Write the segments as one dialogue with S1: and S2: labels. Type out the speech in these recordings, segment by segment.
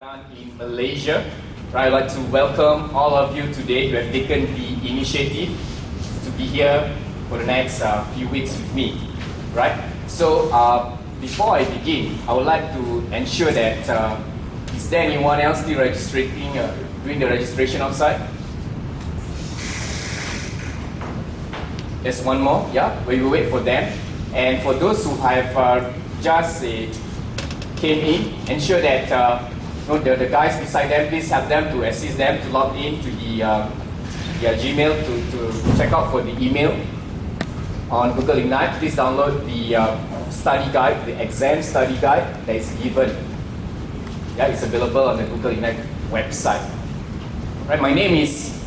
S1: In Malaysia. I'd like to welcome all of you today who have taken the initiative to be here for the next few weeks with me. Right? So before I begin, I would like to ensure that is there anyone else still registering, doing the registration outside? There's one more, yeah? We will wait for them. And for those who have just came in, ensure that the guys beside them, please help them to assist them to log in to their Gmail to check out for the email on Google Ignite. Please download the study guide, the exam study guide that is given. Yeah, it's available on the Google Ignite website. Right, my name is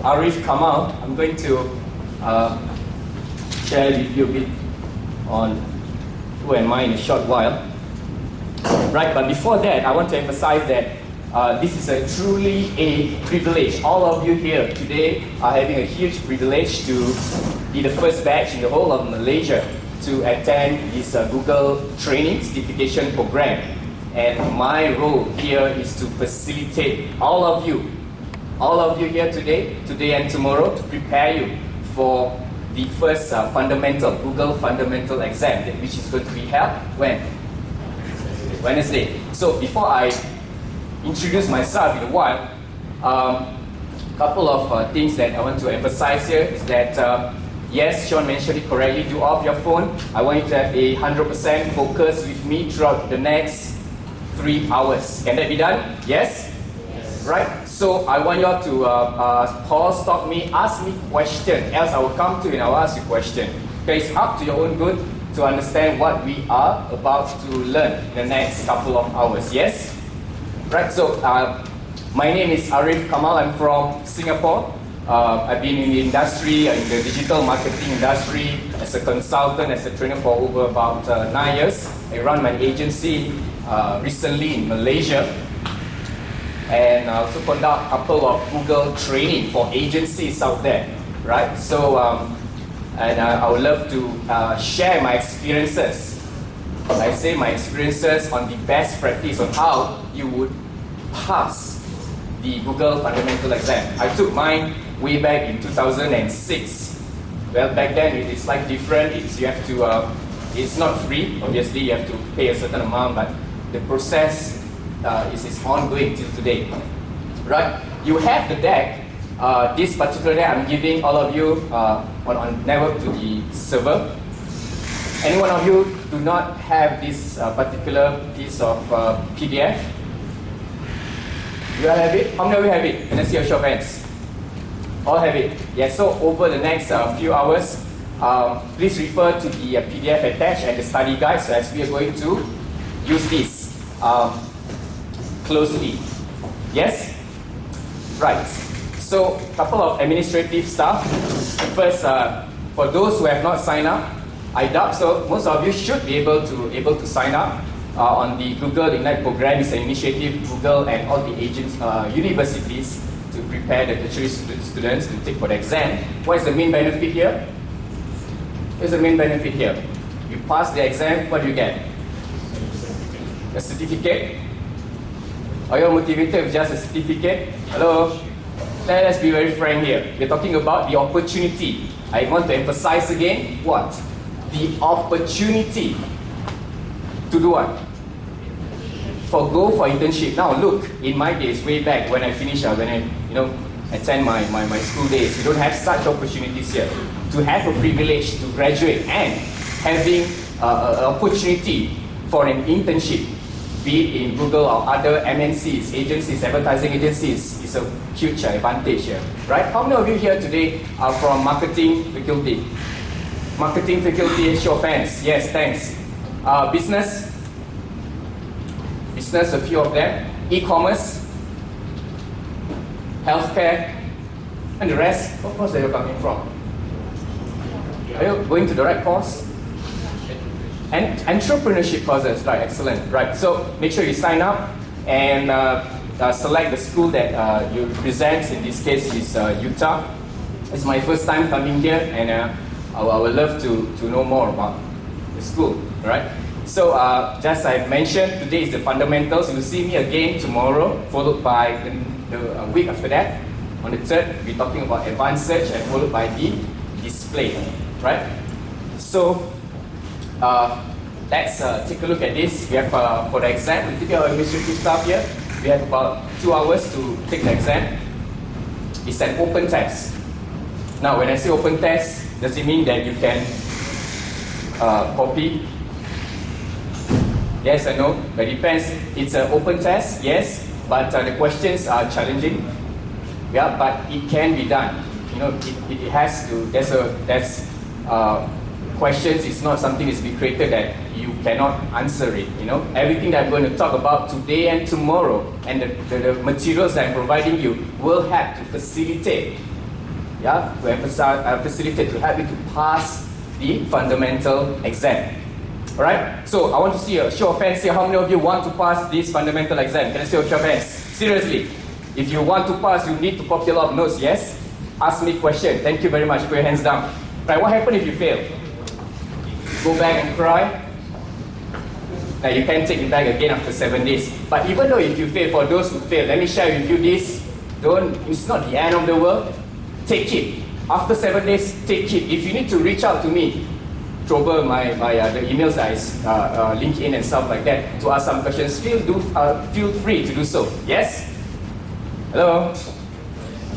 S1: Ariff Kamal. I'm going to share with you a bit on who am I in a short while. Right, but before that, I want to emphasize that this is truly a privilege. All of you here today are having a huge privilege to be the first batch in the whole of Malaysia to attend this Google Training Certification Program. And my role here is to facilitate all of you here today and tomorrow, to prepare you for the first Google Fundamental exam, which is going to be held when? Wednesday. So before I introduce myself in a while, couple of things that I want to emphasize here is that yes, Sean mentioned it correctly, do off your phone. I want you to have 100% focus with me throughout the next 3 hours. Can that be done? Yes? Yes. Right? So I want you all to pause, stop me, ask me question, else I will come to you and I will ask you question. Okay, it's up to your own good to understand what we are about to learn in the next couple of hours. Yes? Right, so my name is Ariff Kamal. I'm from Singapore. I've been in the industry, in the digital marketing industry, as a consultant, as a trainer for over about 9 years. I run my agency recently in Malaysia. And I also conduct a couple of Google training for agencies out there. Right, so and I would love to share my experiences. I say my experiences on the best practice on how you would pass the Google Fundamental exam. I took mine way back in 2006. Well, back then it is like different. It's not free. Obviously, you have to pay a certain amount, but the process is ongoing till today. Right? You have the deck. This particular day I'm giving all of you on network to the server. Any one of you do not have this particular piece of PDF? You all have it? How many of you have it? Can I see your show of hands? All have it? Yes, so over the next few hours, please refer to the PDF attached and the study guide, so as we are going to use this closely. Yes? Right. So, a couple of administrative stuff. First, for those who have not signed up, I doubt so. Most of you should be able to sign up on the Google Ignite program. It's an initiative Google and all the universities to prepare the tertiary students to take for the exam. What is the main benefit here? Here's the main benefit here. You pass the exam, what do you get? A certificate. Are you motivated with just a certificate? Hello? Let's be very frank here. We're talking about the opportunity. I want to emphasize again, what? The opportunity to do what? Go for internship. Now look, in my days, way back when I finished, when I attend my school days, we don't have such opportunities here. To have a privilege to graduate and having an opportunity for an internship, be it in Google or other MNCs, agencies, advertising agencies, is a huge advantage here, right? How many of you here today are from marketing faculty? Marketing faculty, show of hands. Yes, thanks. Business, a few of them. E-commerce, healthcare, and the rest. What course are you coming from? Are you going to the right course? And entrepreneurship courses, right? Excellent, right? So make sure you sign up and select the school that you represent. In this case, is UTAR. It's my first time coming here, and I would love to know more about the school, right? So just I've mentioned, today is the fundamentals. You'll see me again tomorrow, followed by the week after that. On the 3rd, we're talking about advanced search and followed by the display, right? So let's take a look at this. We have for the exam, we take our administrative staff here. We have about 2 hours to take the exam. It's an open test. Now, when I say open test, does it mean that you can copy? Yes or no? But it depends. It's an open test, yes, but the questions are challenging. Yeah, but it can be done. You know, it has to. There's questions. It's not something that's been created that you cannot answer it. You know, everything that I'm going to talk about today and tomorrow, and the materials that I'm providing you will have to facilitate. Yeah, to emphasize, facilitate to help you to pass the fundamental exam. All right. So I want to see a show of hands here. How many of you want to pass this fundamental exam? Can I see a show of hands? Seriously. If you want to pass, you need to copy a lot of notes, yes? Ask me a question. Thank you very much. Put your hands down. Right, what happens if you fail? Go back and cry? Now you can take it back again after 7 days. But even though if you fail, for those who fail, let me share with you this. It's not the end of the world. Take it. After 7 days, take it. If you need to reach out to me, through over the emails that I link in and stuff like that to ask some questions, feel free to do so. Yes? Hello?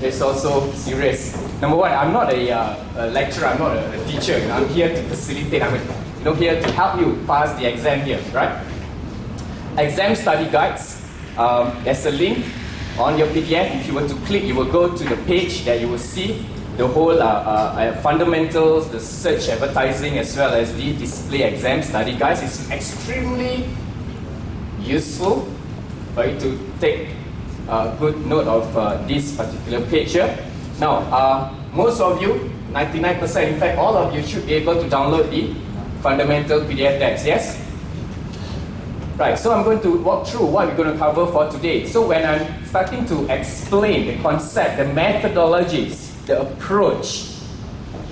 S1: It's also serious. Number one, I'm not a lecturer, I'm not a teacher. I'm here to facilitate. I'm here to help you pass the exam here, right? Exam study guides. There's a link on your PDF. If you were to click, you will go to the page that you will see the whole fundamentals, the search advertising, as well as the display exam study guides. It's extremely useful for you to take good note of this particular page here. Now, most of you, 99%, in fact, all of you should be able to download the fundamental PDF decks, yes? Right, so I'm going to walk through what we're going to cover for today. So when I'm starting to explain the concept, the methodologies, the approach,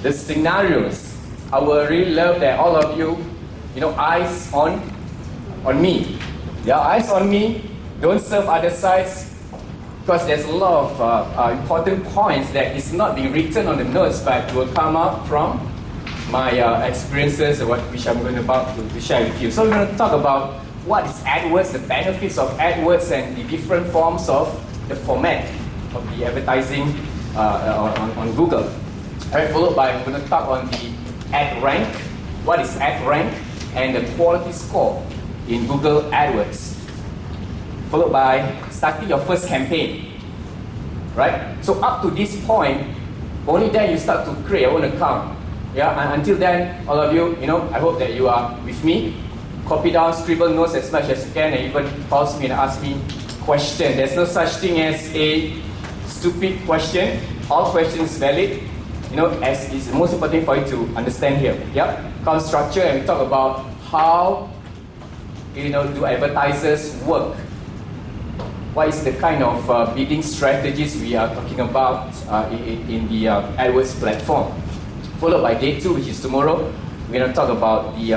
S1: the scenarios, I will really love that all of you, eyes on me. Yeah, eyes on me. Don't serve other sides, because there's a lot of important points that is not being written on the notes, but will come up from my experiences, which I'm going about to share with you. So we're going to talk about what is AdWords, the benefits of AdWords, and the different forms of the format of the advertising on Google. Alright, followed by I'm going to talk on the ad rank, what is ad rank, and the quality score in Google AdWords. Followed by starting your first campaign. Right? So up to this point, only then you start to create your own account. Yeah, and until then, all of you, I hope that you are with me. Copy down, scribble notes as much as you can, and even calls me and ask me questions. There's no such thing as a stupid question. All questions valid, as is the most important for you to understand here. Yeah? Account structure, and we talk about how, do advertisers work. What is the kind of bidding strategies we are talking about in the AdWords platform. Followed by day 2, which is tomorrow, we're going to talk about the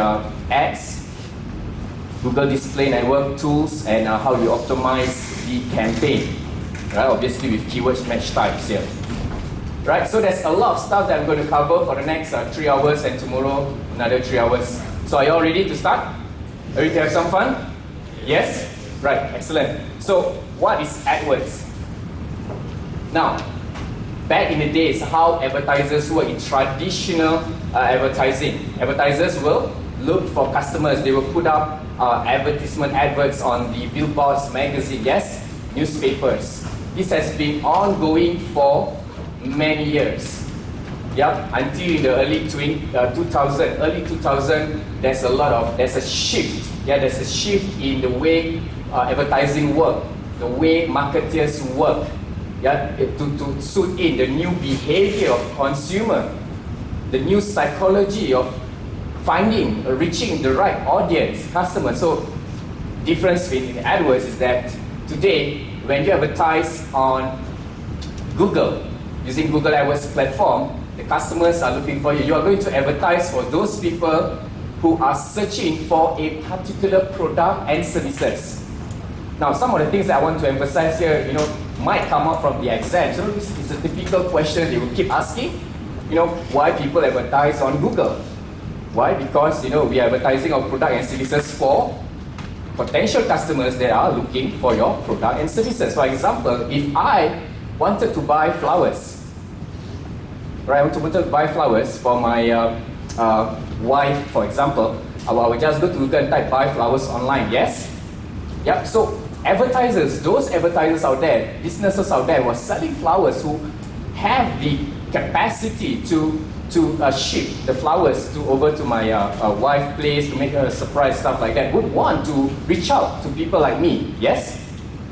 S1: ads, Google Display Network tools, and how you optimize the campaign. Right? Obviously with keywords match types here. Right? So there's a lot of stuff that I'm going to cover for the next 3 hours, and tomorrow another 3 hours. So are you all ready to start? Ready to have some fun? Yes? Right, excellent. So what is AdWords? Now, back in the days, how advertisers work in traditional advertising. Advertisers will look for customers. They will put up advertisement adverts on the billboards, magazine, yes, newspapers. This has been ongoing for many years. Yep, until in the early 2000, there's a shift. Yeah, there's a shift in the way advertising work, the way marketers work. Yeah, to suit in the new behavior of consumer, the new psychology of reaching the right audience, customer. So, difference in AdWords is that today, when you advertise on Google, using Google AdWords platform, the customers are looking for you. You are going to advertise for those people who are searching for a particular product and services. Now, some of the things that I want to emphasize here, might come up from the exam. So this is a typical question they will keep asking. Why people advertise on Google? Why? Because, we are advertising our product and services for potential customers that are looking for your product and services. For example, if I wanted to buy flowers, right? I wanted to buy flowers for my wife, for example. I will just go to Google and type buy flowers online, yes? Yep, so advertisers, those advertisers out there, businesses out there who are selling flowers, who have the capacity to ship the flowers over to my wife's place to make her a surprise, stuff like that, would want to reach out to people like me, yes?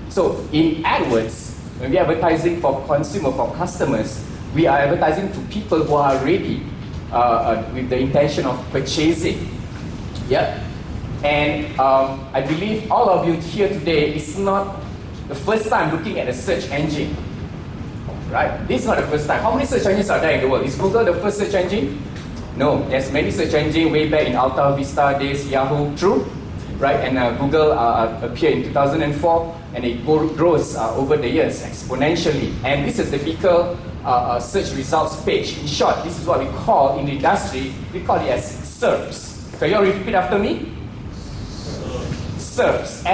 S1: So in AdWords, when we are advertising for consumer, for customers, we are advertising to people who are ready with the intention of purchasing. Yeah? And I believe all of you here today is not the first time looking at a search engine. Right? This is not the first time. How many search engines are there in the world? Is Google the first search engine? No. There's many search engines way back in Alta Vista days, Yahoo, true? Right? And Google appeared in 2004, and it grows over the years exponentially. And this is the typical search results page. In short, this is what we call in the industry, we call it as SERPs. Can you all repeat after me? SERPs.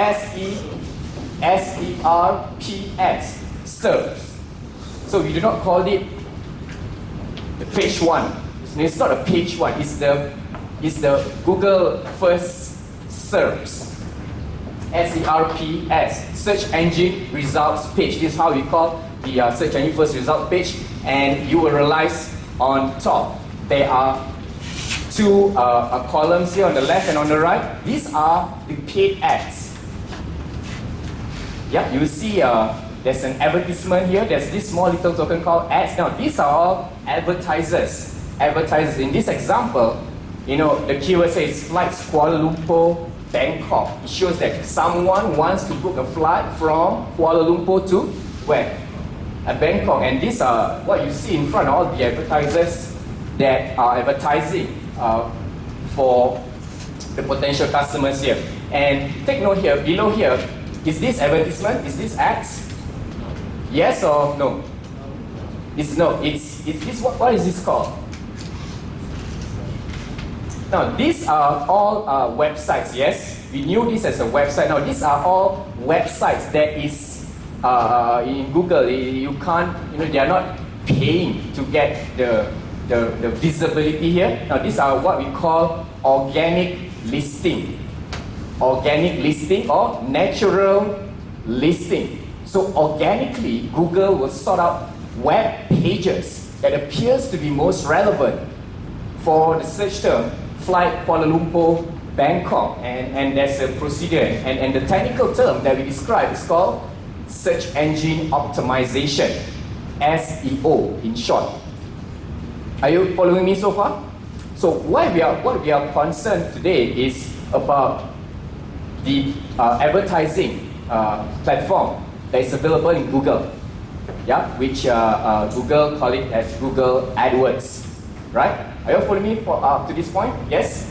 S1: S-E-R-P-S. SERPs. So we do not call it the page one. It's not a page one. It's the Google first SERPs. S-E-R-P-S. Search engine results page. This is how we call the search engine first results page. And you will realize on top there are two columns here on the left and on the right. These are the paid ads. Yeah, you will see there's an advertisement here. There's this small little token called ads. Now, these are all advertisers. Advertisers. In this example, the keyword says flights Kuala Lumpur, Bangkok. It shows that someone wants to book a flight from Kuala Lumpur to where? Bangkok. And these are what you see in front of all the advertisers that are advertising for the potential customers here. And take note here, below here, is this advertisement? Is this ads? Yes or no? It's no. It's this. What is this called? Now, these are all websites. Yes, we knew this as a website. Now, these are all websites that is in Google. You can't. They are not paying to get the visibility here. Now, these are what we call organic listing. Organic listing or natural listing. So organically, Google will sort out web pages that appears to be most relevant for the search term flight Kuala Lumpur, Bangkok, and there's a procedure. And the technical term that we describe is called search engine optimization, SEO in short. Are you following me so far? So what we are concerned today is about the advertising platform that is available in Google, yeah, which Google call it as Google Adwords, right? Are you following me up to this point? Yes.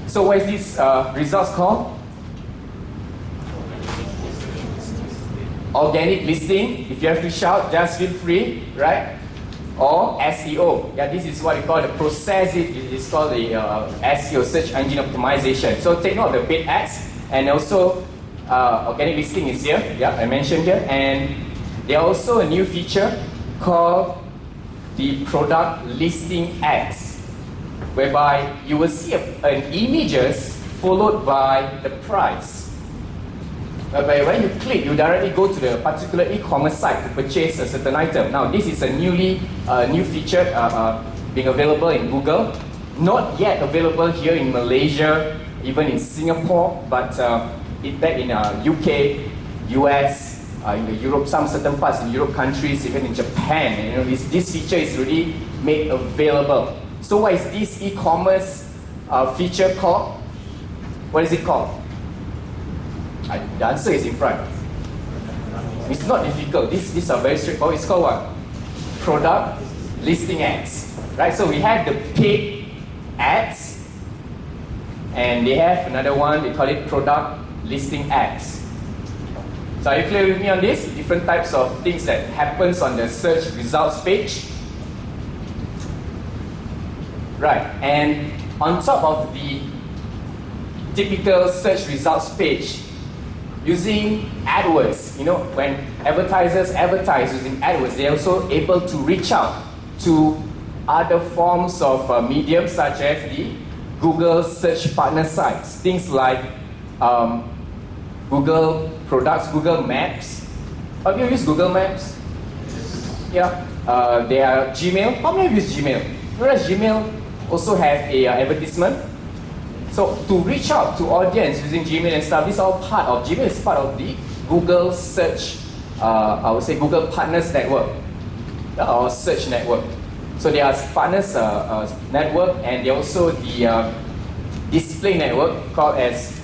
S1: So what is this results called? Organic listing. If you have to shout, just feel free, right? Or SEO. Yeah, this is what we call the process. It's called the SEO, search engine optimization. So take note of the paid ads, and also organic listing is here. Yeah, I mentioned here, and there are also a new feature called the product listing ads, whereby you will see an images followed by the price. Whereby when you click, you directly go to the particular e-commerce site to purchase a certain item. Now, this is a new feature being available in Google. Not yet available here in Malaysia, even in Singapore, but back in UK, US, in the Europe, some certain parts in Europe countries, even in Japan. This feature is really made available. So what is this e-commerce feature called? What is it called? The answer is in front. It's not difficult. These are very straightforward. It's called what? Product listing ads. Right? So we have the paid ads, And they have another one, they call it product listing ads. So are you clear with me on this? Different types of things that happens on the search results page. Right, and on top of the typical search results page, using Adwords, when advertisers advertise using Adwords, they're also able to reach out to other forms of mediums such as the Google search partner sites, things like Google products, Google Maps. Have you used Google Maps? Yeah. There are Gmail. How many of you use Gmail? Whereas Gmail also have a advertisement. So to reach out to audience using Gmail and stuff, this is all part of, Gmail is part of the Google search, I would say Google Partners Network, or search network. So there are partners network, and there also the display network called as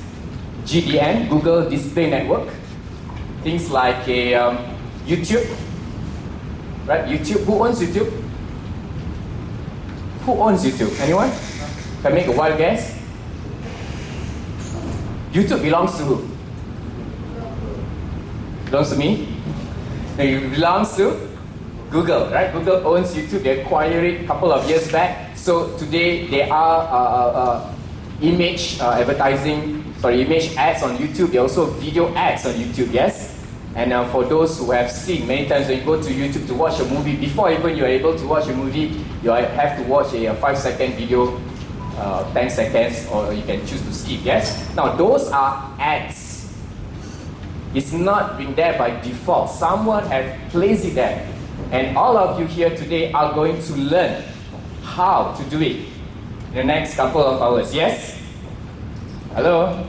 S1: GDN, Google Display Network. Things like YouTube, right? YouTube, who owns YouTube? Who owns YouTube? Anyone? Can I make a wild guess? YouTube belongs to who? Belongs to me? No, it belongs to Google, right? Google owns YouTube. They acquired it a couple of years back. So today there are image image ads on YouTube. There are also video ads on YouTube, yes? And for those who have seen, many times when you go to YouTube to watch a movie, before even you are able to watch a movie, you have to watch a 5-second video, 10 seconds, or you can choose to skip, yes? Now those are ads. It's not been there by default. Someone has placed it there. And all of you here today are going to learn how to do it in the next couple of hours, yes? Hello?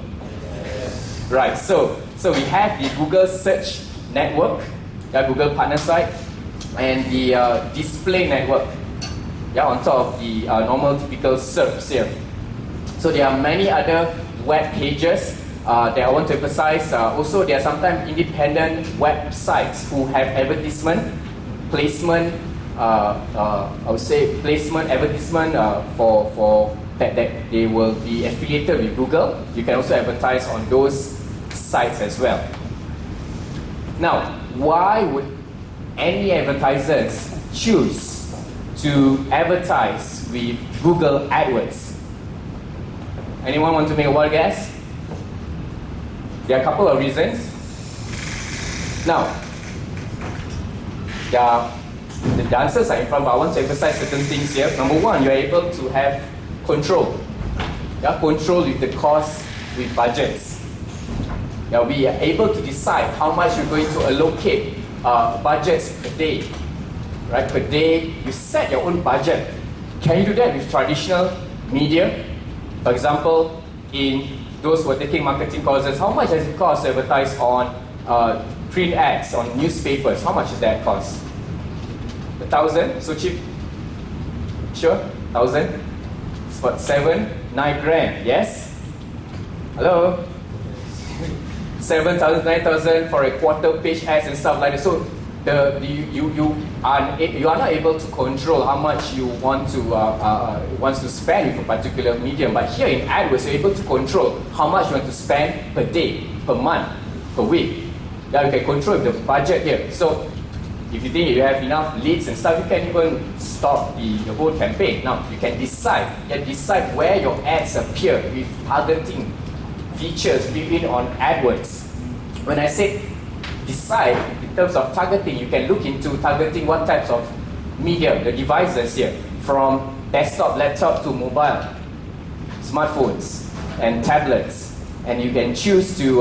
S1: Yes. Right, so we have the Google Search Network, the Google Partner Site, and the Display Network, on top of the normal typical SERPs here. So there are many other web pages that I want to emphasize. Also, there are sometimes independent websites who have advertisement, placement, I would say placement, advertisement for that they will be affiliated with Google. You can also advertise on those sites as well. Now, why would any advertisers choose to advertise with Google AdWords? Anyone want to make a wild guess? There are a couple of reasons. Now, the answers are in front, but I want to emphasize certain things here. Number one, you're able to have control. Control with the cost, with budgets. We are able to decide how much you're going to allocate budgets per day. Right, per day, you set your own budget. Can you do that with traditional media? For example, in those who are taking marketing courses, how much does it cost to advertise on print ads, on newspapers? How much does that cost? 1,000? So cheap? Sure? 1,000? It's what, 7-9 grand, yes? Hello? 7,000, 9,000 for a quarter page ads and stuff like that. So you are not able to control how much you want to spend with a particular medium. But here in AdWords, you're able to control how much you want to spend per day, per month, per week. You can control the budget here. So if you think you have enough leads and stuff, you can even stop the whole campaign. Now you can decide where your ads appear with targeting features built in on AdWords. When I say decide in terms of targeting, you can look into targeting what types of media, the devices here, from desktop, laptop to mobile, smartphones and tablets, and you can choose to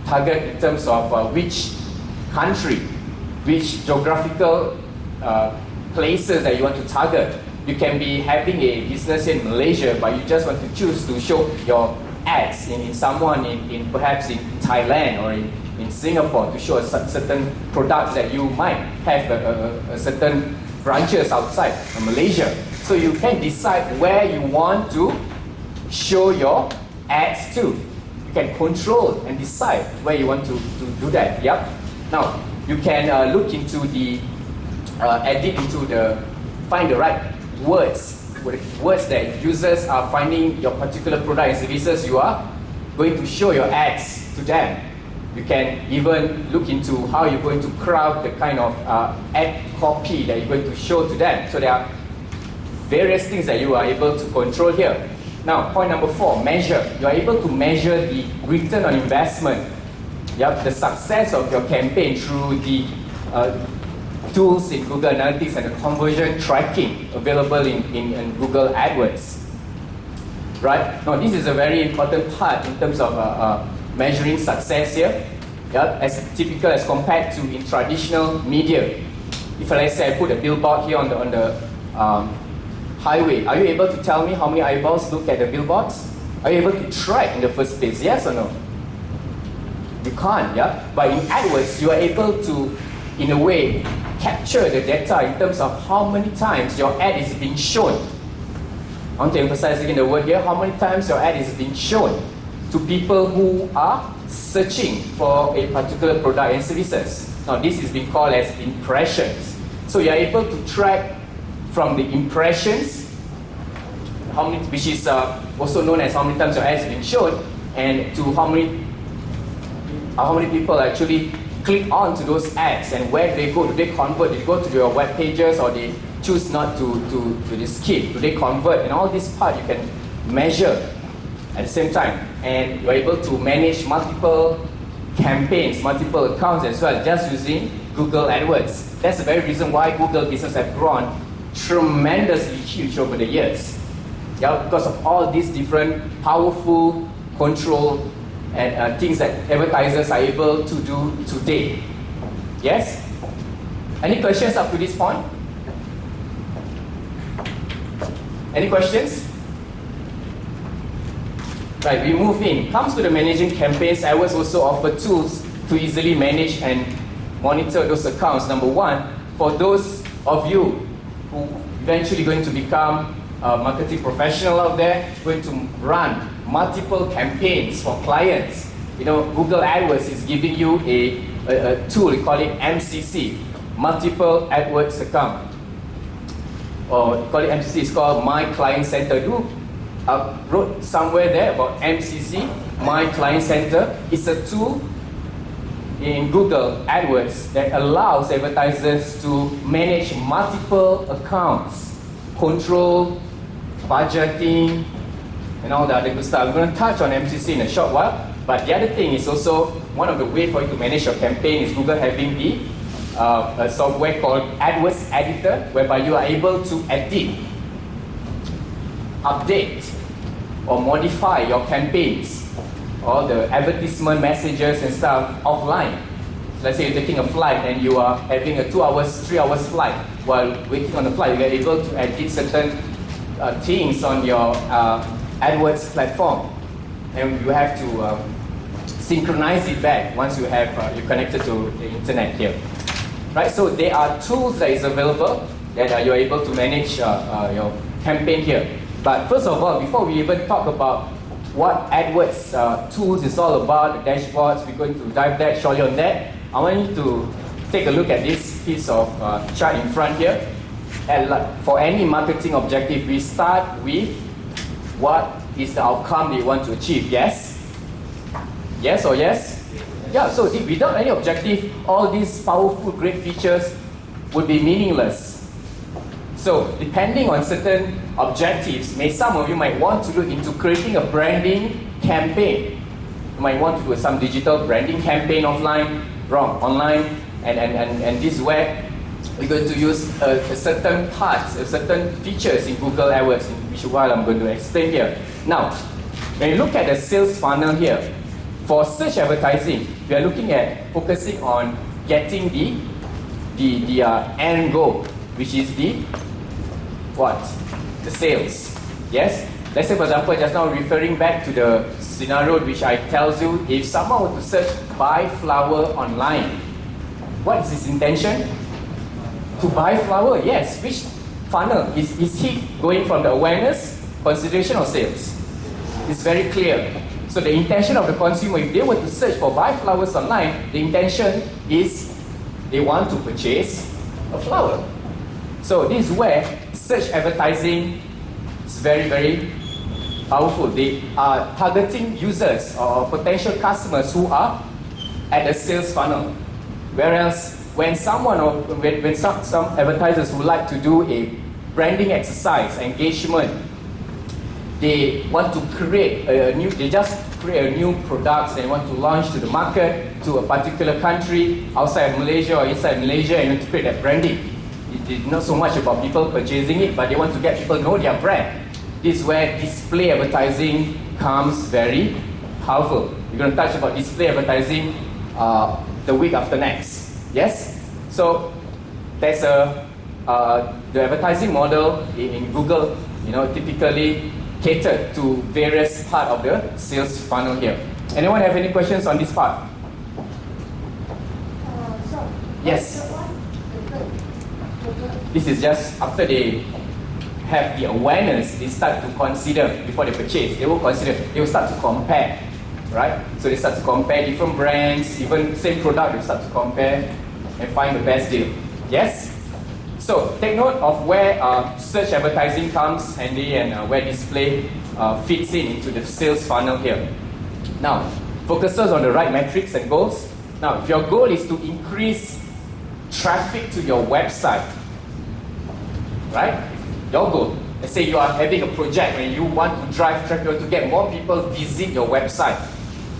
S1: target in terms of which country, which geographical places that you want to target. You can be having a business in Malaysia, but you just want to choose to show your ads in someone in perhaps in Thailand or in Singapore to show certain products that you might have a certain branches outside of Malaysia. So you can decide where you want to show your ads to. You can control and decide where you want to do that. Yep. Now you can look into the edit into find the right words words that users are finding your particular product and services, you are going to show your ads to them. You can even look into how you're going to craft the kind of ad copy that you're going to show to them. So there are various things that you are able to control here. Now, point number 4, measure. You are able to measure the return on investment, the success of your campaign through the tools in Google Analytics and the conversion tracking available in Google Adwords. Right? Now, this is a very important part in terms of measuring success here, as typical as compared to in traditional media. If let's say I put a billboard here on the highway, are you able to tell me how many eyeballs look at the billboards? Are you able to track in the first place? Yes or no? You can't, yeah? But in AdWords, you are able to, in a way, capture the data in terms of how many times your ad is being shown. I want to emphasize again the word here, how many times your ad is being shown to people who are searching for a particular product and services. Now this is being called as impressions. So you are able to track from the impressions, how many, which is also known as how many times your ad is being shown, and to how many people actually click on to those ads and where do they go? Do they convert? Do they go to your web pages or they choose not to skip? Do they convert? And all this part you can measure at the same time. And you're able to manage multiple campaigns, multiple accounts as well, just using Google AdWords. That's the very reason why Google business have grown tremendously huge over the years. Yeah, because of all these different powerful control and things that advertisers are able to do today. Yes? Any questions up to this point? Any questions? Right, we move in. Comes to the managing campaigns, AdWords also offer tools to easily manage and monitor those accounts. Number 1, for those of you who eventually going to become a marketing professional out there, going to run multiple campaigns for clients. You know, Google AdWords is giving you a tool, we call it MCC, Multiple AdWords Account. Or we call it MCC, it's called My Client Center. You wrote somewhere there about MCC, My Client Center. It's a tool in Google AdWords that allows advertisers to manage multiple accounts, control, budgeting, and all the other good stuff. We're going to touch on MCC in a short while, but the other thing is also one of the ways for you to manage your campaign is Google having the a software called AdWords Editor, whereby you are able to edit, update, or modify your campaigns, or the advertisement messages and stuff offline. So let's say you're taking a flight and you are having a 2 hours, 3 hours flight. While waiting on the flight, you are able to edit certain things on your AdWords platform, and you have to synchronize it back once you have you're connected to the internet here. Right, so there are tools that is available that you're able to manage your campaign here. But first of all, before we even talk about what AdWords tools is all about, the dashboards, we're going to dive that shortly on that. I want you to take a look at this piece of chart in front here. And for any marketing objective, we start with what is the outcome they want to achieve. Yes? Yes or yes? Yeah, so without any objective, all these powerful, great features would be meaningless. So, depending on certain objectives, some of you might want to look into creating a branding campaign. You might want to do some digital branding campaign online, and this is where we're going to use a certain parts, certain features in Google AdWords, which while I'm going to explain here. Now, when you look at the sales funnel here, for search advertising, we are looking at focusing on getting the end goal, which is the sales. Yes? Let's say, for example, just now referring back to the scenario which I tells you, if someone were to search buy flower online, what is his intention? To buy flower? Yes. Which funnel? Is he going from the awareness, consideration, or sales? It's very clear. So the intention of the consumer, if they were to search for buy flowers online, the intention is they want to purchase a flower. So this is where search advertising It's very, very powerful. They are targeting users or potential customers who are at a sales funnel. Whereas when someone or when some advertisers would like to do a branding exercise, engagement, they want to create they just create a new products and want to launch to the market, to a particular country outside Malaysia or inside Malaysia, and want to create that branding. It's not so much about people purchasing it, but they want to get people to know their brand. This is where display advertising comes very powerful. We're going to touch about display advertising the week after next. Yes? So there's the advertising model in Google, typically catered to various part of the sales funnel here. Anyone have any questions on this part? Yes. This is just after they have the awareness, they start to consider before they purchase. They will consider, they will start to compare, right? So they start to compare different brands, even same product, they start to compare and find the best deal. Yes? So take note of where search advertising comes handy and where display fits into the sales funnel here. Now, focuses on the right metrics and goals. Now, if your goal is to increase traffic to your website, right? Your goal. Let's say you are having a project where you want to drive traffic to get more people visit your website.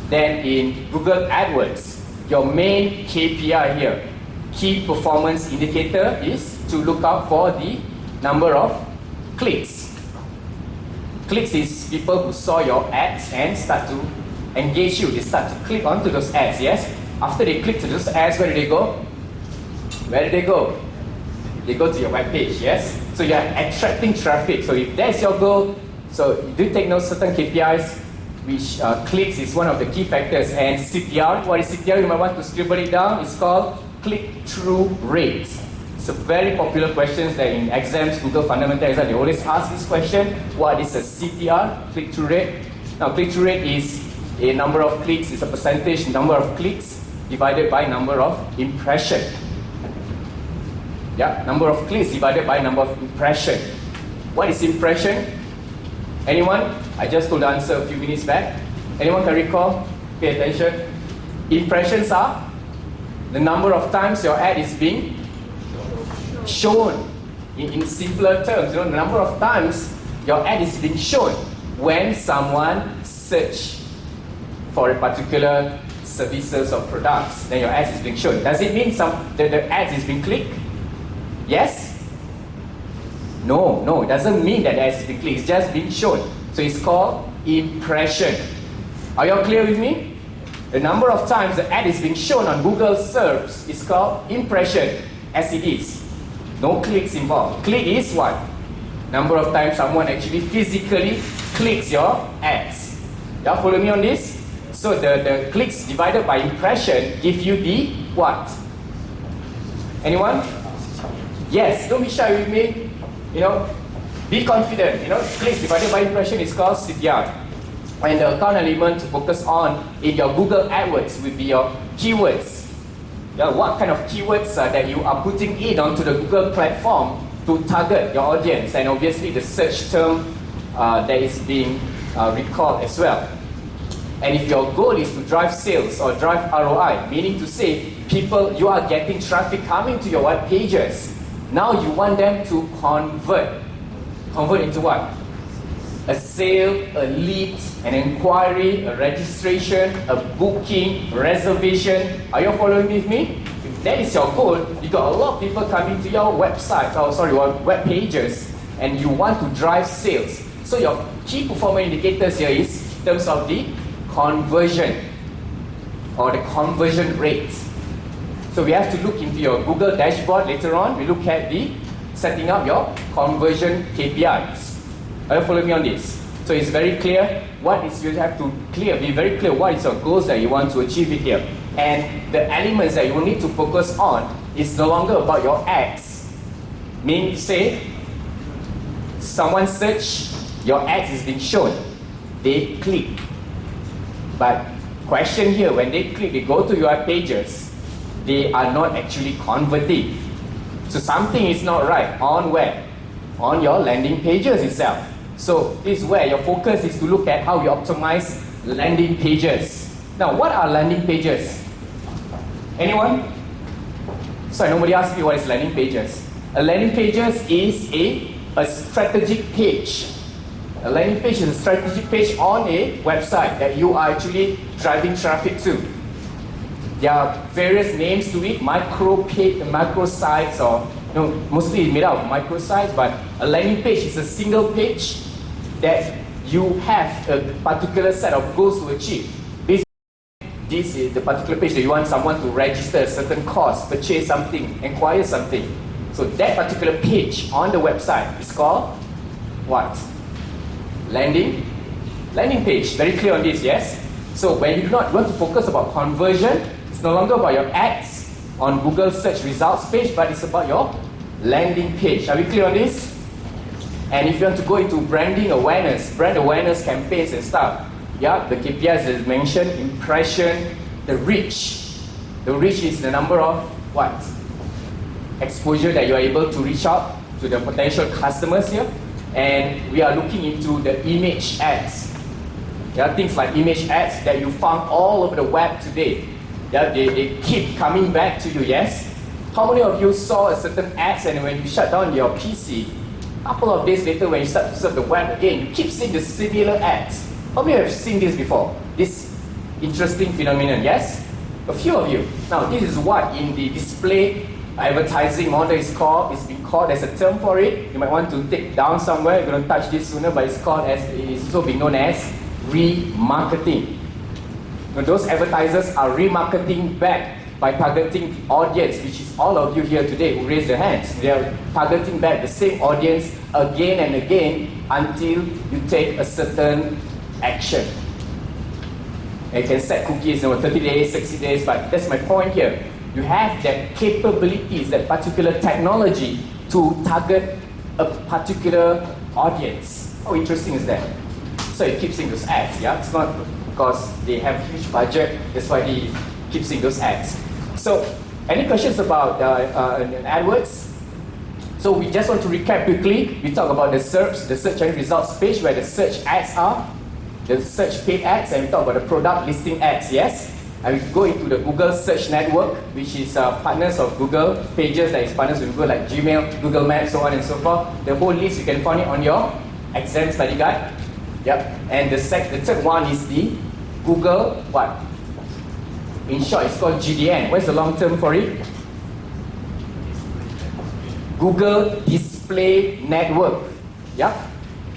S1: Then in Google Adwords, your main KPI here, key performance indicator, is to look out for the number of clicks. Clicks is people who saw your ads and start to engage you. They start to click onto those ads, yes? After they click to those ads, where do they go? Where do they go? They go to your web page, yes? So you are attracting traffic. So if that's your goal, so you do take note certain KPIs, which clicks is one of the key factors. And CTR, what is CTR? You might want to scribble it down. It's called click-through rate. It's a very popular question that in exams, Google Fundamental Exam, they always ask this question. What is a CTR, click-through rate? Now, click-through rate is a number of clicks, it's a percentage number of clicks divided by number of impression. Yeah, number of clicks divided by number of impression. What is impression? Anyone? I just told the answer a few minutes back. Anyone can recall? Pay attention. Impressions are the number of times your ad is being shown. In simpler terms, the number of times your ad is being shown when someone search for a particular services or products, then your ads is being shown. Does it mean the ads is being clicked? Yes? No, it doesn't mean that the ads is being clicked. It's just being shown. So it's called impression. Are you all clear with me? The number of times the ad is being shown on Google search is called impression, as it is. No clicks involved. Click is what? Number of times someone actually physically clicks your ads. Y'all follow me on this? So the clicks divided by impression give you the what? Anyone? Yes, don't be shy with me. Be confident. Clicks divided by impression is called CTR. And the account element to focus on in your Google AdWords will be your keywords. What kind of keywords that you are putting in onto the Google platform to target your audience, and obviously the search term that is being recalled as well. And if your goal is to drive sales or drive ROI, meaning to say you are getting traffic coming to your web pages, now you want them to convert. Convert into what? A sale, a lead, an inquiry, a registration, a booking, reservation. Are you following with me? If that is your goal, you got a lot of people coming to your website, web pages, and you want to drive sales. So your key performance indicators here is in terms of the conversion or the conversion rate. So we have to look into your Google dashboard later on. We look at the setting up your conversion KPIs. Are you following me on this? So it's very clear you have to be very clear what is your goals that you want to achieve it here. And the elements that you will need to focus on is no longer about your ads. Meaning, say, someone search, your ads is being shown. They click. But question here, when they click, they go to your pages, they are not actually converting. So something is not right on where? On your landing pages itself. So this is where your focus is to look at how you optimize landing pages. Now, what are landing pages? Anyone? Sorry, nobody asked me what is landing pages. A landing pages is a strategic page. A landing page is a strategic page on a website that you are actually driving traffic to. There are various names to it, micro sites, or mostly made out of micro sites, but a landing page is a single page that you have a particular set of goals to achieve. This is the particular page that you want someone to register a certain course, purchase something, inquire something. So that particular page on the website is called what? Landing page. Very clear on this, yes? So when you do not want to focus about conversion, it's no longer about your ads on Google search results page, but it's about your landing page. Are we clear on this? And if you want to go into brand awareness campaigns and stuff, yeah, the KPIs as mentioned, impression, the reach. The reach is the number of what? Exposure that you are able to reach out to the potential customers here. And we are looking into the image ads. There are things like image ads that you found all over the web today. Yeah, they keep coming back to you, yes? How many of you saw a certain ads and when you shut down your PC, a couple of days later when you start to surf the web again, you keep seeing the similar ads? How many have seen this before? This interesting phenomenon, yes? A few of you. Now, this is what in the display advertising model is called. It's been called as a term for it. You might want to take down somewhere. You're going to touch this sooner, but it's also been known as remarketing. Now, those advertisers are remarketing back by targeting the audience, which is all of you here today who raised their hands. They are targeting back the same audience again and again until you take a certain action. You can set cookies, 30 days, 60 days, but that's my point here. You have that capabilities, that particular technology to target a particular audience. How interesting is that? So you keep seeing those ads, yeah? It's not because they have huge budget, that's why they keep seeing those ads. So, any questions about AdWords? So we just want to recap quickly. We talk about the SERPs, the search engine results page, where the search ads are, the search paid ads, and we talk about the product listing ads, yes? And we go into the Google Search Network, which is partners of Google, pages that is partners with Google, like Gmail, Google Maps, so on and so forth. The whole list, you can find it on your exam study guide. Yep. And the third one is the Google what? In short, it's called GDN. What's the long term for it? Google Display Network. Yeah?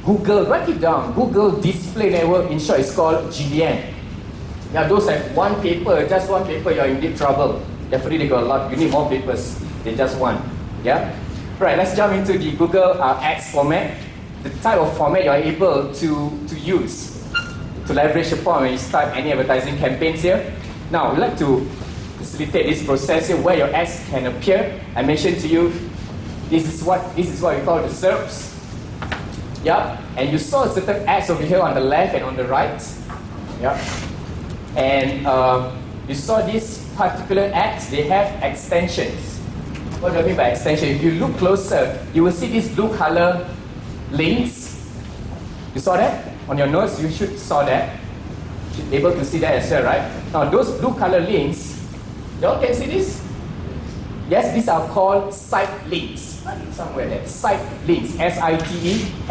S1: Google, write it down. Google Display Network, in short, it's called GDN. Yeah, those have one paper, just one paper, you're in deep trouble. Definitely they got a lot, you need more papers than just one. Yeah? Right, let's jump into the Google Ads format. The type of format you're able to use to leverage upon when you start any advertising campaigns here. Now, we'd like to facilitate this process here where your ads can appear. I mentioned to you, this is what we call the SERPs. Yeah, and you saw certain ads over here on the left and on the right. Yeah, and you saw these particular ads. They have extensions. What do I mean by extension? If you look closer, you will see these blue color links. You saw that on your notes. You should saw that. You should be able to see that as well, right? Now those blue color links, y'all can see this? Yes, these are called site links. Somewhere there. Site links. SITELINKS.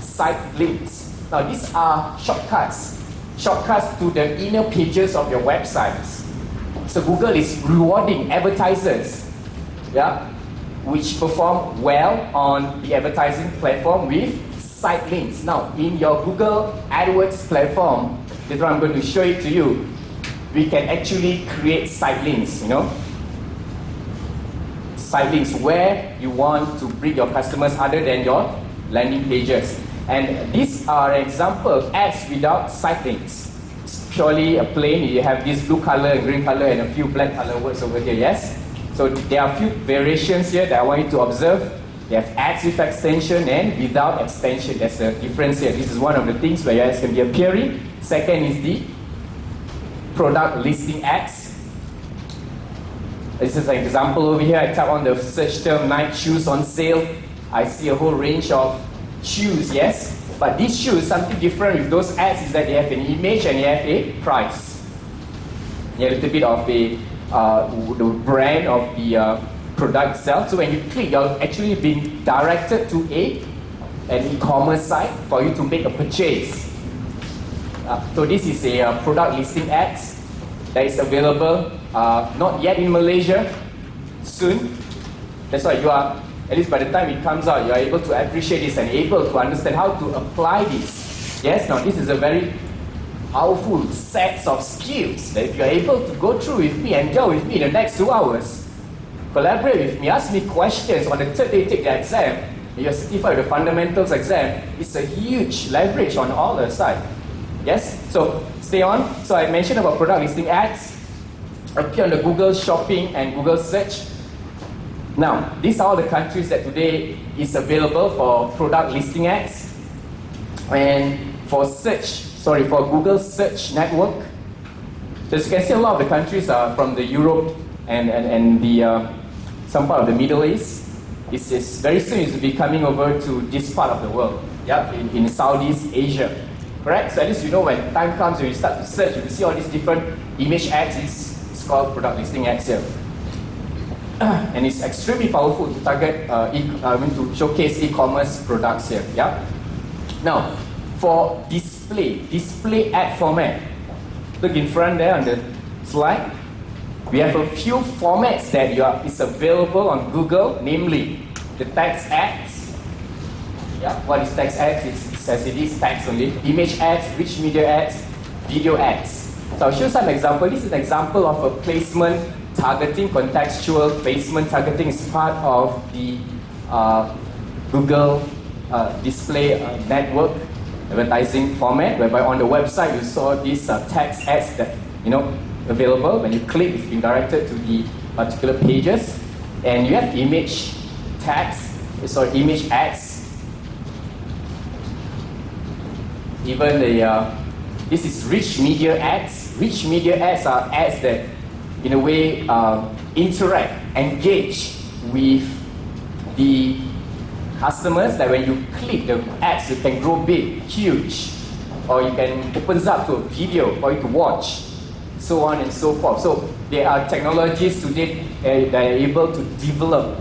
S1: Site links. Now these are shortcuts. Shortcuts to the inner pages of your websites. So Google is rewarding advertisers, yeah, which perform well on the advertising platform with site links. Now in your Google AdWords platform, later I'm going to show it to you, we can actually create site links, site links where you want to bring your customers other than your landing pages. And these are example ads without site links. It's purely a plain, you have this blue color and green color and a few black color words over here, yes? So there are a few variations here that I want you to observe. You have ads with extension and without extension. There's a difference here. This is one of the things where your ads can be appearing. Second is the product listing ads. This is an example over here. I tap on the search term night shoes on sale. I see a whole range of shoes, yes? But these shoes, something different with those ads is that they have an image and they have a price. They have a little bit of the brand of the product itself. So when you click, you're actually being directed to an e-commerce site for you to make a purchase. So this is a product listing ads that is available, not yet in Malaysia, soon. That's why you are, at least by the time it comes out, you are able to appreciate this and able to understand how to apply this. Yes, now this is a very powerful set of skills that if you are able to go through with me and go with me in the next 2 hours, collaborate with me, ask me questions on the third day, take the exam, you're certified with the fundamentals exam, it's a huge leverage on all the side. Yes, so stay on. So I mentioned about product listing ads, appear on the Google Shopping and Google Search. Now, these are all the countries that today is available for product listing ads. And for Google Search Network. So as you can see, a lot of the countries are from the Europe and the some part of the Middle East. It's very soon it's be coming over to this part of the world. Yeah, in Southeast Asia. Correct? So at least you know when time comes when you start to search, you can see all these different image ads. It's called product listing ads here. And it's extremely powerful to target, to showcase e-commerce products here. Yeah. Now, for display ad format, look in front there on the slide. We have a few formats that is available on Google, namely the text ads. Yeah. What is text ads? It says it is text only. Image ads, rich media ads, video ads. So I'll show some example. This is an example of a placement targeting, contextual placement targeting is part of the Google display network advertising format, whereby on the website you saw these text ads that available. When you click, it's being directed to the particular pages, and you have image image ads. Even this is rich media ads. Rich media ads are ads that in a way interact, engage with the customers, that when you click the ads, you can grow big, huge, or you can open up to a video for you to watch, so on and so forth. So there are technologies today that are able to develop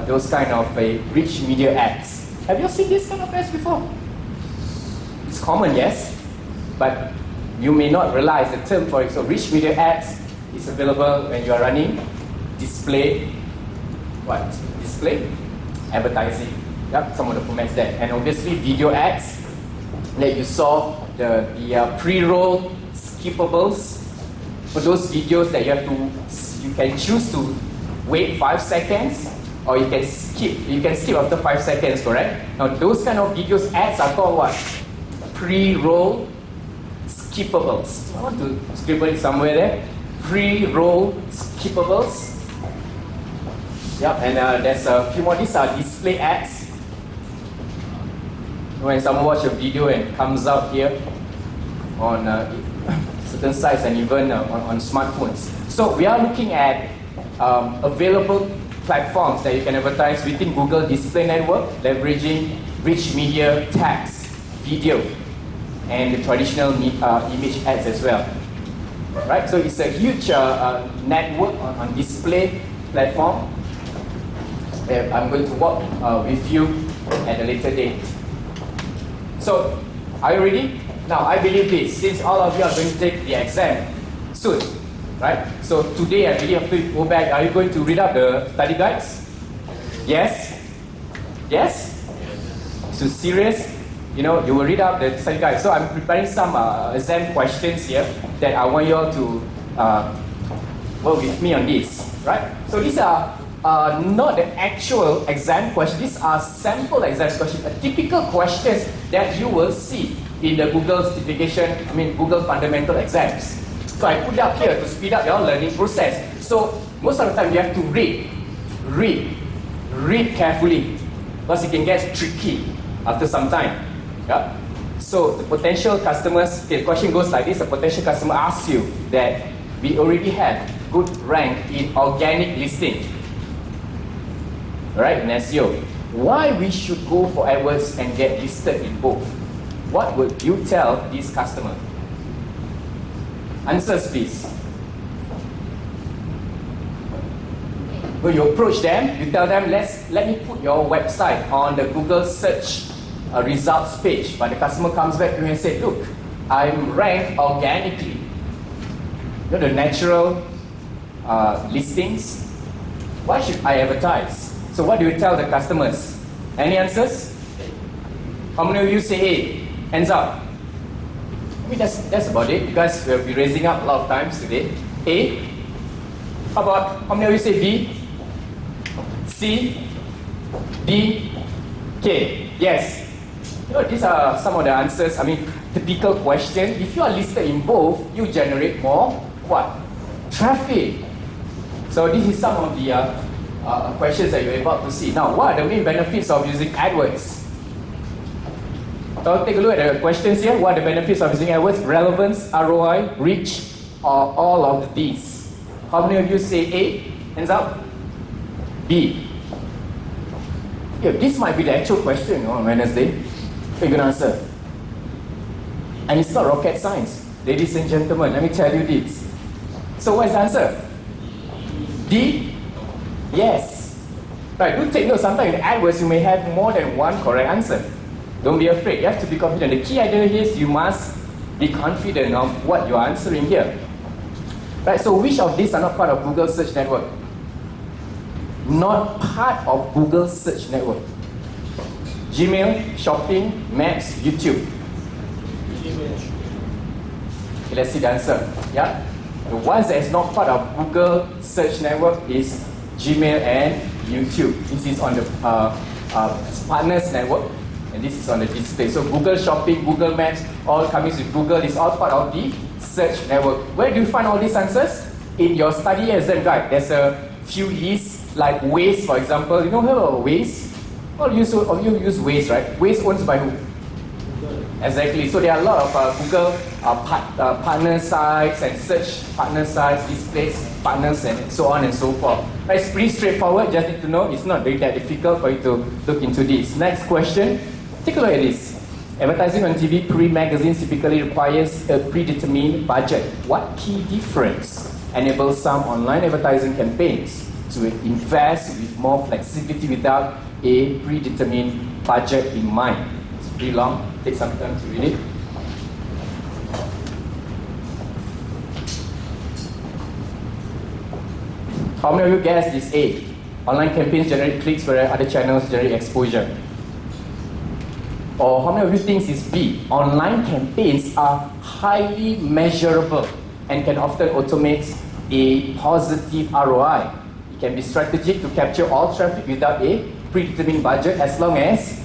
S1: those kind of rich media ads. Have you seen this kind of ads before? It's common, yes, but you may not realize the term for it. So rich media ads is available when you are running display advertising. Yep, some of the formats there. And obviously video ads that you saw, the pre-roll skippables. For those videos that you can choose to wait 5 seconds, or you can skip. You can skip after 5 seconds, correct? Now those kind of videos ads are called what? Pre-roll skippables. I want to scribble it somewhere there. Pre-roll skippables. Yep, and there's a few more. These are display ads. When someone watch a video and comes out here on certain sites and even on smartphones. So we are looking at available platforms that you can advertise within Google Display Network, leveraging rich media, text, video, and the traditional image ads as well. Right, so it's a huge network on display platform. I'm going to walk with you at a later date. So, are you ready? Now, I believe this, since all of you are going to take the exam soon, right? So today, I believe after you go back, are you going to read up the study guides? Yes? Yes? So serious? You will read up the study guide. So I'm preparing some exam questions here that I want you all to work with me on this, right? So these are not the actual exam questions. These are sample exam questions, typical questions that you will see in the Google Google fundamental exams. So I put it up here to speed up your learning process. So most of the time you have to read carefully, because it can get tricky after some time. Yeah? So the potential customers, the question goes like this: a potential customer asks you that we already have good rank in organic listing, right, in SEO. why we should go for AdWords and get listed in both. What would you tell this customer? Answers, please. When you approach them, you tell them, let me put your website on the Google search results page. But the customer comes back to you and says, look, I'm ranked organically. You know, the natural listings. Why should I advertise? So what do you tell the customers? Any answers? How many of you say A? Hands up. I mean, that's about it. You guys will be raising up a lot of times today. A. How many of you say B? C, D, K. Yes. You know, these are some of the answers. I mean, typical question. If you are listed in both, you generate more what? Traffic. So this is some of the questions that you're about to see. Now, what are the main benefits of using AdWords? So take a look at the questions here. What are the benefits of using AdWords? Relevance, ROI, reach, or all of these? How many of you say A? Hands up. B. Yeah, this might be the actual question on Wednesday. You're going to answer. And it's not rocket science. Ladies and gentlemen, let me tell you this. So what is the answer? D? Yes. Right, do take note, sometimes in AdWords you may have more than one correct answer. Don't be afraid, you have to be confident. The key idea here is you must be confident of what you're answering here. Right, so which of these are not part of Google Search Network? Not part of Google Search Network. Gmail, Shopping, Maps, YouTube. Okay, let's see the answer. Yeah? The ones that is not part of Google Search Network is Gmail and YouTube. This is on the Partners Network, and this is on the display. So Google Shopping, Google Maps, all coming with Google is all part of the Search Network. Where do you find all these answers? In your study exam guide. There's a few lists, like Waze, for example. You know about Waze? All of you use Waze, right? Waze owns by who? Exactly. So there are a lot of Google partner sites and search partner sites, displays partners, and so on and so forth. Right, it's pretty straightforward. Just need to know it's not really that difficult for you to look into this. Next question. Take a look at this. Advertising on TV, print magazines typically requires a predetermined budget. What key difference enables some online advertising campaigns to invest with more flexibility without a predetermined budget in mind? It's pretty long. Take some time to read it. How many of you guessed this A? Online campaigns generate clicks whereas other channels generate exposure. Or how many of you think it's B? Online campaigns are highly measurable and can often automate a positive ROI. It can be strategic to capture all traffic without a predetermined budget as long as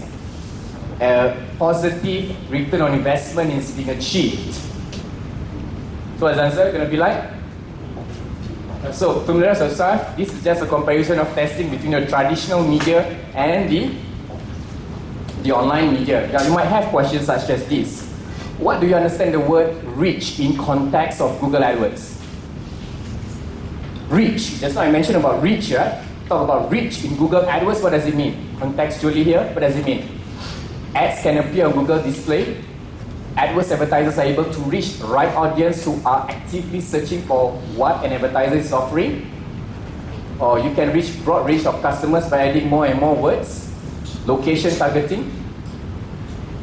S1: a positive return on investment is being achieved. So as answer going to be like? So familiarize yourself, this is just a comparison of testing between the traditional media and the online media. Now you might have questions such as this. What do you understand the word reach in context of Google AdWords? Reach, just now I mentioned about reach, right? Talk about reach in Google AdWords, what does it mean? Contextually here, what does it mean? Ads can appear on Google display. AdWords advertisers are able to reach the right audience who are actively searching for what an advertiser is offering. Or you can reach broad range of customers by adding more and more words. Location targeting.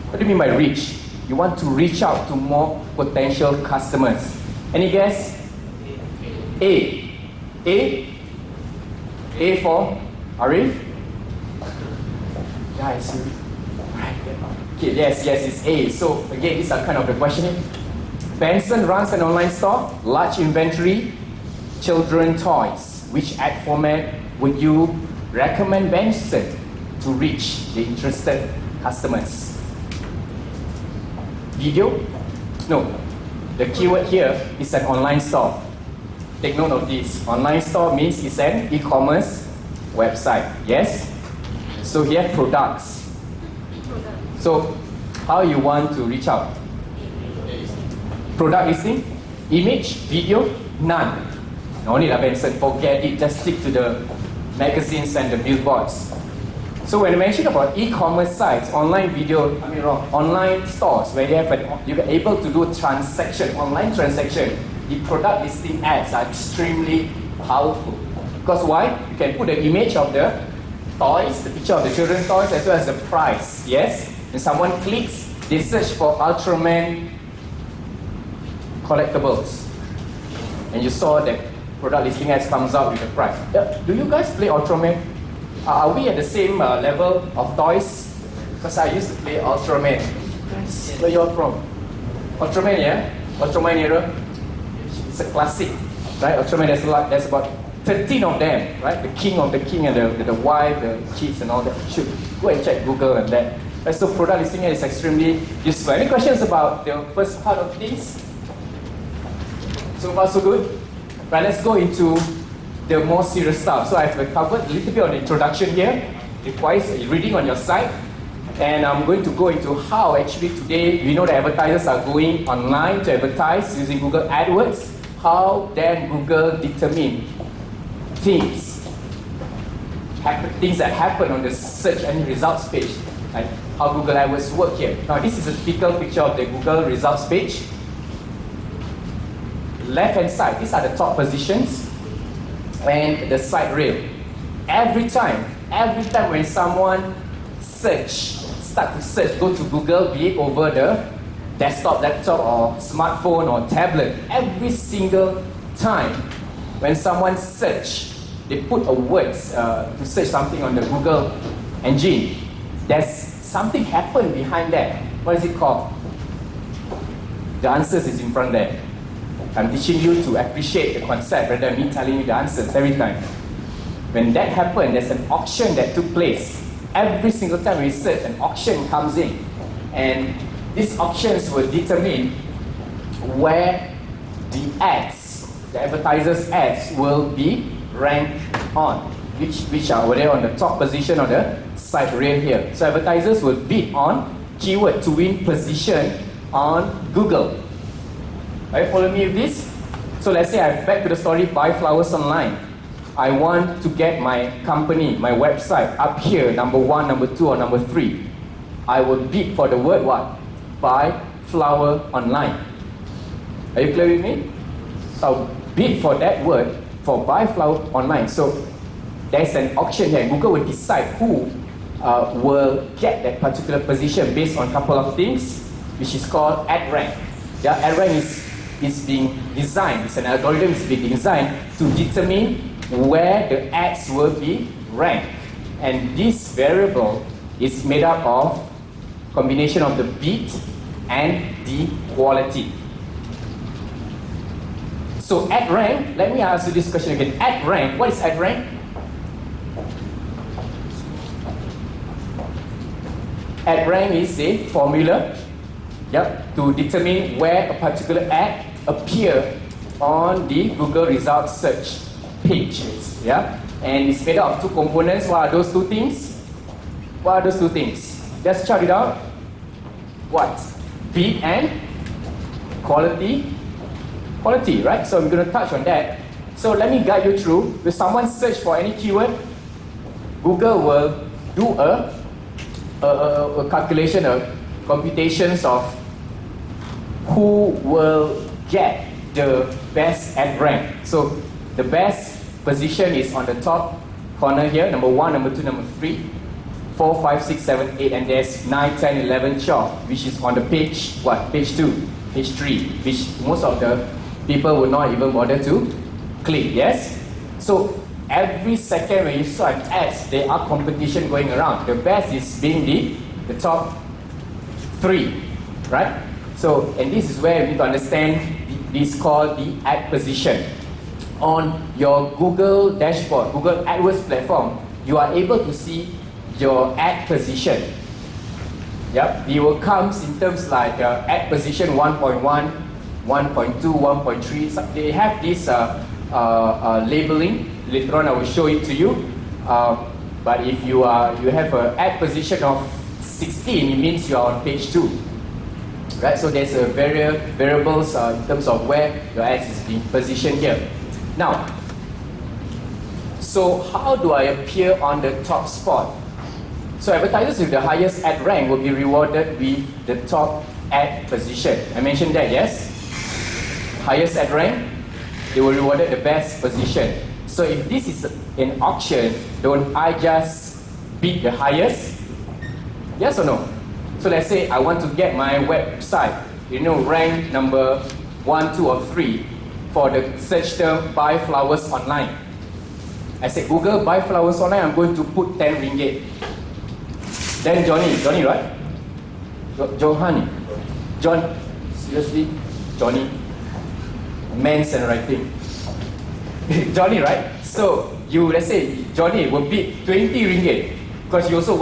S1: What do you mean by reach? You want to reach out to more potential customers. Any guess? A. A? A for Ariff? Guys, right. Okay, yes, it's A. So again, these are kind of the questioning. Benson runs an online store, large inventory, children toys. Which ad format would you recommend Benson to reach the interested customers? Video? No. The keyword here is an online store. Take note of this. Online store means it's an e-commerce website. Yes? So here, products. So, how you want to reach out? Product listing? Image? Video? None. No need, Benson. Forget it. Just stick to the magazines and the billboards. So when I mentioned about e-commerce sites, online online stores where you're able to do online transaction, the product listing ads are extremely powerful. Because why? You can put an image of the toys, the picture of the children's toys, as well as the price. Yes? And someone clicks, they search for Ultraman collectibles. And you saw that product listing ads comes out with the price. Do you guys play Ultraman? Are we at the same level of toys? Because I used to play Ultraman. Where you are from? Ultraman, yeah? Ultraman era? It's a classic, right? Ultraman, there's about 13 of them, right? The king and the wife, the kids and all that. You should go and check Google and that. Right, so product listing is extremely useful. Any questions about the first part of this? So far so good? Right, let's go into the more serious stuff. So I've covered a little bit on the introduction here. It requires reading on your site. And I'm going to go into how actually today we know that advertisers are going online to advertise using Google Adwords. How then Google determine things that happen on the search and results page. Like how Google Adwords work here. Now this is a typical picture of the Google results page. Left hand side, these are the top positions and the side rail. Every time when someone start to search, go to Google, be it over the desktop, laptop or smartphone or tablet, every single time when someone search, they put a words to search something on the Google engine, there's something happen behind that. What is it called? The answers is in front there. I'm teaching you to appreciate the concept rather than me telling you the answers every time. When that happened, there's an auction that took place. Every single time we search, an auction comes in. And these auctions will determine where the ads, the advertisers' ads will be ranked on. Which are over there on the top position of the side rail here. So advertisers will bid on keyword to win position on Google. Are you following me with this? So let's say I'm back to the story, buy flowers online. I want to get my company, my website up here, number 1, number 2 or number 3. I will bid for the word what? Buy flower online. Are you clear with me? So I'll bid for that word for buy flower online. So there's an auction here. Google will decide who will get that particular position based on a couple of things, which is called ad rank. Yeah, ad rank is being designed, it's an algorithm is being designed to determine where the ads will be ranked. And this variable is made up of combination of the bid and the quality. So ad rank, let me ask you this question again. Ad rank, what is ad rank? Ad rank is a formula to determine where a particular ad appear on the Google results search pages. And it's made up of 2 components. What are those 2 things? What are those 2 things? Just chart it out. What? Bid and quality. Quality, right? So I'm going to touch on that. So let me guide you through. If someone search for any keyword, Google will do a calculation, computations of who will get the best ad rank. So the best position is on the top corner here, number 1, number 2, number 3, 4, 5, 6, 7, 8, and there's 9, 10, 11, 12, which is on the page, what? Page 2, page 3, which most of the people would not even bother to click, yes? So every second when you saw an ads, there are competition going around. The best is being the top 3, right? So, and this is where we need to understand this called the ad position. On your Google dashboard, Google AdWords platform, you are able to see your ad position. It will come in terms like ad position 1.1, 1.2, 1.3. So they have this labeling. Later on I will show it to you. But if you have an ad position of 16, it means you are on page 2. Right? So there's a variables in terms of where your ads is being positioned here. Now, so how do I appear on the top spot? So advertisers with the highest ad rank will be rewarded with the top ad position. I mentioned that, yes? Highest ad rank, they will rewarded the best position. So if this is an auction, don't I just bid the highest? Yes or no? So let's say I want to get my website, rank number 1, 2 or 3 for the search term buy flowers online. I say Google buy flowers online, I'm going to put 10 ringgit. Then Johnny, right? John, seriously, Johnny, men's and writing. Johnny, right? So let's say Johnny will bid 20 ringgit because he also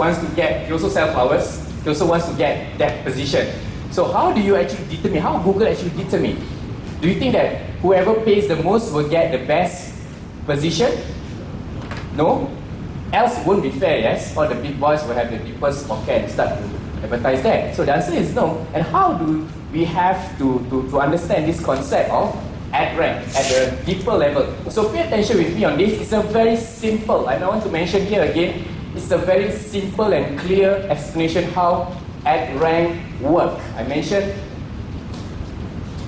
S1: sell flowers, he also wants to get that position. So how do you actually determine, how Google actually determine? Do you think that whoever pays the most will get the best position? No? Else it won't be fair, yes? All the big boys will have the deepest pocket and start to advertise that. So the answer is no. And how do we have to understand this concept of ad rank at a deeper level? So pay attention with me on this. It's a very simple, and I want to mention here again, it's a very simple and clear explanation how ad rank work. I mentioned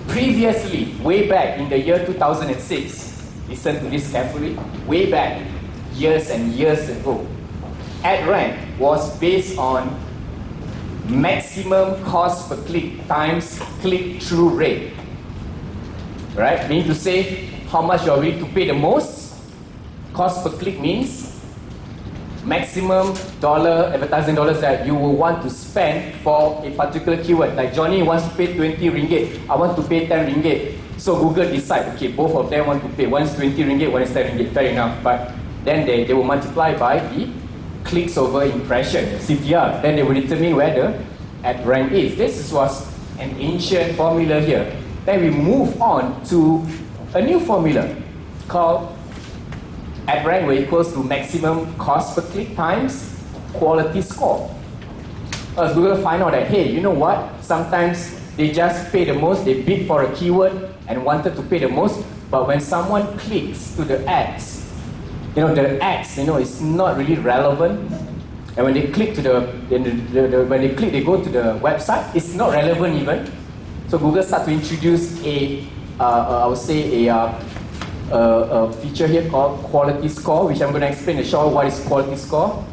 S1: previously, way back in the year 2006, listen to this carefully, way back, years and years ago, ad rank was based on maximum cost per click times click-through rate. Right? Meaning to say how much you are willing to pay the most. Cost per click means maximum advertising dollars that you will want to spend for a particular keyword. Like Johnny wants to pay 20 ringgit, I want to pay 10 ringgit. So Google decide, okay, both of them want to pay. One is 20 ringgit, one is 10 ringgit, fair enough. But then they will multiply by the clicks over impression, CTR. Then they will determine where the ad rank is. This was an ancient formula here. Then we move on to a new formula called ad rank, where equals to maximum cost per click times quality score. As Google find out that, hey, you know what? Sometimes they just pay the most, they bid for a keyword and wanted to pay the most, but when someone clicks to the ads, the ads, is not really relevant. And when they click to they go to the website, it's not relevant even. So Google start to introduce I would say a feature here called quality score, which I'm going to explain in a short what is quality score.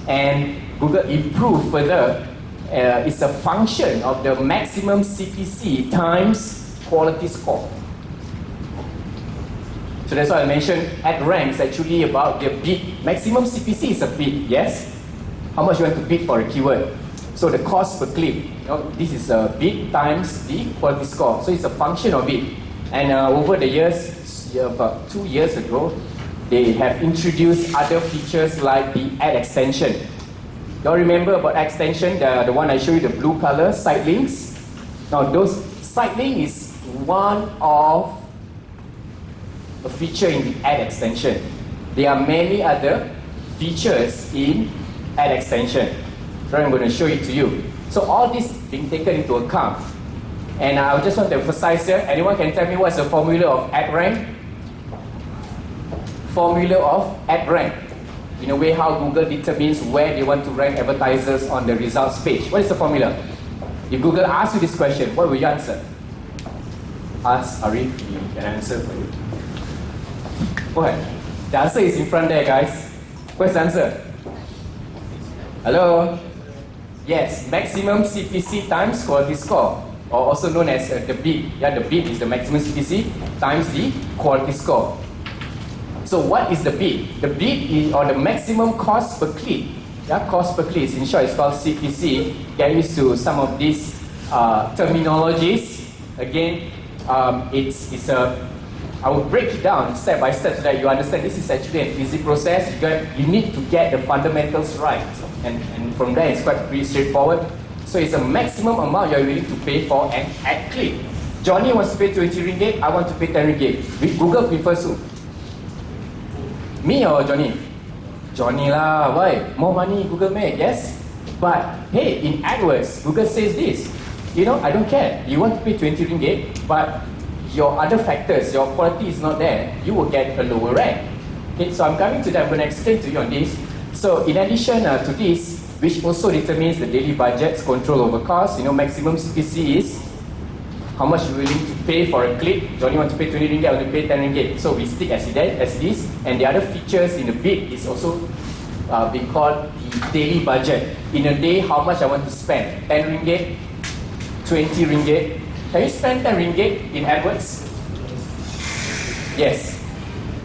S1: And Google improved further. It's a function of the maximum CPC times quality score. So that's why I mentioned ad rank is actually about the bid. Maximum CPC is a bid, yes? How much you want to bid for a keyword. So the cost per click, this is a bid times the quality score. So it's a function of it. And over the years, about 2 years ago, they have introduced other features like the ad extension. You all remember about ad extension, the one I showed you, the blue color, site links? Now those site link is one of a feature in the ad extension. There are many other features in ad extension. So I'm going to show it to you. So all this being taken into account. And I just want to emphasize here, anyone can tell me what's the formula of ad rank? Formula of ad rank. In a way how Google determines where they want to rank advertisers on the results page. What is the formula? If Google asks you this question, what will you answer? Ask Ariff, he can answer for you. What? The answer is in front there, guys. What's the answer? Hello? Yes, maximum CPC times quality score, or also known as the bid. Yeah, the bid is the maximum CPC times the quality score. So what is the bid? The bid is, or the maximum cost per click. Yeah, cost per click. In short, it's called CPC. Get used to some of these terminologies. Again, I will break it down step by step so that you understand this is actually an easy process. You need to get the fundamentals right. And from there, it's quite pretty straightforward. So it's a maximum amount you're willing to pay for an ad click. Johnny wants to pay 20 ringgit, I want to pay 10 ringgit. Google prefers who? Me or Johnny? Johnny lah, why? More money Google make, yes? But hey, in AdWords, Google says this. I don't care. You want to pay 20 ringgit, but your other factors, your quality is not there, you will get a lower rank. Okay, so I'm coming to that. I'm going to explain to you on this. So in addition to this, which also determines the daily budget's control over cost. Maximum CPC is how much you're willing to pay for a click. Johnny wants to pay 20 ringgit, I want to pay 10 ringgit. So we stick as it is. And the other features in the bid is also being called the daily budget. In a day, how much I want to spend. 10 ringgit, 20 ringgit. Can you spend 10 ringgit in Adwords? Yes.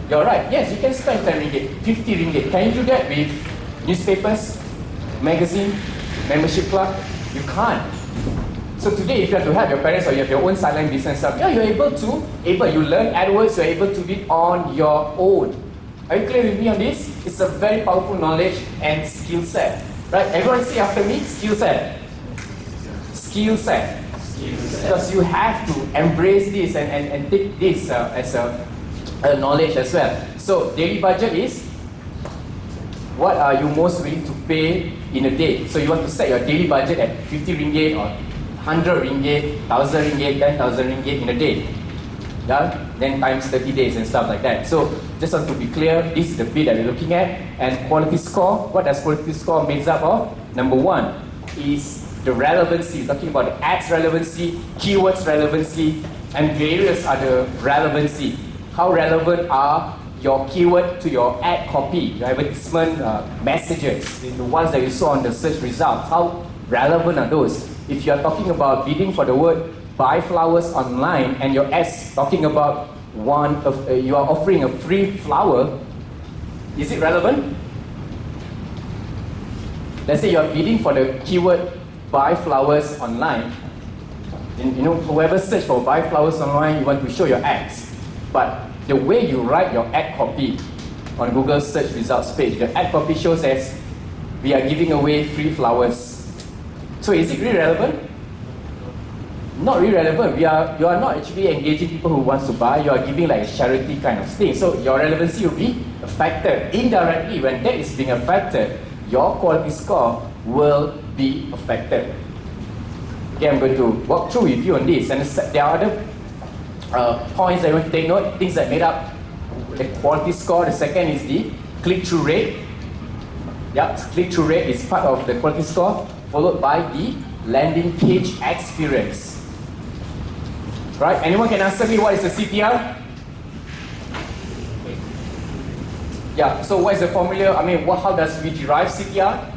S1: You're right. Yes, you can spend 10 ringgit, 50 ringgit. Can you do that with newspapers, magazine, membership club? You can't. So today, if you have to help your parents or you have your own sideline business, you're able to. You learn AdWords, you're able to do it on your own. Are you clear with me on this? It's a very powerful knowledge and skill set. Right? Everyone say after me, skill set. Skill set. Because you have to embrace this and take this as a knowledge as well. So daily budget is what are you most willing to pay in a day. So you want to set your daily budget at 50 ringgit or 100 ringgit, 1000 ringgit, 10,000 ringgit in a day. Yeah? Then times 30 days and stuff like that. So just want to be clear, this is the bid that we're looking at. And quality score, what does quality score make up of? Number one is the relevancy, talking about the ads relevancy, keywords relevancy, and various other relevancy. How relevant are your keyword to your ad copy, your advertisement messages, the ones that you saw on the search results? How relevant are those? If you are talking about bidding for the word buy flowers online and your ads talking about you are offering a free flower, is it relevant? Let's say you are bidding for the keyword buy flowers online. And whoever search for buy flowers online, you want to show your ads. But the way you write your ad copy on Google search results page, the ad copy shows as we are giving away free flowers. So is it really relevant? Not really relevant. You are not actually engaging people who want to buy. You are giving like a charity kind of thing. So your relevancy will be affected indirectly. When that is being affected, your quality score will be affected. Okay, I'm going to walk through with you on this. And there are other points that you want to take note, things that made up the quality score. The second is the click-through rate. Yeah, click-through rate is part of the quality score, followed by the landing page experience. Right? Anyone can answer me what is the CTR? Yeah, so what is the formula? How does we derive CTR?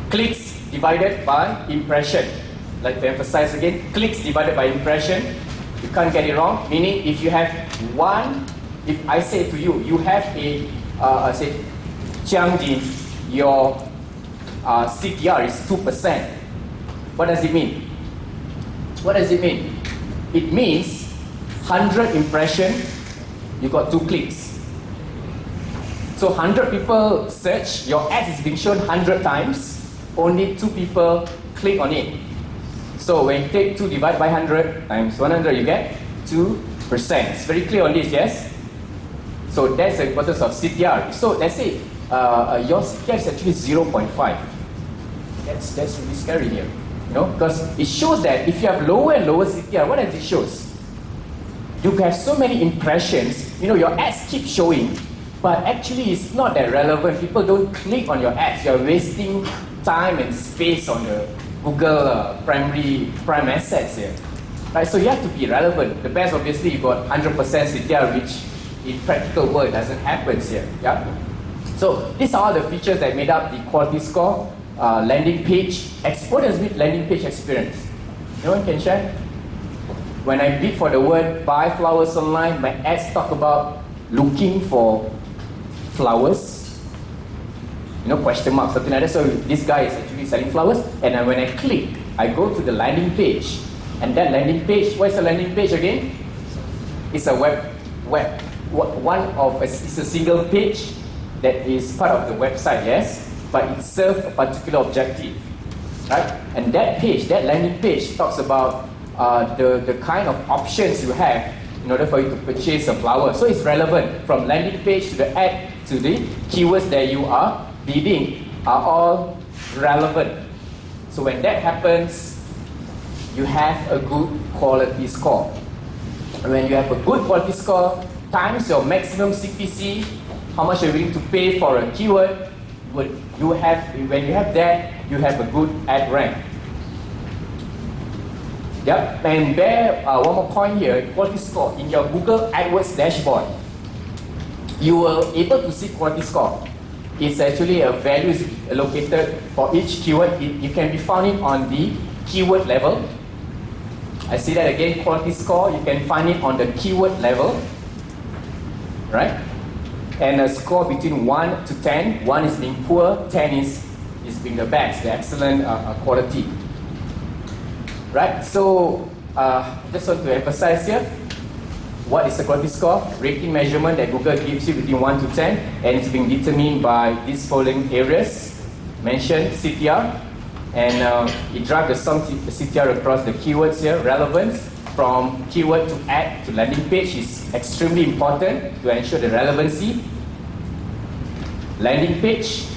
S1: Clicks divided by impression. Like to emphasize again, clicks divided by impression. You can't get it wrong. Meaning, if you have if I say to you, you have say, Jiangjin, your CTR is 2%. What does it mean? What does it mean? It means 100 impression, you got 2 clicks. So 100 people search, your ad is being shown 100 times, only 2 people click on it. So when you take 2 divided by 100 times 100, you get 2%. It's very clear on this, yes? So that's the importance of CTR. So let's say your CTR is actually 0.5. That's really scary here. Because it shows that if you have lower and lower CTR, what does it show? You have so many impressions, your ads keep showing, but actually it's not that relevant. People don't click on your ads. You're wasting time and space on the Google prime assets here. Right? So you have to be relevant. The best, obviously, you got 100% CTR, which in practical world doesn't happen here. Yeah? So these are all the features that made up the quality score. Landing page, what does it mean landing page experience? Anyone can share? When I bid for the word buy flowers online, my ads talk about looking for flowers, question mark, something like that. So this guy is actually selling flowers. And then when I click, I go to the landing page. And that landing page, what is the landing page again? It's a it's a single page that is part of the website, yes? But it serves a particular objective, right? And that page, that landing page, talks about the kind of options you have in order for you to purchase a flower. So it's relevant from landing page to the ad to the keywords that you are bidding are all relevant. So when that happens, you have a good quality score. When you have a good quality score times your maximum CPC, how much you're willing to pay for a keyword, when you have that, you have a good ad rank. Yep, and there, one more point here, quality score. In your Google AdWords dashboard, you will able to see quality score. It's actually a value allocated for each keyword. You can be found it on the keyword level. I see that again, quality score, you can find it on the keyword level, right? And a score between 1 to 10, 1 is being poor, 10 is being the best, the excellent quality. Right, so just want to emphasize here, what is the quality score? Rating measurement that Google gives you between 1 to 10, and it's being determined by these following areas mentioned: CTR, and it drags the sum CTR across the keywords here. Relevance from keyword to ad to landing page is extremely important to ensure the relevancy. Landing page.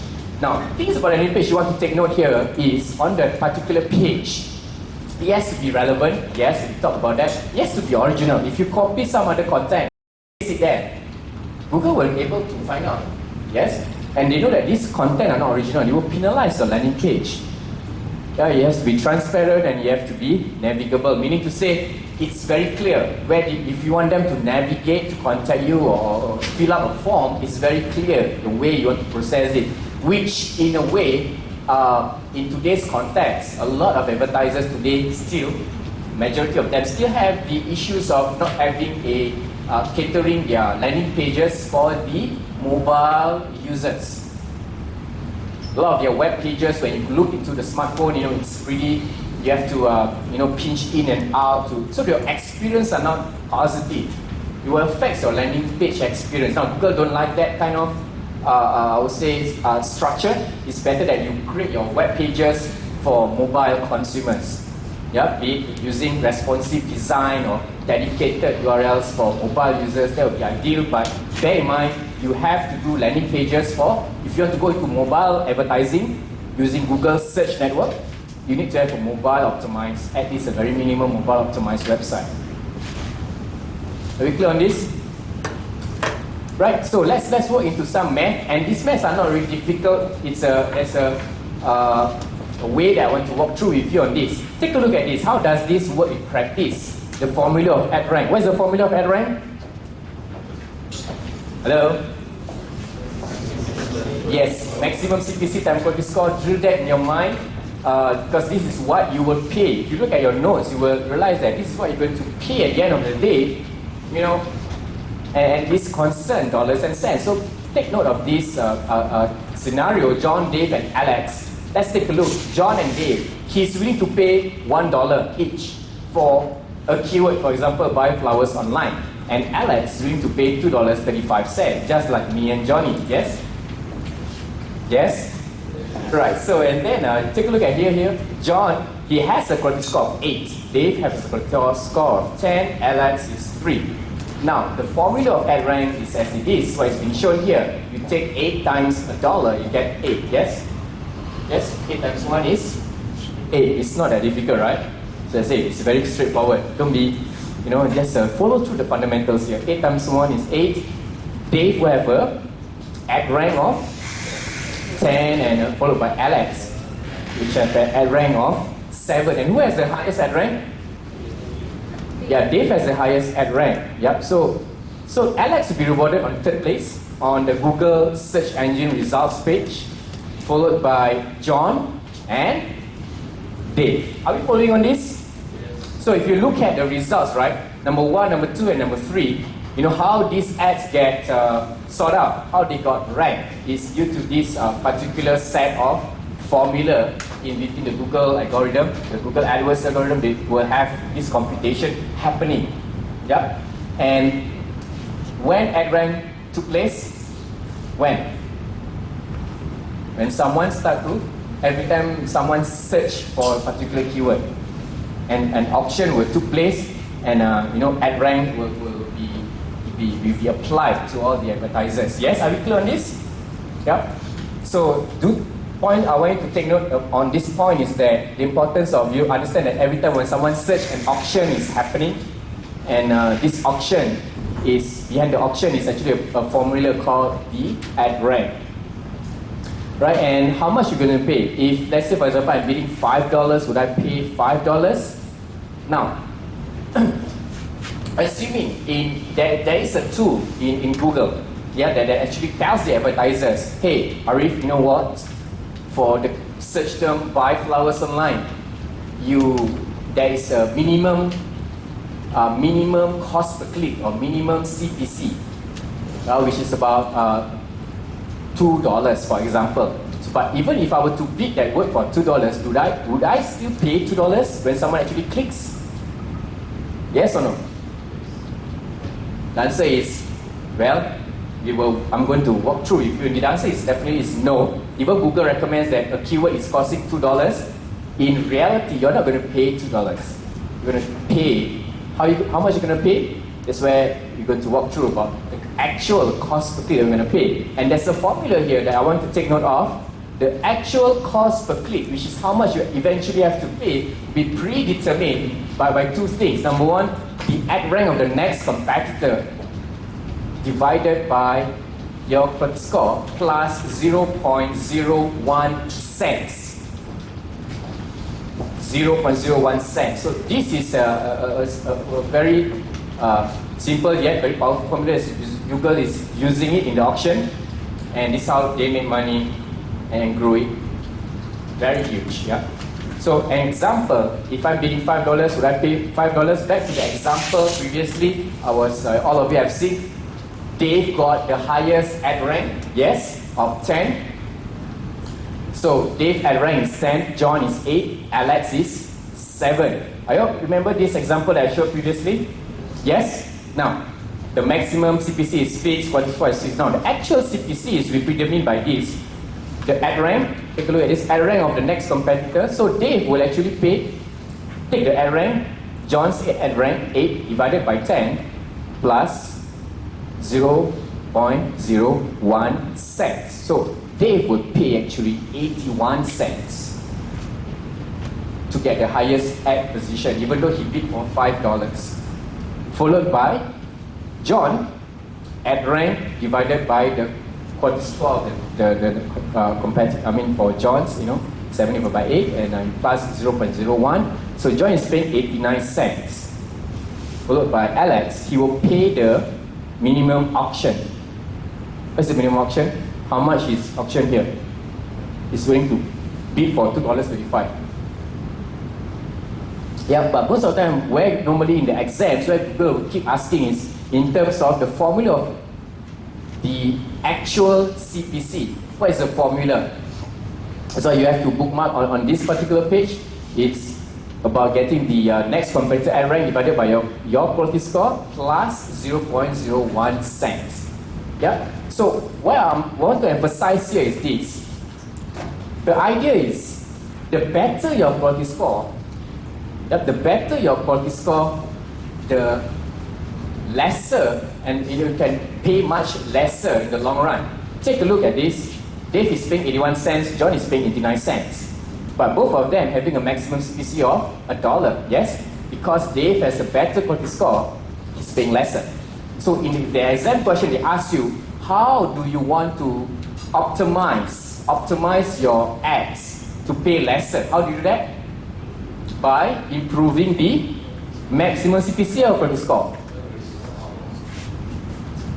S1: Now, things about landing page you want to take note here is on the particular page. It has to be relevant, yes, we talk about that. It has to be original. If you copy some other content, place it there, Google will be able to find out, yes? And they know that this content are not original, they will penalize the landing page. Yeah, it has to be transparent and you have to be navigable, meaning to say, it's very clear. If you want them to navigate, to contact you or fill out a form, it's very clear the way you want to process it, which in a way, in today's context, a lot of advertisers today still, majority of them still have the issues of not having a catering their landing pages for the mobile users. A lot of their web pages, when you look into the smartphone, it's really, you have to pinch in and out so your experience are not positive. It will affect your landing page experience. Now Google don't like that kind of I would say structure. It's better that you create your web pages for mobile consumers. Yeah, be it using responsive design or dedicated URLs for mobile users, that would be ideal. But bear in mind, you have to do landing pages for, if you want to go into mobile advertising using Google Search Network, you need to have a mobile optimized, at least a very minimum mobile optimized website. Are we clear on this? Right, so let's work into some math, and these maths are not really difficult. There's a way that I want to walk through with you on this. Take a look at this. How does this work in practice? The formula of ad rank. What is the formula of ad rank? Hello? Yes, maximum CPC times quality score. Drill that in your mind, because this is what you will pay. If you look at your notes, you will realize that this is what you're going to pay at the end of the day. And this concern dollars and cents. So take note of this scenario. John, Dave, and Alex. Let's take a look. John and Dave, he's willing to pay $1 each for a keyword, for example, buy flowers online. And Alex is willing to pay $2.35, just like me and Johnny. Yes? Yes? Right, so and then take a look at here. John, he has a quality score of 8. Dave has a quality score of 10. Alex is 3. Now, the formula of ad rank is as it is, what is being shown here. You take 8 times $1, you get 8, yes? Yes, 8 times 1 is 8. It's not that difficult, right? So I say, it's very straightforward. Don't be, just follow through the fundamentals here. 8 times 1 is 8. Dave will have a ad rank of 10 and followed by Alex, which has an ad rank of 7. And who has the highest ad rank? Yeah, Dave has the highest ad rank. Yep. So Alex will be rewarded on 3rd place on the Google search engine results page, followed by John and Dave. Are we following on this? So if you look at the results, right, number 1, number 2, and number 3, how these ads get sorted out, how they got ranked is due to this particular set of formula in between the Google algorithm, the Google AdWords algorithm. They will have this computation happening. Yeah? And when ad rank took place? When someone every time someone search for a particular keyword, and an auction will took place, and ad rank will be applied to all the advertisers. Yes, are we clear on this? Yeah. So point I want you to take note on this point is that the importance of you understand that every time when someone search, an auction is happening, and this auction is, behind the auction is actually a formula called the ad rank. right? And how much you're going to pay? If, let's say, for example, I'm bidding $5, would I pay $5? Now, assuming there is a tool in Google, yeah, that actually tells the advertisers, hey, Ariff, you know what? For the search term buy flowers online, there is a minimum cost per click or minimum CPC, which is about $2, for example. So, but even if I were to bid that word for $2, would I still pay $2 when someone actually clicks? Yes or no? The answer is, well, I'm going to walk through with you. The answer is definitely is no. Even Google recommends that a keyword is costing $2. In reality, you're not going to pay $2. You're going to pay, how much you're going to pay? That's where you're going to walk through about the actual cost per click you're going to pay. And there's a formula here that I want to take note of. The actual cost per click, which is how much you eventually have to pay, will be predetermined by two things. Number one, the ad rank of the next competitor divided by your quality score plus 0.01 cents. 0.01 cents. So this is a very simple yet very powerful formula. Google is using it in the auction, and this is how they make money and grow it very huge. Yeah. So an example, if I'm bidding $5, would I pay $5? Back to the example previously, all of you have seen, Dave got the highest ad rank, yes, of 10. So Dave ad rank is 10, John is 8, Alex is 7. I hope remember this example that I showed previously? Yes? Now, the maximum CPC is fixed, quality score is fixed. Now, the actual CPC is predetermined by this. The ad rank, take a look at this, ad rank of the next competitor. So Dave will actually take the ad rank, John's ad rank, 8 divided by 10, plus 0.01 cents. So Dave would pay actually 81 cents to get the highest ad position, even though he bid for $5. Followed by John, ad rank divided by the quality score of the competitor. I mean, for John's, 7 divided by 8 and plus 0.01. So John is paying 89 cents. Followed by Alex, he will pay the minimum auction. What's the minimum auction? How much is auction here? He's going to bid for $2.35. Yeah, but most of the time, where normally in the exams, where people will keep asking is in terms of the formula of the actual CPC. What is the formula? So you have to bookmark on this particular page. It's about getting the next competitor ad rank divided by your quality score plus 0.01 cents. Yeah. So what I want to emphasize here is this. The idea is the better your quality score, the better your quality score, the lesser, and you can pay much lesser in the long run. Take a look at this. Dave is paying 81 cents, John is paying 89 cents. But both of them having a maximum CPC of $1, yes? Because Dave has a better quality score, he's paying lesser. So in the exam question, they ask you, how do you want to optimize your ads to pay lesser? How do you do that? By improving the maximum CPC or quality score?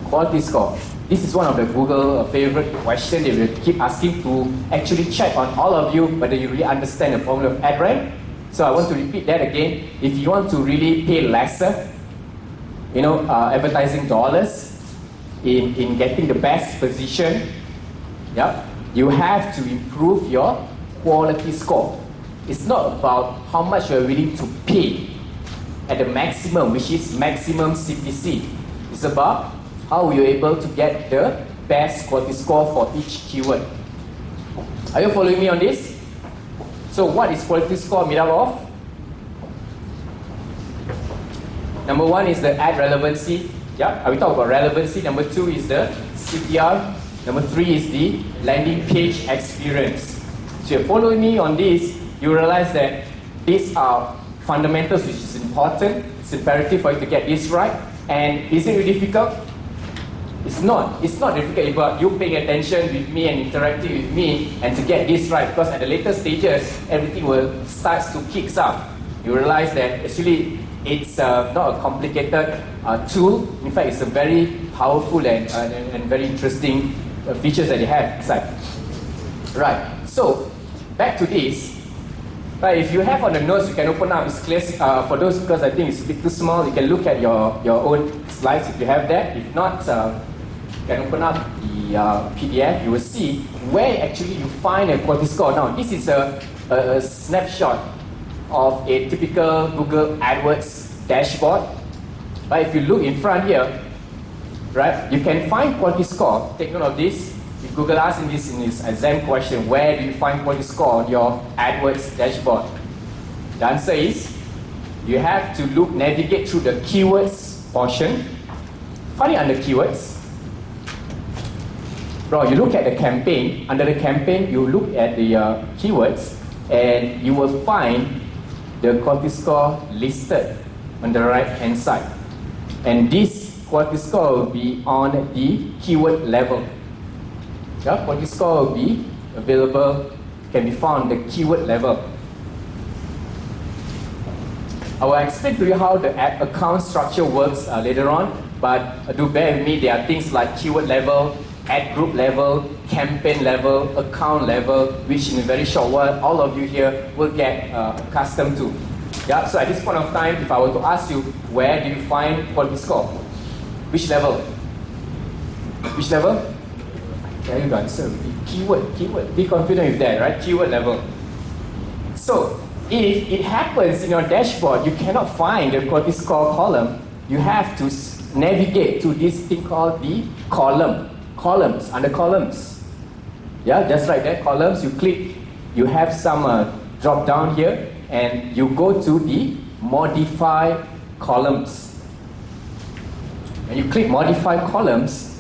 S1: Quality score. This is one of the Google favorite questions they will keep asking to actually check on all of you whether you really understand the formula of ad rank. So I want to repeat that again. If you want to really pay lesser, advertising dollars in getting the best position, you have to improve your quality score. It's not about how much you're willing to pay at the maximum, which is maximum CPC. It's about how you're able to get the best quality score for each keyword. Are you following me on this? So what is quality score made up of? Number one is the ad relevancy. We talk about relevancy. Number two is the CTR. Number three is the landing page experience. So if you're following me on this, you realize that these are fundamentals which is important. It's imperative for you to get this right. And is it really difficult? It's not difficult about you paying attention with me and interacting with me and to get this right, because at the later stages, everything will start to kick up. You realize that actually it's not a complicated tool. In fact, it's a very powerful and very interesting features that you have inside. Right, so back to this. Right, if you have on the notes, you can open up. It's clear for those, because I think it's a bit too small. You can look at your own slides if you have that. If not, you can open up the PDF. You will see where actually you find a quality score. Now, this is a snapshot of a typical Google Adwords dashboard. Right, if you look in front here, right, you can find quality score. Take note of this. If Google asks in this exam question, where do you find quality score on your AdWords dashboard? The answer is, you have to navigate through the keywords portion. Find it under keywords. Bro, you look at the campaign. Under the campaign, you look at the keywords, and you will find the quality score listed on the right hand side. And this quality score will be on the keyword level. Yeah, quality score will be available, can be found the keyword level. I will explain to you how the account structure works later on, but do bear with me. There are things like keyword level, ad group level, campaign level, account level, which in a very short while all of you here will get accustomed to. Yeah, so at this point of time, if I were to ask you, where do you find quality score? Which level? Which level? Yeah, you answer. Keyword. Be confident with that, right? Keyword level. So, if it happens in your dashboard, you cannot find the quality score column, you have to navigate to this thing called the columns, under columns. Yeah, just like that, columns, you click, you have some drop down here, and you go to the modify columns. When you click modify columns,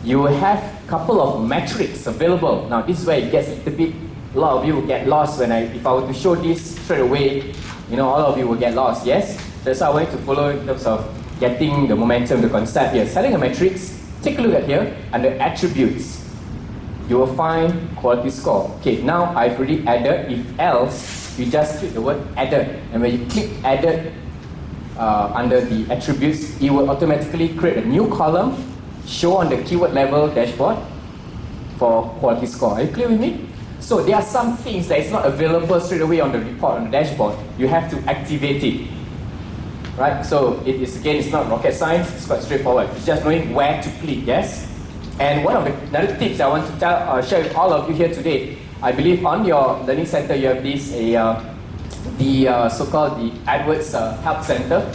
S1: you will have a couple of metrics available. Now this is where it gets a little bit, a lot of you will get lost if I were to show this straight away, all of you will get lost, yes? That's how I want to follow in terms of getting the momentum, the concept here. Selling a matrix, take a look at here, under attributes, you will find quality score. Okay, now I've already added, if else, you just click the word added. And when you click added under the attributes, it will automatically create a new column, show on the keyword level dashboard for quality score. Are you clear with me? So there are some things that is not available straight away on the report, on the dashboard. You have to activate it. Right? So it's not rocket science, it's quite straightforward. It's just knowing where to click, yes? And one of the another tips I want to share with all of you here today, I believe on your learning center you have this the so-called the Adwords Help Center.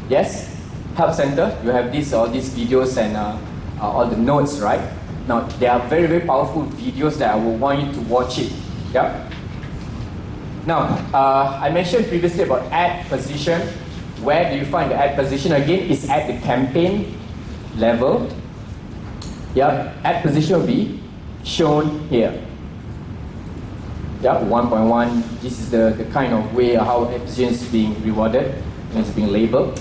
S1: Yes? Help Center, you have all these videos and all the notes, right? Now, there are very, very powerful videos that I will want you to watch it. Yeah? Now, I mentioned previously about ad position. Where do you find the ad position? Again, it's at the campaign level. Yeah, ad position will be shown here. Yeah, 1.1, this is the kind of way how ad position is being rewarded and it's being labeled.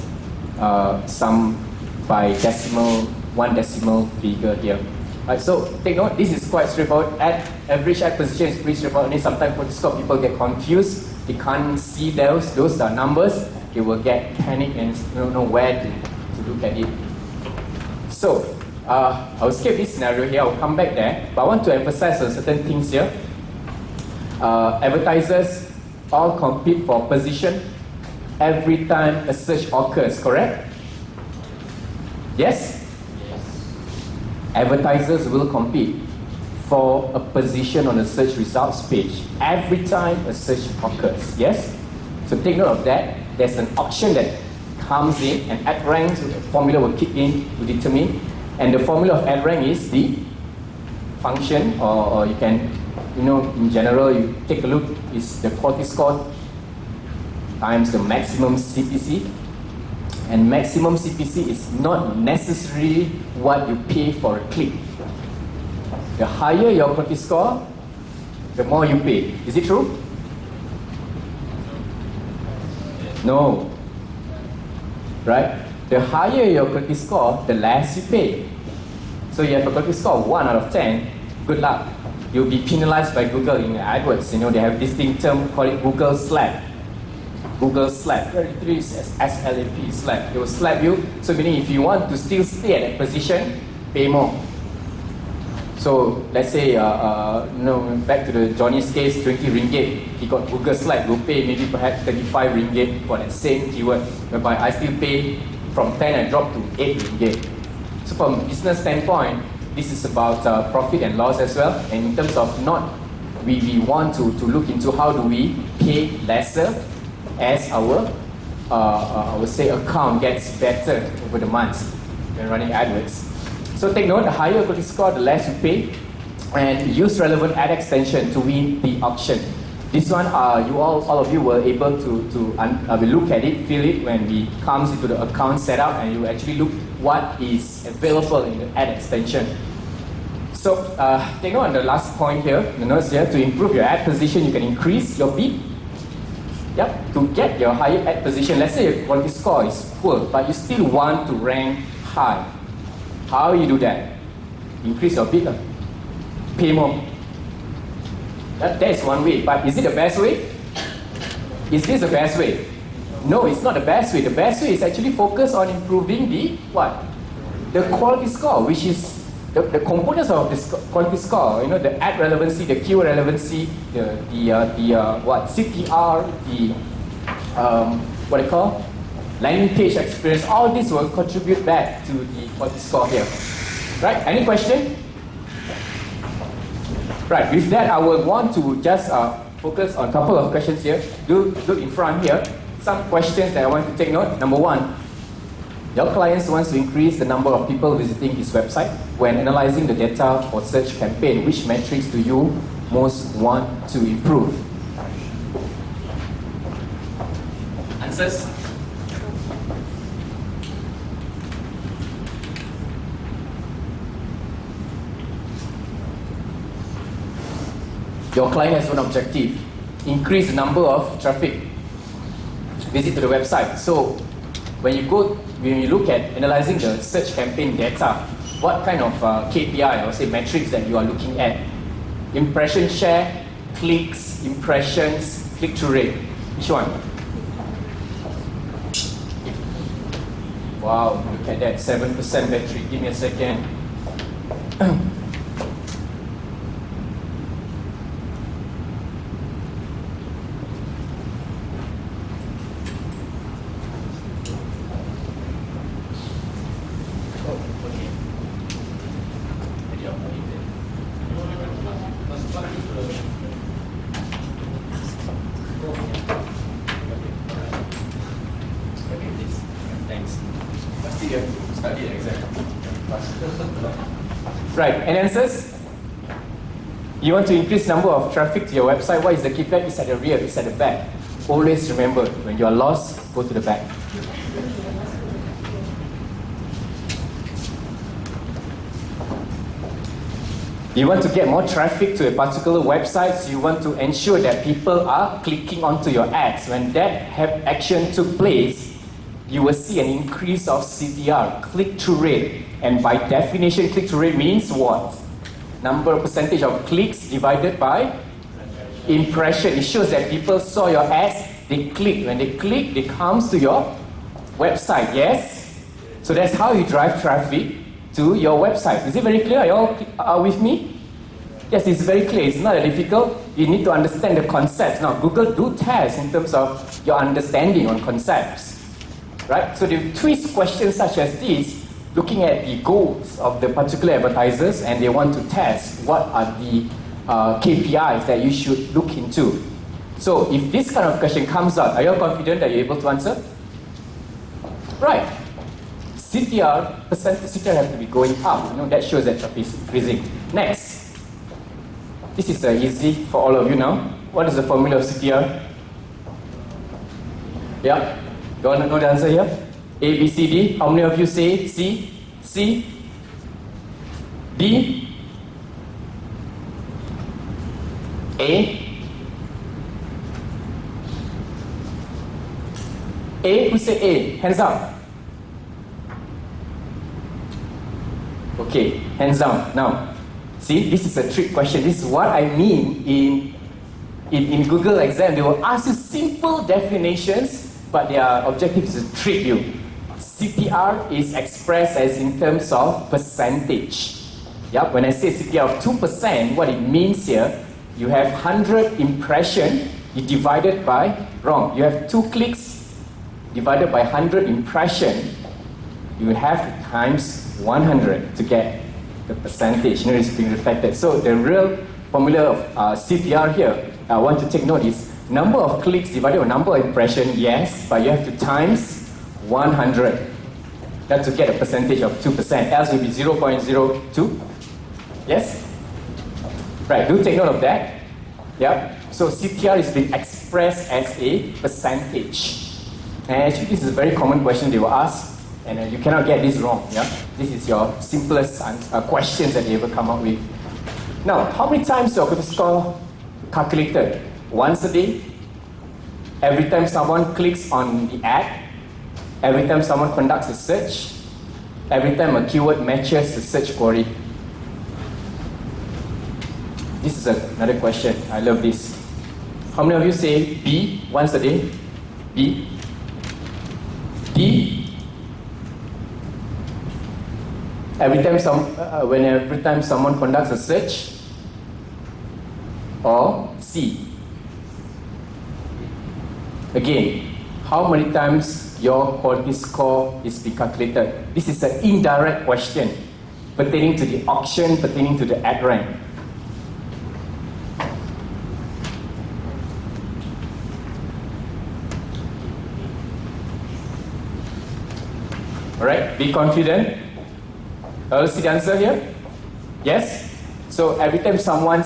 S1: Some by one decimal figure here. Right, so take note, this is quite straightforward. Average ad position is pretty straightforward. And sometimes for this people get confused. They can't see those are numbers. They will get panicked and don't know where to look at it. So I'll skip this scenario here. I'll come back there. But I want to emphasize on certain things here. Advertisers all compete for position every time a search occurs, correct? Yes? Advertisers will compete for a position on the search results page every time a search occurs, yes? So take note of that. There's an option that comes in, and ad rank formula will kick in to determine, and the formula of ad rank is the function, or you can, in general, you take a look, is the quality score times the maximum CPC. And maximum CPC is not necessarily what you pay for a click. The higher your quality score, the more you pay. Is it true? No. Right? The higher your quality score, the less you pay. So you have a quality score of 1 out of 10, good luck. You'll be penalized by Google in Adwords. You know, they have this thing term called it Google slap. Google slap. Literally S-L-A-P, slap. They will slap you. So meaning if you want to still stay at that position, pay more. So let's say, back to the Johnny's case, 20 ringgit. He got Google slap. You'll pay maybe perhaps 35 ringgit for that same keyword. Whereby I still pay from 10 I drop to 8 ringgit. So from a business standpoint, this is about profit and loss as well. And in terms of we want to look into how do we pay lesser as our, I would say, account gets better over the months when running AdWords. So take note, the higher quality score, the less you pay. And use relevant ad extension to win the auction. This one, all of you were able to look at it, feel it when it comes into the account setup, and you actually look what is available in the ad extension. So take note on the last point here, the notes here, to improve your ad position, you can increase your bid. Yep, to get your higher ad position, let's say your quality score is poor, but you still want to rank high. How you do that? Increase your bid, pay more. That is one way, but is it the best way? Is this the best way? No, it's not the best way. The best way is actually focus on improving the what? The quality score, which is the components of this quality score. You know, the ad relevancy, the keyword relevancy, the CTR, the what I call landing page experience. All this will contribute back to the quality score here. Right? Any question? Right. With that, I will want to just focus on a couple of questions here. Do look in front here. Some questions that I want to take note. Number one, your clients wants to increase the number of people visiting his website. When analyzing the data for search campaign, which metrics do you most want to improve? Answers? Your client has one objective: increase the number of traffic visit to the website. So when you look at analyzing the search campaign data, what kind of KPI or say metrics that you are looking at? Impression share, clicks, impressions, click-through rate. Which one? Wow, look at that, 7% battery. Give me a second. Right, and answers? You want to increase number of traffic to your website. What is the KPI? It's at the rear, it's at the back. Always remember, when you are lost, go to the back. You want to get more traffic to a particular website, so you want to ensure that people are clicking onto your ads. When that action took place, you will see an increase of CTR, click-through rate. And by definition, click-through rate means what? Percentage of clicks divided by impression. It shows that people saw your ads, they click. When they click, they come to your website, yes? So that's how you drive traffic to your website. Is it very clear? Are you all with me? Yes, it's very clear. It's not that difficult. You need to understand the concepts. Now, Google do test in terms of your understanding on concepts. Right? So they twist questions such as this, looking at the goals of the particular advertisers, and they want to test what are the KPIs that you should look into. So if this kind of question comes out, are you confident that you're able to answer? Right. CTR has to be going up. You know, that shows that traffic is increasing. Next. This is easy for all of you now. What is the formula of CTR? Yeah? You want to know the answer here? A, B, C, D. How many of you say C? C? D? A? A? Who say A? Hands up. Okay, hands down. Now, see, this is a trick question. This is what I mean in Google exam. They will ask you simple definitions, but their objective is to trick you. CTR is expressed as in terms of percentage. Yeah, when I say CTR of 2%, what it means here, you have 100 impression, you divided by, wrong, you have 2 clicks divided by 100 impression, you have to times 100 to get the percentage, it's being reflected. So the real formula of CTR here, I want to take note is number of clicks divided by number of impression, yes, but you have to times 100. That's to get a percentage of 2%, else it will be 0.02. Yes? Right, do take note of that. Yeah. So CTR is being expressed as a percentage. And actually this is a very common question they will ask, and you cannot get this wrong. Yeah. This is your simplest questions that they ever come up with. Now, how many times your quality score calculated? Once a day? Every time someone clicks on the ad? Every time someone conducts a search? Every time a keyword matches the search query? This is another question. I love this. How many of you say B once a day? B? D? Every time someone conducts a search? Or C? Again, how many times your quality score is being calculated? This is an indirect question pertaining to the auction, pertaining to the ad rank. Alright, be confident. See the answer here? Yes? So every time someone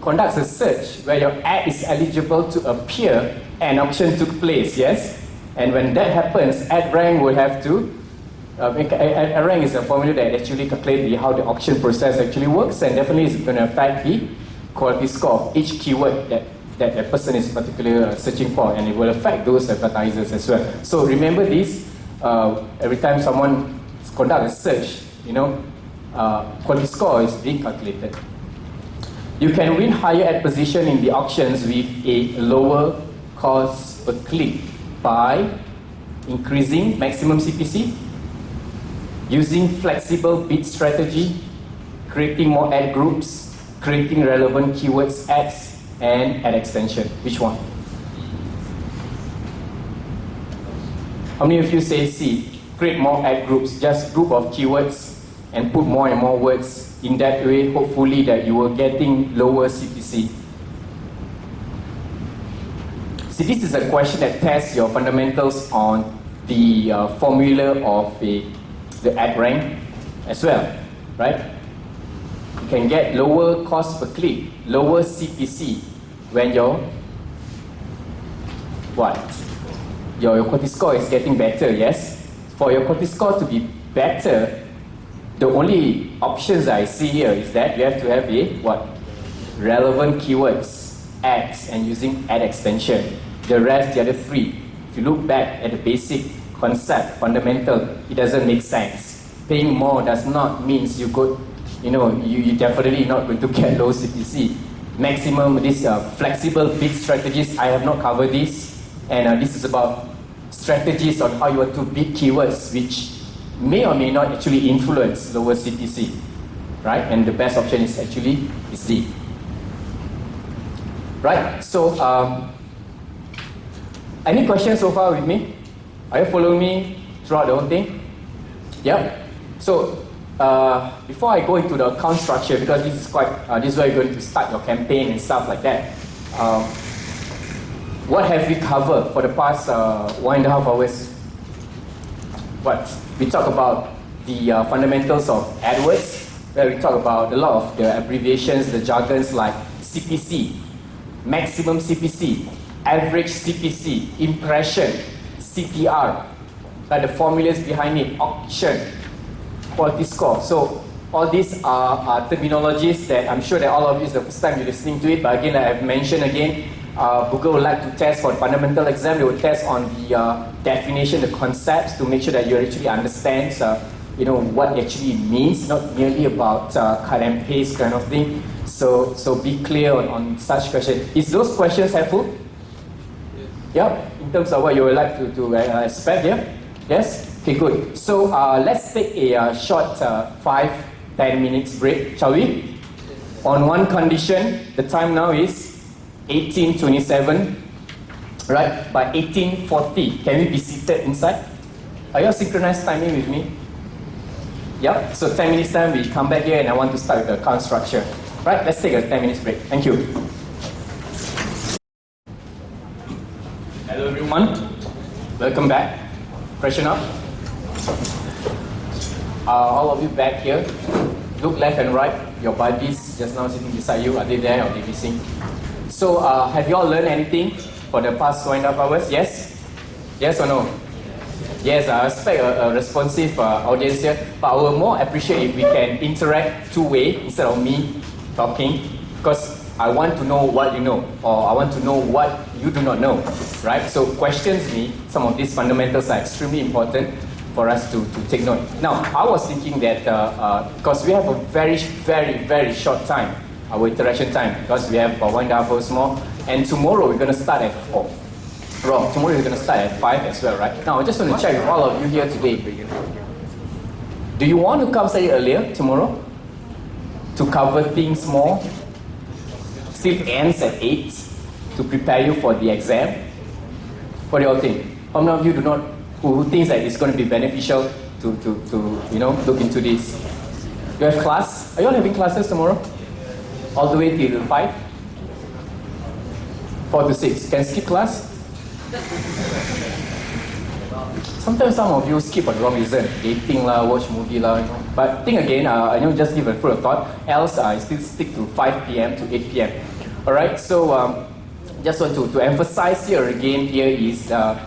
S1: conducts a search where your ad is eligible to appear, an auction took place, yes? And when that happens, ad rank will have to, ad rank is a formula that actually calculates how the auction process actually works, and definitely is going to affect the quality score of each keyword that a person is particularly searching for, and it will affect those advertisers as well. So remember this, every time someone conducts a search, quality score is being calculated. You can win higher ad position in the auctions with a lower cost per click by increasing maximum CPC, using flexible bid strategy, creating more ad groups, creating relevant keywords ads, and ad extension. Which one? How many of you say C? Create more ad groups, just group of keywords and put more and more words. In that way, hopefully that you are getting lower CPC. See, this is a question that tests your fundamentals on the formula of the ad rank as well, right? You can get lower cost per click, lower CPC when your quality score is getting better, yes? For your quality score to be better, the only options I see here is that you have to have relevant keywords, ads, and using ad extension. The rest, the other 3, if you look back at the basic concept, fundamental, it doesn't make sense. Paying more does not mean you definitely not going to get low CPC. Maximum, these flexible bid strategies, I have not covered this, and this is about strategies on how you want to bid keywords, which may or may not actually influence lower CPC, right? And the best option is actually D. Right, so any questions so far with me? Are you following me throughout the whole thing? Yeah? So, before I go into the account structure, because this is this is where you're going to start your campaign and stuff like that. What have we covered for the past 1.5 hours? We talk about the fundamentals of Adwords, where we talk about a lot of the abbreviations, the jargons like CPC, maximum CPC, average CPC, impression, CTR, like the formulas behind it, auction, quality score. So all these are terminologies that I'm sure that all of you is the first time you're listening to it, but again, like I've mentioned again, Google would like to test for the fundamental exam. They will test on the definition, the concepts, to make sure that you actually understand what actually it means, not merely about cut and paste kind of thing. So be clear on such questions. Is those questions helpful? Yeah, in terms of what you would like to expect, yeah? Yes? Okay, good. So let's take a short 5-10 minutes break, shall we? On one condition, the time now is 18:27, right? By 18:40, can we be seated inside? Are you all synchronized timing with me? Yeah, so 10 minutes time we come back here and I want to start with the account structure. Right, let's take a 10 minutes break. Thank you. Hello everyone, welcome back. Freshen up. All of you back here, look left and right. Your buddies just now sitting beside you, are they there or are they missing? So have you all learned anything for the past 2.5 hours? Yes? Yes or no? Yes, I expect a responsive audience here, but I will more appreciate if we can interact two-way instead of me talking, because I want to know what you know, or I want to know what you do not know, right? So questions me, some of these fundamentals are extremely important for us to take note. Now, I was thinking that, because we have a very, very, very short time, our interaction time, because we have about 1.5 hours more, and tomorrow we're going to start at 4. Wrong. Tomorrow we're going to start at 5 as well, right? Now, I just want to check with all of you here today. Do you want to come study earlier tomorrow? To cover things more? Still ends at 8 to prepare you for the exam? What do you all think? How many of you who thinks that it's going to be beneficial to look into this? You have class? Are you all having classes tomorrow? All the way till 5? 4 to 6. Can skip class? Sometimes some of you skip for the wrong reason. Dating lah, watch movie lah, But think again, just give a food of thought. Else, I still stick to 5 p.m. to 8 p.m. Alright, so just want to emphasize here again, here is the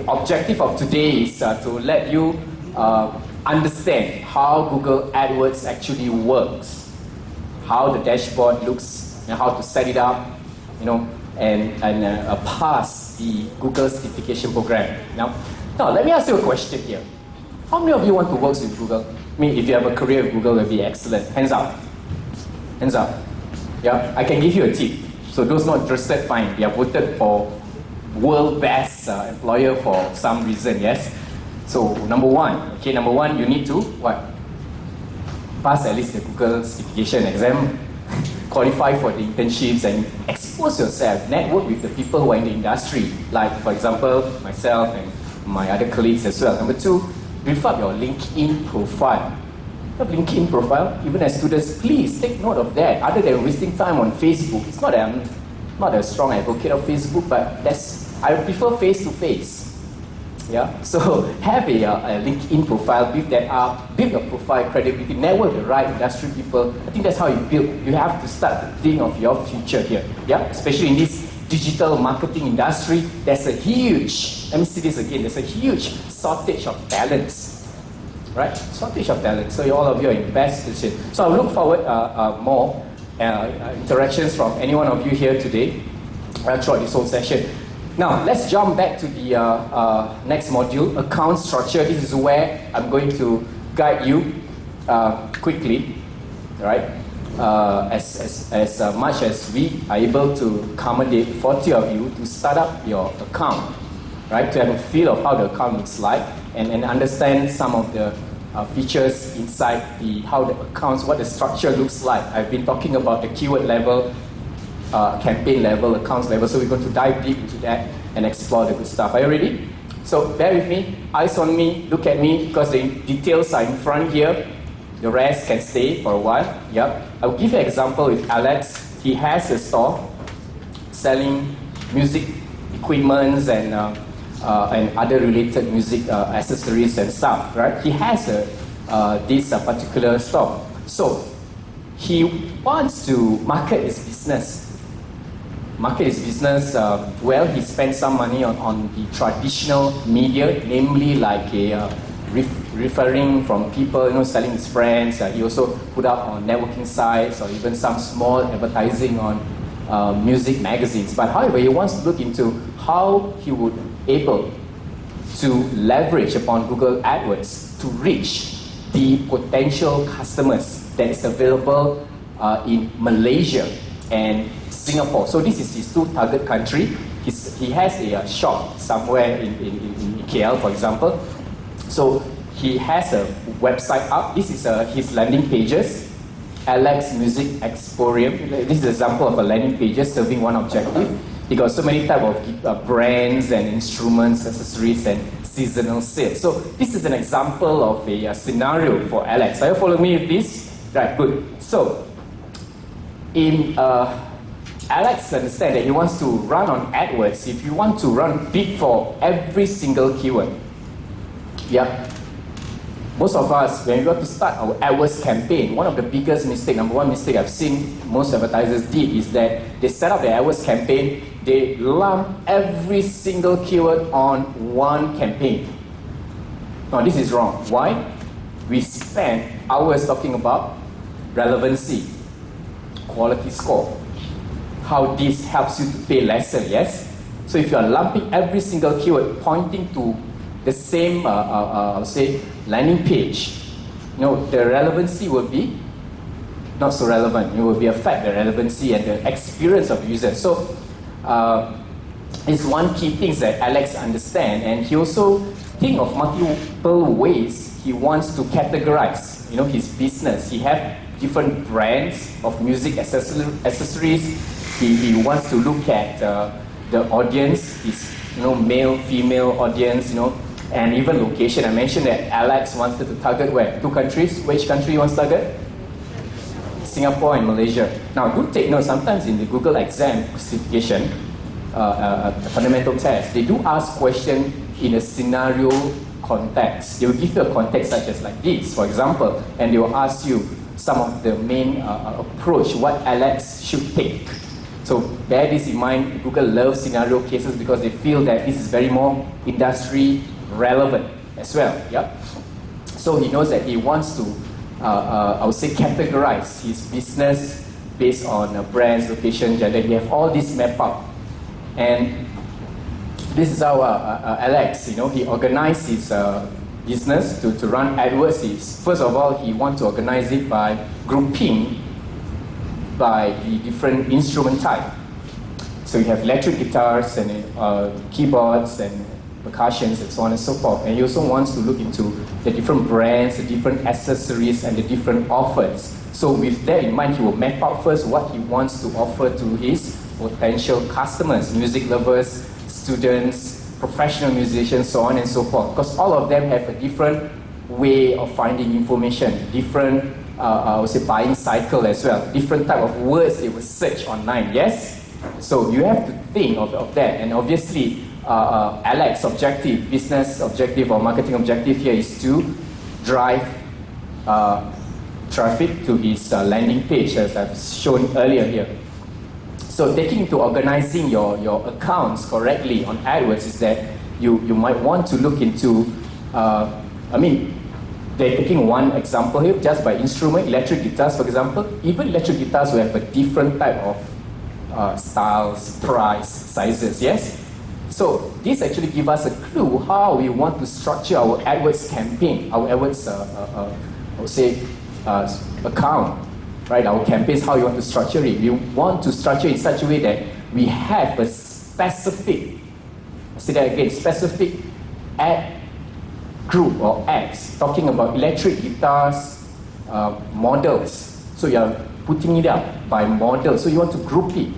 S1: objective of today is to let you understand how Google AdWords actually works, how the dashboard looks, and how to set it up, and pass the Google certification program. Now, let me ask you a question here. How many of you want to work with Google? I mean, if you have a career with Google, it will be excellent. Hands up. Hands up. Yeah, I can give you a tip. So those not interested, fine. They are voted for world best employer for some reason, yes? So number one, you need to what? Pass at least the Google certification exam, qualify for the internships and expose yourself, network with the people who are in the industry, like for example, myself and my other colleagues as well. Number two, beef up your LinkedIn profile. You have LinkedIn profile, even as students, please take note of that. Other than wasting time on Facebook, it's not that I'm not a strong advocate of Facebook, but I prefer face-to-face. Yeah, so have a LinkedIn profile, build that up, build your profile credibility, network with the right industry people. I think that's how you build. You have to start to think of your future here. Yeah, especially in this digital marketing industry, there's a huge, let me see this again, there's a huge shortage of talents. Right? Shortage of talent. So all of you are in the best position. So I look forward more interactions from any one of you here today throughout this whole session. Now, let's jump back to the next module, account structure. This is where I'm going to guide you quickly, right? As much as we are able to accommodate 40 of you to start up your account, right? To have a feel of how the account looks like and understand some of the features inside how the accounts, what the structure looks like. I've been talking about the keyword level, campaign level, accounts level, so we're going to dive deep into that and explore the good stuff. Are you ready? So bear with me, eyes on me, look at me, because the details are in front here. The rest can stay for a while. Yep. I'll give you an example with Alex. He has a store selling music equipments and other related music accessories and stuff, right? He has this particular store. So he wants to market his business. Well, he spends some money on the traditional media, namely like referring from people, selling his friends. He also put up on networking sites or even some small advertising on music magazines. But however, he wants to look into how he would able to leverage upon Google AdWords to reach the potential customers that is available in Malaysia and Singapore. So this is his two target country. He has a shop somewhere in KL, for example. So he has a website up. This is his landing pages. Alex Music Exporium. This is an example of a landing pages serving one objective. He got so many type of brands and instruments, accessories, and seasonal sales. So this is an example of a scenario for Alex. Are you following me with this? Right, good. So Alex understands that he wants to run on AdWords. If you want to run big for every single keyword, yeah. Most of us, when we want to start our AdWords campaign, one of the biggest mistakes, number one mistake I've seen most advertisers did is that they set up their AdWords campaign, they lump every single keyword on one campaign. Now this is wrong. Why? We spend hours talking about relevancy, quality score, how this helps you to pay lesser, yes? So if you are lumping every single keyword pointing to the same, say, landing page, the relevancy will be not so relevant. It will be affect the relevancy and the experience of users. So it's one key thing that Alex understands, and he also think of multiple ways he wants to categorize, his business. He has different brands of music accessories. He wants to look at the audience, his male, female audience, and even location. I mentioned that Alex wanted to target where? Two countries. Which country he wants to target? Singapore and Malaysia. Now, do take note, sometimes in the Google exam classification, fundamental test, they do ask question in a scenario context. They will give you a context such as like this, for example, and they will ask you some of the main approach, what Alex should take. So bear this in mind. Google loves scenario cases because they feel that this is very more industry relevant as well. Yeah. So he knows that he wants to, I would say, categorize his business based on brands, location, gender. We have all this map out, and this is how Alex, he organized his business to run AdWords. First of all, he wants to organize it by grouping by the different instrument type. So you have electric guitars and keyboards and percussions and so on and so forth. And he also wants to look into the different brands, the different accessories, and the different offers. So with that in mind, he will map out first what he wants to offer to his potential customers, music lovers, students, professional musicians, so on and so forth. Because all of them have a different way of finding information, different I would say buying cycle as well, different type of words they will search online, yes? So you have to think of that, and obviously Alex's objective, business objective or marketing objective here is to drive traffic to his landing page, as I've shown earlier here. So taking into organizing your accounts correctly on AdWords is that you might want to look into, they're taking one example here, just by instrument, electric guitars, for example. Even electric guitars will have a different type of styles, price, sizes, yes? So this actually gives us a clue how we want to structure our AdWords campaign, our AdWords, I would say, account, right? Our campaigns, how you want to structure it. We want to structure it in such a way that we have a specific, I'll say that again, specific ad group or ads talking about electric guitars, models. So you're putting it up by model. So you want to group it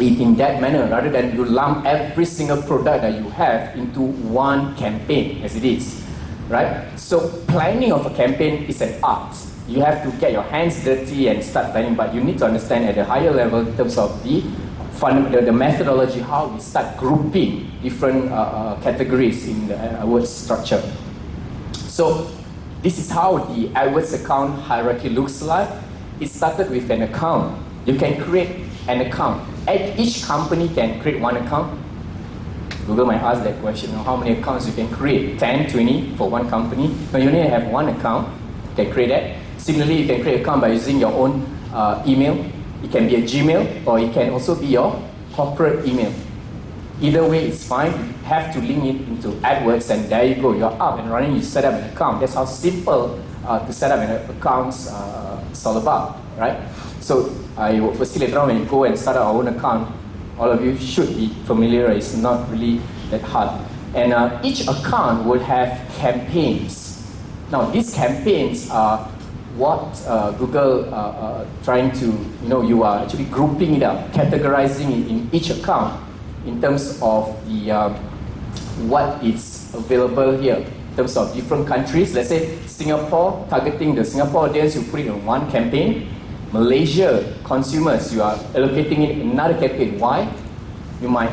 S1: in that manner rather than you lump every single product that you have into one campaign as it is, right? So planning of a campaign is an art. You have to get your hands dirty and start planning, but you need to understand at a higher level in terms of the methodology, how we start grouping different categories in the AdWords structure. So this is how the AdWords account hierarchy looks like. It started with an account. You can create an account. Each company can create one account. Google might ask that question, how many accounts you can create? 10, 20 for one company. Now you only have one account, you can create that. Similarly, you can create an account by using your own email. It can be a Gmail, or it can also be your corporate email. Either way, it's fine. You have to link it into AdWords, and there you go. You're up and running. You set up an account. That's how simple to set up an account is all about, right? So I will firstly later on when you go and start up our own account, all of you should be familiar. It's not really that hard. And each account will have campaigns. Now these campaigns are what Google trying to, you are actually grouping it up, categorizing it in each account in terms of the what is available here in terms of different countries. Let's say Singapore, targeting the Singapore audience, you put it in one campaign. Malaysia consumers, you are allocating it in another campaign. Why? You might,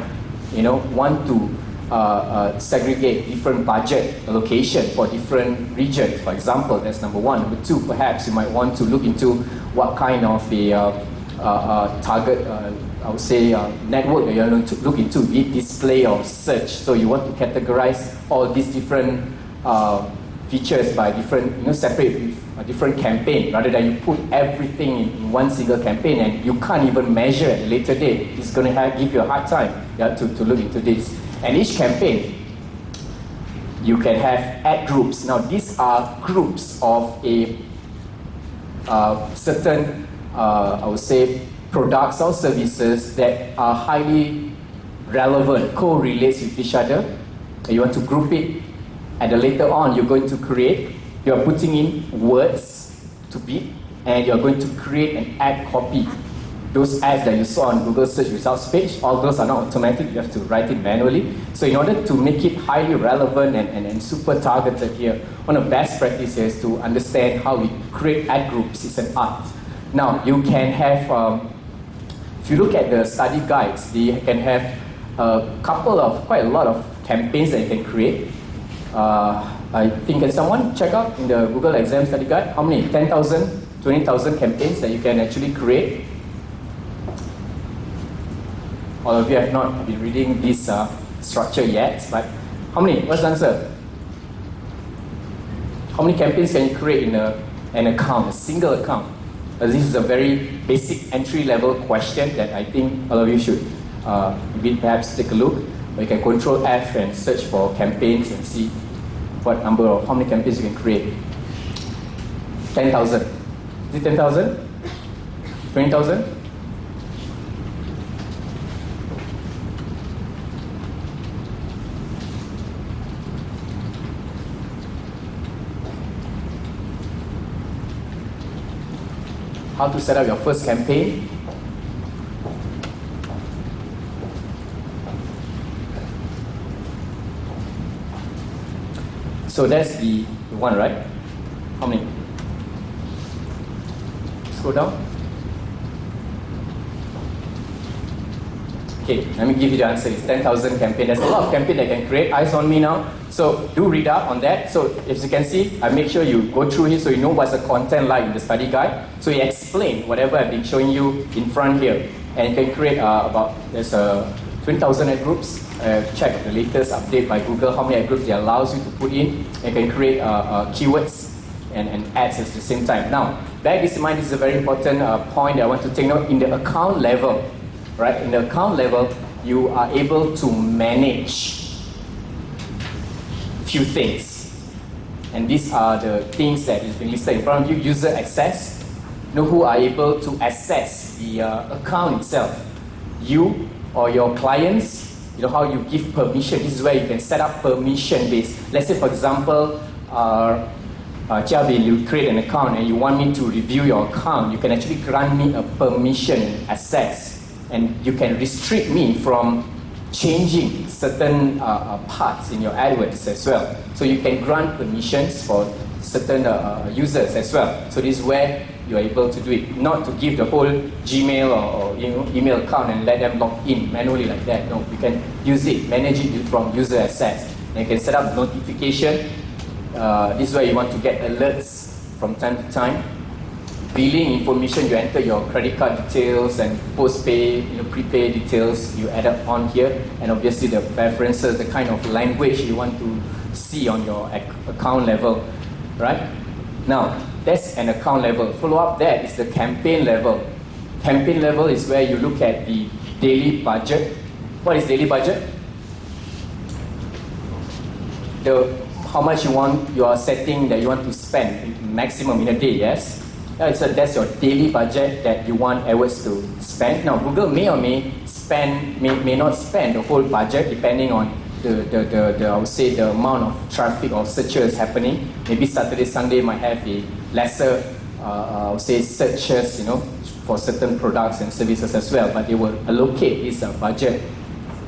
S1: want to segregate different budget allocation for different regions. For example, that's number one. Number two, perhaps you might want to look into what kind of a target, I would say, network that you want to look into, be it display or search. So you want to categorize all these different features by different, separate with a different campaign, rather than you put everything in one single campaign and you can't even measure at a later date. It's going to give you a hard time to look into this. And each campaign, you can have ad groups. Now these are groups of a certain, I would say, products or services that are highly relevant, correlates with each other. You want to group it, and then later on you're going to create, you're putting in words to bid, and you're going to create an ad copy. Those ads that you saw on Google search results page, all those are not automatic, you have to write it manually. So in order to make it highly relevant and super targeted here, one of the best practices is to understand how we create ad groups. It's an art. Now you can have, if you look at the study guides, they can have quite a lot of campaigns that you can create. I think, can someone check out in the Google exam study guide, how many? 10,000, 20,000 campaigns that you can actually create. All of you have not been reading this structure yet, but how many? What's the answer? How many campaigns can you create in an account, a single account? This is a very basic entry-level question that I think all of you should maybe perhaps take a look. Or you can Control F and search for campaigns and see what number of how many campaigns you can create. 10,000. Is it 10,000? 20,000? How to set up your first campaign. So that's the one, right? How many? Scroll down. Okay, let me give you the answer. It's 10,000 campaign. There's a lot of campaign that can create. Eyes on me now. So do read up on that. So as you can see, I make sure you go through here so you know what's the content like in the study guide. So you explain whatever I've been showing you in front here. And you can create there's 20,000 ad groups. Check the latest update by Google, how many ad groups it allows you to put in. You can create keywords and ads at the same time. Now, bear this in mind, this is a very important point that I want to take note. In the account level, right? In the account level, you are able to manage few things. And these are the things that is being listed in front of you. User access. Who are able to access the account itself. You or your clients, how you give permission. This is where you can set up permission based. Let's say, for example, Jiabin, you create an account and you want me to review your account. You can actually grant me a permission access, and you can restrict me from changing certain parts in your AdWords as well. So you can grant permissions for certain users as well. So this is where you are able to do it. Not to give the whole Gmail or email account and let them log in manually like that. No, you can use it, manage it from user access. And you can set up notification. This is where you want to get alerts from time to time. Billing information, you enter your credit card details and post-pay, prepay details, you add up on here. And obviously the preferences, the kind of language you want to see on your account level, right? Now, that's an account level. Follow up that is the campaign level. Campaign level is where you look at the daily budget. What is daily budget? how much you are setting that you want to spend maximum in a day, yes? That's your daily budget that you want AdWords to spend. Now Google may or may not spend the whole budget depending on I would say the amount of traffic or searches happening. Maybe Saturday, Sunday might have a lesser I would say searches, for certain products and services as well, but they will allocate this budget,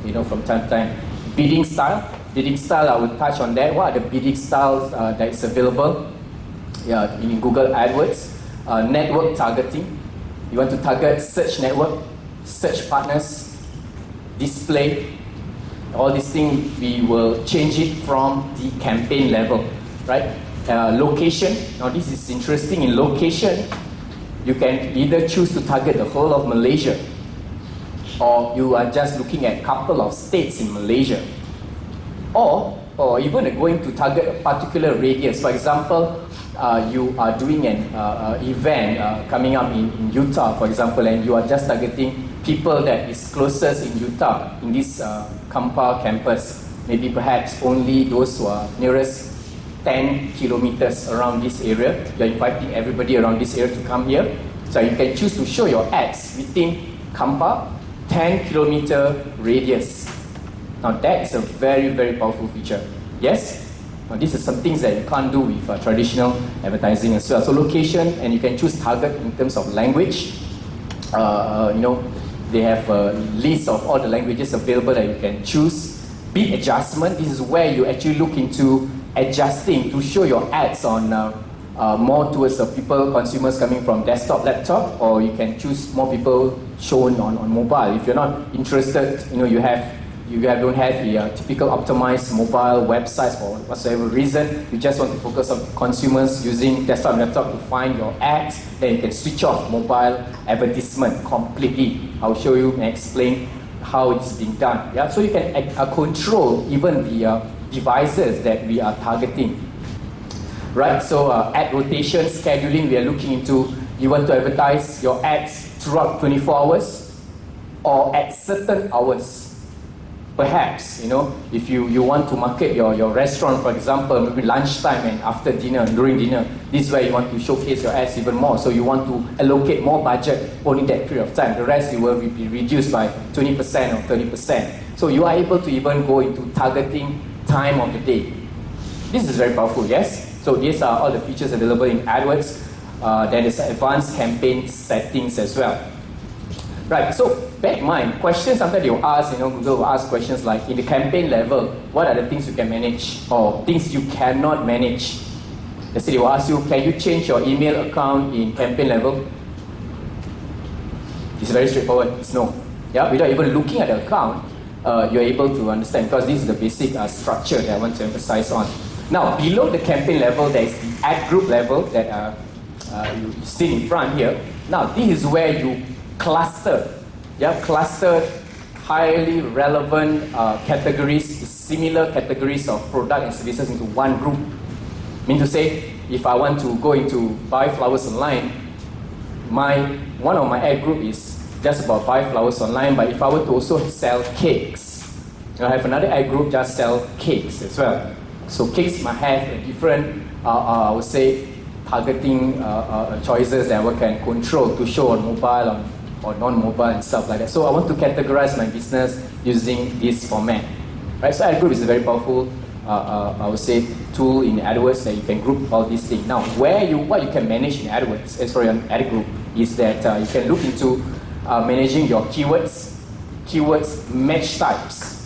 S1: from time to time. Bidding style, I will touch on that. What are the bidding styles that is available in Google AdWords? Network targeting, you want to target search network, search partners, display, all these things we will change it from the campaign level, right? Location, now this is interesting. In location, you can either choose to target the whole of Malaysia, or you are just looking at a couple of states in Malaysia, or even going to target a particular radius. For example, you are doing an event coming up in UTAR, for example, and you are just targeting people that is closest in UTAR, in this Kampar campus. Maybe perhaps only those who are nearest 10 kilometers around this area. You are inviting everybody around this area to come here. So you can choose to show your ads within Kampar, 10 kilometer radius. Now that is a very, very powerful feature. Yes? Now this is some things that you can't do with traditional advertising as well. So location, and you can choose target in terms of language. They have a list of all the languages available that you can choose. Bid adjustment, this is where you actually look into adjusting to show your ads on more towards the people, consumers coming from desktop, laptop, or you can choose more people shown on mobile. If you're not interested, you don't have a typical optimized mobile websites for whatsoever reason, you just want to focus on consumers using desktop and laptop to find your ads, then you can switch off mobile advertisement completely. I'll show you and explain how it's being done. Yeah? So you can control even the devices that we are targeting. Right, so ad rotation, scheduling, we are looking into, you want to advertise your ads throughout 24 hours or at certain hours. Perhaps, if you want to market your restaurant, for example, maybe lunchtime and after dinner, during dinner, this is where you want to showcase your ads even more. So you want to allocate more budget only that period of time. The rest you will be reduced by 20% or 30%. So you are able to even go into targeting time of the day. This is very powerful, yes? So these are all the features available in AdWords. There is advanced campaign settings as well. Right, so bear in mind, questions sometimes they'll ask, Google will ask questions like, in the campaign level, what are the things you can manage or things you cannot manage? Let's say they will ask you, can you change your email account in campaign level? It's very straightforward, it's no. Yeah, without even looking at the account, you're able to understand, because this is the basic structure that I want to emphasize on. Now, below the campaign level, there is the ad group level that you see in front here. Now, this is where you cluster highly relevant categories, similar categories of product and services into one group. Mean to say, if I want to go into buy flowers online, one of my ad group is just about buy flowers online, but if I were to also sell cakes, I have another ad group just sell cakes as well. So cakes might have a different, I would say, targeting choices that we can control to show on mobile or non-mobile and stuff like that. So I want to categorize my business using this format. Right? So ad group is a very powerful, I would say, tool in AdWords that you can group all these things. Now, what you can manage in AdWords, as for your ad group, is that you can look into managing your keywords match types.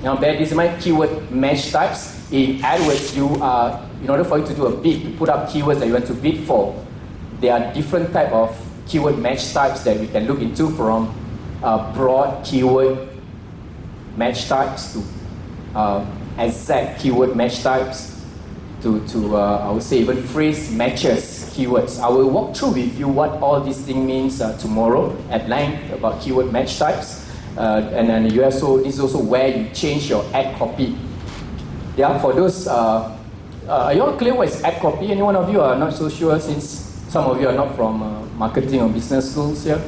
S1: Now, that is my keyword match types. In AdWords, in order for you to do a bid, to put up keywords that you want to bid for, there are different type of keyword match types that we can look into, from broad keyword match types to exact keyword match types to I would say even phrase matches keywords. I will walk through with you what all these things means tomorrow at length about keyword match types. And then this is also where you change your ad copy. Yeah, for those, are you all clear what is ad copy? Any one of you are not so sure, since some of you are not from marketing or business schools here?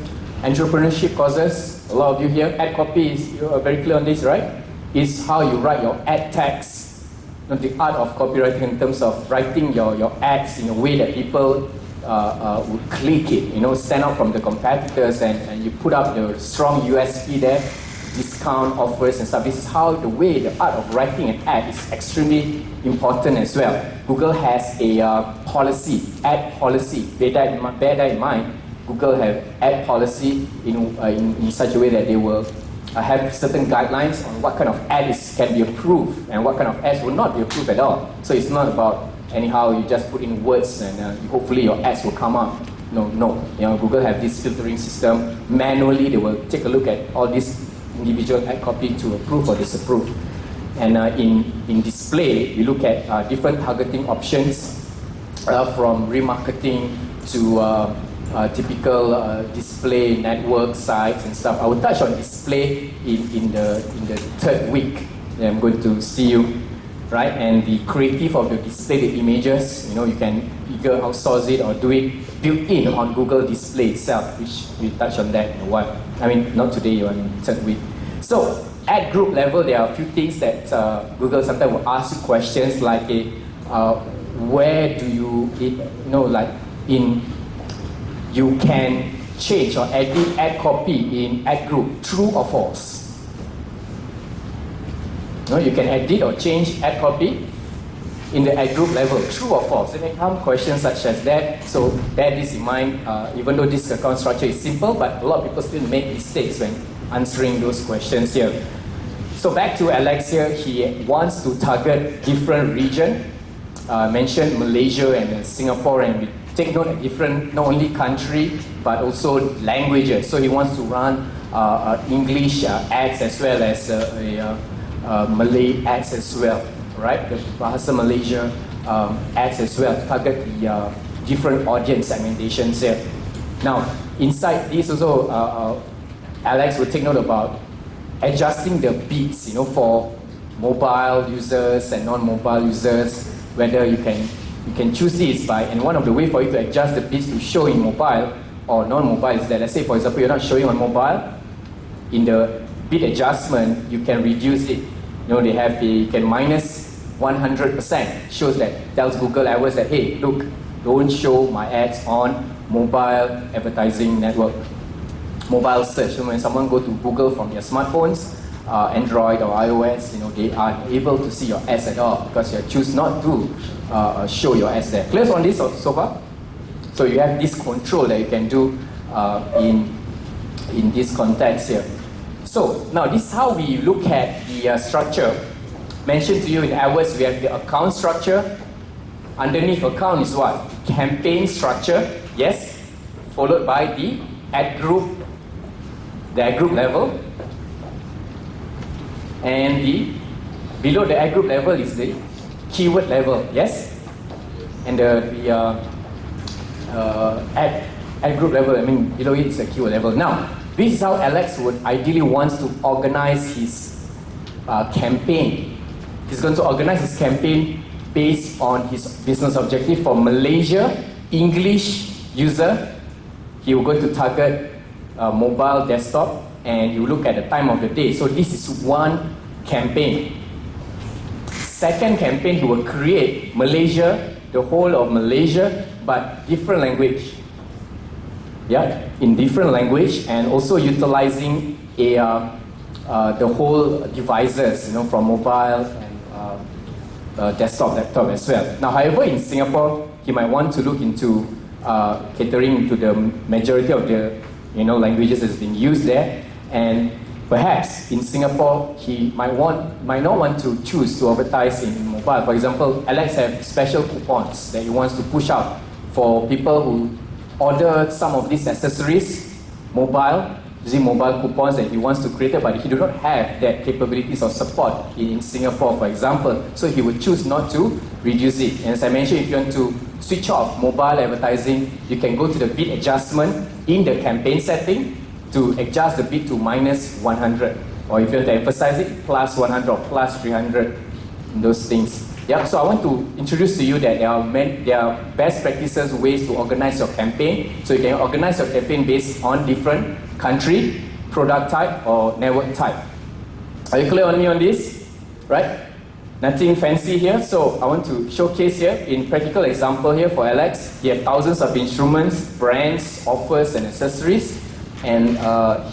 S1: Entrepreneurship courses, a lot of you here. Ad copy is, you are very clear on this, right? Is how you write your ad text the art of copywriting in terms of writing your ads in a way that people would click it, stand out from the competitors, and you put up the strong USP there, discount offers and stuff. This is how the art of writing an ad is extremely important as well. Google has a ad policy. Bear that in mind. Google have ad policy in such a way that they will have certain guidelines on what kind of ads can be approved and what kind of ads will not be approved at all. So it's not about anyhow you just put in words and hopefully your ads will come up. No. Google have this filtering system. Manually, they will take a look at all these individual ad copy to approve or disapprove. And in display, we look at different targeting options from remarketing to typical display network sites and stuff. I will touch on display in the third week that I'm going to see you, right? And the creative of the display, the images, you can either outsource it or do it built in on Google Display itself, which we'll touch on that in a while. I mean, not today, you're on third week. So, at group level, there are a few things that Google sometimes will ask you questions like, where do you, you can change or edit ad copy in ad group, true or false? You can edit or change ad copy in the ad group level, true or false? There may come questions such as that, so bear this in mind. Even though this account structure is simple, but a lot of people still make mistakes when answering those questions here. So back to Alex here, he wants to target different region, mentioned Malaysia and Singapore, and we take note of different, not only country, but also languages. So he wants to run English ads as well as Malay ads as well, right? The Bahasa Malaysia ads as well to target the different audience segmentations here. Now, inside this also, Alex will take note about adjusting the bits, for mobile users and non-mobile users, whether you can choose this by, and one of the ways for you to adjust the bits to show in mobile or non-mobile is that, let's say for example, you're not showing on mobile, in the bit adjustment, you can reduce it. They have you can minus 100%, shows that, tells Google AdWords that, hey, look, don't show my ads on mobile advertising network. Mobile search, so when someone go to Google from their smartphones, Android or iOS, they are able to see your ads at all because you choose not to show your ads there. Clear on this so far? So you have this control that you can do in this context here. So now this is how we look at the structure. Mentioned to you in AdWords, we have the account structure. Underneath account is what? Campaign structure, yes, followed by the ad group, the ad group level, and below the ad group level is the keyword level, yes, and the ad group level, below it is the keyword level. Now, this is how Alex would ideally wants to organize his campaign. He's going to organize his campaign based on his business objective. For Malaysia English user, he will go to target mobile desktop, and you look at the time of the day. So this is one campaign. Second campaign, he will create Malaysia, the whole of Malaysia, but different language. Yeah, in different language, and also utilizing the whole devices, from mobile and desktop, laptop as well. Now, however, in Singapore, he might want to look into catering to the majority of the languages that's being used there, and perhaps in Singapore he might not want to choose to advertise in mobile. For example, Alex has special coupons that he wants to push out for people who order some of these accessories mobile, using mobile coupons that he wants to create, but he do not have that capabilities or support in Singapore, for example. So he would choose not to reduce it. And as I mentioned, if you want to switch off mobile advertising, you can go to the bid adjustment in the campaign setting to adjust the bid to minus 100. Or if you want to emphasize it, plus 100 or plus 300, those things. Yeah, so I want to introduce to you that there are best practices, ways to organize your campaign. So you can organize your campaign based on different country, product type, or network type. Are you clear on me on this? Right? Nothing fancy here, so I want to showcase here in practical example here for Alex. He has thousands of instruments, brands, offers and accessories, and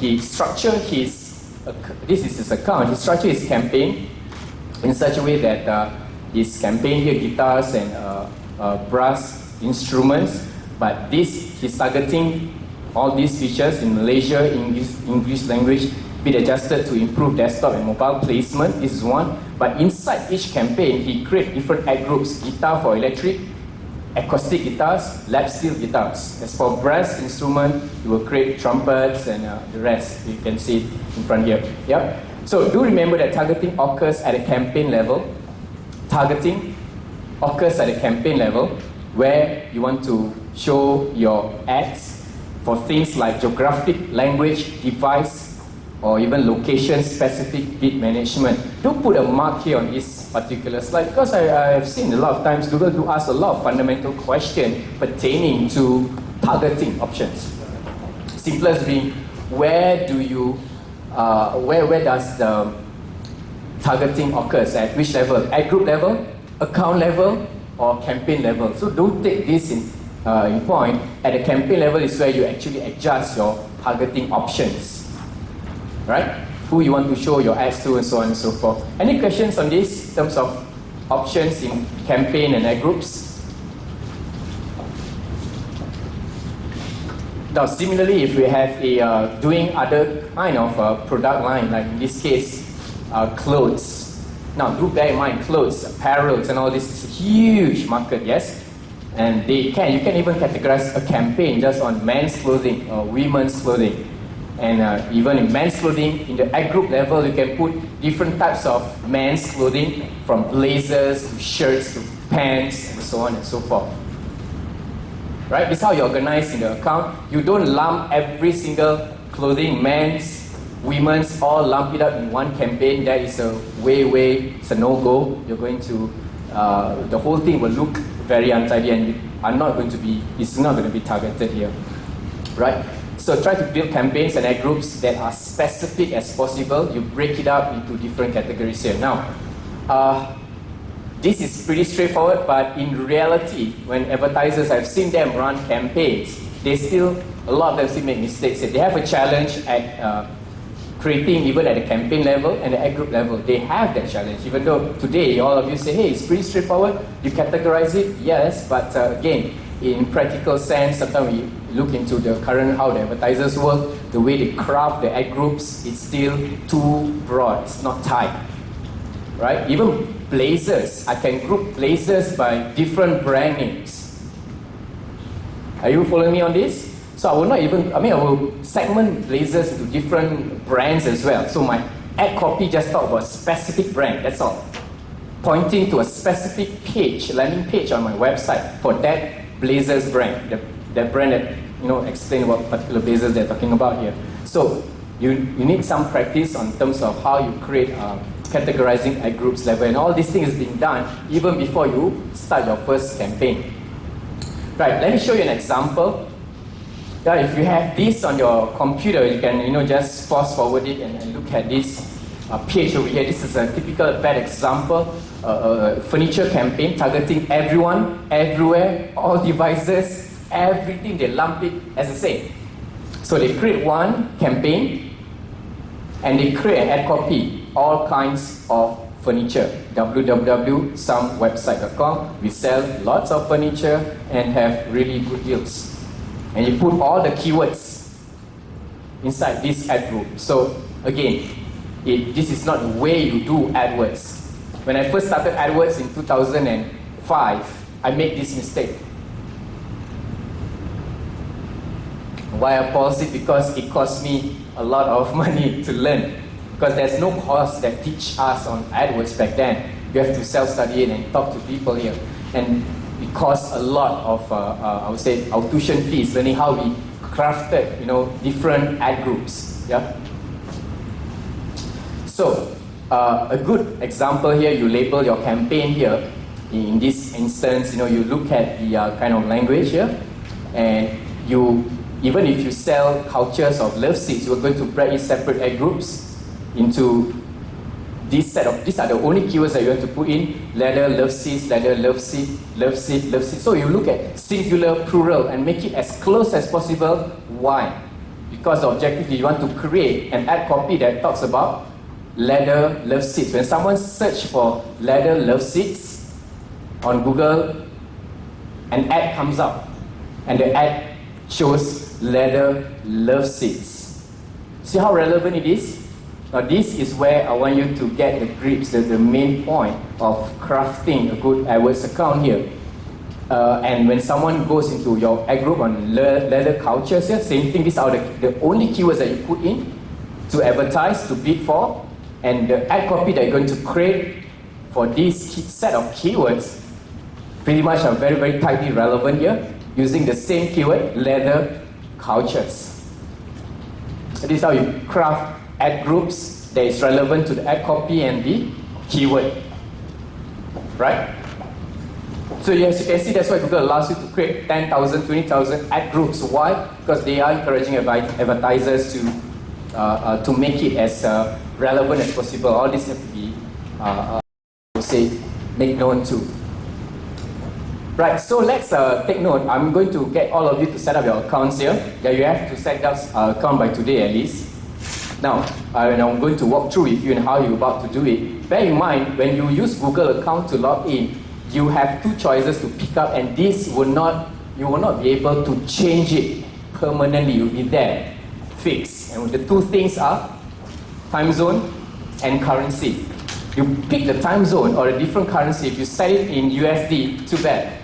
S1: he structured this is his account, he structured his campaign in such a way that his campaign here, guitars and brass instruments, but he's targeting all these features in Malaysia, English language, be adjusted to improve desktop and mobile placement. This is one. But inside each campaign, he creates different ad groups: guitar for electric, acoustic guitars, lap steel guitars. As for brass instrument, he will create trumpets and the rest. You can see it in front here. Yeah. So do remember that targeting occurs at a campaign level. Targeting occurs at a campaign level where you want to show your ads for things like geographic, language, device, or even location-specific bid management. Don't put a mark here on this particular slide because I have seen a lot of times Google do ask a lot of fundamental questions pertaining to targeting options. Simplest being, where does the targeting occurs? At which level? Ad group level, account level, or campaign level? So don't take this in point. At the campaign level is where you actually adjust your targeting options. Right? Who you want to show your ads to and so on and so forth. Any questions on this in terms of options in campaign and ad groups? Now similarly, if we have doing other kind of product line, like in this case, clothes. Now do bear in mind, clothes, apparels and all this is a huge market, yes? And you can even categorize a campaign just on men's clothing or women's clothing. And even in men's clothing, in the ad group level, you can put different types of men's clothing, from blazers to shirts to pants and so on and so forth. Right? This is how you organize in the account. You don't lump every single clothing, men's, women's, all lump it up in one campaign. That is a it's a no-go. You're going to, the whole thing will look very untidy and it's not going to be targeted here. Right? So try to build campaigns and ad groups that are specific as possible. You break it up into different categories here. Now, this is pretty straightforward, but in reality, when advertisers, I've seen them run campaigns, a lot of them still make mistakes. They have a challenge at creating even at the campaign level and the ad group level. They have that challenge, even though today all of you say, hey, it's pretty straightforward. You categorize it, yes, but again, in practical sense, sometimes we look into the current, how the advertisers work, the way they craft the ad groups, it's still too broad, it's not tight, right? Even blazers, I can group blazers by different brand names. Are you following me on this? So I will segment blazers into different brands as well. So my ad copy just talk about a specific brand, that's all. Pointing to a specific page, landing page on my website for that blazers brand, that brand that explain what particular blazers they're talking about here. So you need some practice on terms of how you create categorizing ad groups level, and all these things is being done even before you start your first campaign. Right, let me show you an example. If you have this on your computer, you can just fast forward it and look at this page over here. This is a typical bad example. Furniture campaign targeting everyone, everywhere, all devices, everything. They lump it as the same. So they create one campaign and they create an ad copy, all kinds of furniture. www.somewebsite.com. We sell lots of furniture and have really good deals. And you put all the keywords inside this ad group. So again, this is not the way you do AdWords. When I first started AdWords in 2005, I made this mistake. Why I paused it? Because it cost me a lot of money to learn. Because there's no course that teach us on AdWords back then. You have to self-study it and talk to people here. And it costs a lot of, I would say, our tuition fees, learning how we crafted, different ad groups. Yeah. So, a good example here, you label your campaign here. In this instance, you look at the kind of language here, and even if you sell couches of love seats, you're going to break it separate ad groups into these are the only keywords that you have to put in: ladder, love seats, ladder, love seat, love seat, love seat. So you look at singular, plural, and make it as close as possible. Why? Because the objective is you want to create an ad copy that talks about ladder, love seats. When someone search for ladder, love seats on Google, an ad comes up, and the ad shows ladder, love seats. See how relevant it is? Now this is where I want you to get the grips, the main point of crafting a good AdWords account here. And when someone goes into your ad group on leather cultures here, same thing, these are the only keywords that you put in to advertise, to bid for, and the ad copy that you're going to create for this set of keywords pretty much are very, very tightly relevant here, using the same keyword, leather cultures. This is how you craft ad groups that is relevant to the ad copy and the keyword, right? So as you can see, that's why Google allows you to create 10,000, 20,000 ad groups. Why? Because they are encouraging advertisers to make it as relevant as possible. All this have to be, I would say, make known too. Right, so let's take note. I'm going to get all of you to set up your accounts here. Yeah, you have to set up an account by today at least. Now, I'm going to walk through with you and how you're about to do it. Bear in mind, when you use Google account to log in, you have two choices to pick up, and this you will not be able to change it permanently. You'll be there, fixed. And the two things are time zone and currency. You pick the time zone or a different currency. If you set it in USD, too bad.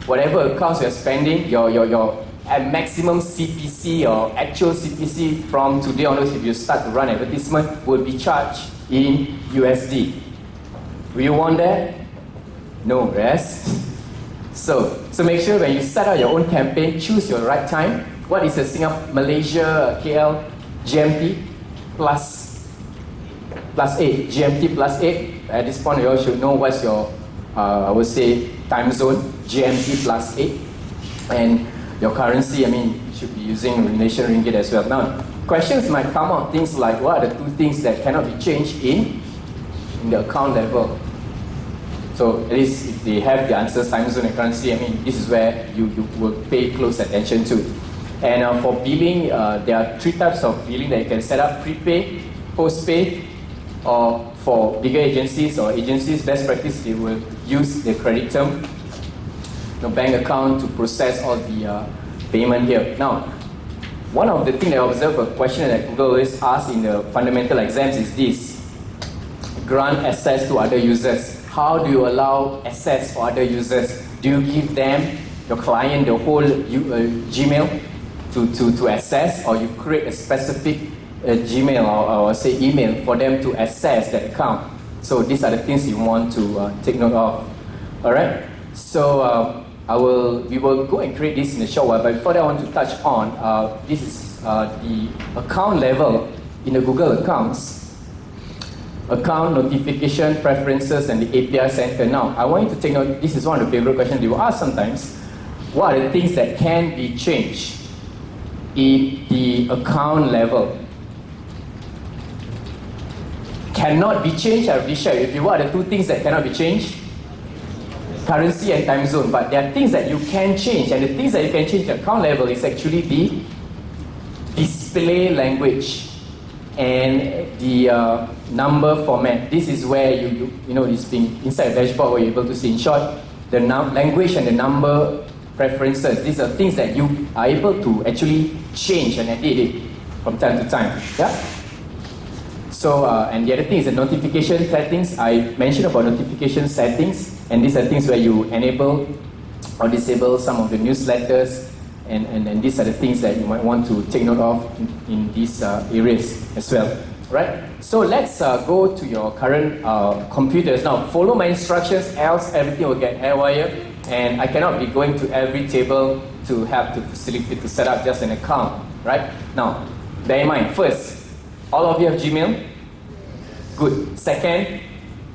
S1: Whatever accounts you're spending, your at maximum CPC or actual CPC from today onwards, if you start to run advertisement, will be charged in USD. Do you want that? No, yes? So make sure when you set up your own campaign, choose your right time. What is the Singapore, Malaysia, KL, GMT plus 8, GMT plus 8. At this point, you all should know what's your, I would say, time zone, GMT plus 8. And your currency, I mean, you should be using Malaysian ringgit as well. Now, questions might come out, things like, what are the two things that cannot be changed in the account level? So at least if they have the answers, time zone and currency, I mean, this is where you will pay close attention to. And for billing, there are three types of billing that you can set up: prepay, postpay, or for bigger agencies or agencies, best practice, they will use the credit term, the bank account to process all the payment here. Now, one of the things I observe, a question that Google always asks in the fundamental exams is this: grant access to other users. How do you allow access for other users? Do you give them, your client, the whole Gmail to access, or you create a specific Gmail or say email for them to access that account? So these are the things you want to take note of. All right. So we will go and create this in a short while. But before that, I want to touch on this is the account level in the Google accounts. Account, notification, preferences, and the API center. Now, I want you to take note, this is one of the favorite questions you ask sometimes. What are the things that can be changed in the account level? Cannot be changed, I'll be sure. If you what are the two things that cannot be changed? Currency and time zone. But there are things that you can change, and the things that you can change at the account level is actually the display language and the number format. This is where you know it's being inside the dashboard where you're able to see in short the language and the number preferences. These are things that you are able to actually change and edit it from time to time. Yeah. So and the other thing is the notification settings. I mentioned about notification settings, and these are things where you enable or disable some of the newsletters. And these are the things that you might want to take note of in these areas as well, right? So let's go to your current computers. Now, follow my instructions, else everything will get haywire, and I cannot be going to every table to have to facilitate to set up just an account, right? Now, bear in mind, first, all of you have Gmail? Good. Second,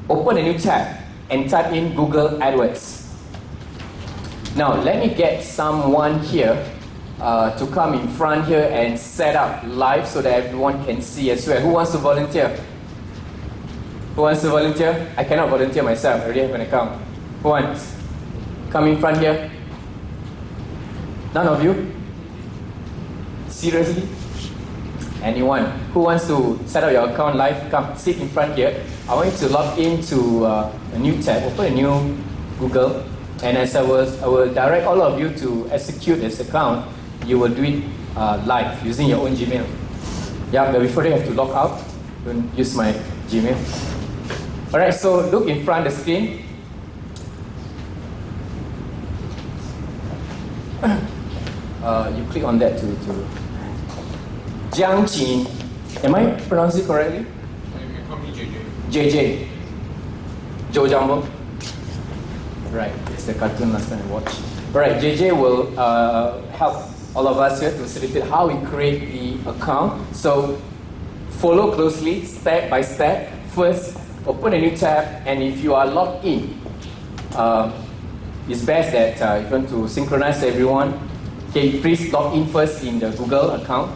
S1: open a new tab and type in Google AdWords. Now, let me get someone here to come in front here and set up live so that everyone can see as well. Who wants to volunteer? Who wants to volunteer? I cannot volunteer myself, I already have an account. Who wants? Come in front here. None of you? Seriously? Anyone? Who wants to set up your account live? Come, sit in front here. I want you to log into a new tab, open a new Google, and as I will direct all of you to execute this account, you will do it live using your own Gmail. Yeah, but before you have to log out, don't use my Gmail. Alright, so look in front of the screen. You click on that to Jiang Jin. Am I pronouncing it correctly?
S2: You can call me JJ.
S1: JJ. Joe Jumbo. Right, it's the cartoon last time I watched. Alright, JJ will help all of us here to facilitate how we create the account. So follow closely, step by step. First, open a new tab, and if you are logged in, it's best that if you want to synchronize everyone, okay, please log in first in the Google account.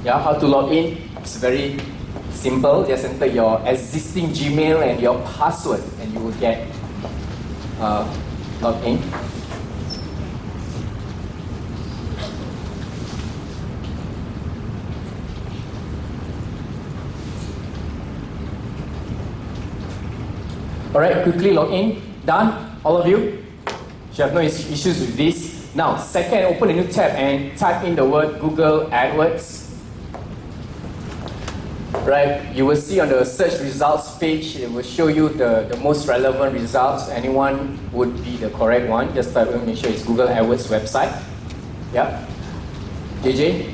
S1: Yeah, how to log in? It's very simple. Just enter your existing Gmail and your password, and you will get logged in. Alright, quickly log in. Done? All of you? You have no issues with this. Now, second, open a new tab and type in the word Google Adwords. Right, you will see on the search results page, it will show you the most relevant results. Anyone would be the correct one. Just type in, make sure it's Google Adwords website. Yeah? JJ?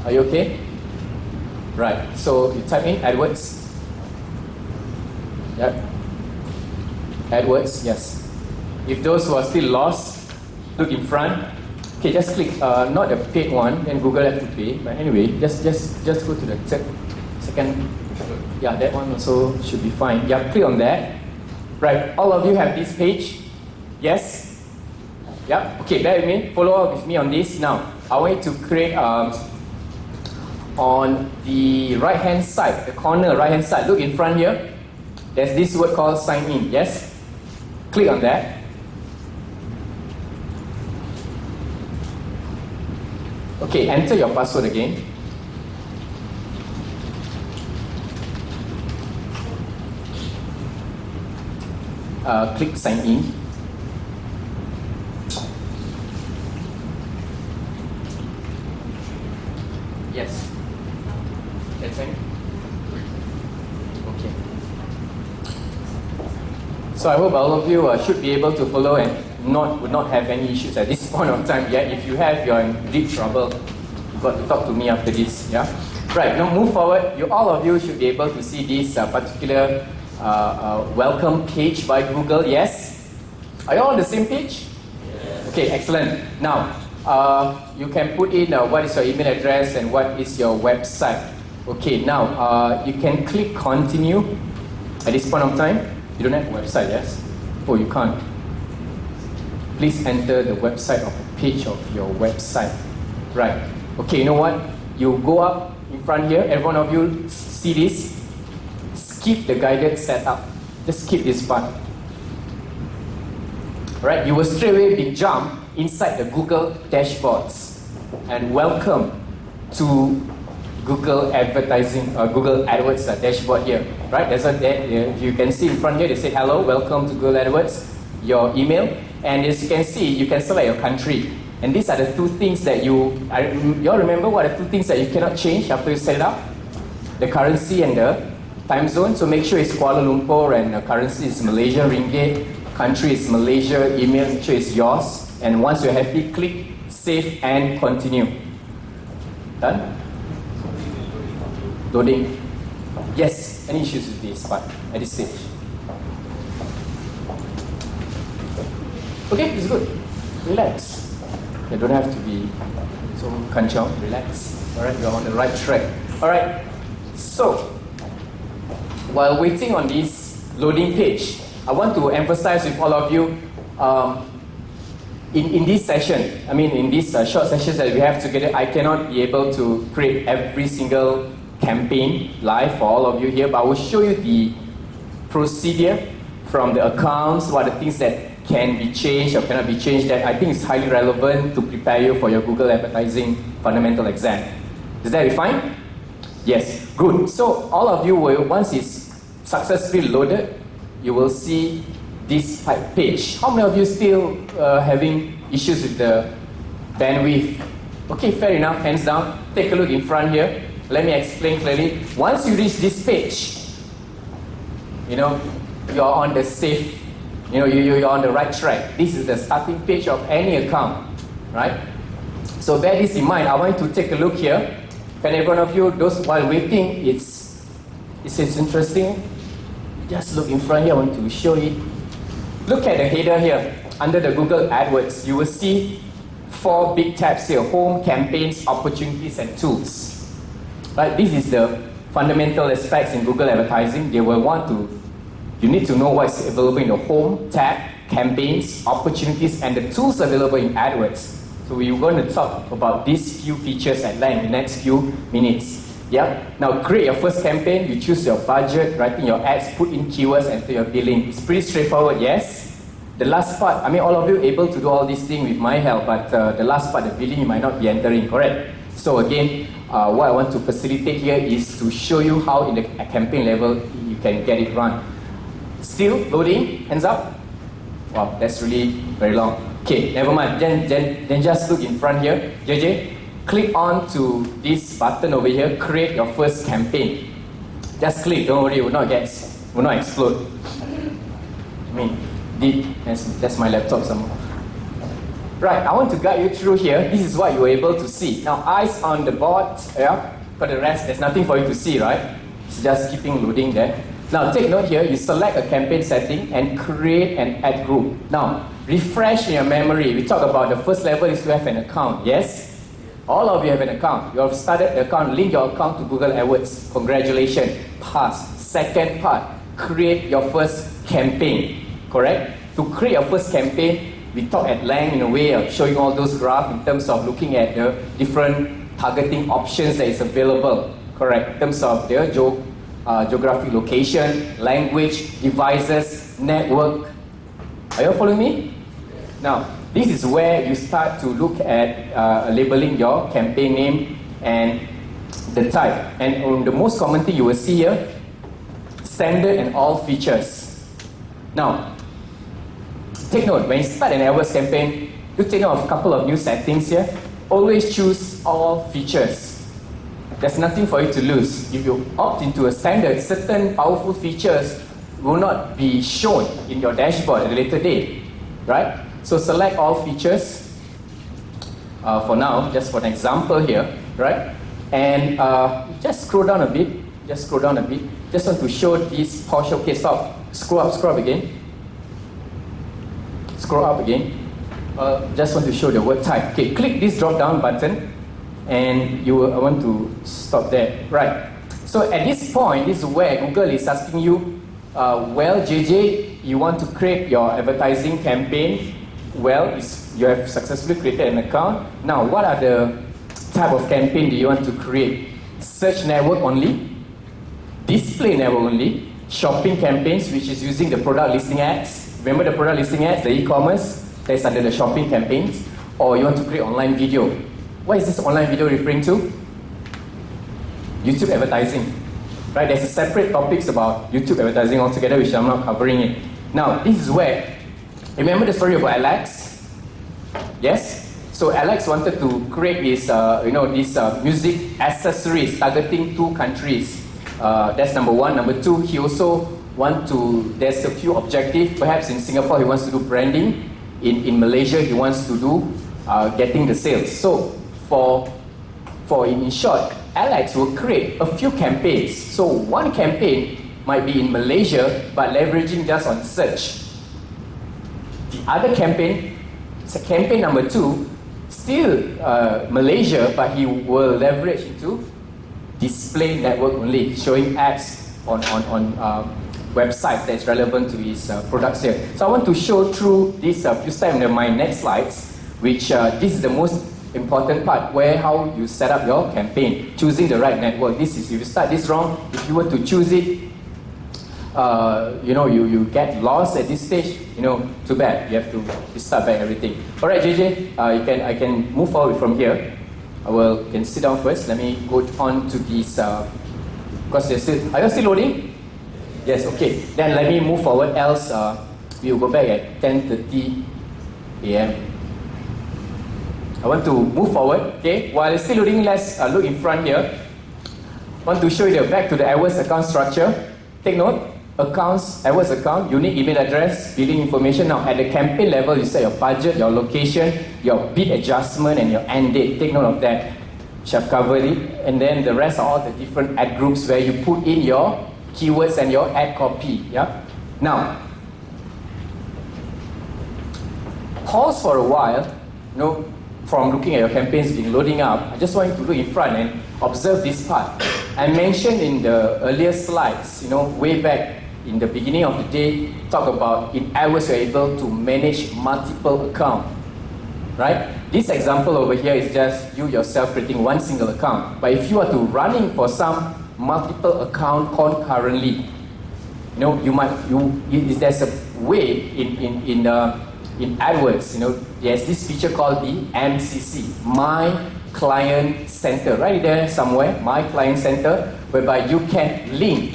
S1: Are you okay? Right, so you type in Adwords. Yep. Adwords, yes. If those who are still lost, look in front. Okay, just click not the paid one, then Google have to pay. But anyway, just go to the second. Yeah, that one also should be fine. Yeah, click on that. Right, all of you have this page. Yes? Yeah. Okay, bear with me. Follow up with me on this. Now, I want you to create on the right hand side, the corner right hand side. Look in front here. There's this word called sign in, yes? Click on that. Okay, enter your password again. Click sign in. Yes. That's it. Okay. So I hope all of you should be able to follow and would not have any issues at this point of time yet. If you have, you're in deep trouble. You've got to talk to me after this. Yeah. Right. Now move forward. All of you should be able to see this particular welcome page by Google. Yes. Are you all on the same page? Yes. Okay. Excellent. Now you can put in what is your email address and what is your website. Okay. Now you can click continue. At this point of time, you don't have a website. Yes. Oh, you can't. Please enter the website of the page of your website. Right. Okay, you know what? You go up in front here, every one of you see this. Skip the guided setup. Just skip this part. Right, you will straight away be jumped inside the Google dashboards. And welcome to Google Advertising, Google AdWords dashboard here. Right, you can see in front here, they say hello, welcome to Google AdWords, your email. And as you can see, you can select your country. And these are the two things that you all remember what are the two things that you cannot change after you set it up? The currency and the time zone. So make sure it's Kuala Lumpur and the currency is Malaysia Ringgit. Country is Malaysia, email, make sure it's yours. And once you're happy, click save and continue. Done? Loading. Yes, any issues with this part at this stage? Okay, it's good. Relax. You don't have to be so kanchong. Relax. Alright, you're on the right track. Alright, so while waiting on this loading page, I want to emphasize with all of you in this session, in these short sessions that we have together, I cannot be able to create every single campaign live for all of you here, but I will show you the procedure from the accounts, what are the things that can be changed or cannot be changed, that I think is highly relevant to prepare you for your Google Advertising Fundamental exam. Is that fine? Yes, good. So all of you will, once it's successfully loaded, you will see this page. How many of you still having issues with the bandwidth? Okay, fair enough, hands down. Take a look in front here. Let me explain clearly. Once you reach this page, you know, you're on the safe, you're on the right track. This is the starting page of any account, right? So bear this in mind. I want you to take a look here. Can every one of you, those while waiting, it's interesting. Just look in front here. I want to show it. Look at the header here. Under the Google Adwords, you will see 4 big tabs here: Home, Campaigns, Opportunities, and Tools. Right? This is the fundamental aspects in Google Advertising. You need to know what's available in the Home tab, Campaigns, Opportunities, and the tools available in Adwords. So we're going to talk about these few features at length in the next few minutes. Yeah. Now create your first campaign. You choose your budget, writing your ads, put in keywords, enter your billing. It's pretty straightforward, yes? The last part, I mean, all of you able to do all these things with my help, but the last part, the billing, you might not be entering, correct? So again, what I want to facilitate here is to show you how in the campaign level you can get it run. Still loading, hands up. Wow, that's really very long. Okay, never mind. Then just look in front here. JJ, click on to this button over here, create your first campaign. Just click, don't worry, it will not explode. I mean, that's my laptop somehow. Right, I want to guide you through here. This is what you were able to see. Now, eyes on the board, yeah? For the rest, there's nothing for you to see, right? It's just keeping loading there. Now, take note here, you select a campaign setting and create an ad group. Now, refresh in your memory. We talked about the first level is to have an account, yes? All of you have an account. You have started the account, link your account to Google Adwords. Congratulations, pass. Second part, create your first campaign, correct? To create your first campaign, we talk at length in a way of showing all those graphs in terms of looking at the different targeting options that is available, correct? In terms of the geographic location, language, devices, network. Are you following me? Now, this is where you start to look at labeling your campaign name and the type. And the most common thing you will see here, standard and all features. Now, take note, when you start an AdWords campaign, you take note of a couple of new settings here. Always choose all features. There's nothing for you to lose. If you opt into a standard, certain powerful features will not be shown in your dashboard at a later date, right? So select all features for now, just for an example here, right? And just scroll down a bit. Just want to show this portion. Okay, stop. Scroll up again. Scroll up again. Just want to show the word type. Okay, click this drop down button and I want to stop there. Right. So at this point, this is where Google is asking you, well, JJ, you want to create your advertising campaign. Well, you have successfully created an account. Now, what are the type of campaign do you want to create? Search network only, display network only, shopping campaigns, which is using the product listing ads. Remember the product listing ads, the e-commerce, that's under the shopping campaigns. Or you want to create online video. What is this online video referring to? YouTube advertising. Right, there's a separate topics about YouTube advertising altogether, which I'm not covering it. Now, this is where, remember the story about Alex? Yes? So Alex wanted to create this, these music accessories targeting 2 countries. That's number 1. Number 2, he also there's a few objectives. Perhaps in Singapore, he wants to do branding. In Malaysia, he wants to do getting the sales. So in short, Alex will create a few campaigns. So one campaign might be in Malaysia, but leveraging just on search. The other campaign, campaign number 2, still Malaysia, but he will leverage into display network only, showing ads on websites that's relevant to his products here. So I want to show through this few steps in my next slides, which this is the most important part, where how you set up your campaign, choosing the right network. This is, if you start this wrong, if you were to choose it, you get lost at this stage, too bad. You have to start back everything. All right, JJ, I can move forward from here. Can sit down first. Let me go on to this, because are you still loading? Yes, okay. Then let me move forward, else we will go back at 10:30 a.m. I want to move forward, okay? While it's still loading, let's look in front here. I want to show you back to the Adwords account structure. Take note. Accounts, Adwords account, unique email address, billing information. Now at the campaign level, you set your budget, your location, your bid adjustment, and your end date. Take note of that. I've covered it. And then the rest are all the different ad groups where you put in your keywords and your ad copy. Yeah. Now, pause for a while. From looking at your campaigns being loading up, I just want you to look in front and observe this part. I mentioned in the earlier slides, way back in the beginning of the day, talk about in Adwords you're able to manage multiple accounts, right? This example over here is just you yourself creating one single account. But if you are to running for some multiple account concurrently, there's a way in Adwords, there's this feature called the MCC, My Client Center, right there somewhere, My Client Center, whereby you can link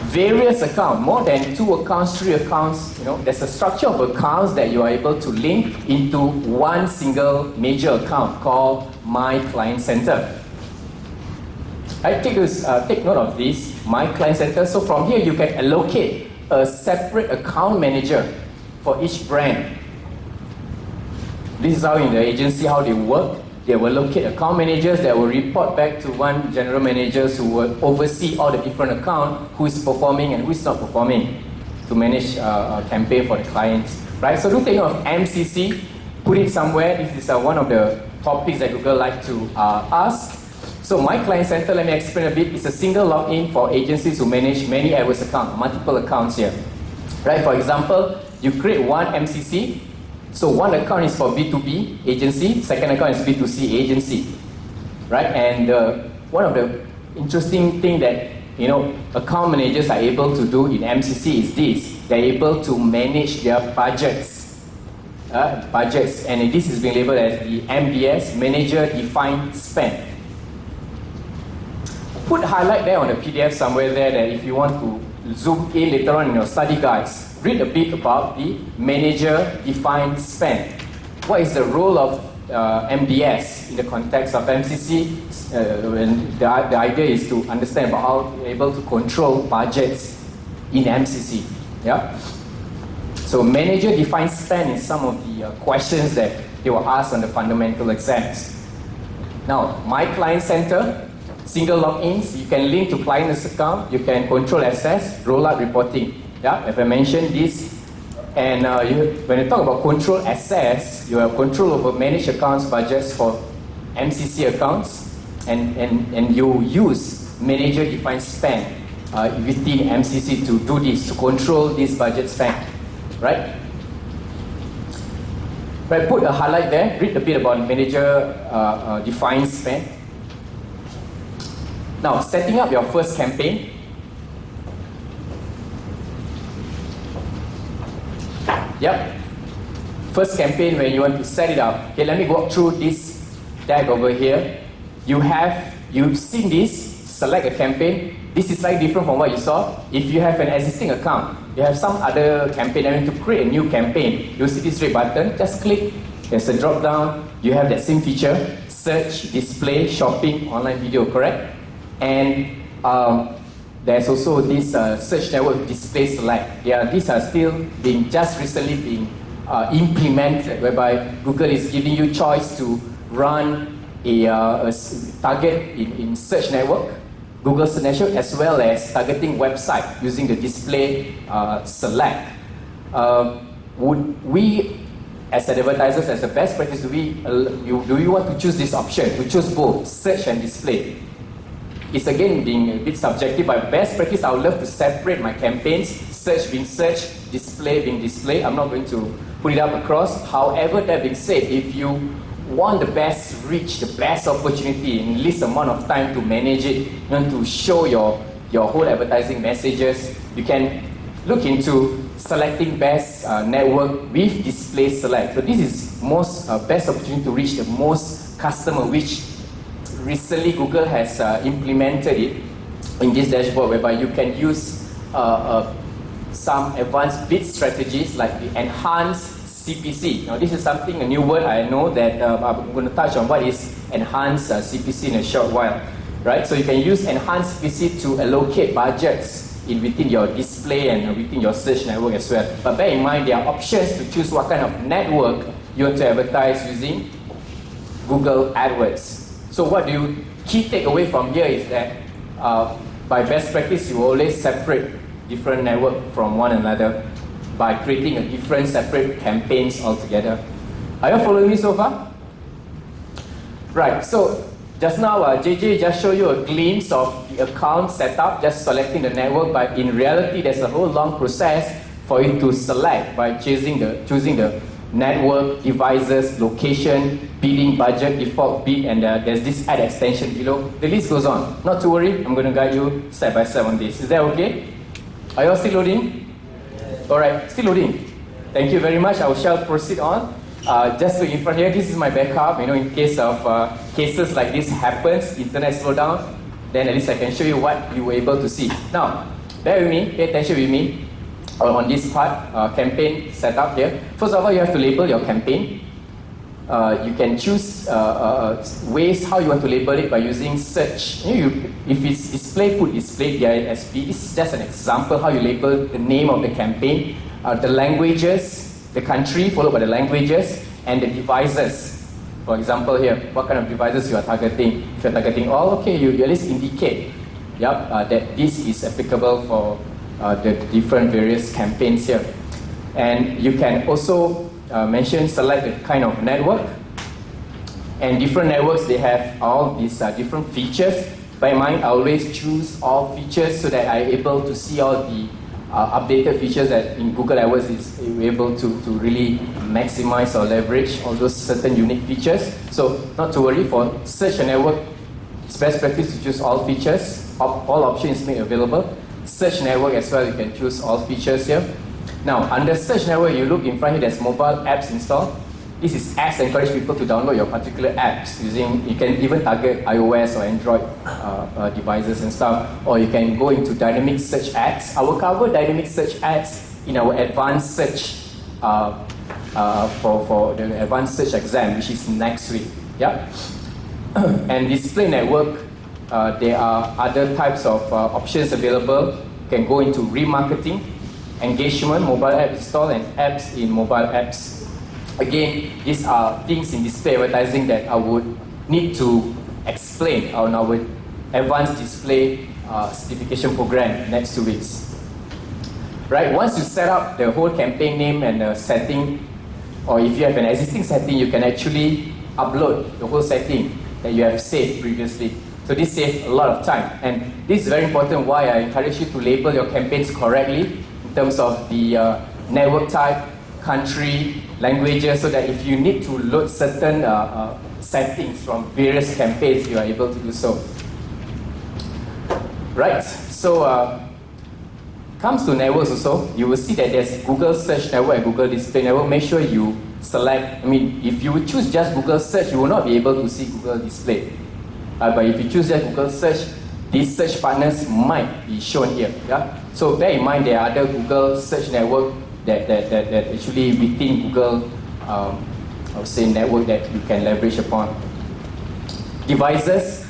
S1: various accounts, more than 2 accounts, 3 accounts, there's a structure of accounts that you are able to link into one single major account called My Client Center. Take note of this, My Client Center. So from here you can allocate a separate account manager for each brand. This is how in the agency how they work. They will locate account managers that will report back to one general managers who will oversee all the different accounts, who is performing and who is not performing, to manage a campaign for the clients. Right? So do take note of MCC, put it somewhere. This is one of the topics that Google like to ask. So My Client Center, let me explain a bit. It's a single login for agencies who manage many Adwords accounts, multiple accounts here. Right? For example, you create one MCC. So one account is for B2B agency, second account is B2C agency. Right? And one of the interesting thing that account managers are able to do in MCC is this. They're able to manage their budgets. And this is being labeled as the MDS, Manager Defined Spend. Put highlight there on the PDF somewhere there that if you want to zoom in later on in your study guides, read a bit about the Manager Defined Spend. What is the role of MDS in the context of MCC? The idea is to understand about how you're able to control budgets in MCC. Yeah. So Manager Defined Spend is some of the questions that they were asked on the fundamental exams. Now, My Client Center. Single logins, you can link to client's account, you can control access, rollout reporting. Yeah, as I mentioned this, and when you talk about control access, you have control over managed accounts budgets for MCC accounts, and you use Manager Defined Spend within MCC to do this, to control this budget spend, right? Right, put a highlight there, read a bit about Manager Defined Spend. Now, setting up your first campaign. Yep. First campaign when you want to set it up. Okay, let me walk through this tag over here. You've seen this, select a campaign. This is slightly different from what you saw. If you have an existing account, you have some other campaign, and to create a new campaign, you'll see this red button, just click. There's a drop down. You have that same feature, search, display, shopping, online video, correct? And there's also this search network display select. These are still just recently being implemented, whereby Google is giving you choice to run a target in search network, Google Search Network, as well as targeting website using the display select. Would we, as advertisers, as a best practice, do we want to choose this option, to choose both search and display? It's again being a bit subjective. By best practice, I would love to separate my campaigns, search being search, display being display. I'm not going to put it up across. However, that being said, if you want the best reach, the best opportunity, and least amount of time to manage it, you want to show your whole advertising messages, you can look into selecting best network with display select. So this is most best opportunity to reach the most customer, which recently Google has implemented it in this dashboard, whereby you can use some advanced bid strategies like the enhanced CPC. Now this is something, a new word I know that I'm going to touch on what is enhanced CPC in a short while. Right? So you can use enhanced CPC to allocate budgets within your display and within your search network as well. But bear in mind, there are options to choose what kind of network you want to advertise using Google Adwords. So what key takeaway from here is that by best practice, you always separate different network from one another by creating a different separate campaigns altogether. Are you following me so far? Right, so just now JJ just showed you a glimpse of the account setup, just selecting the network, but in reality there's a whole long process for you to select by choosing the network, devices, location, bidding, budget, default bid, and there's this ad extension below. The list goes on. Not to worry, I'm going to guide you step by step on this. Is that okay? Are you all still loading? Yes. Alright, still loading. Thank you very much. I shall proceed on. Just to in front here, this is my backup. In case of cases like this happens, internet slowdown, then at least I can show you what you were able to see. Now, bear with me, pay attention with me on this part, campaign setup here. First of all, you have to label your campaign. You can choose ways how you want to label it by using search. If it's display, put display DISP. This is just an example how you label the name of the campaign, the languages, the country followed by the languages, and the devices. For example here, what kind of devices you are targeting. If you're targeting all, okay, you at least indicate that this is applicable for the different various campaigns here. And you can also select the kind of network. And different networks, they have all these different features. By mine, I always choose all features so that I'm able to see all the updated features that in Google Adwords is able to really maximize or leverage all those certain unique features. So not to worry, for search and network, it's best practice to choose all features, all options made available. Search network as well, you can choose all features here. Now, under search network, you look in front here, there's mobile apps installed. This is apps that encourage people to download your particular apps you can even target iOS or Android devices and stuff, or you can go into dynamic search ads. I will cover dynamic search ads in our advanced search for the advanced search exam, which is next week. Yeah. And display network, there are other types of options available. You can go into remarketing, engagement, mobile app install, and apps in mobile apps. Again, these are things in display advertising that I would need to explain on our advanced display certification program next 2 weeks. Right, once you set up the whole campaign name and the setting, or if you have an existing setting, you can actually upload the whole setting that you have saved previously. So this saves a lot of time, and this is very important why I encourage you to label your campaigns correctly in terms of the network type, country, languages, so that if you need to load certain settings from various campaigns, you are able to do so. Right, so comes to networks also, you will see that there's Google Search Network and Google Display Network. Make sure you select, if you would choose just Google Search, you will not be able to see Google Display. But if you choose just Google Search, these search partners might be shown here. Yeah? So bear in mind there are other Google Search Network that actually within Google, I would say network that you can leverage upon. Devices,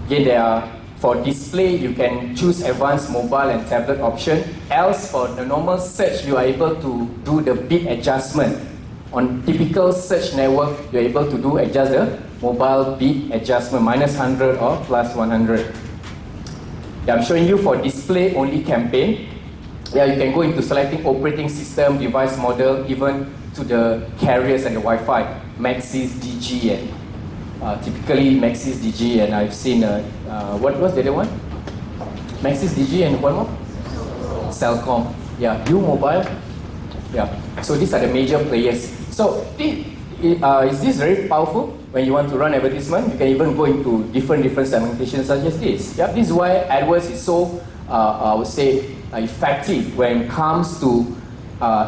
S1: again there are, for display you can choose advanced mobile and tablet option. Else for the normal search you are able to do the bid adjustment. On typical search network you are able to adjust the mobile bid adjustment, -100 or +100. Yeah, I'm showing you for display only campaign. Yeah, you can go into selecting operating system, device model, even to the carriers and the Wi-Fi, Maxis, DG, and typically Maxis, DG, and I've seen what was the other one? Maxis, DG, and one more? Cellcom. Yeah, U Mobile. Yeah. So these are the major players. So is this very powerful? When you want to run advertisement, you can even go into different segmentations such as this. Yeah. This is why AdWords is so, I would say, effective when it comes to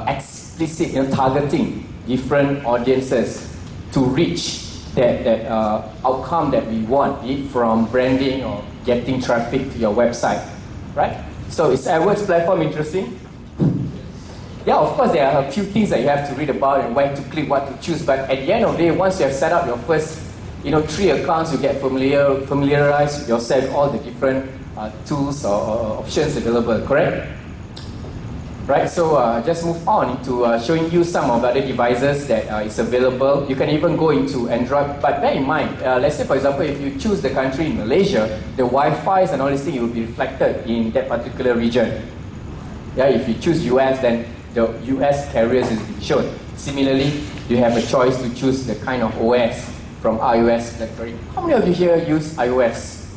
S1: explicit, targeting different audiences to reach that outcome that we want, be it from branding or getting traffic to your website, right? So is AdWords platform interesting? Yeah, of course there are a few things that you have to read about and when to click, what to choose, but at the end of the day, once you have set up your first 3 accounts, you get familiarized with yourself, all the different tools or options available, correct? Right, so just move on into showing you some of the other devices that is available. You can even go into Android, but bear in mind, let's say for example, if you choose the country in Malaysia, the Wi-Fi and all these things will be reflected in that particular region. Yeah, if you choose US, then the US carriers is being shown. Similarly, you have a choice to choose the kind of OS from iOS, BlackBerry. How many of you here use iOS?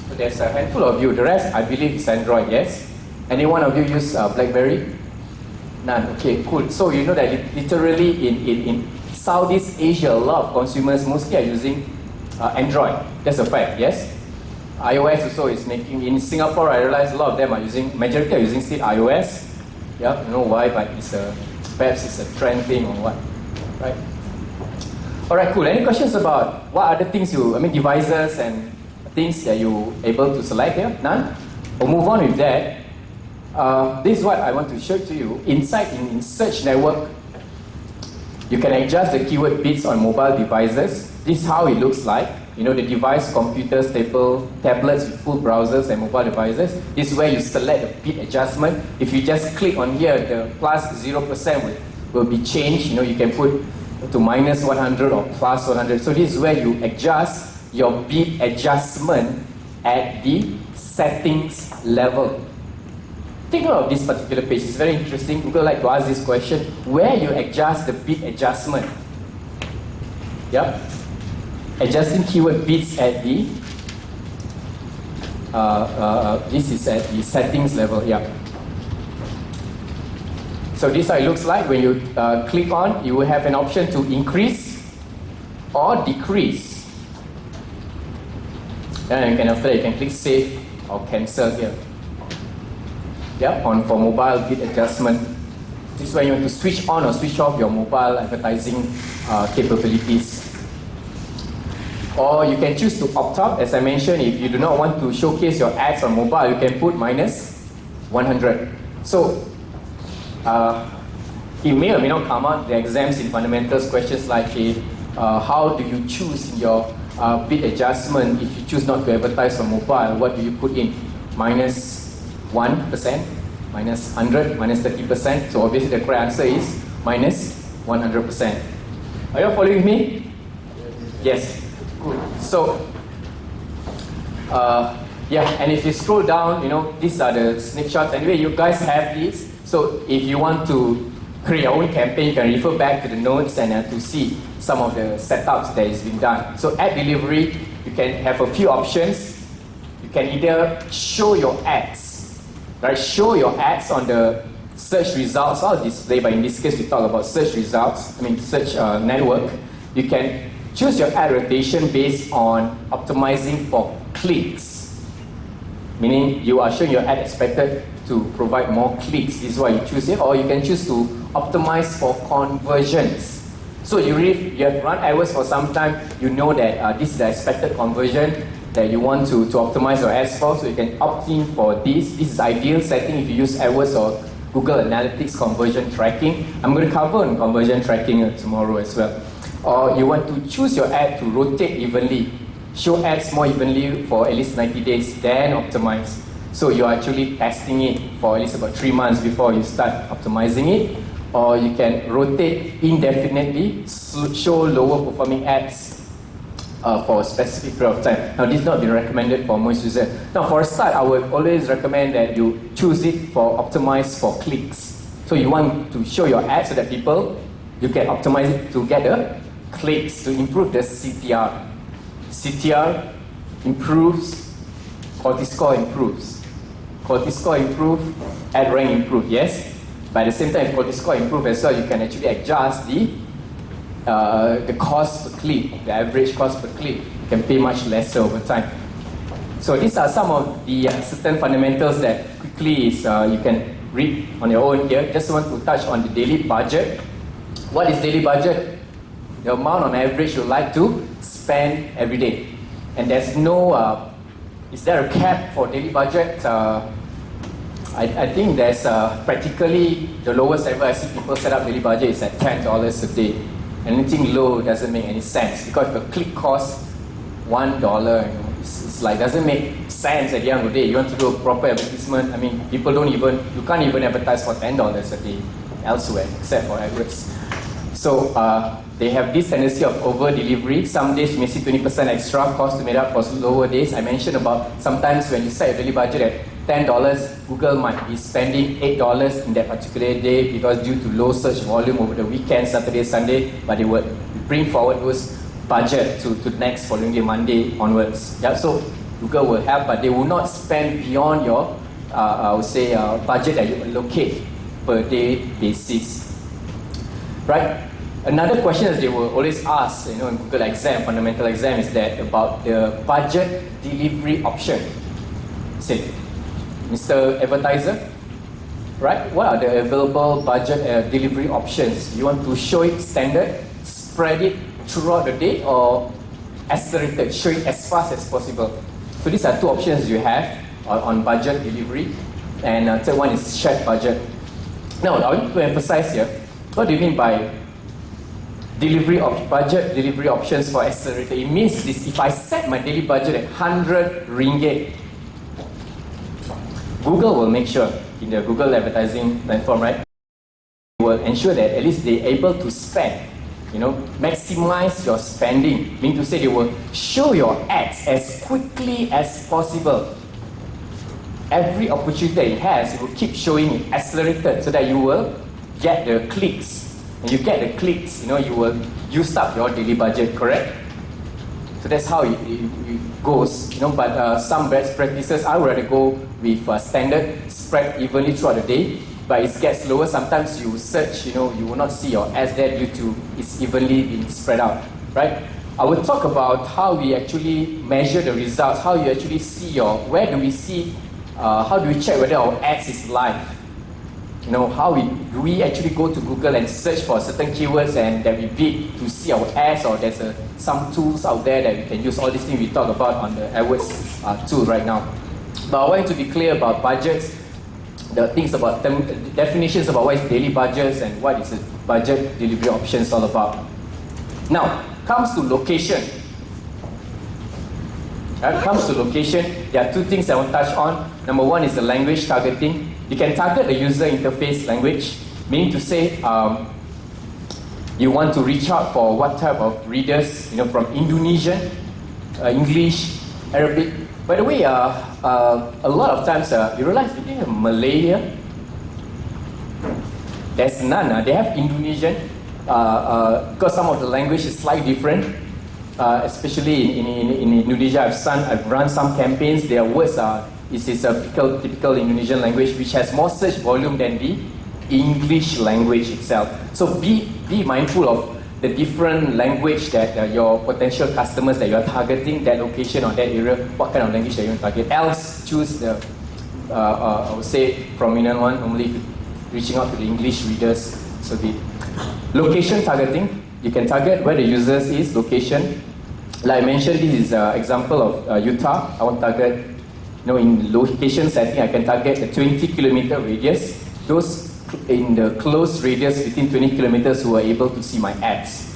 S1: So there's a handful of you. The rest, I believe, is Android, yes? Any one of you use BlackBerry? None. Okay, cool. So you know that literally in Southeast Asia, a lot of consumers mostly are using Android. That's a fact, yes? iOS also is making, in Singapore I realize a lot of them are using, majority are using still iOS. Yeah, I don't know why, but perhaps it's a trend thing or what, right? Alright, cool. Any questions about what other things devices and things that you able to select here? None? We'll move on with that. This is what I want to show to you. Inside in search network, you can adjust the keyword bits on mobile devices. This is how it looks like. The device, computers, tablets with full browsers and mobile devices. This is where you select the bit adjustment. If you just click on here, the plus 0% will be changed. You can put to minus 100 or plus 100. So this is where you adjust your bit adjustment at the settings level. Take note of this particular page. It's very interesting. Google like to ask this question: where you adjust the bit adjustment? Yeah. Adjusting keyword bits at the this is at the settings level. Yeah. So this is how it looks like. When you click on, you will have an option to increase or decrease. And after that, you can click save or cancel here. Yeah, for mobile bit adjustment. This is when you want to switch on or switch off your mobile advertising capabilities. Or you can choose to opt out. As I mentioned, if you do not want to showcase your ads on mobile, you can put minus 100. So it may or may not come out the exams in fundamentals questions like how do you choose your bit adjustment if you choose not to advertise on mobile? What do you put in? Minus 1%, minus 100, minus 30%. So obviously the correct answer is minus 100%. Are you all following me? Yes. Good. So yeah, and if you scroll down, these are the snapshots. Anyway, you guys have these. So if you want to create your own campaign, you can refer back to the notes and to see some of the setups that is being done. So ad delivery, you can have a few options. You can either show your ads, right? Show your ads on the search results or display, but in this case we talk about search results, search network. You can choose your ad rotation based on optimizing for clicks, meaning you are showing your ad expected to provide more clicks. This is why you choose it. Or you can choose to optimize for conversions. So you have run AdWords for some time, you know that this is the expected conversion that you want to optimize your ads for, so you can opt in for this. This is ideal setting if you use AdWords or Google Analytics conversion tracking. I'm going to cover on conversion tracking tomorrow as well. Or you want to choose your ad to rotate evenly, show ads more evenly for at least 90 days, then optimize. So you're actually testing it for at least about 3 months before you start optimizing it. Or you can rotate indefinitely, show lower performing ads for a specific period of time. Now this is not be recommended for most users. Now for a start, I would always recommend that you choose it for optimize for clicks. So you want to show your ads so that you can optimize it to get the clicks to improve the CTR. CTR improves, quality score improves. Quality score improves, ad rank improves, yes? But at the same time, if quality score improve as well, you can actually adjust the cost per click, the average cost per click. You can pay much lesser over time. So these are some of the certain fundamentals that quickly is, you can read on your own here. Just want to touch on the daily budget. What is daily budget? The amount on average you like to spend every day. And there's no, is there a cap for daily budget? I think there's practically the lowest ever I see people set up daily budget is at $10 a day. Anything low doesn't make any sense because if a click costs $1, it's like doesn't make sense at the end of the day. You want to do a proper advertisement. I mean, people you can't even advertise for $10 a day elsewhere except for Adwords. So they have this tendency of over delivery. Some days you may see 20% extra cost to make up for lower days. I mentioned about sometimes when you set a daily budget at $10, Google might be spending $8 in that particular day because due to low search volume over the weekend, Saturday, Sunday, but they would bring forward those budget to next following day, Monday onwards. Yeah, so Google will help, but they will not spend beyond your, I would say, budget that you allocate per day basis. Right? Another question that they will always ask, in Google exam, fundamental exam, is that about the budget delivery option. Say, Mr. Advertiser, right? What are the available budget delivery options? You want to show it standard, spread it throughout the day, or accelerated, show it as fast as possible? So these are two options you have on budget delivery, and third one is shared budget. Now, I want to emphasize here, what do you mean by budget delivery options for accelerated? It means this: if I set my daily budget at 100 ringgit, Google will make sure in the Google advertising platform, right, will ensure that at least they're able to spend, maximize your spending. Meaning to say they will show your ads as quickly as possible. Every opportunity that it has, it will keep showing it accelerated so that you will get the clicks. And you get the clicks, you will use up your daily budget, correct? So that's how it goes, but some best practices, I would rather go with standard, spread evenly throughout the day, but it gets lower. Sometimes you search, you will not see your ads there due to it's evenly being spread out, right? I will talk about how we actually measure the results, how you actually see where do we see, how do we check whether our ads is live? How do we actually go to Google and search for certain keywords and that we bid to see our ads, or there's some tools out there that we can use. All these things we talk about on the Adwords tool right now. But I want to be clear about budgets, the things about definitions about what is daily budgets and what is a budget delivery options all about. Now, comes to location. When it comes to location, there are two things I want to touch on. Number one is the language targeting. You can target the user interface language, meaning to say you want to reach out for what type of readers, from Indonesian, English, Arabic. By the way, a lot of times you realize we have Malay here. There's none. They have Indonesian because some of the language is slightly different. Especially in Indonesia, I've run some campaigns. Their words are this is a typical Indonesian language which has more search volume than the English language itself. So be mindful of the different language that your potential customers that you are targeting, that location or that area, what kind of language that you want to target. Else choose the, I would say, prominent one. Normally, if you're reaching out to the English readers, so the location targeting, you can target where the users is, location. Like I mentioned, this is an example of UTAR. I want to target, in location setting, I can target the 20-kilometer radius. Those in the close radius within 20 kilometers who are able to see my ads.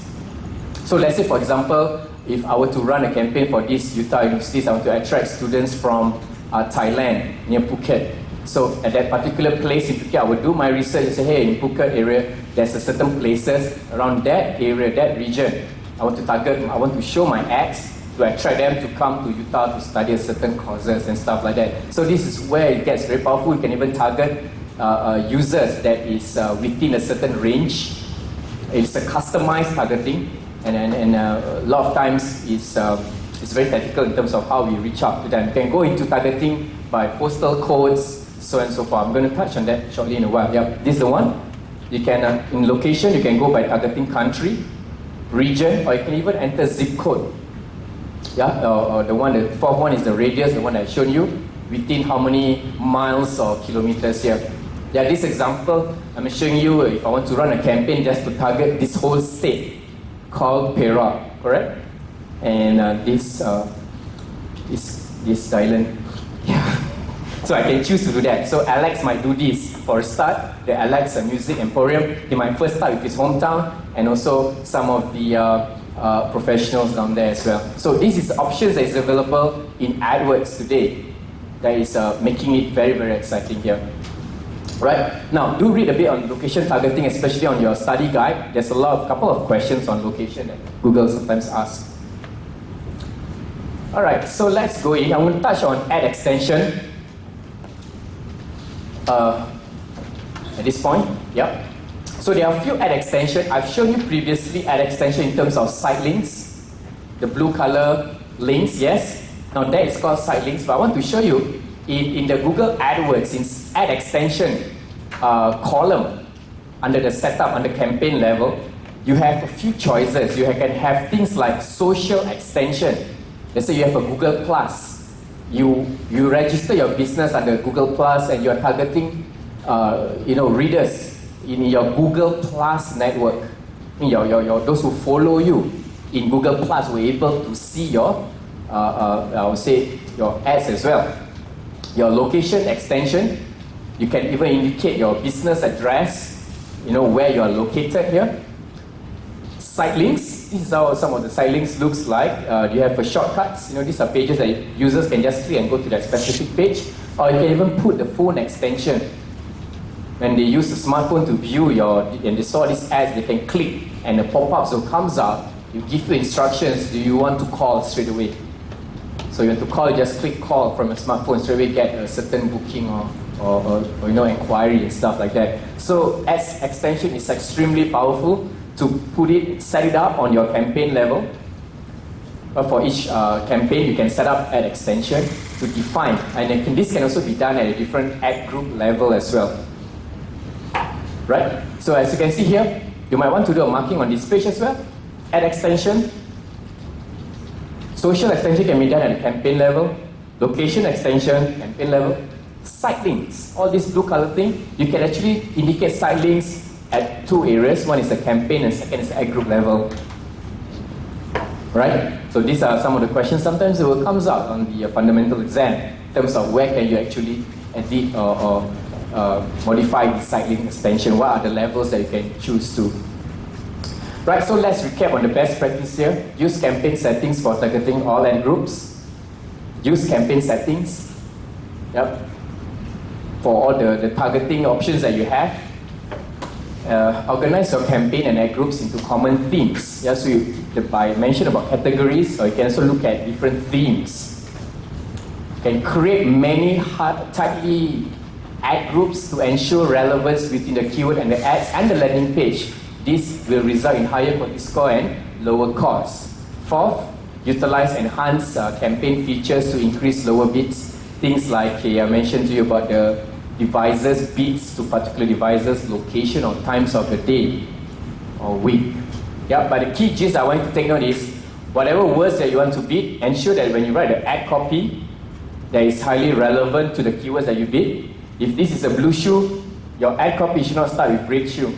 S1: So let's say, for example, if I were to run a campaign for these UTAR universities, I want to attract students from Thailand, near Phuket. So at that particular place in Phuket, I would do my research and say, hey, in Phuket area, there's a certain places around that area, that region. I want to target, I want to show my ads to attract them to come to UTAR to study certain courses and stuff like that. So this is where it gets very powerful. You can even target users that is within a certain range. It's a customized targeting, and a lot of times it's very tactical in terms of how we reach out to them. You can go into targeting by postal codes, so on and so forth. I'm going to touch on that shortly in a while. Yep, this is the one. You can, in location, you can go by targeting country, region, or you can even enter zip code. Yeah, or the fourth one is the radius, the one I've shown you, within how many miles or kilometers here. Yeah, this example, I'm showing you if I want to run a campaign just to target this whole state called Perak, correct? And this island. Yeah. So I can choose to do that. So Alex might do this. For a start, the Alex Music Emporium, he might first start with his hometown and also some of the professionals down there as well. So this is options that is available in Adwords today. That is making it very, very exciting here. Right, now do read a bit on location targeting, especially on your study guide. There's couple of questions on location that Google sometimes asks. Alright, so let's go in. I'm going to touch on ad extension. At this point, yep. So there are a few ad extensions. I've shown you previously ad extension in terms of site links. The blue color links, yes. Now that is called site links, but I want to show you in the Google AdWords, in ad extension column, under the setup, under campaign level, you have a few choices. You can have things like social extension. Let's say you have a Google Plus. You register your business under Google Plus and you are targeting readers in your Google Plus network. Those who follow you in Google Plus were able to see your I would say your ads as well. Your location extension, you can even indicate your business address, where you are located here. Site links, this is how some of the site links looks like. You have shortcuts, these are pages that users can just click and go to that specific page. Or you can even put the phone extension. When they use the smartphone to view and they saw these ads, they can click and the pop-up so comes up, you give you instructions, do you want to call straight away? So you want to call, you just click call from a smartphone, straight away get a certain booking or inquiry and stuff like that. So ads extension is extremely powerful to set it up on your campaign level. But for each campaign, you can set up ad extension to define, and this can also be done at a different ad group level as well. Right? So as you can see here, you might want to do a marking on this page as well. Ad extension. Social extension can be done at a campaign level. Location extension, campaign level. Site links, all this blue color thing, you can actually indicate site links at two areas. One is the campaign and second is the ad group level. Right? So these are some of the questions. Sometimes it will comes out on the fundamental exam in terms of where can you actually edit or modify the site link extension. What are the levels that you can choose to? Right, so let's recap on the best practice here. Use campaign settings for targeting all ad groups. Use campaign settings. Yep. For all the targeting options that you have. Organize your campaign and ad groups into common themes. Yeah, so I mentioned about categories, or you can also look at different themes. You can create many tightly ad groups to ensure relevance between the keyword and the ads and the landing page. This will result in higher quality score and lower costs. Fourth, utilize enhanced campaign features to increase lower bids. Things like I mentioned to you about the devices, bids to particular devices, location or times of the day or week. Yeah, but the key gist I want you to take note is, whatever words that you want to bid, ensure that when you write the ad copy, that is highly relevant to the keywords that you bid. If this is a blue shoe, your ad copy should not start with red shoe.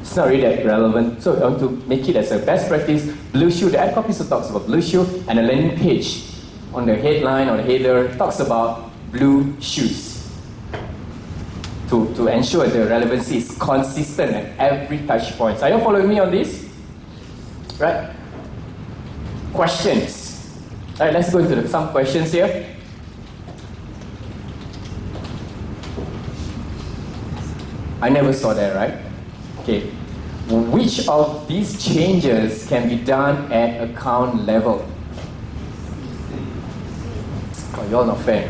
S1: It's not really that relevant. So I want to make it as a best practice. Blue shoe, the ad copy also talks about blue shoe, and the landing page on the headline or the header talks about blue shoes. To ensure the relevancy is consistent at every touch point. Are you following me on this? Right? Questions. Alright, let's go into some questions here. I never saw that, right? Okay. Which of these changes can be done at account level? Oh, you're not fair.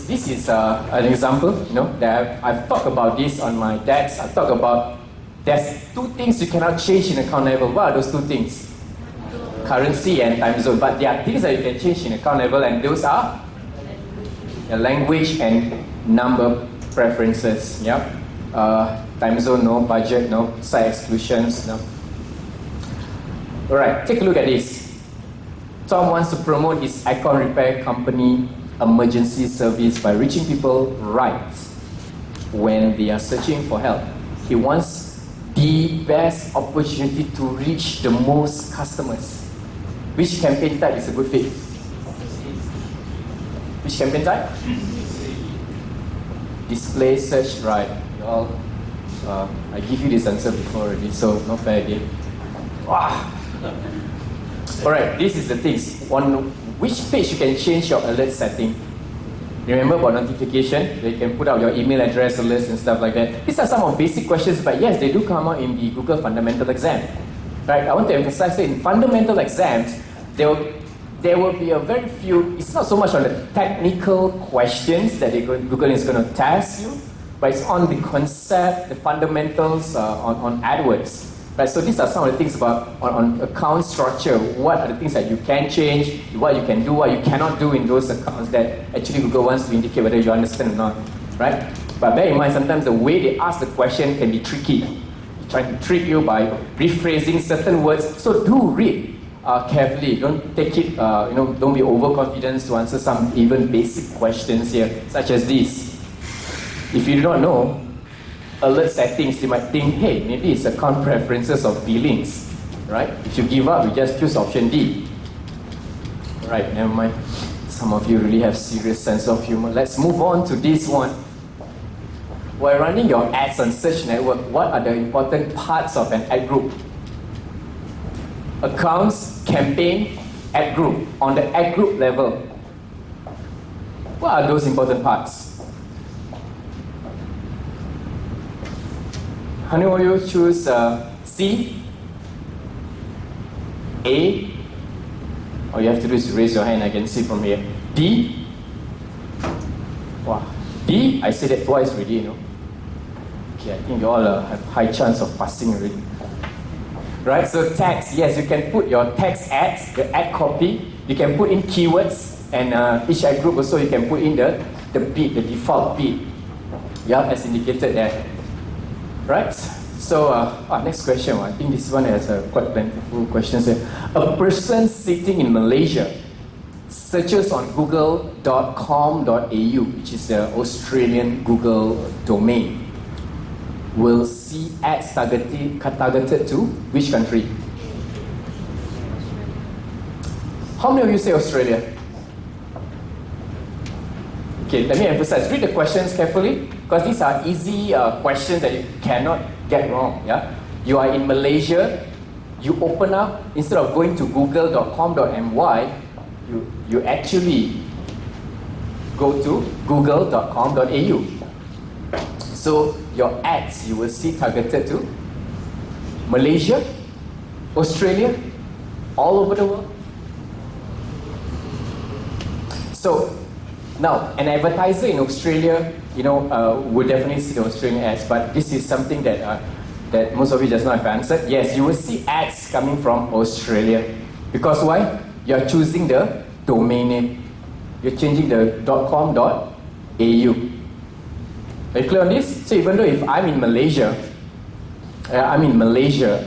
S1: This is an example, that I've talked about this on my decks. I've talked about there's two things you cannot change in account level. What are those two things? currency and time zone. But there are things that you can change in account level, and those are the language and number preferences. Yeah. Time zone, no. Budget, no. Site exclusions, no. Alright, take a look at this. Tom wants to promote his icon repair company emergency service by reaching people right when they are searching for help. He wants the best opportunity to reach the most customers. Which campaign type is a good fit? Which campaign type? Display search, right. You all, I give you this answer before already, so no fair game. Wow. Alright, this is the things. On which page you can change your alert setting. Remember about notification? They can put out your email address, alerts and stuff like that. These are some of basic questions, but yes, they do come out in the Google Fundamental Exam. Right? I want to emphasize that in fundamental exams, there will be a very few, it's not so much on the technical questions that Google is going to task you, but it's on the concept, the fundamentals on Adwords. Right, so these are some of the things about on account structure. What are the things that you can change, what you can do, what you cannot do in those accounts that actually Google wants to indicate whether you understand or not. Right? But bear in mind, sometimes the way they ask the question can be tricky. Trying to trick you by rephrasing certain words. So do read carefully. Don't take it, don't be overconfident to answer some even basic questions here, such as this. If you do not know alert settings, you might think, hey, maybe it's account preferences or billings, right? If you give up, you just choose option D. Right, never mind. Some of you really have serious sense of humor. Let's move on to this one. While running your ads on search network, what are the important parts of an ad group? Accounts, campaign, ad group. On the ad group level, what are those important parts? How many of you choose C, A, all you have to do is raise your hand, I can see from here. D, wow, D, I said that twice already, you know. Okay, I think you all have high chance of passing already. Right, so text, yes, you can put your text ads, the ad copy, you can put in keywords, and each ad group also you can put in the bid, the default bid. Yeah, as indicated there. Right? So, next question. I think this one has quite plentiful questions here. A person sitting in Malaysia searches on google.com.au, which is the Australian Google domain, will see ads targeted to which country? How many of you say Australia? Okay, let me emphasize. Read the questions carefully, because these are easy questions that you cannot get wrong. Yeah, you are in Malaysia. You open up, instead of going to google.com.my, you actually go to google.com.au. So your ads you will see targeted to Malaysia, Australia, all over the world. So now, an advertiser in Australia, will definitely see the Australian ads, but this is something that that most of you just now have answered. Yes, you will see ads coming from Australia. Because why? You are choosing the domain name. You're changing the .com.au. Are you clear on this? So even though if I'm in Malaysia,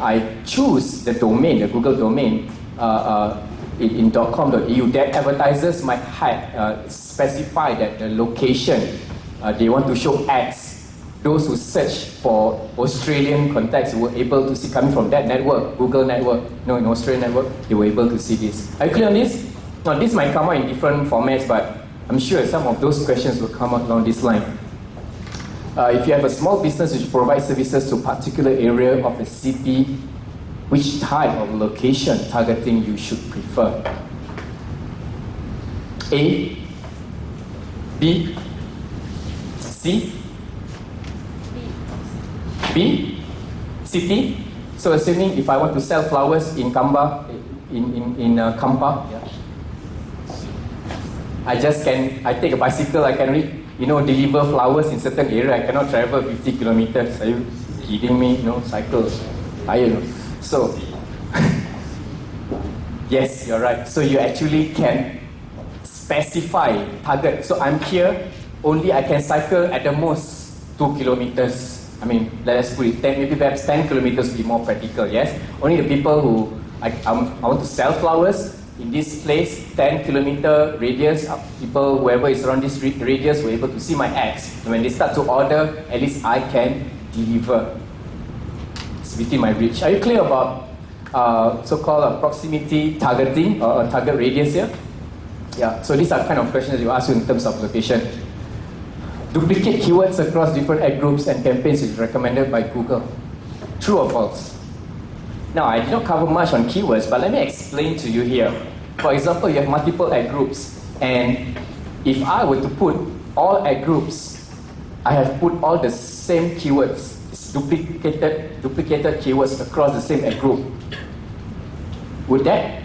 S1: I choose the domain, the Google domain, in .com.au, that advertisers might specify that the location they want to show ads. Those who search for Australian contacts were able to see coming from that network, Google network, in Australian network, they were able to see this. Are you clear on this? Now this might come out in different formats, but I'm sure some of those questions will come out along this line. If you have a small business which provides services to a particular area of a city, which type of location targeting you should prefer? A, B, C, B, city. So assuming if I want to sell flowers in Kamba, in Kampa, yeah, I take a bicycle, I can deliver flowers in certain area. I cannot travel 50 kilometers. Are you kidding me? Cycle, tired. So, Yes, you're right. So you actually can specify target. So I'm here, only I can cycle at the most 2 kilometers. I mean, let us put it 10, maybe perhaps 10 kilometers would be more practical, yes? Only the people who, I want to sell flowers in this place, 10 kilometer radius, people, whoever is around this radius, were able to see my ads. And when they start to order, at least I can deliver. It's within my reach. Are you clear about so-called proximity targeting or target radius here? Yeah, so these are kind of questions you ask you in terms of location. Duplicate keywords across different ad groups and campaigns is recommended by Google. True or false? Now, I did not cover much on keywords, but let me explain to you here. For example, you have multiple ad groups, and if I were to put all ad groups, I have put all the same keywords, it's duplicated keywords across the same ad group. Would that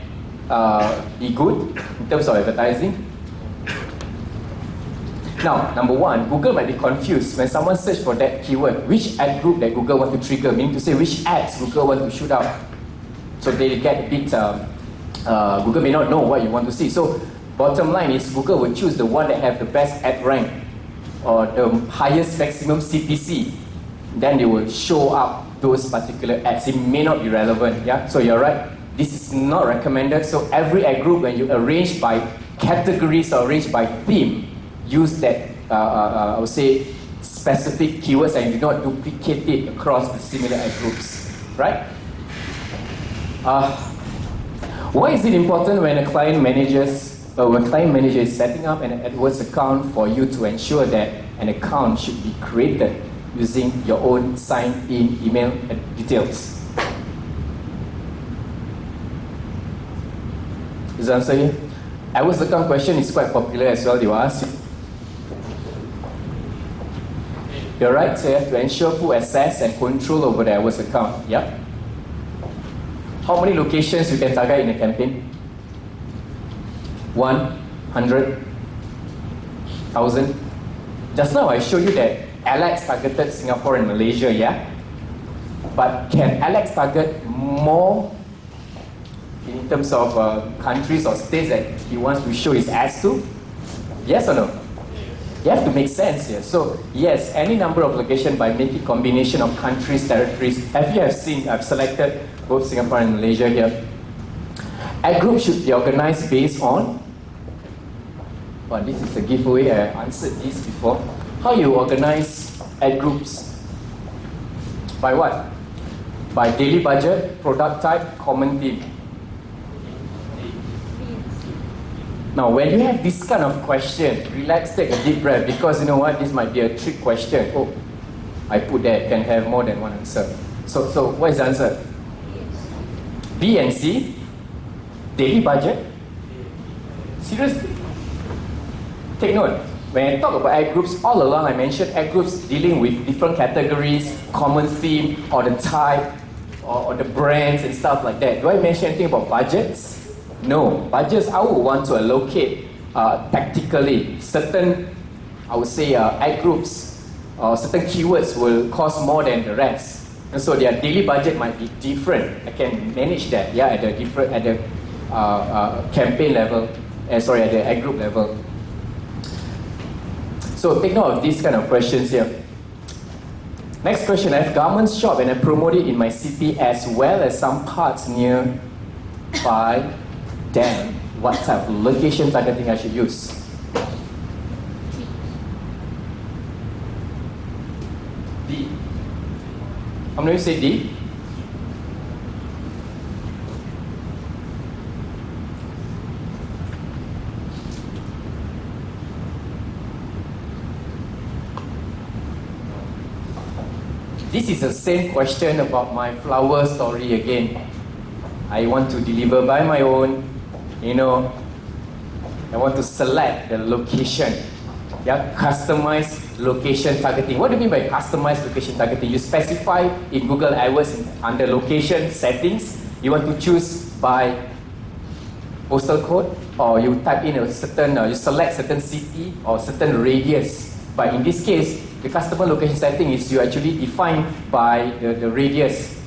S1: be good in terms of advertising? Now, number one, Google might be confused when someone searches for that keyword, which ad group that Google want to trigger, meaning to say which ads Google want to shoot out. So they get a bit, Google may not know what you want to see. So bottom line is Google will choose the one that have the best ad rank or the highest maximum CPC. Then they will show up those particular ads. It may not be relevant, yeah? So you're right, this is not recommended. So every ad group, when you arrange by categories or arrange by theme, use that, I would say, specific keywords and do not duplicate it across the similar ad groups, right? Why is it important when a client manager is setting up an AdWords account for you to ensure that an account should be created using your own sign-in email details? Is the answer here? AdWords account question is quite popular as well, you ask. You're right, so you have to ensure full access and control over the AdWords account, yeah? How many locations you can target in a campaign? 100, 1,000. Just now I showed you that Alex targeted Singapore and Malaysia, yeah? But can Alex target more in terms of countries or states that he wants to show his ads to? Yes or no? You have to make sense here. So yes, any number of locations by making combination of countries, territories. I've selected both Singapore and Malaysia here. Ad group should be organized based on, well, this is a giveaway, I answered this before. How you organize ad groups? By what? By daily budget, product type, common theme. Now, when you have this kind of question, relax, take a deep breath, because you know what, this might be a trick question. Oh, I put that, can have more than one answer. So what is the answer? B and C, daily budget. Seriously? Take note, when I talk about ad groups, all along I mentioned ad groups dealing with different categories, common theme, or the type, or the brands and stuff like that. Do I mention anything about budgets? No, budgets I would want to allocate tactically. Certain, I would say, ad groups or certain keywords will cost more than the rest, and so their daily budget might be different. I can manage that, yeah, at the campaign level, at the ad group level. So take note of these kind of questions here. Next question: I have garment shop and I promote it in my city as well as some parts nearby. Then, what type of location targeting I should use? D. How many of you say D? This is the same question about my flower story again. I want to deliver by my own, you know, I want to select the location. Yeah, customized location targeting. What do you mean by customized location targeting? You specify in Google AdWords under location settings, you want to choose by postal code, or you type in a certain, you select certain city or certain radius. But in this case, the customer location setting is you actually define by the radius.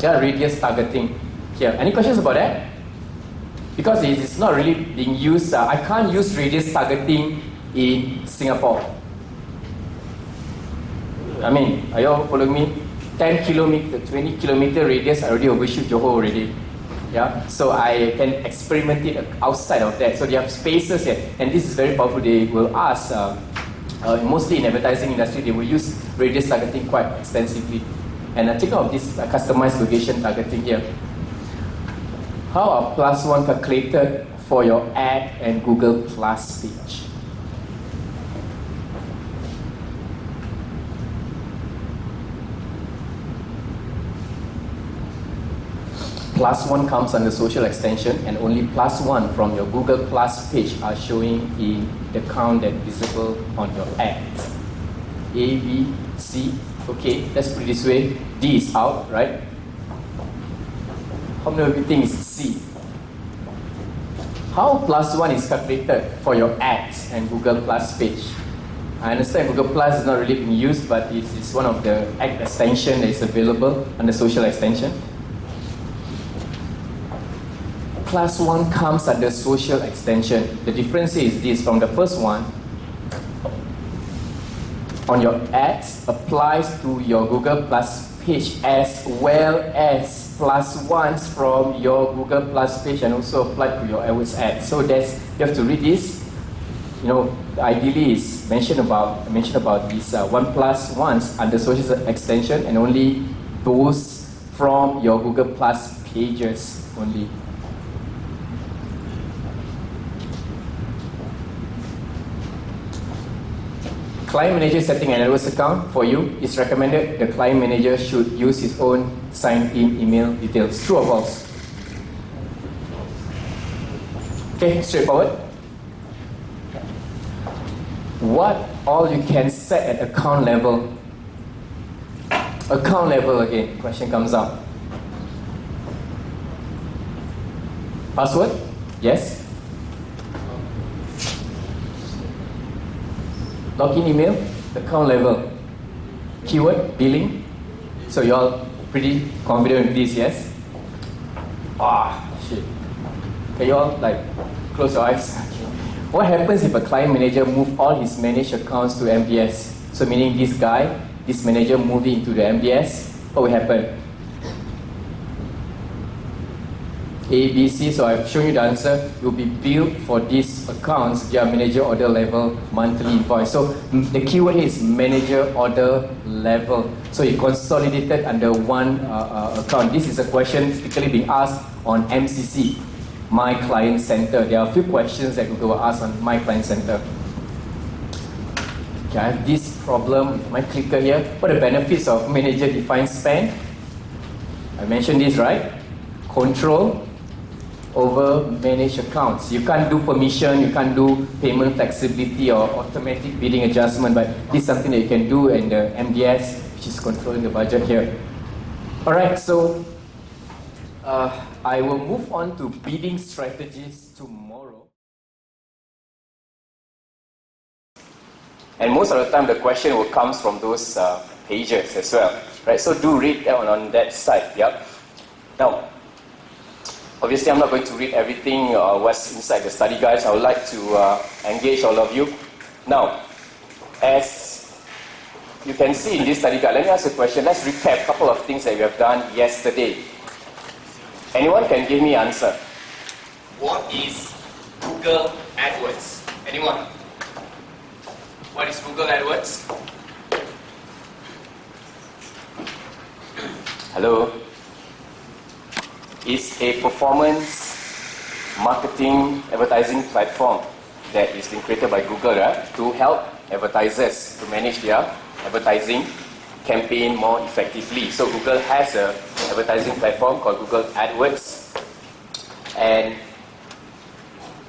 S1: Yeah, radius targeting. Here, any questions about that? because it is not really being used. I can't use radius targeting in Singapore. I mean, are you all following me? 10 kilometer, 20 kilometer radius, I already overshoot Johor already. Yeah, so I can experiment it outside of that. So they have spaces here, and this is very powerful. They will ask, mostly in advertising industry, they will use radius targeting quite extensively. And I take out this customized location targeting here. How are +1 calculated for your ad and Google Plus page? +1 comes under social extension, and only +1 from your Google Plus page are showing in the count that visible on your ads. A, B, C. Okay, let's put it this way. D is out, right? How many of you think it's C? How +1 is calculated for your ads and Google Plus page? I understand Google Plus is not really being used, but it's one of the ad extension that is available under social extension. +1 comes under social extension. The difference is this: from the first one, on your ads applies to your Google Plus page as well as +1s from your Google Plus page and also apply to your Adwords ads. So that's, you have to read this. You know, ideally is mentioned about these 1+1s under social extension, and only those from your Google Plus pages only. Client manager setting an Adwords account for you. It's recommended the client manager should use his own signed-in email details. True or false? Okay, straightforward. What all you can set at account level? Account level again, question comes up. Password? Yes. Login email, account level. Keyword, billing. So you all pretty confident with this, yes? Shit. Can you all close your eyes? What happens if a client manager move all his managed accounts to MDS? So meaning this guy, this manager moving into the MDS, what will happen? A, B, C, so I've shown you the answer. Will be billed for these accounts via manager order level monthly invoice. So the keyword here is manager order level. So you consolidated under one account. This is a question typically being asked on MCC, My Client Center. There are a few questions that Google will ask on My Client Center. Okay, I have this problem with my clicker here. What are the benefits of manager defined spend? I mentioned this, right? Control over managed accounts. You can't do permission, you can't do payment flexibility or automatic bidding adjustment, but this is something that you can do in the MDS, which is controlling the budget here. Alright, so I will move on to bidding strategies tomorrow. And most of the time the question will come from those pages as well. Right, so do read that one on that side. Yeah. Now, obviously, I'm not going to read everything what's inside the study guides. I would like to engage all of you. Now, as you can see in this study guide, let me ask you a question. Let's recap a couple of things that we have done yesterday. Anyone can give me an answer. What is Google AdWords? Anyone? What is Google AdWords? Hello? It's a performance marketing advertising platform that is being created by Google to help advertisers to manage their advertising campaign more effectively. So Google has an advertising platform called Google AdWords, and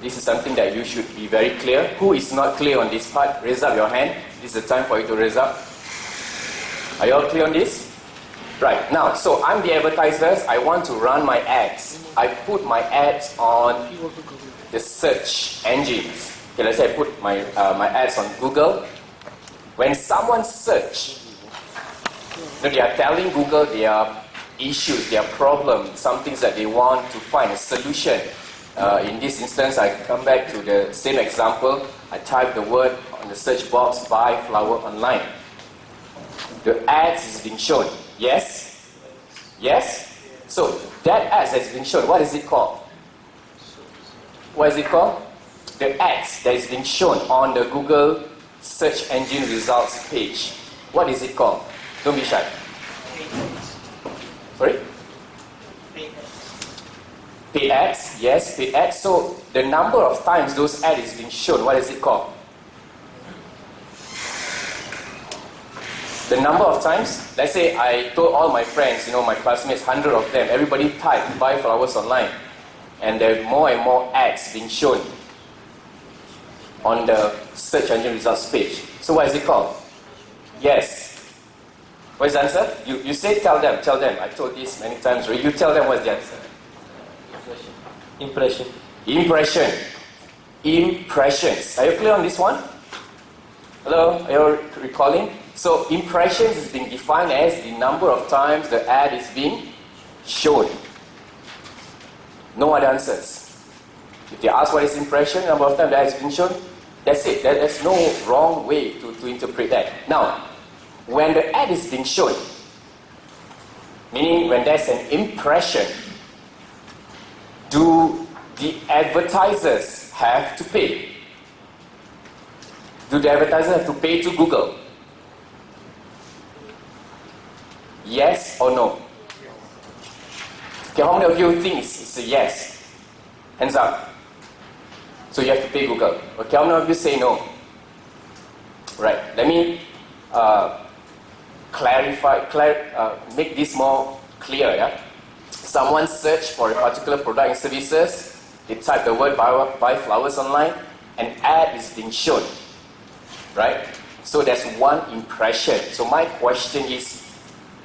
S1: this is something that you should be very clear. Who is not clear on this part? Raise up your hand. This is the time for you to raise up. Are you all clear on this? Right, now, so I'm the advertisers, I want to run my ads. I put my ads on the search engines. Okay, let's say I put my ads on Google. When someone search, they are telling Google their issues, their problems, some things that they want to find a solution. In this instance, I come back to the same example. I type the word on the search box, buy flower online. The ads is being shown. Yes? Yes? So, that ads has been shown. What is it called? What is it called? The ads that is being shown on the Google search engine results page. What is it called? Don't be shy. Sorry? Paid ads, yes, paid ads. So the number of times those ads is being shown, what is it called? The number of times, let's say I told all my friends, my classmates, 100 of them, everybody typed buy flowers online. And there are more and more ads being shown on the search engine results page. So what is it called? Yes. What is the answer? You say tell them. I told this many times. You tell them what's the answer.
S3: Impression.
S1: Impressions. Are you clear on this one? Hello? Are you recalling? So impressions is being defined as the number of times the ad is being shown. No other answers. If they ask what is impression, number of times the ad is being shown, that's it. There's no wrong way to interpret that. Now, when the ad is being shown, meaning when there's an impression, do the advertisers have to pay? Do the advertisers have to pay to Google? Yes or no? Okay, how many of you think it's a yes? Hands up. So you have to pay Google. Okay, how many of you say no? Right, let me make this more clear. Yeah? Someone search for a particular product and services, they type the word buy flowers online, an ad is being shown. Right? So there's one impression. So my question is,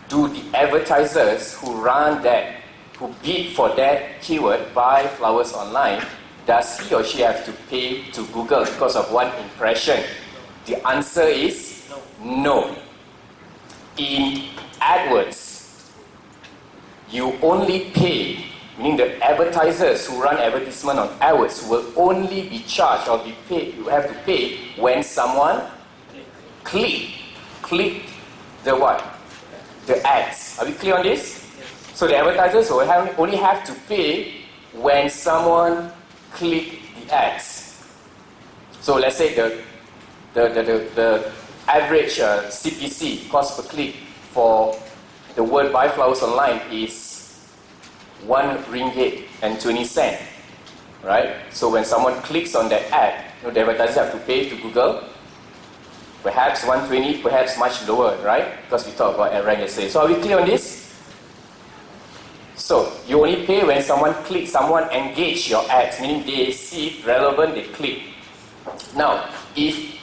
S1: do the advertisers who run that, who bid for that keyword, buy flowers online, does he or she have to pay to Google because of one impression? The answer is no. In Adwords, you only pay, meaning the advertisers who run advertisement on Adwords will only be charged or be paid, you have to pay when someone clicked the what? The ads. Are we clear on this? So the advertisers will only have to pay when someone click the ads. So let's say the average CPC, cost per click, for the word buy flowers online is RM1.20, right? So when someone clicks on that ad, the advertisers have to pay to Google, perhaps 120, perhaps much lower, right? Because we talked about ad rank yesterday. So are we clear on this? So you only pay when someone clicks, someone engage your ads, meaning they see it relevant, they click. Now, if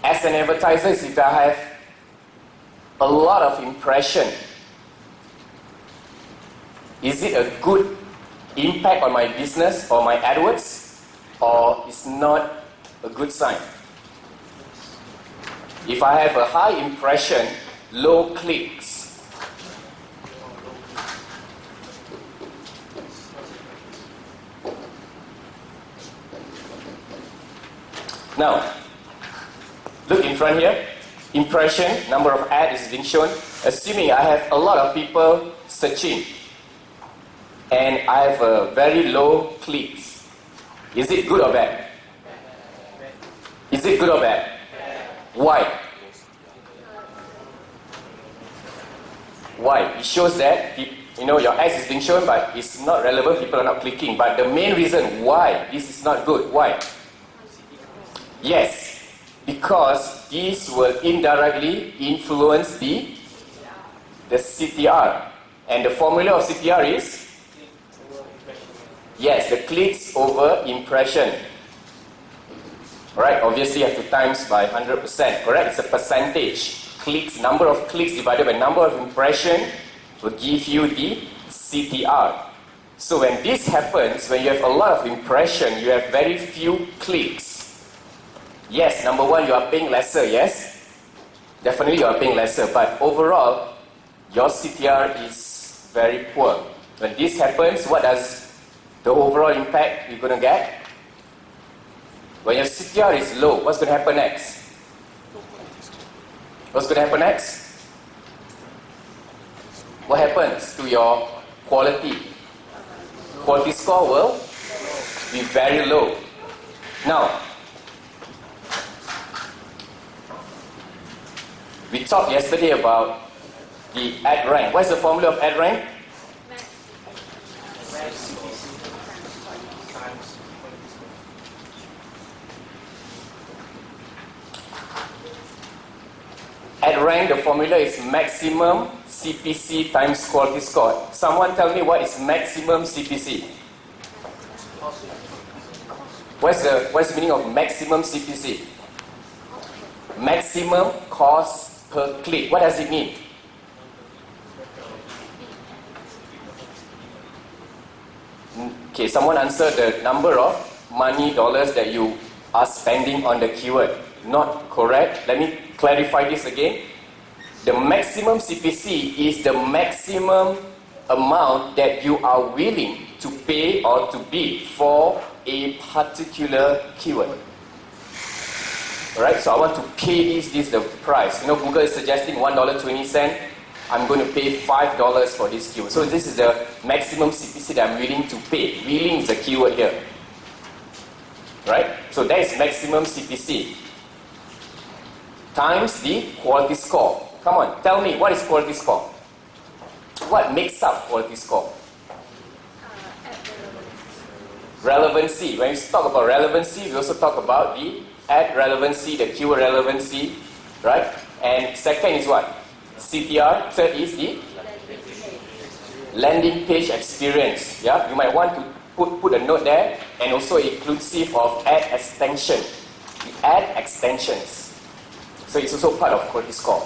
S1: as an advertiser, if I have a lot of impression, is it a good impact on my business or my AdWords, or it's not a good sign? If I have a high impression, low clicks, now, look in front here. Impression, number of ads is being shown. Assuming I have a lot of people searching and I have a very low clicks. Is it good or bad? Is it good or bad? Why? Why? It shows that your ads is being shown, but it's not relevant. People are not clicking. But the main reason why this is not good, why? Yes, because this will indirectly influence the CTR. And the formula of CTR is? Yes, the clicks over impression. Alright, obviously you have to times by 100%, correct? It's a percentage. Clicks, number of clicks divided by number of impression will give you the CTR. So when this happens, when you have a lot of impression, you have very few clicks. Yes, number one, you are paying lesser, yes? Definitely you are paying lesser, but overall, your CTR is very poor. When this happens, what does the overall impact you're going to get. When your CTR is low, what's going to happen next? What's going to happen next? What happens to your quality? Quality score will be very low. Now, we talked yesterday about the ad rank. What's the formula of ad rank? Ad rank, the formula is maximum CPC times quality score. Someone tell me what is maximum CPC? What's the meaning of maximum CPC? Maximum cost per click. What does it mean? Okay, someone answer the number of money, dollars that you are spending on the keyword. Not correct. Let me clarify this again. The maximum CPC is the maximum amount that you are willing to pay or to bid for a particular keyword. Alright, so I want to pay this is the price. You know, Google is suggesting $1.20. I'm going to pay $5 for this keyword. So this is the maximum CPC that I'm willing to pay. Willing is the keyword here. Right? So that is maximum CPC times the quality score. Come on, tell me, what is quality score? What makes up quality score? Relevancy. When we talk about relevancy, we also talk about the ad relevancy, the keyword relevancy, right? And second is what? CTR. Third is the landing page experience. Yeah, you might want to put a note there, and also inclusive of ad extension. The ad extensions. So it's also part of quality score.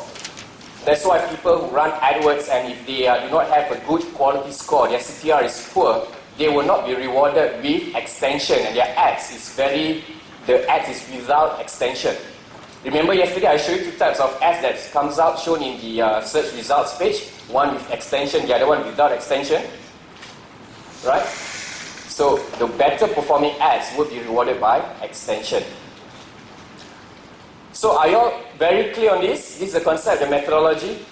S1: That's why people who run AdWords, and if they do not have a good quality score, their CTR is poor, they will not be rewarded with extension, and their ads is the ads is without extension. Remember yesterday I showed you two types of ads that comes out shown in the search results page. One with extension, the other one without extension. Right? So the better performing ads will be rewarded by extension. So are you all very clear on this? This is the concept, the methodology,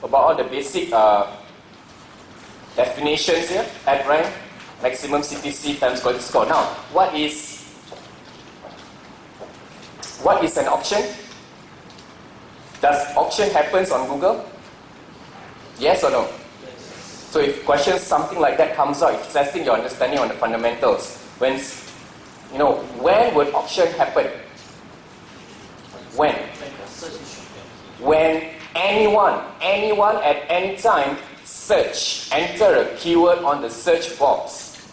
S1: about all the basic definitions here. Ad rank, maximum CPC times quality score. Now, what is an auction? Does auction happens on Google? Yes or no? Yes. So if questions something like that comes out, it's testing your understanding on the fundamentals. When would auction happen? When? When anyone at any time enter a keyword on the search box.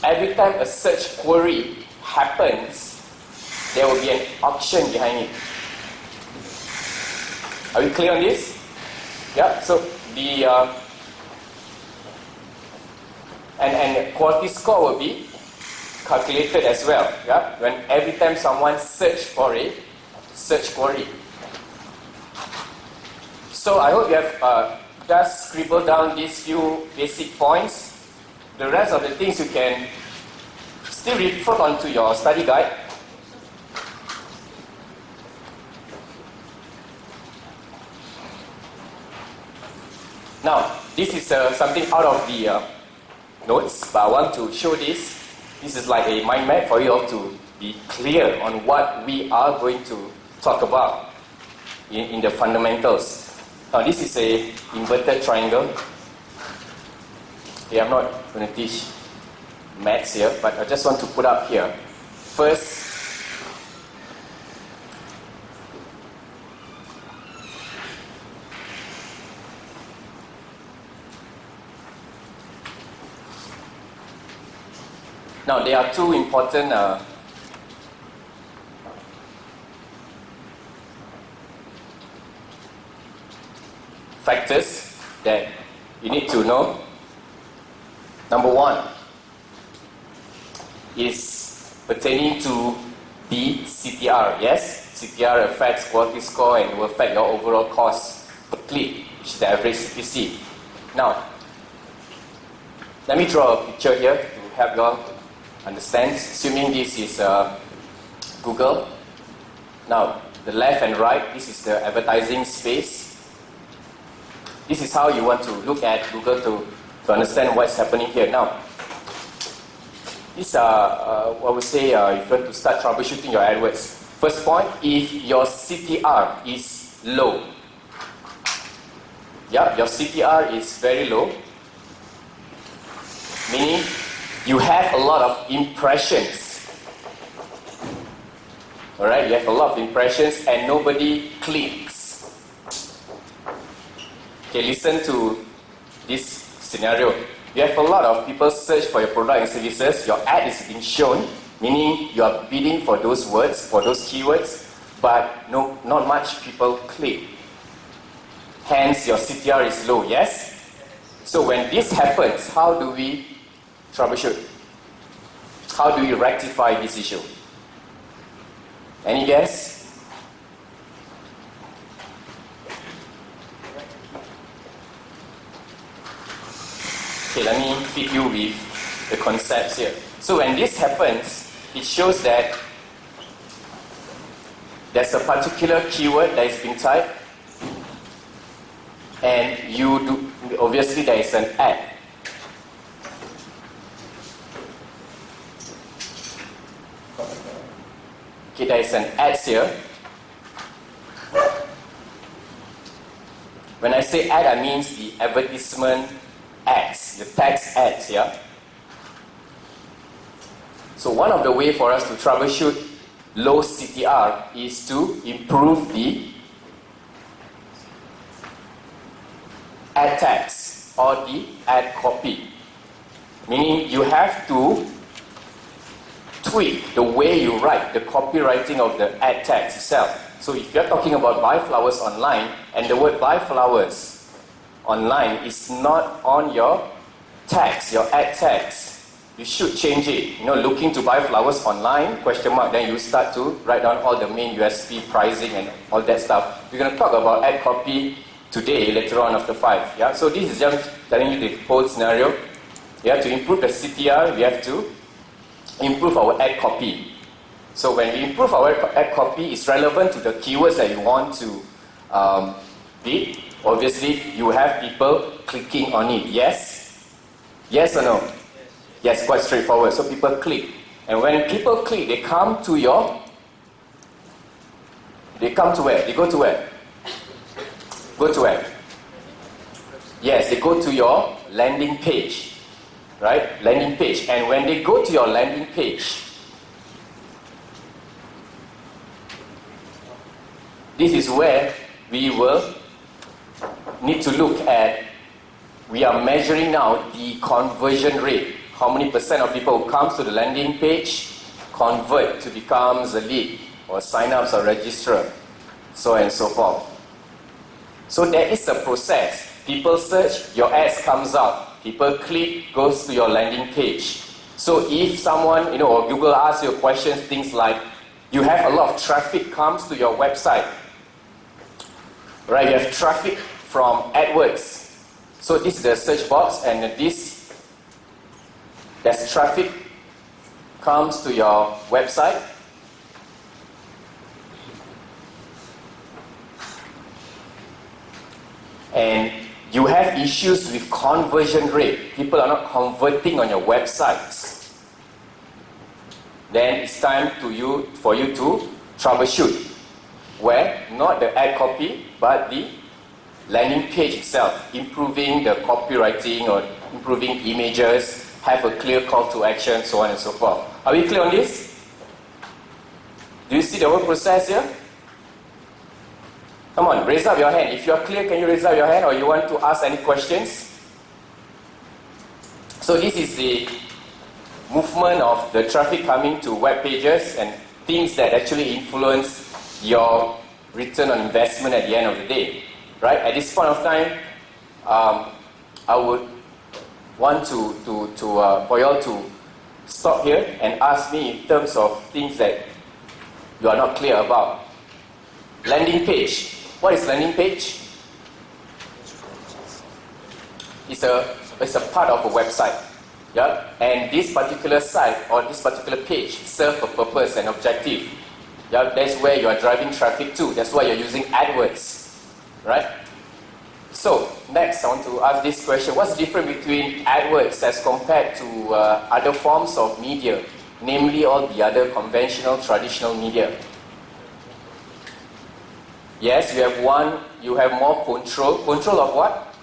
S1: Every time a search query happens, there will be an auction behind it. Are we clear on this? Yeah, so the and quality score will be calculated as well. Yeah, when every time someone search for a search query. So I hope you have just scribbled down these few basic points. The rest of the things you can still refer onto your study guide. Now, this is something out of the notes, but I want to show this. This is like a mind map for you all to be clear on what we are going to talk about in the fundamentals. Now, this is a inverted triangle. Okay, I'm not going to teach maths here, but I just want to put up here. First, now there are two important factors that you need to know. Number one is pertaining to the CTR. Yes, CTR affects quality score and will affect your overall cost per click, which is the average CPC. Now, let me draw a picture here to help you all understand. Assuming this is Google. Now, the left and right, this is the advertising space. This is how you want to look at Google to understand what's happening here. Now, these are, I would say, if you want to start troubleshooting your AdWords. First point, if your CTR is low. Yeah, your CTR is very low. Meaning, you have a lot of impressions. Alright, you have a lot of impressions and nobody clicks. Okay, listen to this scenario. You have a lot of people search for your product and services. Your ad is being shown, meaning you are bidding for those words, for those keywords, but not much people click. Hence, your CTR is low, yes? So when this happens, how do we troubleshoot? How do we rectify this issue? Any guess? Okay, let me feed you with the concepts here. So when this happens, it shows that there's a particular keyword that is being typed, and obviously there is an ad. Okay, there is an ad here. When I say ad, I mean the advertisement ads, the text ads here. So one of the ways for us to troubleshoot low CTR is to improve the ad text or the ad copy. Meaning you have to tweak the way you write, the copywriting of the ad text itself. So if you're talking about buy flowers online and the word buy flowers online is not on your text, your ad text, you should change it. You know, looking to buy flowers online, question mark, then you start to write down all the main USP, pricing and all that stuff. We're going to talk about ad copy today, later on after 5. Yeah? So this is just telling you the whole scenario. Yeah, to improve the CTR, we have to improve our ad copy. So when we improve our ad copy, it's relevant to the keywords that you want to bid. Obviously, you have people clicking on it. Yes? Yes or no? Yes, quite straightforward. So people click. And when people click, they come to where? They go to where? Go to where? Yes, they go to your landing page. Right? Landing page. And when they go to your landing page, this is where we will need to look at, we are measuring now the conversion rate. How many percent of people who comes to the landing page convert to becomes a lead or sign-ups or register, so on and so forth. So there is a process. People search, your ads comes up. People click, goes to your landing page. So if someone, or Google asks you questions, things like, you have a lot of traffic comes to your website. Right, you have traffic from Adwords. So this is the search box, and there's traffic comes to your website. And you have issues with conversion rate. People are not converting on your websites. Then it's time for you to troubleshoot. Where? Not the ad copy, but the landing page itself. Improving the copywriting or improving images, have a clear call to action, so on and so forth. Are we clear on this? Do you see the whole process here? Come on, raise up your hand. If you are clear, can you raise up your hand, or you want to ask any questions? So this is the movement of the traffic coming to web pages and things that actually influence your return on investment at the end of the day. Right? At this point of time, I would want for you all to stop here and ask me in terms of things that you are not clear about. Landing page. What is landing page? It's a part of a website. Yeah, and this particular site or this particular page serve a purpose and objective. Yeah, that's where you are driving traffic to. That's why you're using AdWords, right? So next, I want to ask this question: what's the difference between AdWords as compared to other forms of media, namely all the other conventional, traditional media? Yes, you have one. You have more control. Control of what?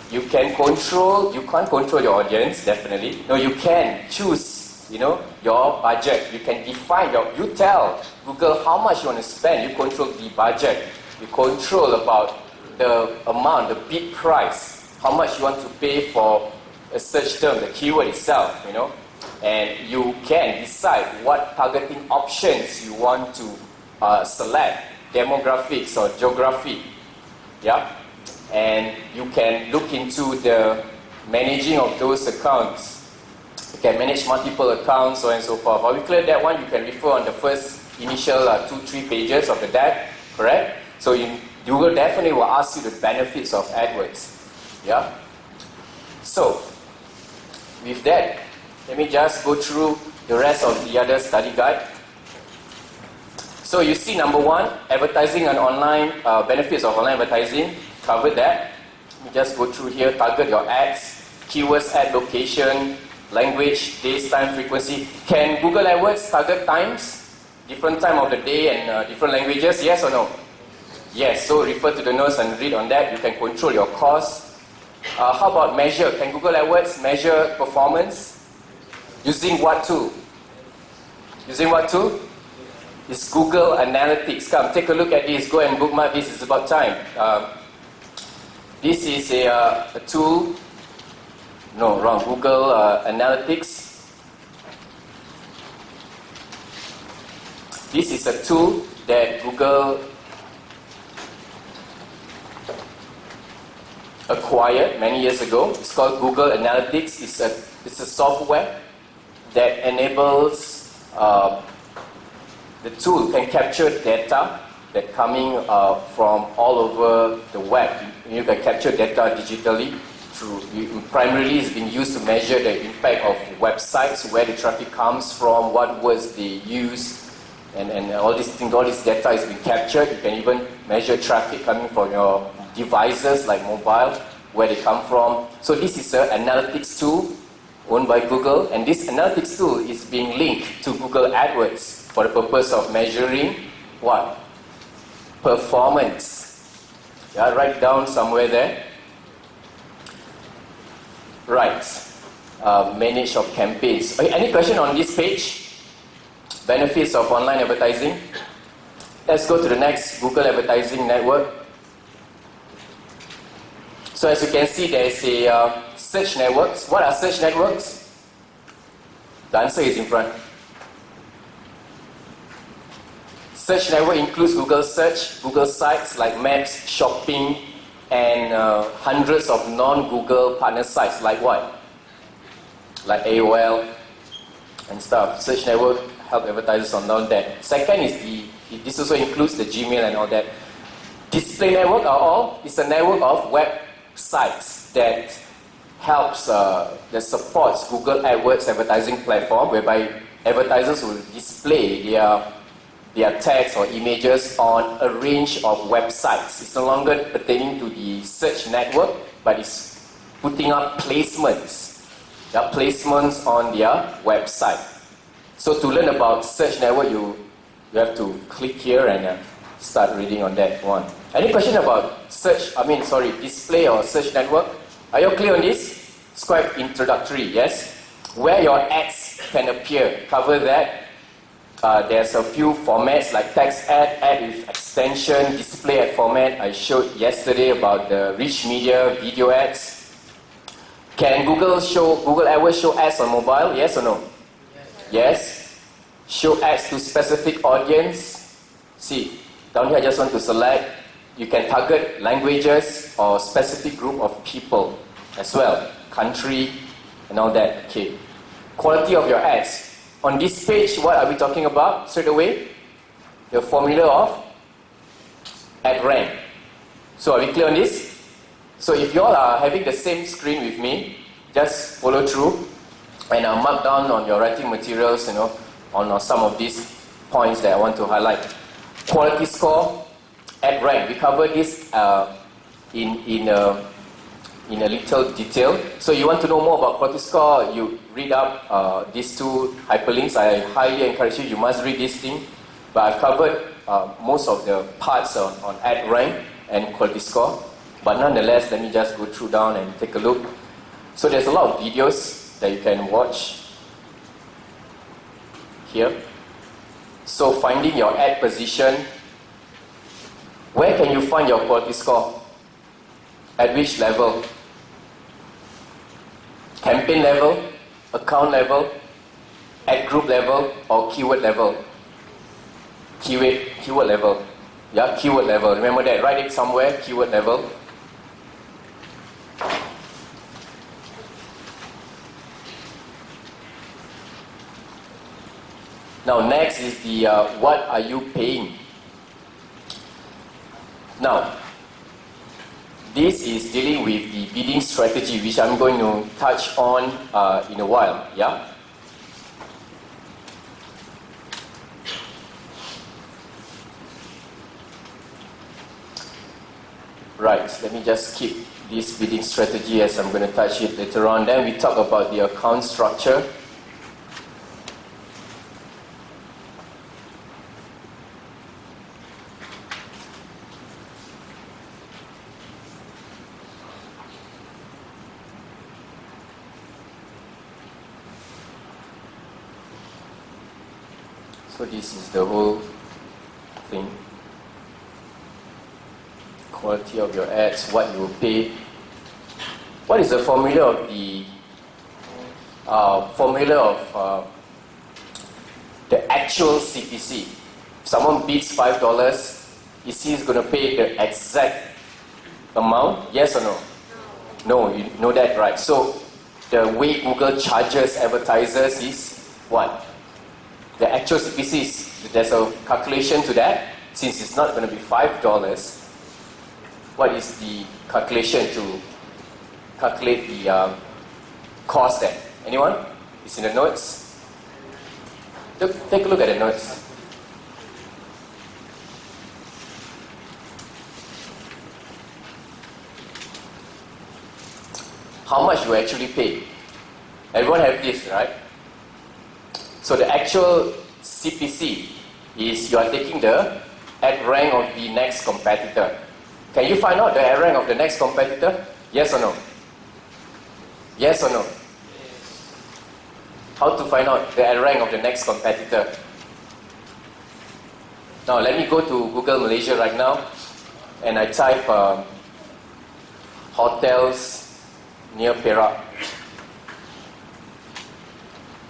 S1: You can control. You can't control your audience, definitely. No, you can choose. You know, your budget. You can define you tell Google how much you want to spend. You control the budget. You control about the amount, the bid price, how much you want to pay for a search term, the keyword itself, you know. And you can decide what targeting options you want to select, demographics or geography, yeah. And you can look into the managing of those accounts. You can manage multiple accounts, so on and so forth. While we clear that one, you can refer on the first initial 2-3 pages of the deck, correct? So Google definitely will ask you the benefits of AdWords, yeah? So, with that, let me just go through the rest of the other study guide. So you see number 1, advertising and online, benefits of online advertising, covered that. Let me just go through here, target your ads, keywords, ad location, language, days, time, frequency. Can Google AdWords target times? Different time of the day and different languages, yes or no? Yes, so refer to the notes and read on that. You can control your cost. How about measure? Can Google AdWords measure performance? Using what tool? Using what tool? It's Google Analytics. Come, take a look at this. Go and bookmark this. It's about time. This is a tool. No, wrong. Google Analytics. This is a tool that Google acquired many years ago. It's called Google Analytics. It's a software that enables the tool can capture data that coming from all over the web. You can capture data digitally. Primarily, it's been used to measure the impact of websites, where the traffic comes from, what words they use, and all these things, all this data is being captured. You can even measure traffic coming from your devices like mobile, where they come from. So this is an analytics tool owned by Google, and this analytics tool is being linked to Google AdWords for the purpose of measuring what? Performance. Yeah, write down somewhere there. Right. Manage of campaigns. Okay, any question on this page? Benefits of online advertising. Let's go to the next Google Advertising Network. So as you can see, there is a search networks. What are search networks? The answer is in front. Search network includes Google Search, Google sites like Maps, Shopping, and hundreds of non-Google partner sites like what? Like AOL and stuff. Search network help advertisers on all that. Second is this also includes the Gmail and all that. Display network is a network of websites that helps, that supports Google AdWords advertising platform, whereby advertisers will display their text or images on a range of websites. It's no longer pertaining to the search network, but it's putting up placements. There are placements on their website. So to learn about search network, you have to click here and start reading on that one. Any question about display or search network? Are you clear on this? It's quite introductory, yes? Where your ads can appear, cover that. There's a few formats like text ad with extension, display ad format. I showed yesterday about the rich media, video ads. Can Google AdWords show ads on mobile? Yes or no? Yes. Show ads to specific audience. See, down here I just want to select. You can target languages or specific group of people as well. Country and all that. Okay. Quality of your ads. On this page, what are we talking about? Straight away, the formula of ad rank. So are we clear on this? So if you all are having the same screen with me, just follow through and mark down on your writing materials, on some of these points that I want to highlight. Quality score, at rank. We covered this in a little detail. So you want to know more about quality score, you read up these two hyperlinks. I highly encourage you must read this thing. But I've covered most of the parts on ad rank and quality score. But nonetheless, let me just go through down and take a look. So there's a lot of videos that you can watch here. So finding your ad position, where can you find your quality score? At which level? Campaign level, account level, ad group level, or keyword level? Keyword level. Yeah, keyword level. Remember that, write it somewhere, keyword level. Now next is the what are you paying? Now, this is dealing with the bidding strategy, which I'm going to touch on in a while. Yeah. Right. Let me just keep this bidding strategy as I'm going to touch it later on. Then we talk about the account structure. So this is the whole thing. Quality of your ads, what you will pay. What is the formula of the actual CPC? If someone bids $5, is he going to pay the exact amount? Yes or no? No, you know that, right? So the way Google charges advertisers is what? The actual CPC is, there's a calculation to that. Since it's not going to be $5, what is the calculation to calculate the cost there? Anyone? It's in the notes. Take a look at the notes. How much you actually pay? Everyone have this, right? So the actual CPC is you are taking the ad rank of the next competitor. Can you find out the ad rank of the next competitor? Yes or no? Yes or no? How to find out the ad rank of the next competitor? Now let me go to Google Malaysia right now and I type hotels near Perak.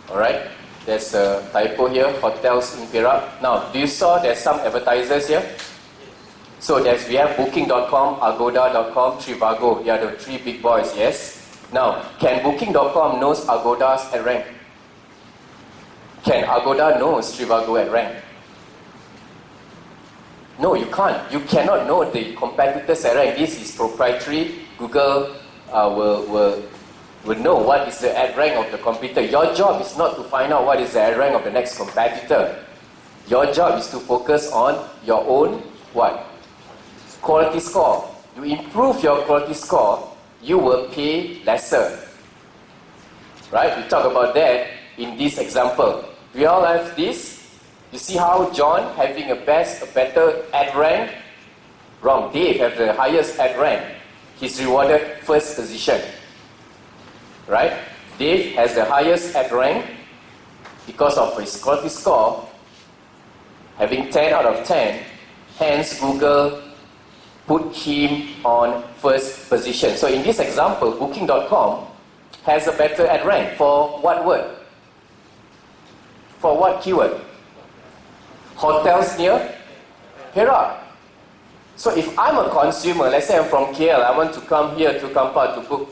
S1: Alright? There's a typo here, hotels in Perak. Now, do you saw there's some advertisers here? So we have booking.com, agoda.com, Trivago. They are the three big boys, yes? Now, can booking.com knows Agoda's ad rank? Can Agoda knows Trivago ad rank? No, you can't. You cannot know the competitor's ad rank. This is proprietary. Google will know what is the ad rank of the competitor. Your job is not to find out what is the ad rank of the next competitor. Your job is to focus on your own what? Quality score. You improve your quality score, you will pay lesser. Right? We talk about that in this example. We all have this. You see how John having a better ad rank? Wrong. Dave have the highest ad rank. He's rewarded first position. Right? Dave has the highest ad rank because of his quality score, having 10 out of 10. Hence, Google put him on first position. So in this example, Booking.com has a better ad rank for what word? For what keyword? Hotels near Perak. So if I'm a consumer, let's say I'm from KL, I want to come here to Kampar to book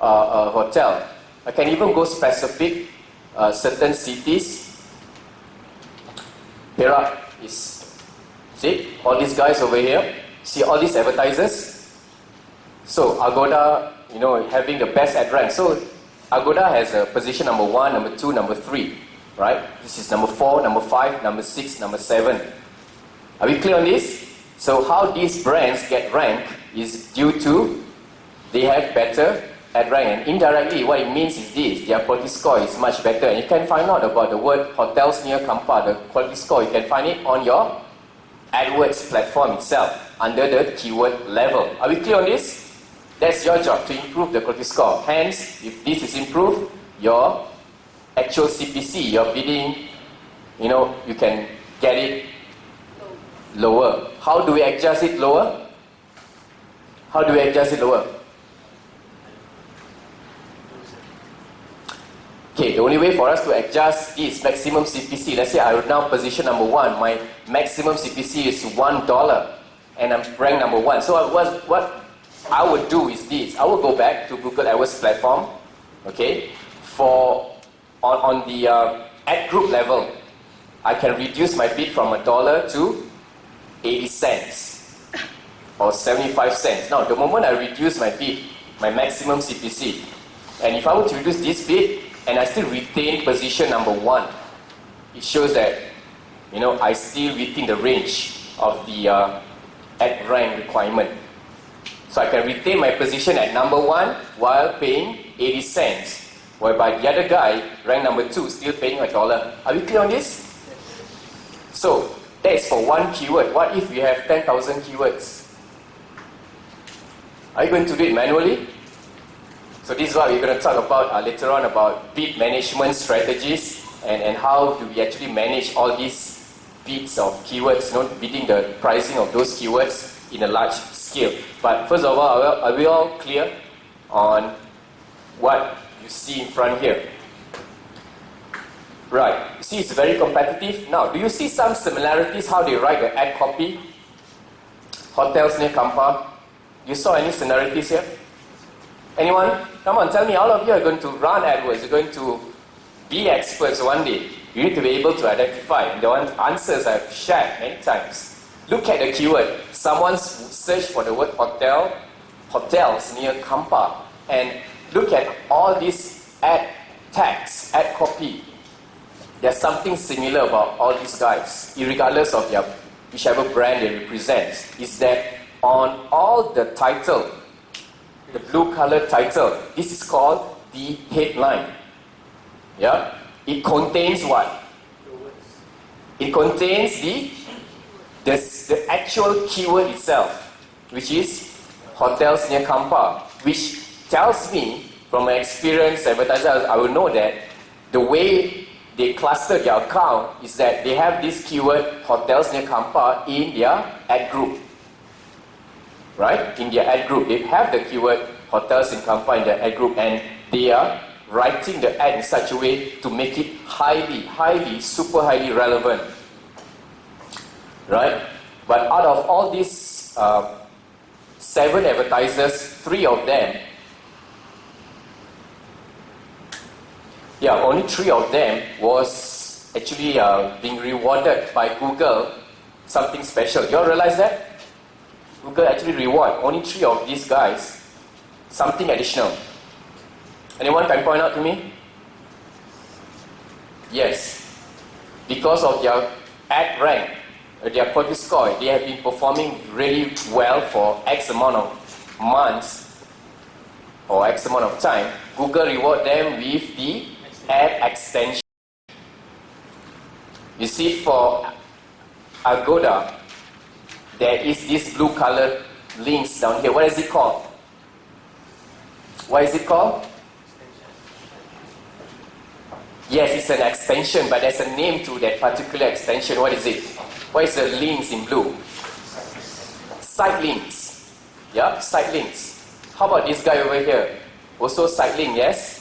S1: a hotel. I can even go specific, certain cities. Perak is, see, all these guys over here. See all these advertisers? So Agoda, having the best ad rank. So Agoda has a position number 1, number 2, number 3, right? This is number 4, number 5, number 6, number 7. Are we clear on this? So how these brands get ranked is due to they have better ad rank, and indirectly what it means is this: their quality score is much better. And you can find out about the word hotels near Kampar, the quality score. You can find it on your Adwords platform itself under the keyword level. Are we clear on this? That's your job, to improve the quality score. Hence, if this is improved, your actual CPC, your bidding, you can get it lower. How do we adjust it lower? How do we adjust it lower? Okay, the only way for us to adjust is maximum CPC. Let's say I would now position number 1. My maximum CPC is $1 and I'm ranked number 1. So what I would do is this: I will go back to Google Adwords platform, okay, on the ad group level. I can reduce my bid from $1 to 80 cents or 75 cents. Now, the moment I reduce my bid, my maximum CPC, and if I were to reduce this bid and I still retain position number 1, it shows that I still within the range of the ad rank requirement. So I can retain my position at number 1 while paying 80 cents, whereby the other guy, ranked number 2, still paying $1. Are we clear on this? So that is for one keyword. What if you have 10,000 keywords? Are you going to do it manually? So this is what we're going to talk about later on, about bid management strategies and how do we actually manage all these bids of keywords, bidding the pricing of those keywords in a large scale. But first of all, are we all clear on what you see in front here? Right, you see it's very competitive. Now, do you see some similarities how they write the ad copy? Hotels near Kampar. You saw any similarities here? Anyone? Come on, tell me, all of you are going to run AdWords, you're going to be experts one day. You need to be able to identify. And the answers I've shared many times. Look at the keyword. Someone searched for the word hotel, hotels near Kampar, and look at all these ad tags, ad copy. There's something similar about all these guys, regardless of their whichever brand they represent. Is that on all the title, the blue colored title, this is called the headline. Yeah, it contains what? It contains the actual keyword itself, which is hotels near Kampar, which tells me from my experience, advertisers, I will know that the way they cluster their account is that they have this keyword hotels near Kampar in their ad group. Right? In their ad group, they have the keyword hotels in Kampar in their ad group, and they are writing the ad in such a way to make it super highly relevant. Right? But out of all these 7 advertisers, 3 of them, only 3 of them was actually being rewarded by Google something special. You all realize that? Google actually reward only 3 of these guys something additional. Anyone can point out to me? Yes. Because of their ad rank, their quality score, they have been performing really well for X amount of months or X amount of time. Google reward them with the ad extension. You see, for Agoda, there is this blue colored links down here. What is it called? What is it called? Yes, it's an extension, but there's a name to that particular extension. What is it? What is the links in blue? Site links. Yeah, site links. How about this guy over here? Also site link, yes?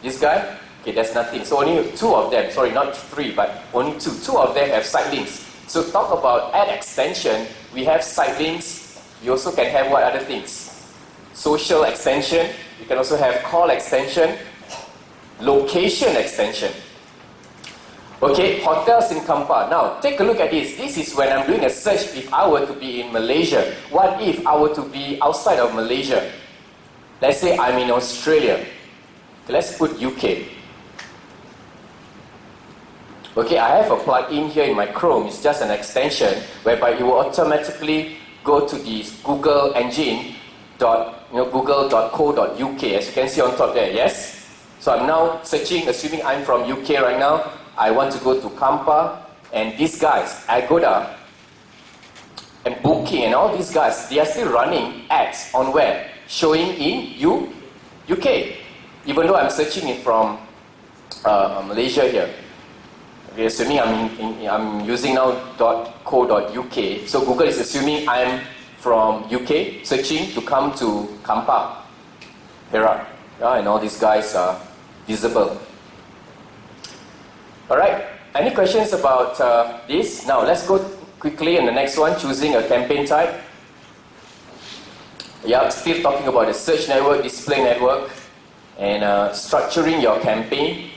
S1: This guy? Okay, that's nothing. So only 2 of them, sorry, not 3, but only 2. 2 of them have site links. So talk about ad extension, we have site links. You also can have what other things? Social extension. You can also have call extension, location extension. Okay, hotels in Kampar. Now, take a look at this. This is when I'm doing a search if I were to be in Malaysia. What if I were to be outside of Malaysia? Let's say I'm in Australia. Let's put UK. Okay, I have a plugin here in my Chrome. It's just an extension whereby it will automatically go to the Google engine google.co.uk, as you can see on top there, yes? So I'm now searching, assuming I'm from UK right now. I want to go to Kampar, and these guys, Agoda and Booking and all these guys, they are still running ads on where? Showing in UK. Even though I'm searching it from Malaysia here. Okay, assuming I'm using now .co.uk, so Google is assuming I'm from UK, searching to come to Kampar, Perak, and all these guys are visible. Alright, any questions about this? Now let's go quickly on the next one, choosing a campaign type. Yeah, still talking about the search network, display network, and structuring your campaign.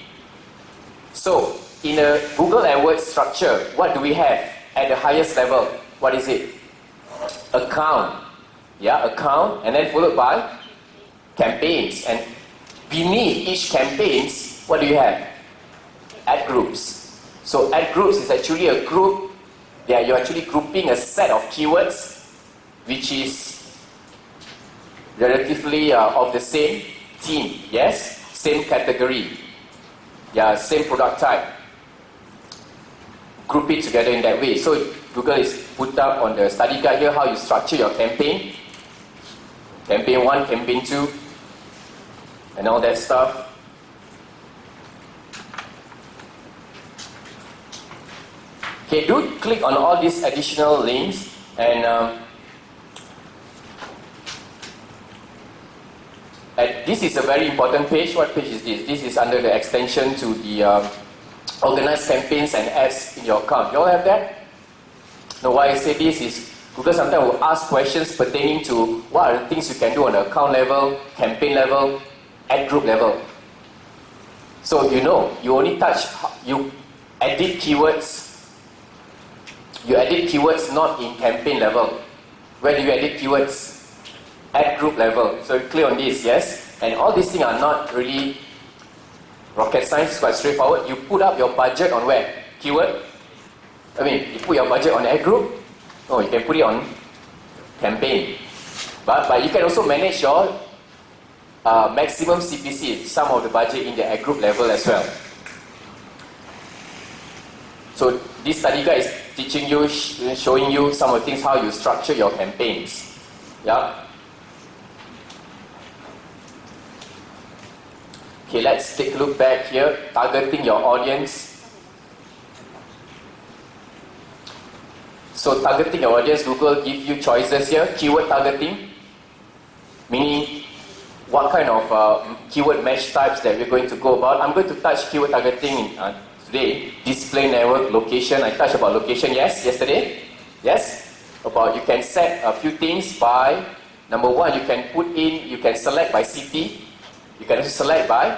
S1: So, in a Google Adwords structure, what do we have at the highest level? What is it? Account. Yeah, account, and then followed by campaigns. And beneath each campaigns, what do you have? Ad groups. So ad groups is actually a group. Yeah, you're actually grouping a set of keywords which is relatively of the same theme. Yes, same category. Yeah, same product type. Group it together in that way. So Google is put up on the study guide here how you structure your campaign. Campaign 1, campaign 2, and all that stuff. Okay, do click on all these additional links, and this is a very important page. What page is this? This is under the extension to the organized campaigns and ads in your account. You all have that? Now, why I say this is Google sometimes will ask questions pertaining to what are the things you can do on the account level, campaign level, ad group level. So you know, you only touch, you edit keywords. You edit keywords not in campaign level. Where do you edit keywords? Ad group level. So you're clear on this, yes? And all these things are not really rocket science, it's quite straightforward. You put up your budget on where? Keyword? I mean, you put your budget on ad group? No, you can put it on campaign. But you can also manage your maximum CPC, some of the budget in the ad group level as well. So this study guide is teaching you, showing you some of the things how you structure your campaigns. Yeah. Okay, let's take a look back here. Targeting your audience. So targeting your audience, Google give you choices here. Keyword targeting, meaning what kind of keyword match types that we're going to go about. I'm going to touch keyword targeting today. Display network, location. I touched about location, yes, yesterday. Yes? About you can set a few things by, number one, you can put in, you can select by city. You can also select by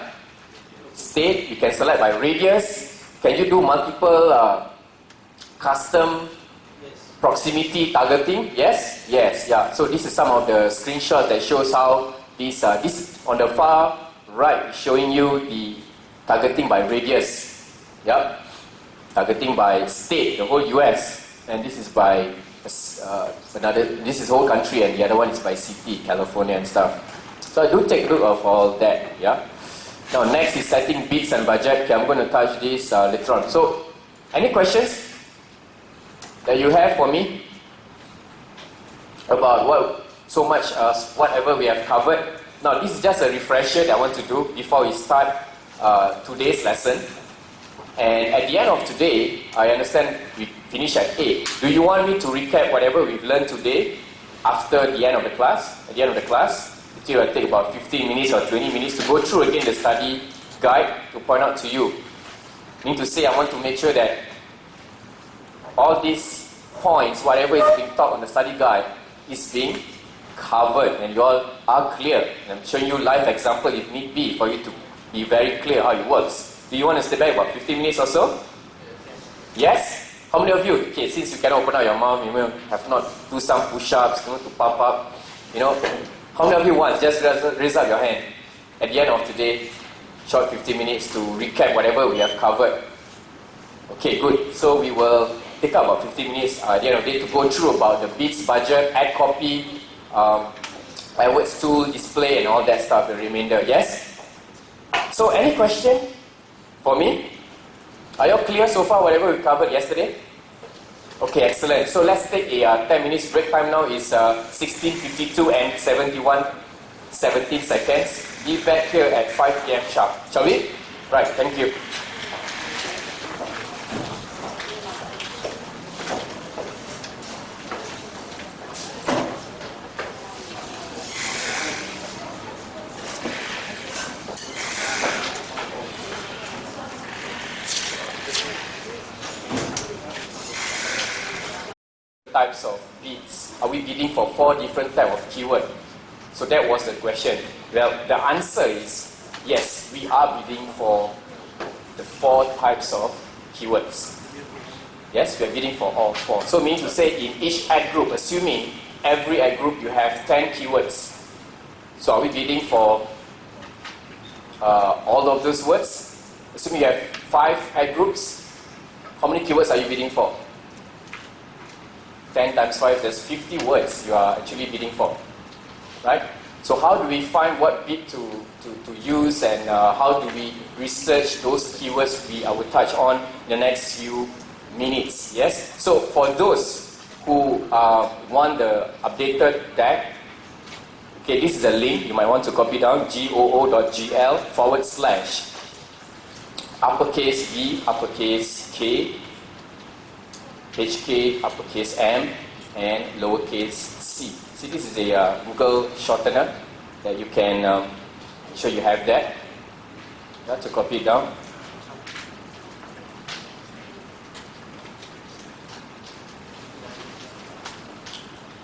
S1: state. You can select by radius. Can you do multiple custom proximity targeting? Yes? Yes, yeah. So this is some of the screenshots that shows how this on the far right is showing you the targeting by radius. Yep. Targeting by state, the whole US. And this is by this is whole country, and the other one is by city, California and stuff. So I do take a look of all that, yeah. Now next is setting bids and budget. Okay, I'm going to touch this later on. So, any questions that you have for me about whatever we have covered? Now this is just a refresher that I want to do before we start today's lesson. And at the end of today, I understand we finish at 8. Do you want me to recap whatever we've learned today after the end of the class? At the end of the class, it will take about 15 minutes or 20 minutes to go through again the study guide to point out to you. I mean to say, I want to make sure that all these points, whatever is being taught on the study guide, is being covered and you all are clear. And I'm showing you live example if need be for you to be very clear how it works. Do you want to stay back about 15 minutes or so? Yes? How many of you, okay, since you cannot open up your mouth, you will have not do some push-ups, to pump up, how many of you want, just raise up your hand. At the end of today, short 15 minutes to recap whatever we have covered. Okay, good. So we will take up about 15 minutes at the end of the day to go through about the bits, budget, ad copy, Adwords tool, display and all that stuff, the remainder, yes? So any question for me? Are you all clear so far whatever we covered yesterday? Okay, excellent. So let's take a 10 minutes break time now. It's 16:52 and 17 seconds. Be back here at 5 p.m. sharp. Shall we? Right, thank you. Types of bids. Are we bidding for 4 different types of keyword? So that was the question. Well, the answer is yes, we are bidding for the 4 types of keywords. Yes, we are bidding for all 4. So meaning to say in each ad group, assuming every ad group you have 10 keywords. So are we bidding for all of those words? Assuming you have 5 ad groups, how many keywords are you bidding for? 10 times 5, that's 50 words you are actually bidding for. Right? So how do we find what bid to use, and how do we research those keywords I will touch on in the next few minutes. Yes? So for those who want the updated deck, okay, this is a link you might want to copy down, goo.gl/ uppercase V, uppercase K, HK, uppercase M, and lowercase c. See, this is a Google shortener that you can make sure you have that. You have to copy it down.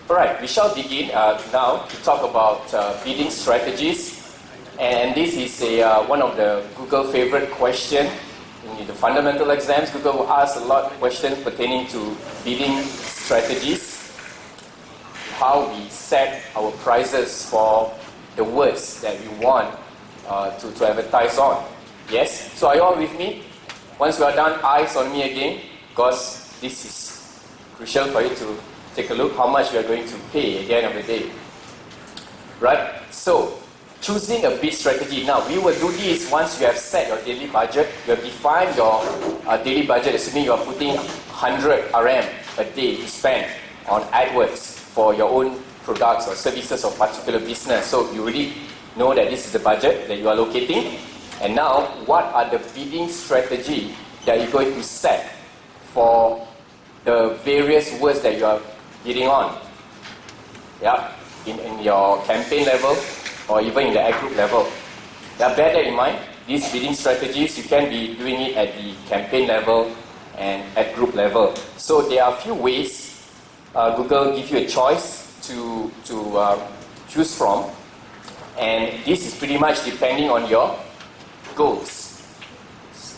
S1: Alright, we shall begin now to talk about bidding strategies. And this is one of the Google favorite questions. In the fundamental exams, Google will ask a lot of questions pertaining to bidding strategies. How we set our prices for the words that we want to advertise on. Yes? So are you all with me? Once we are done, eyes on me again, because this is crucial for you to take a look how much you are going to pay at the end of the day. Right? So, choosing a bid strategy. Now, we will do this once you have set your daily budget. You have defined your daily budget, assuming you are putting 100 RM a day to spend on AdWords for your own products or services of particular business. So you already know that this is the budget that you are locating. And now, what are the bidding strategy that you're going to set for the various words that you are bidding on? Yeah, in your campaign level, or even in the ad group level. Now, bear that in mind. These bidding strategies, you can be doing it at the campaign level and ad group level. So there are a few ways Google gives you a choice to choose from, and this is pretty much depending on your goals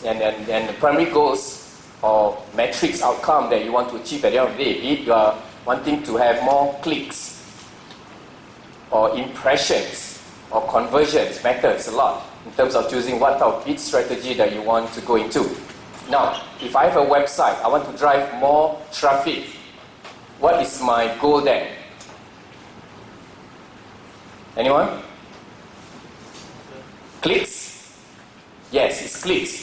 S1: and the primary goals or metrics outcome that you want to achieve at the end of the day. If you are wanting to have more clicks or impressions or conversions, matters a lot in terms of choosing what type of bid strategy that you want to go into. Now, if I have a website, I want to drive more traffic, what is my goal then? Anyone? Clicks? Yes, it's clicks.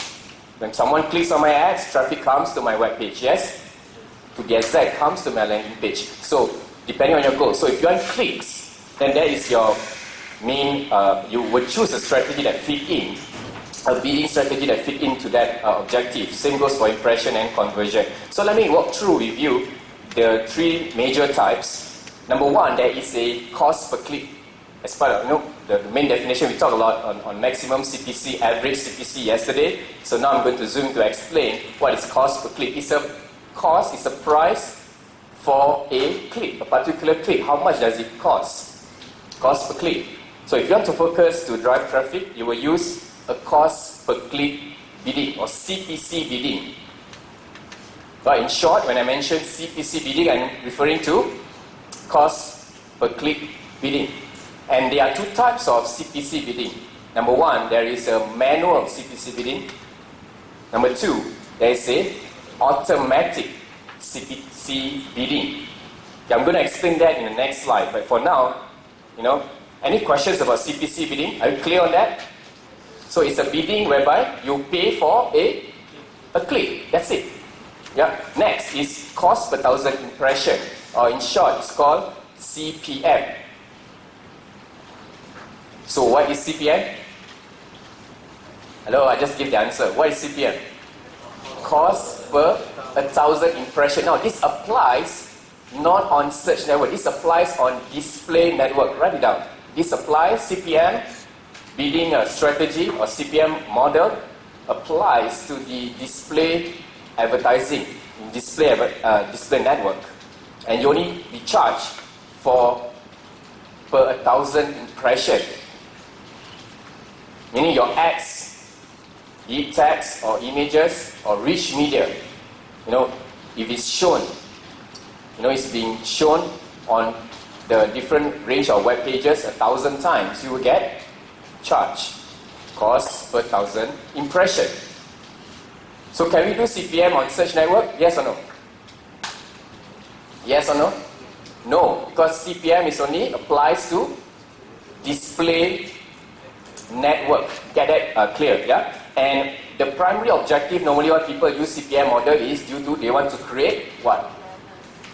S1: When someone clicks on my ads, traffic comes to my webpage, yes? To the exact, comes to my landing page. So, depending on your goal. So if you want clicks, then that is your main, you would choose a strategy that fit in, a bidding strategy that fit into that objective. Same goes for impression and conversion. So let me walk through with you the 3 major types. Number 1, there is a cost per click. As part of the main definition, we talked a lot on maximum CPC, average CPC yesterday. So now I'm going to zoom to explain what is cost per click. It's a cost, it's a price for a click, a particular click. How much does it cost? Cost per click. So if you want to focus to drive traffic, you will use a cost per click bidding or CPC bidding. But in short, when I mention CPC bidding, I'm referring to cost per click bidding. And there are two types of CPC bidding. Number one, there is a manual CPC bidding. Number two, there is a automatic CPC bidding. Okay, I'm going to explain that in the next slide. But for now, any questions about CPC bidding? Are you clear on that? So it's a bidding whereby you pay for a click. That's it. Yeah. Next is cost per thousand impression, or in short, it's called CPM. So what is CPM? Hello, I just gave the answer. What is CPM? Cost per 1,000 impression. Now this applies not on search network. This applies on display network. Write it down. This applies CPM bidding strategy or CPM model applies to the display advertising, display network, and you only be charged for per 1,000 impression. Meaning your ads, be it text or images or rich media, if it's shown, it's being shown on the different range of web pages 1,000 times, you will get charged. Cost per 1,000 impression. So can we do CPM on search network? Yes or no? Yes or no? No, because CPM is only applies to display network. Get that clear, yeah? And the primary objective, normally what people use CPM model is due to they want to create what?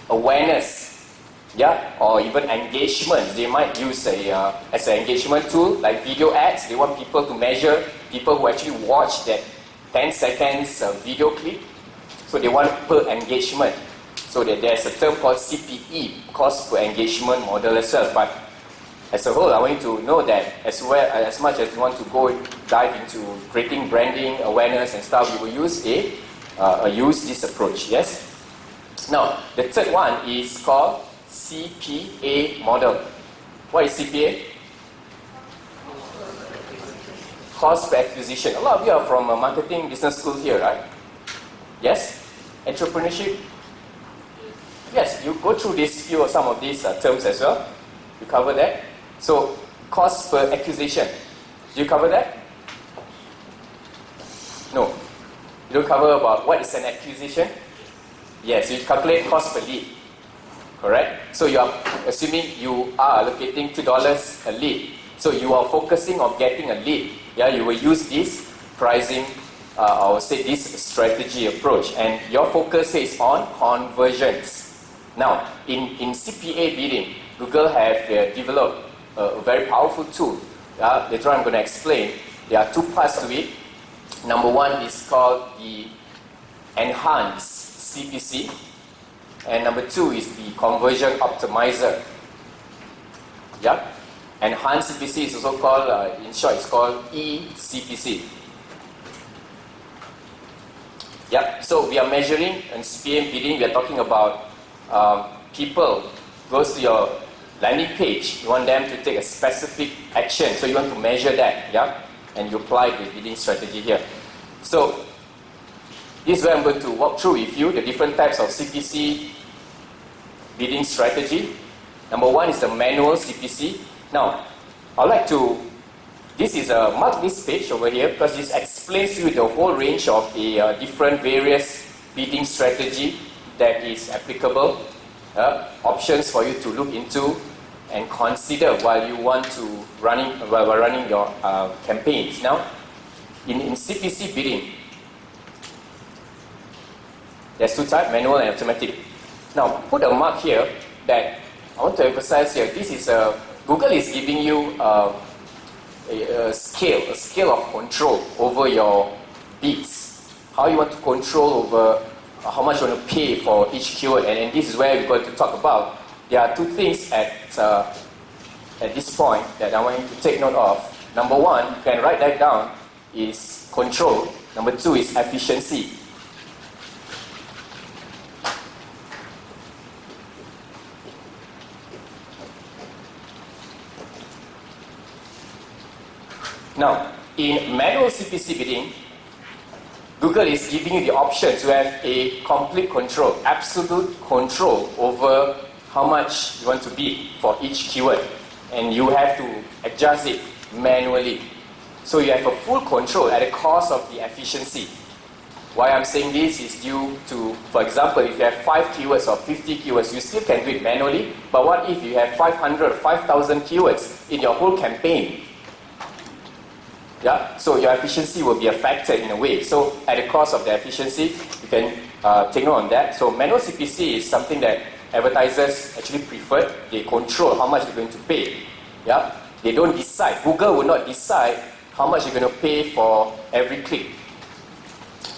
S1: Awareness, yeah? Or even engagement. They might use as an engagement tool, like video ads. They want people to measure people who actually watch that 10 seconds video clip. So they want per engagement. So that there's a term called CPE, cost per engagement model as well. But as a whole, I want you to know that as much as you want to dive into creating branding, awareness and stuff, we will use this approach, yes? Now, the third one is called CPA model. What is CPA? Cost per acquisition. A lot of you are from a marketing business school here, right? Yes? Entrepreneurship? Yes, you go through some of these terms as well. You cover that. So, cost per acquisition. Do you cover that? No. You don't cover about what is an acquisition? Yes, you calculate cost per lead. Correct? So you are assuming you are allocating $2 a lead. So you are focusing on getting a lead. Yeah, you will use this pricing, I would say this strategy approach. And your focus is on conversions. Now, in CPA bidding, Google have developed a very powerful tool. Later on I'm going to explain. There are two parts to it. Number one is called the enhanced CPC. And number two is the conversion optimizer. Yeah? Enhanced CPC is also called, in short, it's called eCPC. Yeah? So we are measuring in CPA bidding, we are talking about people goes to your landing page, you want them to take a specific action, so you want to measure that, yeah? And you apply the bidding strategy here. So, this is where I'm going to walk through with you the different types of CPC bidding strategy. Number one is the manual CPC. Now, I'd like to, mark this page over here because this explains to you the whole range of the different various bidding strategy that is applicable, options for you to look into and consider while you want to while running your campaigns. Now, in CPC bidding, there's two types, manual and automatic. Now, put a mark here that I want to emphasize here. This is Google is giving you a scale of control over your bids. How you want to control over how much you want to pay for each keyword, and this is where we're going to talk about. There are two things at this point that I want you to take note of. Number one, you can write that down, is control. Number two is efficiency. Now, in manual CPC bidding, Google is giving you the option to have a complete control, absolute control over how much you want to bid for each keyword. And you have to adjust it manually. So you have a full control at the cost of the efficiency. Why I'm saying this is due to, for example, if you have 5 keywords or 50 keywords, you still can do it manually. But what if you have 500, 5,000 keywords in your whole campaign? Yeah, so your efficiency will be affected in a way. So at the cost of the efficiency, you can take note on that. So manual CPC is something that advertisers actually prefer. They control how much they're going to pay. Yeah, they don't decide. Google will not decide how much you're going to pay for every click.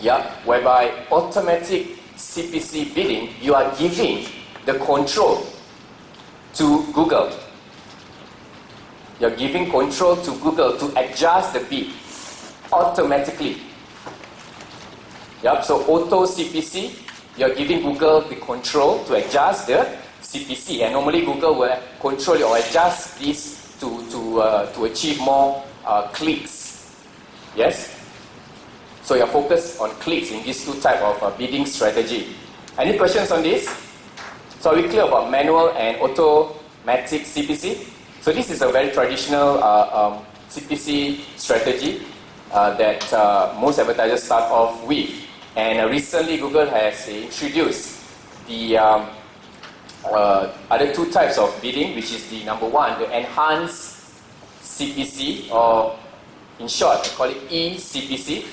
S1: Yeah, whereby automatic CPC bidding, you are giving the control to Google. You're giving control to Google to adjust the bid automatically. Yep, so auto CPC, you're giving Google the control to adjust the CPC, and normally Google will control or adjust this to achieve more clicks. Yes? So you're focused on clicks in these two types of bidding strategy. Any questions on this? So are we clear about manual and automatic CPC? So this is a very traditional CPC strategy that most advertisers start off with. And recently Google has introduced the other two types of bidding, which is the number one, the enhanced CPC, or in short, I call it eCPC.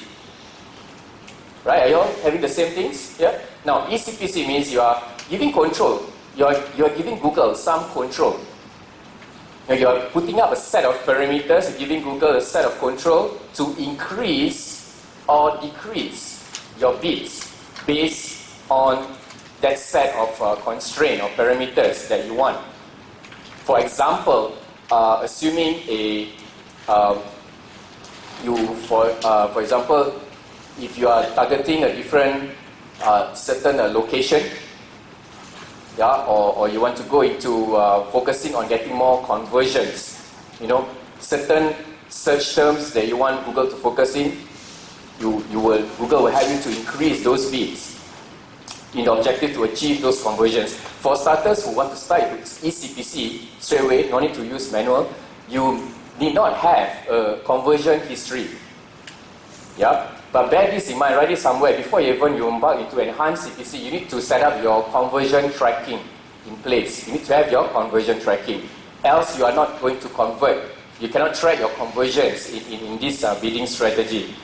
S1: Right? Are you all having the same things? Yeah? Now, eCPC means you are giving control. You are giving Google some control. Now, you are putting up a set of parameters, giving Google a set of control to increase or decrease your bids based on that set of constraints or parameters that you want. For example, assuming for example, if you are targeting a different certain location, yeah, or you want to go into focusing on getting more conversions, certain search terms that you want Google to focus in, Google will help you to increase those bids in the objective to achieve those conversions. For starters who want to start with eCPC straight away, no need to use manual, you need not have a conversion history. Yeah? But bear this in mind, write it somewhere. Before you embark into enhanced CPC, you need to set up your conversion tracking in place. You need to have your conversion tracking. Else you are not going to convert. You cannot track your conversions in this bidding strategy.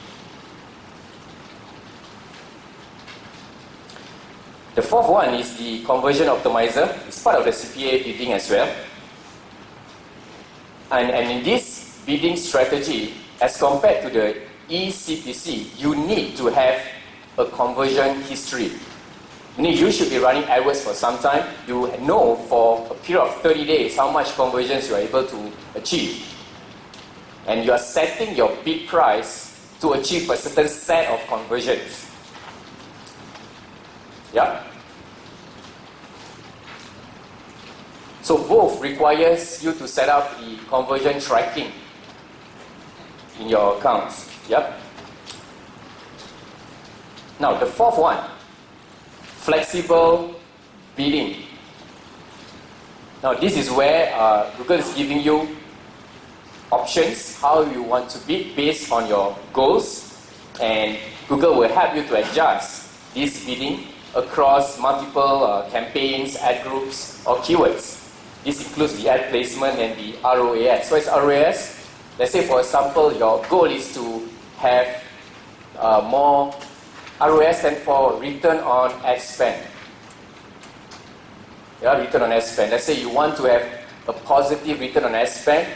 S1: The fourth one is the conversion optimizer. It's part of the CPA bidding as well. And in this bidding strategy, as compared to the eCPC, you need to have a conversion history. You should be running Adwords for some time. You know for a period of 30 days how much conversions you are able to achieve. And you are setting your bid price to achieve a certain set of conversions. Yeah? So both requires you to set up the conversion tracking in your accounts. Yep. Now the fourth one, flexible bidding. Now this is where Google is giving you options how you want to bid based on your goals, and Google will help you to adjust this bidding across multiple campaigns, ad groups, or keywords. This includes the ad placement and the ROAS. What is ROAS? Let's say, for example, your goal is to have more. ROAS stands for return on ad spend. Yeah, return on ad spend. Let's say you want to have a positive return on ad spend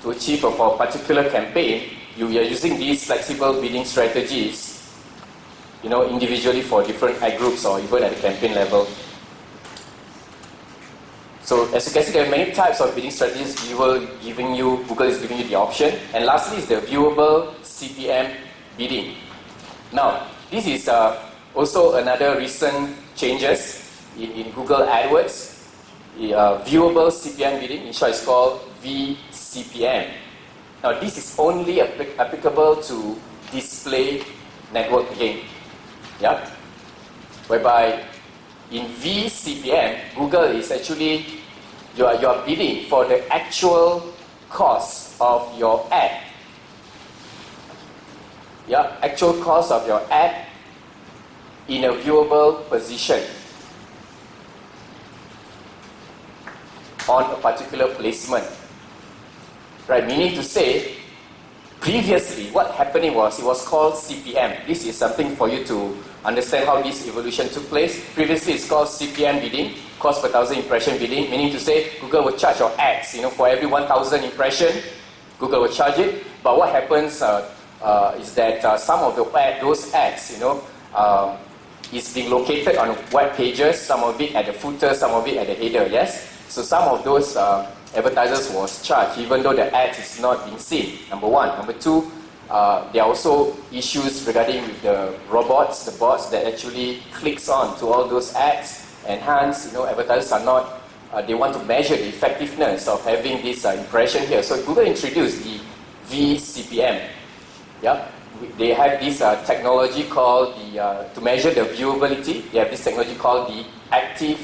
S1: to achieve for a particular campaign. You are using these flexible bidding strategies, individually for different ad groups or even at the campaign level. So as you can see, there are many types of bidding strategies Google is giving you the option. And lastly is the viewable CPM bidding. Now, this is also another recent changes in Google Adwords. Viewable CPM bidding, in short, is called VCPM. Now, this is only applicable to display network again. Yeah? Whereby in VCPM, Google is actually, you are bidding for the actual cost of your ad. Yeah, actual cost of your ad in a viewable position on a particular placement. Right, meaning to say, previously what happening was, it was called CPM. This is something for you to understand how this evolution took place. Previously it's called CPM bidding, cost per thousand impression bidding, meaning to say Google will charge your ads, for every 1,000 impression, Google will charge it. But what happens is that some of those ads, is being located on web pages, some of it at the footer, some of it at the header, yes? So some of those advertisers was charged even though the ads is not being seen, number one. Number two, there are also issues regarding with the robots, the bots that actually clicks on to all those ads, and hence, advertisers are not, they want to measure the effectiveness of having this impression here. So Google introduced the VCPM. Yeah? They have this technology called to measure the viewability. They have this technology called the active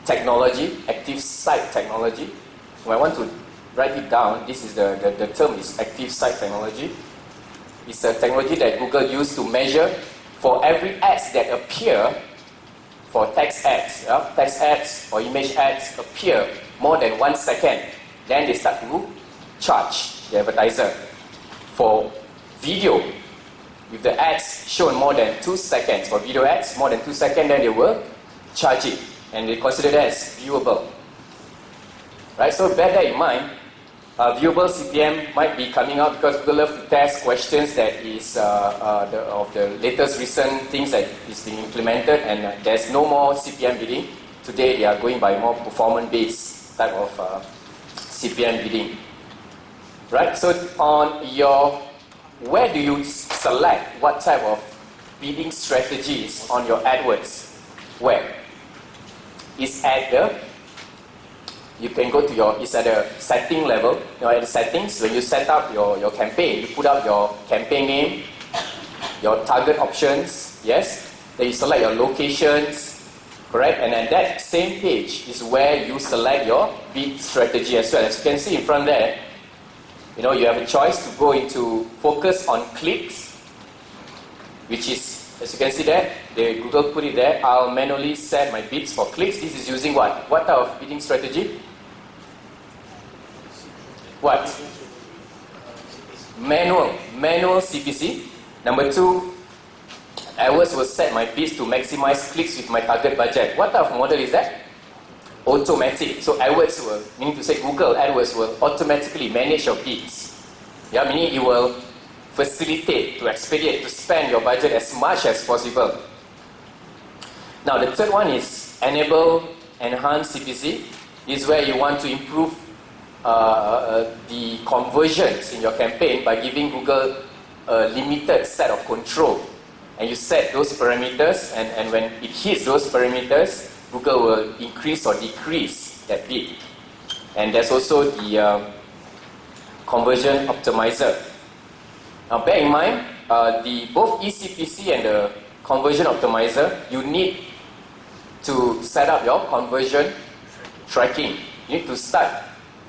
S1: technology, active site technology. So I want to write it down. This is the term is active site technology. It's a technology that Google used to measure for every ads that appear, for text ads or image ads appear more than 1 second, then they start to charge the advertiser. For video, if the ads shown more than 2 seconds, for video ads more than 2 seconds, then they will charge it, and they consider that as viewable. Right, so bear that in mind. Viewable CPM might be coming out because Google loves to test questions that is of the latest recent things that is being implemented, and there's no more CPM bidding. Today they are going by more performance-based type of CPM bidding. Right, so on your, where do you select what type of bidding strategies on your AdWords? Where? It's at the, you can go to your, it's at the setting level. At the settings, when you set up your campaign, you put up your campaign name, your target options, yes? Then you select your locations, correct? And then that same page is where you select your bid strategy as well. As you can see in front there, you have a choice to go into focus on clicks, which is, as you can see there, Google put it there, I'll manually set my bids for clicks. This is using what? What type of bidding strategy? What? Manual CPC. Number two, AdWords will set my bids to maximize clicks with my target budget. What type of model is that? Automatic. So AdWords will, meaning to say Google AdWords will automatically manage your bids. Yeah, meaning it will facilitate, to expedite, to spend your budget as much as possible. Now the third one is enable enhanced CPC. This is where you want to improve the conversions in your campaign by giving Google a limited set of control. And you set those parameters, and when it hits those parameters, Google will increase or decrease that bid. And there's also the conversion optimizer. Now bear in mind, both eCPC and the conversion optimizer, you need to set up your conversion tracking. You need to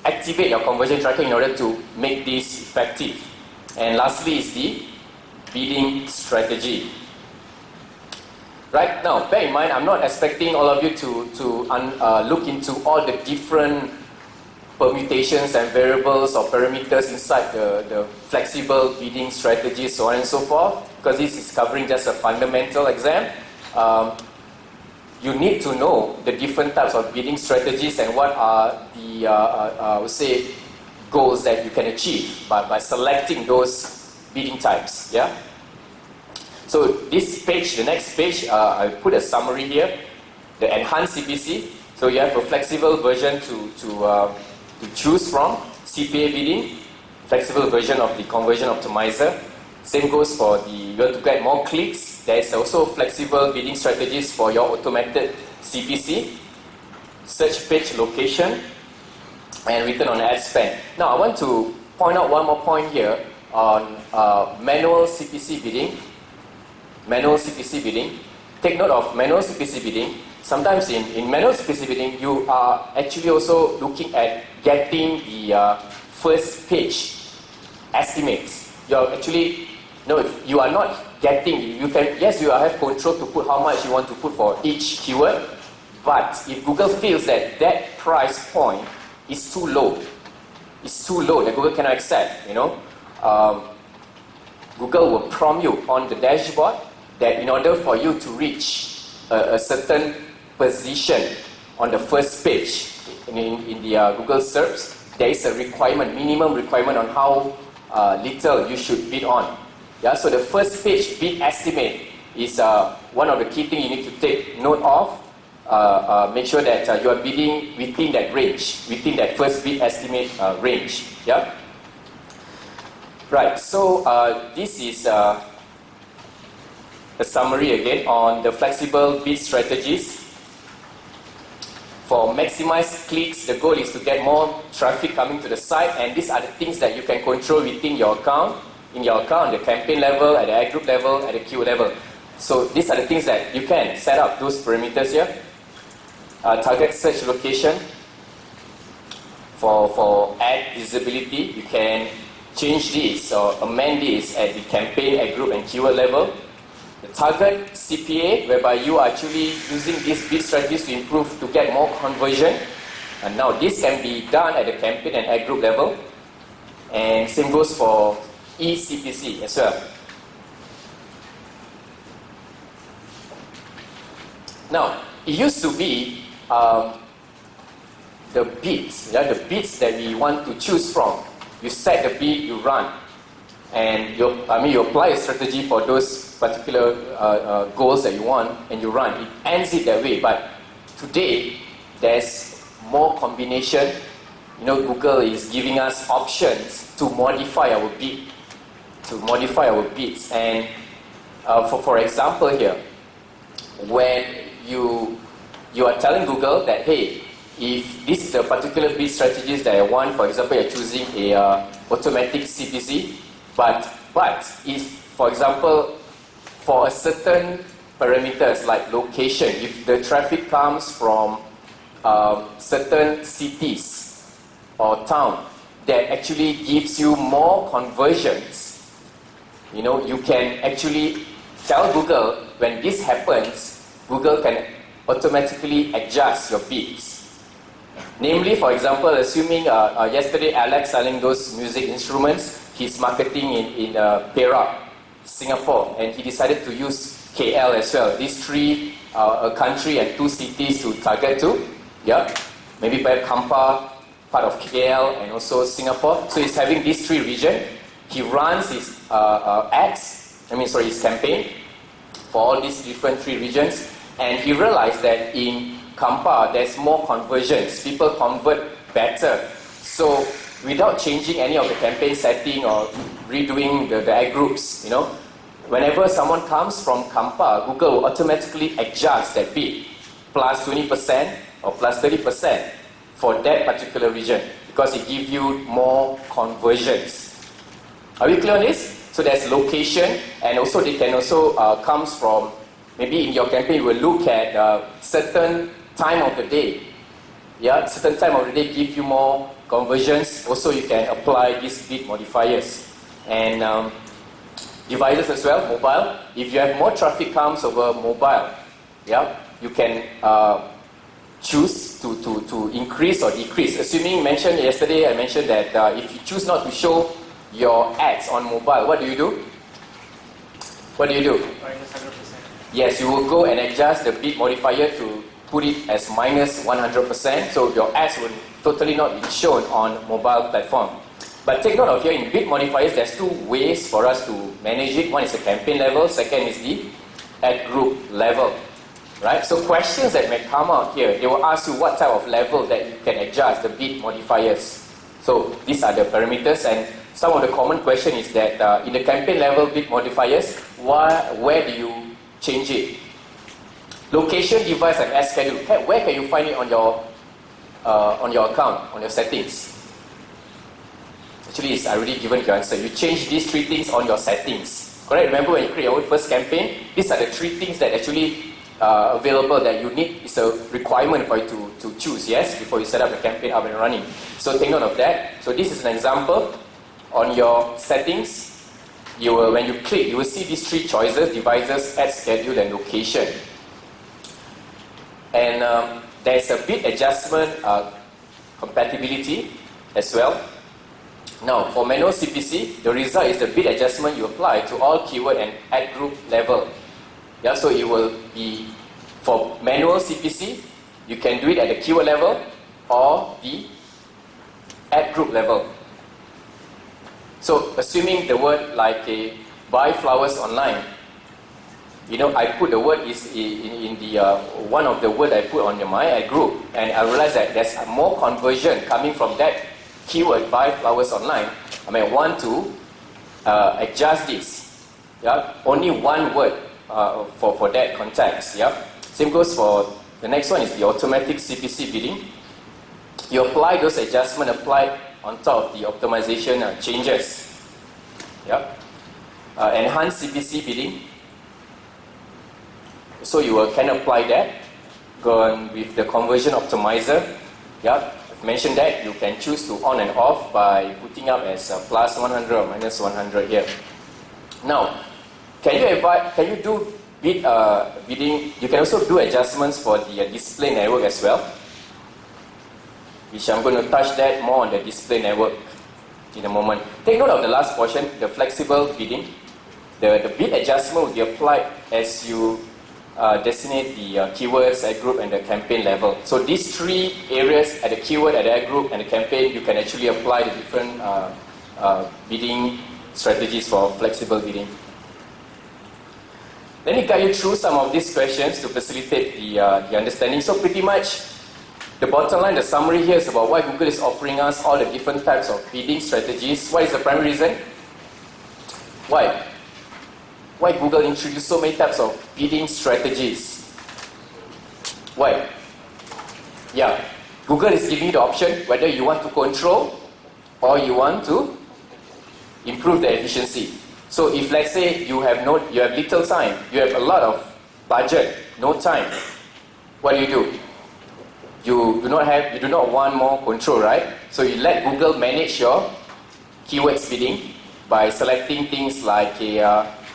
S1: activate your conversion tracking in order to make this effective. And lastly is the bidding strategy. Right now, bear in mind, I'm not expecting all of you to look into all the different permutations and variables or parameters inside the flexible bidding strategies, so on and so forth, because this is covering just a fundamental exam. You need to know the different types of bidding strategies and what are the, I would say, goals that you can achieve by selecting those bidding types. Yeah. So this page, the next page, I put a summary here. The enhanced CPC. So you have a flexible version to choose from. CPA bidding, flexible version of the conversion optimizer. Same goes for you want to get more clicks. There is also flexible bidding strategies for your automated CPC, search page location, and return on ad spend. Now I want to point out one more point here. on manual CPC bidding. Manual CPC bidding. Take note of manual CPC bidding. Sometimes in manual CPC bidding, you are actually also looking at getting the first page estimates. You're actually, no, if you are not getting, you can, yes, you have control to put how much you want to put for each keyword, but if Google feels that that price point is too low, that Google cannot accept, Google will prompt you on the dashboard that in order for you to reach a certain position on the first page in the Google search, there is a requirement, minimum requirement on how little you should bid on. Yeah, so the first page bid estimate is one of the key things you need to take note of. Make sure that you are bidding within that range, within that first bid estimate range. Yeah. Right. So this is a summary again on the flexible bid strategies. For maximized clicks, the goal is to get more traffic coming to the site, and these are the things that you can control within your account, the campaign level, at the ad group level, at the keyword level. So these are the things that you can set up, those parameters here. Target search location. For ad visibility, you can change this or amend this at the campaign, ad group, and keyword level. The target CPA, whereby you are actually using these bid strategies to improve, to get more conversion. And now this can be done at the campaign and ad group level. And same goes for eCPC as well. Now, it used to be the bids that we want to choose from. You set the bid, you run. And you apply a strategy for those particular goals that you want, and you run. It ends it that way. But today, there's more combination. Google is giving us options to modify our bid, And for example here, when you are telling Google that, hey, if this is a particular bid strategies that I want, for example, you're choosing a automatic CPC. But if, for example, for a certain parameters like location, if the traffic comes from certain cities or town that actually gives you more conversions, you can actually tell Google when this happens, Google can automatically adjust your bids. Namely, for example, assuming yesterday Alex selling those music instruments, he's marketing in Perak, Singapore, and he decided to use KL as well. These three, a country and 2 cities to target to. Yeah, maybe perhaps Kampar, part of KL, and also Singapore. So he's having these 3 regions. He runs his his campaign for all these different 3 regions, and he realized that in Kampar, there's more conversions. People convert better. So without changing any of the campaign setting or redoing the ad groups, whenever someone comes from Kampar, Google will automatically adjust that bid plus 20% or plus 30% for that particular region, because it gives you more conversions. Are we clear on this? So there's location, and also they can also comes from, maybe in your campaign you will look at certain time of the day. Yeah, certain time of the day give you more conversions. Also you can apply these bid modifiers. And devices as well, mobile. If you have more traffic comes over mobile, yeah, you can choose to increase or decrease. Assuming yesterday I mentioned that if you choose not to show your ads on mobile, what do you do? What do you do?
S2: Minus 100%.
S1: Yes, you will go and adjust the bid modifier to put it as minus 100%, so your ads will totally not be shown on mobile platform. But take note of here, in bid modifiers, there's 2 ways for us to manage it. One is the campaign level, second is the ad group level. Right? So questions that may come out here, they will ask you what type of level that you can adjust the bid modifiers. So these are the parameters, and some of the common question is that in the campaign level bid modifiers, where do you change it? Location, device, and ad schedule. Where can you find it on your account, on your settings? Actually, I already given your answer. You change these 3 things on your settings. Correct? Remember when you create your own first campaign, these are the 3 things that actually available that you need. It's a requirement for you to choose, yes, before you set up the campaign up and running. So take note of that. So this is an example. On your settings, when you click, you will see these 3 choices: devices, ad schedule, and location. And there's a bit adjustment compatibility as well. Now, for manual CPC, the result is the bit adjustment you apply to all keyword and ad group level. Yeah, so it will be, for manual CPC, you can do it at the keyword level or the ad group level. So, assuming the word like buy flowers online, you know, I put the word is in the one of the word I put on my ad group, and I realize that there's more conversion coming from that keyword buy flowers online. I may want to adjust this. Yeah, only one word for that context. Yeah, same goes for the next one is the automatic CPC bidding. You apply those adjustments applied on top of the optimization changes. Yeah, enhanced CPC bidding. So you can apply that. Go on with the conversion optimizer. Yeah, I've mentioned that you can choose to on and off by putting up as plus 100 or minus 100 here. Now, can you do bidding? You can also do adjustments for the display network as well, which I'm going to touch that more on the display network in a moment. Take note of the last portion, the flexible bidding. The bid adjustment will be applied as you designate the keywords, ad group, and the campaign level. So these 3 areas, at the keyword, at the ad group, and the campaign, you can actually apply the different bidding strategies for flexible bidding. Let me guide you through some of these questions to facilitate the understanding. So pretty much, the bottom line, the summary here is about why Google is offering us all the different types of bidding strategies. What is the primary reason? Why? Why Google introduced so many types of bidding strategies? Why? Yeah, Google is giving you the option whether you want to control or you want to improve the efficiency. So if let's say you have little time, you have a lot of budget, no time, what do? You do not want more control, right? So you let Google manage your keywords bidding by selecting things like the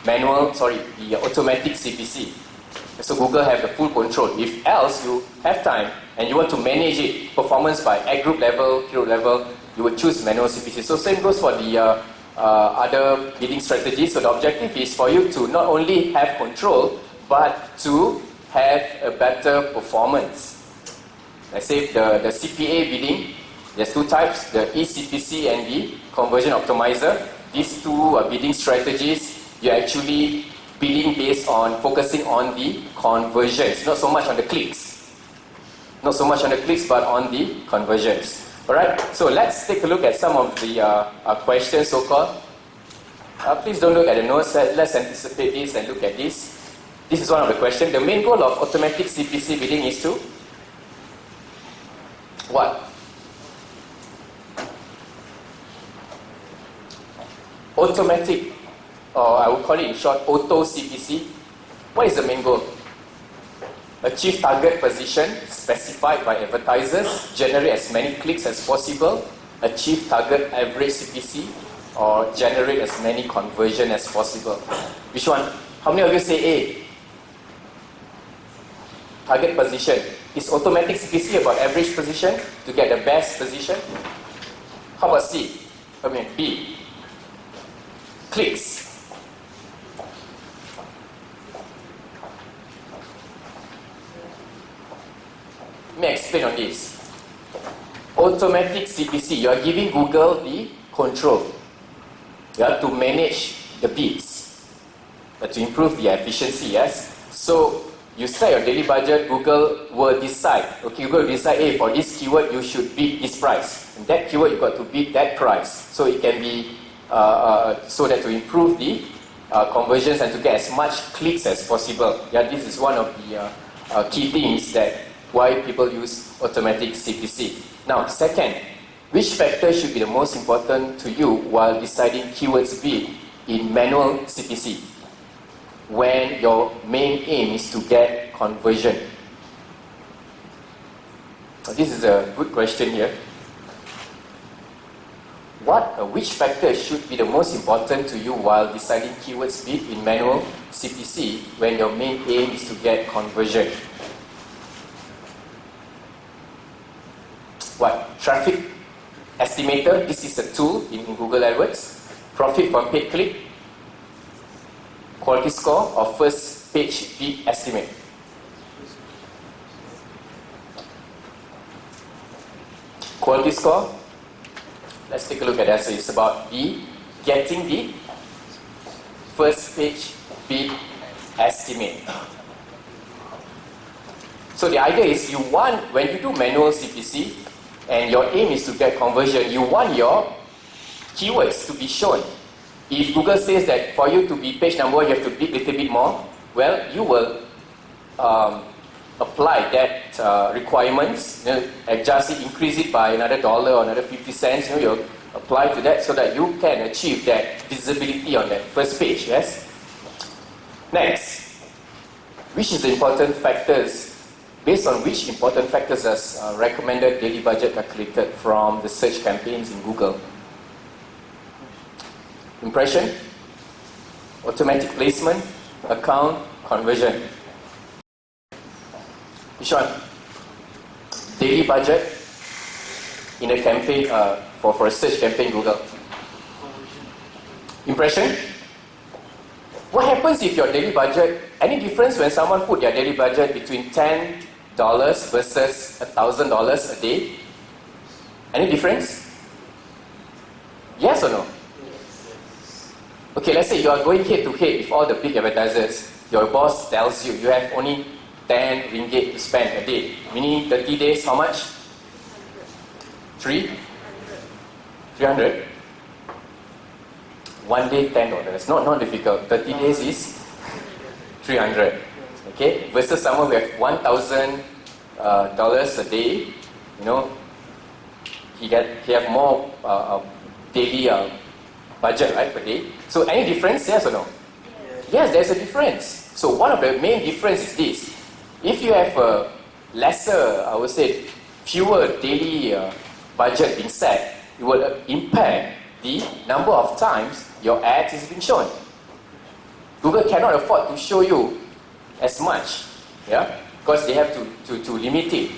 S1: automatic CPC. So Google have the full control. If else you have time and you want to manage it, performance by ad group level, keyword level, you would choose manual CPC. So same goes for the other bidding strategies. So the objective is for you to not only have control, but to have a better performance. Let's say the CPA bidding, there's 2 types, the eCPC and the conversion optimizer. These 2 bidding strategies, you're actually bidding based on focusing on the conversions, not so much on the clicks. Not so much on the clicks, but on the conversions. Alright, so let's take a look at some of the questions, so-called. Please don't look at the notes, let's anticipate this and look at this. This is one of the questions. The main goal of automatic CPC bidding is to what? Automatic, or I would call it in short, auto CPC. What is the main goal? Achieve target position specified by advertisers, generate as many clicks as possible, achieve target average CPC, or generate as many conversion as possible. Which one? How many of you say A? Target position. Is automatic CPC about average position to get the best position? How about C? B. Clicks. Let me explain on this. Automatic CPC, you are giving Google the control. You have to manage the bids, to improve the efficiency, yes? So, you set your daily budget, Google will decide. Okay, Google will decide, hey, for this keyword, you should bid this price. And that keyword, you got to bid that price. So it can be, so that to improve the conversions and to get as much clicks as possible. Yeah, this is one of the key things that why people use automatic CPC. Now, second, Which factor should be the most important to you while deciding keywords bid in manual CPC when your main aim is to get conversion? This is a good question here. Which factor should be the most important to you while deciding keywords bid in manual CPC when your main aim is to get conversion? What? Traffic estimator. This is a tool in Google Adwords. Profit per paid click. Quality score or first page bid estimate. Quality score. Let's take a look at that. So it's about getting the first page bid estimate. So the idea is when you do manual CPC and your aim is to get conversion, you want your keywords to be shown. If Google says that for you to be page number 1, you have to bid a little bit more, well, you will apply that requirements, adjust it, increase it by another $1 or another 50 cents, you'll apply to that so that you can achieve that visibility on that first page, yes? Next, which is the important factors, based on which important factors is recommended daily budget calculated from the search campaigns in Google? Impression, automatic placement, account, conversion. Which one? Daily budget in a campaign, for a search campaign Google. Impression? What happens if your daily budget, any difference when someone put their daily budget between $10 versus $1,000 a day? Any difference? Yes or no? Okay, let's say you are going head to head with all the big advertisers. Your boss tells you have only 10 ringgit to spend a day. Meaning 30 days, how much? 300? 1 day, $10. Not difficult. 30 days is 300. Okay? Versus someone who have $1,000 a day, he have more daily budget, right, per day. So any difference, yes or no? Yes, there's a difference. So one of the main difference is this. If you have a lesser, I would say, fewer daily budget being set, it will impact the number of times your ads is being shown. Google cannot afford to show you as much, yeah, because they have to limit it.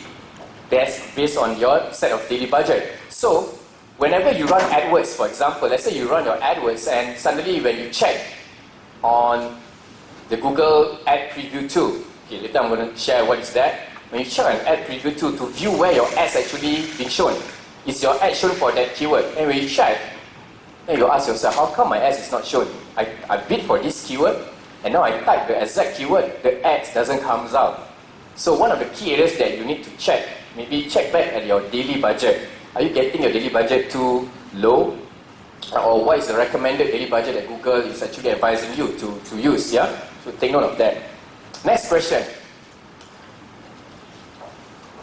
S1: That's based on your set of daily budget. So whenever you run AdWords, for example, let's say you run your AdWords and suddenly when you check on the Google Ad Preview tool, okay, later I'm going to share what is that. When you check on Ad Preview tool to view where your ads actually being shown, is your ad shown for that keyword? And when you check, then you ask yourself, how come my ads is not shown? I bid for this keyword, and now I type the exact keyword, the ads doesn't come out. So one of the key areas that you need to check, maybe check back at your daily budget. Are you getting your daily budget too low? Or what is the recommended daily budget that Google is actually advising you to use, yeah? So take note of that. Next question.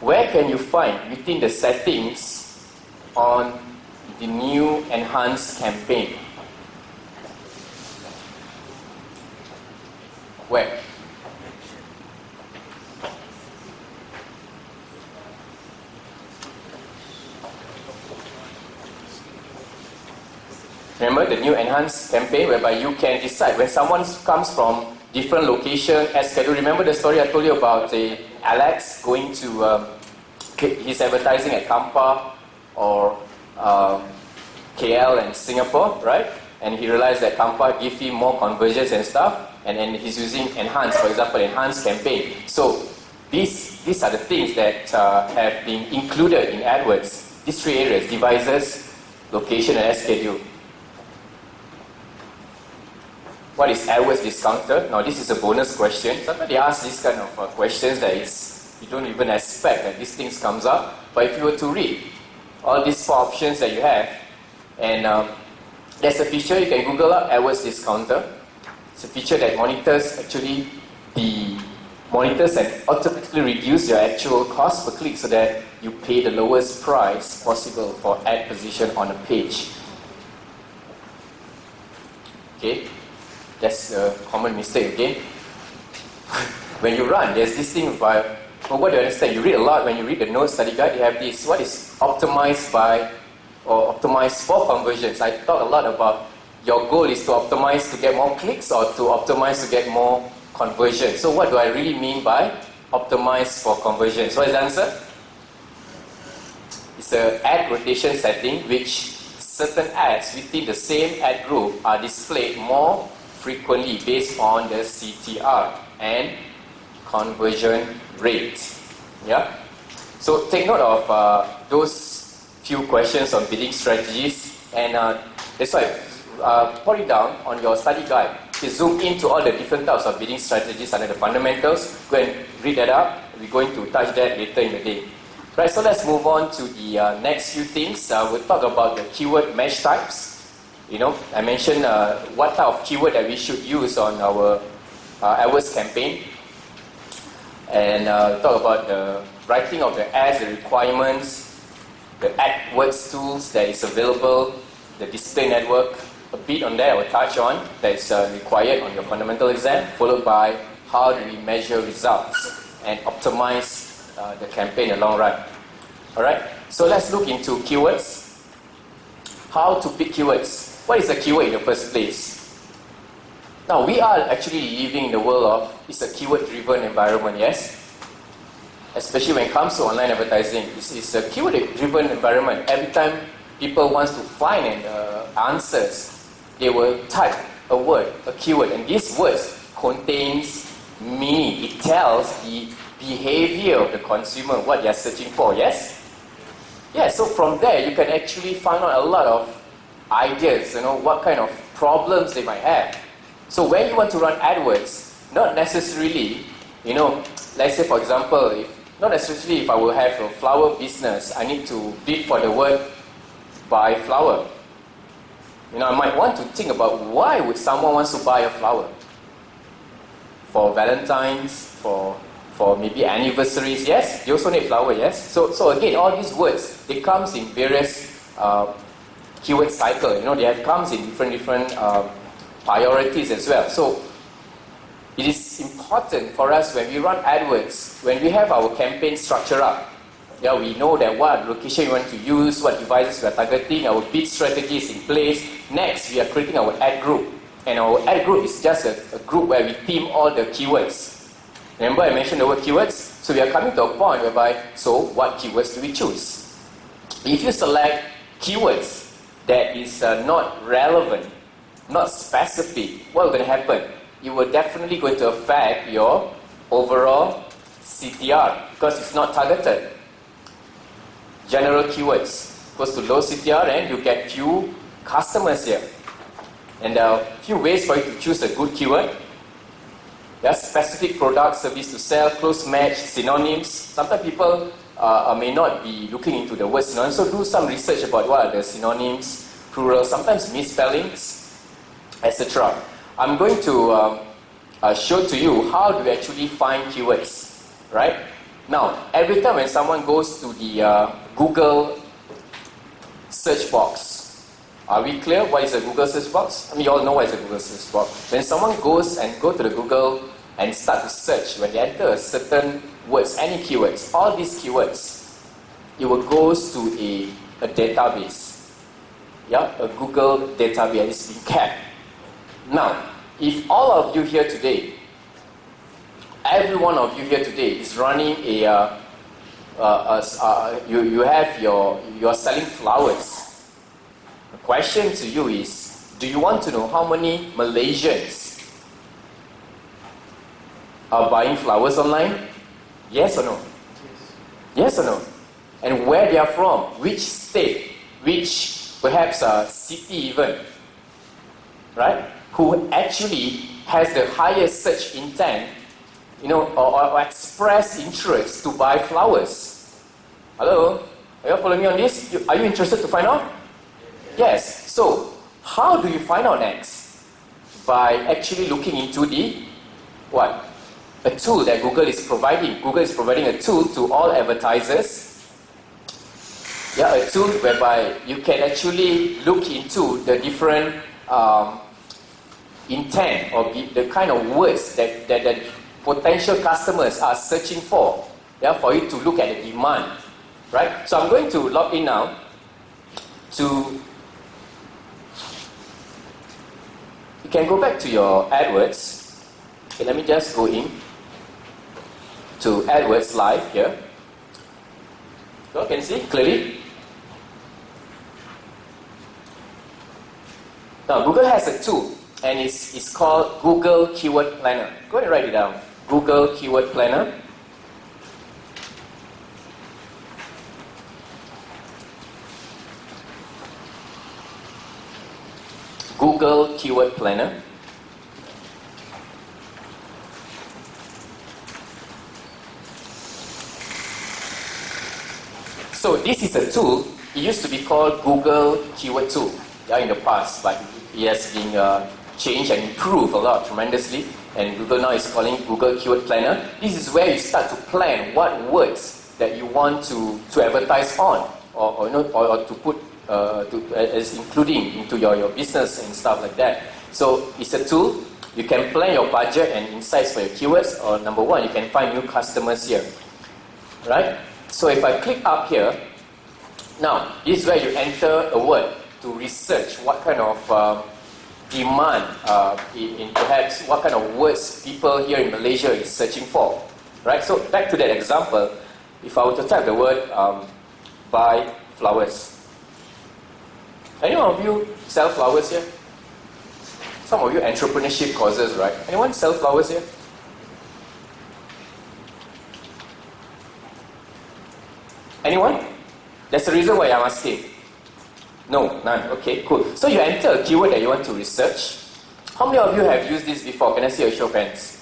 S1: Where can you find within the settings on the new enhanced campaign? Where? Remember the new enhanced campaign whereby you can decide when someone comes from different location as schedule. Remember the story I told you about Alex going to his advertising at Kampa or KL and Singapore, right? And he realized that Kampa give him more conversions and stuff, and then he's using enhanced, for example, enhanced campaign. So these are the things that have been included in AdWords. These three areas: devices, location, and schedule. What is AdWords discounter? Now this is a bonus question. Sometimes they ask these kind of questions that you don't even expect that these things comes up. But if you were to read all these 4 options that you have, and there's a feature you can Google up, AdWords discounter. It's a feature that monitors actually the monitors and automatically reduce your actual cost per click so that you pay the lowest price possible for ad position on a page. Okay, that's a common mistake again. When you run, there's this thing by, well, what do you understand? You read a lot. When you read the notes study guide, you have this, what is optimized by or optimized for conversions. I talk a lot about your goal is to optimize to get more clicks or to optimize to get more conversion. So what do I really mean by optimize for conversions? What is the answer? It's an ad rotation setting which certain ads within the same ad group are displayed more frequently based on the CTR and conversion rate. Yeah. So take note of those few questions on bidding strategies, and that's why put it down on your study guide. You zoom into all the different types of bidding strategies under the fundamentals. Go and read that up. We're going to touch that later in the day. Right, so let's move on to the next few things. We'll talk about the keyword match types. You know, I mentioned what type of keyword that we should use on our AdWords campaign. And talk about the writing of the ads, the requirements, the AdWords tools that is available, the display network. A bit on that I will touch on that's required on your fundamental exam, followed by how do we measure results and optimize the campaign in the long run. Alright, so let's look into keywords. How to pick keywords. What is a keyword in the first place? Now we are actually living in the world of, it's a keyword driven environment, yes? Especially when it comes to online advertising. It's a keyword driven environment. Every time people want to find answers, they will type a word, a keyword, and these words contains meaning. It tells the behavior of the consumer, what they are searching for, yes? Yeah, so from there you can actually find out a lot of ideas, you know, what kind of problems they might have. So when you want to run AdWords, not necessarily, you know, let's say for example, not necessarily if I will have a flower business, I need to bid for the word buy flower. You know, I might want to think about why would someone want to buy a flower? For Valentine's, for maybe anniversaries, yes? You also need flower, yes? So again, all these words, they comes in various keyword cycle. You know, they have comes in different priorities as well. So it is important for us when we run AdWords, when we have our campaign structure up, yeah, we know that what location we want to use, what devices we are targeting, our bid strategy is in place. Next, we are creating our ad group. And our ad group is just a group where we theme all the keywords. Remember I mentioned the word keywords? So we are coming to a point whereby, so what keywords do we choose? If you select keywords that is not relevant, not specific, what will going to happen? It will definitely going to affect your overall CTR because it's not targeted. General keywords goes to low CTR and you get few customers here. And there are few ways for you to choose a good keyword. There are specific product, service to sell, close match, synonyms. Sometimes people may not be looking into the word synonyms, so do some research about what are the synonyms, plural, sometimes misspellings, etc. I'm going to show to you how do we actually find keywords, right? Now, every time when someone goes to the Google search box, are we clear what is a Google search box? I mean, you all know what is a Google search box. When someone goes and go to the Google and start to search, when they enter a certain words, any keywords, all these keywords, it will goes to a database. Yeah, a Google database is being kept. Now, if all of you here today, every one of you here today is running you're selling flowers. The question to you is, do you want to know how many Malaysians are buying flowers online? Yes or no? Yes or no? And where they are from, which state, which perhaps city even, right? Who actually has the highest search intent, you know, or express interest to buy flowers. Hello? Are you following me on this? Are you interested to find out? Yes. So, how do you find out next? By actually looking into the what? a tool that Google is providing. Google is providing a tool to all advertisers. Yeah, a tool whereby you can actually look into the different intent or the kind of words that potential customers are searching for. Yeah, for you to look at the demand. Right? So I'm going to log in now to. You can go back to your AdWords. Okay, let me just go in to AdWords Live here. So you can see clearly. Now Google has a tool and it's called Google Keyword Planner. Go ahead and write it down. Google Keyword Planner. Google Keyword Planner. So this is a tool. It used to be called Google Keyword Tool in the past, but it has been changed and improved a lot tremendously. And Google now is calling Google Keyword Planner. This is where you start to plan what words that you want to advertise on, or to put as including into your business and stuff like that. So it's a tool. You can plan your budget and insights for your keywords. Or number one, you can find new customers here, right? So if I click up here, now this is where you enter a word to research what kind of demand in perhaps what kind of words people here in Malaysia is searching for, right? So back to that example, if I were to type the word buy flowers. Any one of you sell flowers here? Some of you entrepreneurship courses, right? Anyone sell flowers here? Anyone? That's the reason why I'm asking. No, none. Okay, cool. So you enter a keyword that you want to research. How many of you have used this before? Can I see a show of hands?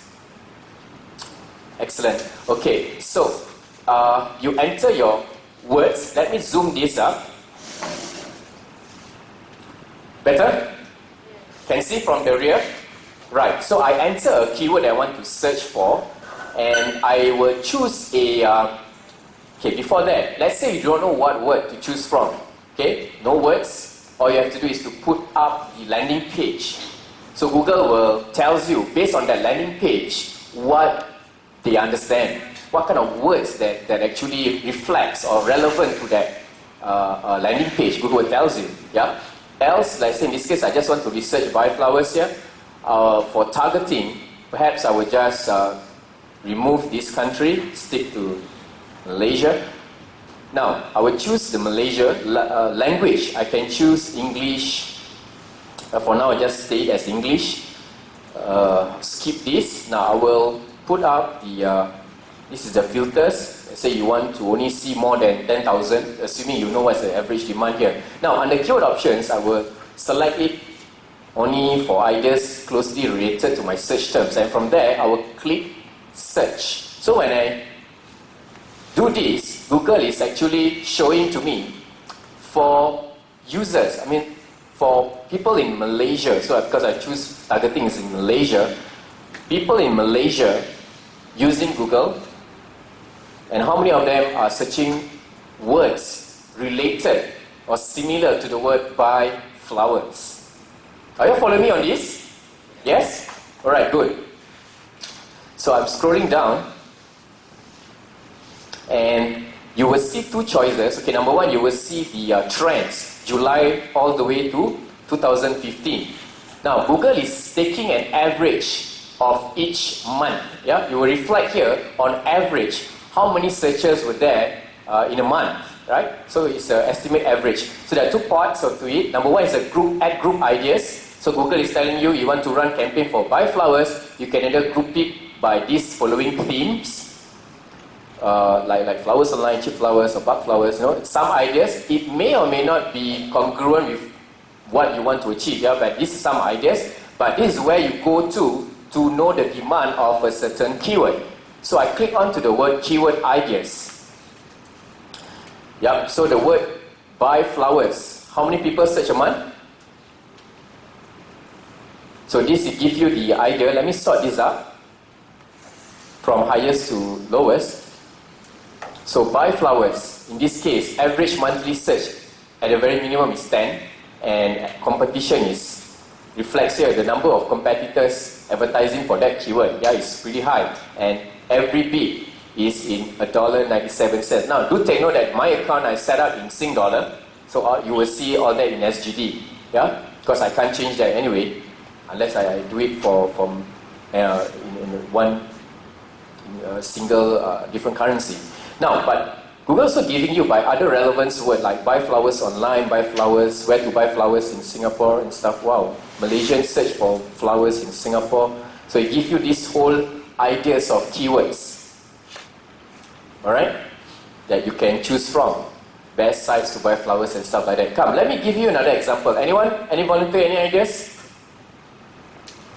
S1: Excellent. Okay, so you enter your words. Let me zoom this up. Better? Can see from the rear? Right, so I enter a keyword I want to search for, and I will choose a, okay, before that, let's say you don't know what word to choose from, okay, no words, all you have to do is to put up the landing page. So Google will tells you, based on that landing page, what they understand, what kind of words that actually reflects or relevant to that landing page, Google tells you, yeah. Else, let's say in this case, I just want to research buy flowers here. For targeting, perhaps I will just remove this country, stick to Malaysia. Now, I will choose the Malaysia language. I can choose English. For now, I just stay as English. Skip this. Now, I will put up the, this is the filters. Let's say you want to only see more than 10,000, assuming you know what's the average demand here. Now, under keyword options, I will select it only for ideas closely related to my search terms. And from there, I will click search. So when I do this, Google is actually showing to me for users, for people in Malaysia. So because I choose targeting is in Malaysia, people in Malaysia using Google, and how many of them are searching words related or similar to the word buy flowers? Are you following me on this? Yes? Alright, good. So I'm scrolling down and you will see two choices. Okay, number one, you will see the trends, July all the way to 2015. Now, Google is taking an average of each month. Yeah, you will reflect here on average how many searches were there in a month, right? So it's an estimate average. So there are two parts to it. Number one is a group ideas. So Google is telling you want to run campaign for buy flowers. You can either group it by these following themes, like flowers online, cheap flowers, or bug flowers. You know, some ideas. It may or may not be congruent with what you want to achieve. Yeah, but this is some ideas. But this is where you go to know the demand of a certain keyword. So I click onto the word keyword ideas. Yep, so the word buy flowers. How many people search a month? So this will give you the idea. Let me sort this up. from highest to lowest. So buy flowers, in this case, average monthly search at the very minimum is 10, and competition reflects here the number of competitors advertising for that keyword. Yeah, it's pretty high, and every bid is in $1.97. Now, do take note that my account I set up in Sing dollar, so you will see all that in SGD. Yeah, because I can't change that anyway, unless I do it from in a single different currency. Now, but Google also giving you by other relevance word like buy flowers online, buy flowers, where to buy flowers in Singapore and stuff. Wow, Malaysian search for flowers in Singapore. So it gives you this whole ideas of keywords, alright, that you can choose from. Best sites to buy flowers and stuff like that. Come, let me give you another example. Anyone? Any volunteer? Any ideas?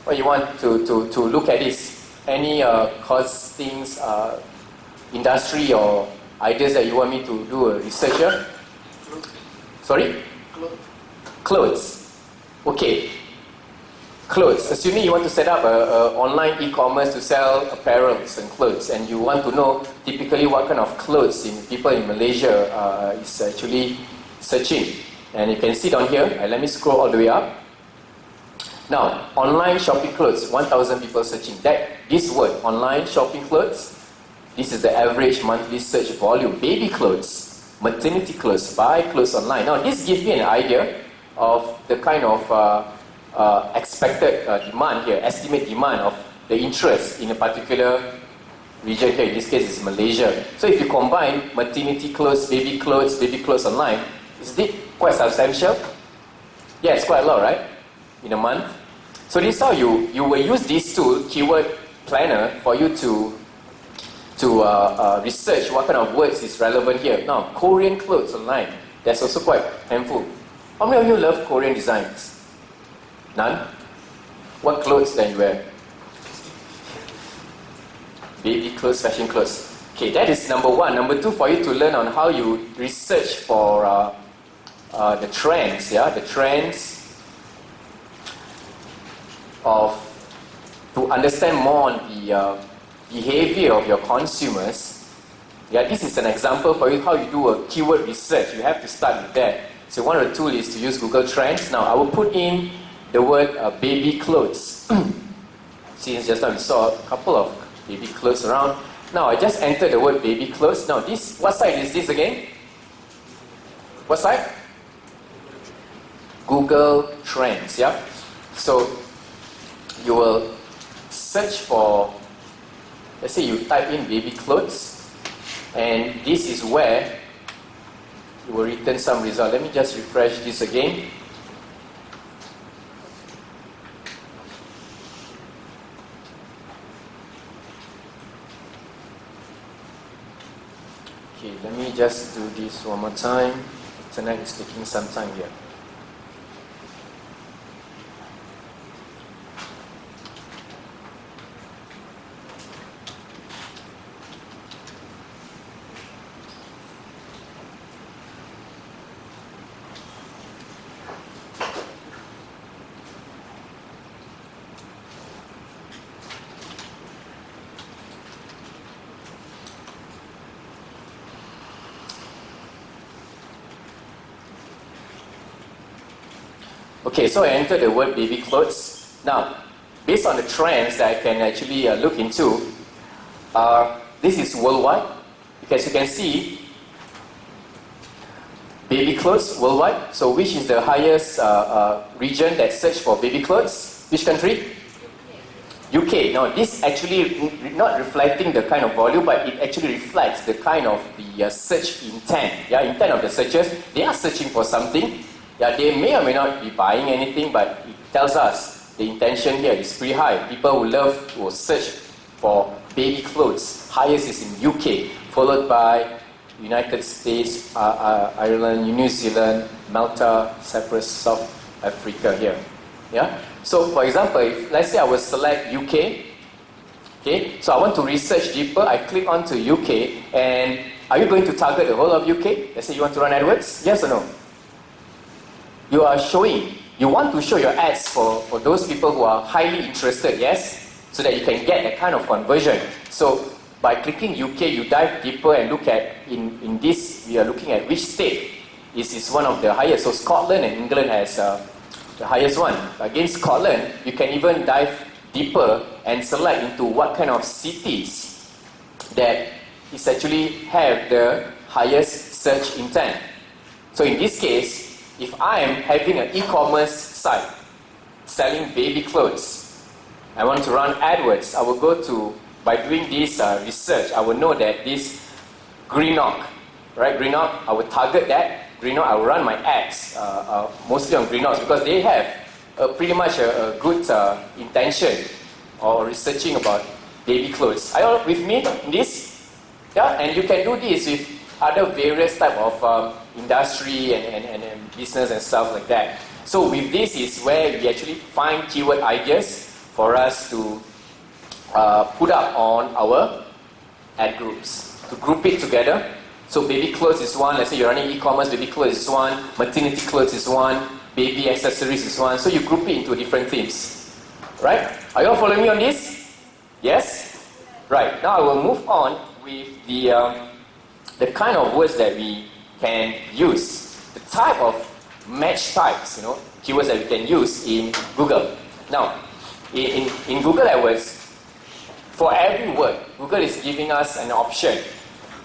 S1: What you want to look at this? Any costings, industry or ideas that you want me to do a research here? Sorry? Clothes. Okay. Clothes. Assuming you want to set up a online e-commerce to sell apparels and clothes, and you want to know typically what kind of clothes people in Malaysia is actually searching. And you can see down here, let me scroll all the way up. Now, online shopping clothes, 1,000 people searching. This word, online shopping clothes, this is the average monthly search volume. Baby clothes, maternity clothes, buy clothes online. Now, this gives me an idea of the kind of expected demand here, estimate demand of the interest in a particular region here. In this case, it's Malaysia. So if you combine maternity clothes, baby clothes online, is it quite substantial? Yeah, it's quite a lot, right? In a month. So this is how you will use this tool, Keyword Planner, for you to research what kind of words is relevant here. Now, Korean clothes online, that's also quite handful. How many of you love Korean designs? None? What clothes then you wear? Baby clothes, fashion clothes. Okay, that is number one. Number two, for you to learn on how you research for the trends, yeah, the trends to understand more on the behavior of your consumers. Yeah, this is an example for you how you do a keyword research. You have to start with that. So one of the tools is to use Google Trends. Now I will put in the word baby clothes. Since just now we saw a couple of baby clothes around. Now I just entered the word baby clothes. Now this, what site is this again? What site? Google Trends, yeah? So you will search for, let's say you type in baby clothes, and this is where you will return some result. Let me just refresh this again. Okay, let me just do this one more time. Internet is taking some time here. Okay, so I entered the word baby clothes. Now, based on the trends that I can actually look into, this is worldwide. Because you can see, baby clothes worldwide. So which is the highest region that search for baby clothes? Which country? UK. Now, this actually not reflecting the kind of volume, but it actually reflects the kind of the search intent. Yeah, intent of the searchers. They are searching for something. Yeah, they may or may not be buying anything, but it tells us the intention here is pretty high. People will search for baby clothes. Highest is in UK, followed by United States, Ireland, New Zealand, Malta, Cyprus, South Africa here. Yeah. So, for example, if let's say I will select UK. Okay. So I want to research deeper. I click onto UK, and are you going to target the whole of UK? Let's say you want to run AdWords. Yes or no? You are showing, you want to show your ads for those people who are highly interested, yes? so that you can get that kind of conversion. So by clicking UK, you dive deeper and look at, in this, we are looking at which state is one of the highest. So Scotland and England has the highest one. Against Scotland, you can even dive deeper and select into what kind of cities that is actually have the highest search intent. So in this case, if I am having an e-commerce site selling baby clothes, I want to run AdWords, I will go to, by doing this research, I will know that this Greenock, right? Greenock, I will target that. Greenock, I will run my ads mostly on Greenock because they have pretty much a good intention or researching about baby clothes. Are you all with me in this? Yeah, and you can do this with other various type of industry and business and stuff like that. So with this is where we actually find keyword ideas for us to put up on our ad groups, to group it together. So baby clothes is one, let's say you're running e-commerce, baby clothes is one, maternity clothes is one, baby accessories is one, so you group it into different themes. Right? Are you all following me on this? Yes? Right, now I will move on with the kind of words that we can use, the type of match types, keywords that we can use in Google. Now, in Google AdWords, for every word, Google is giving us an option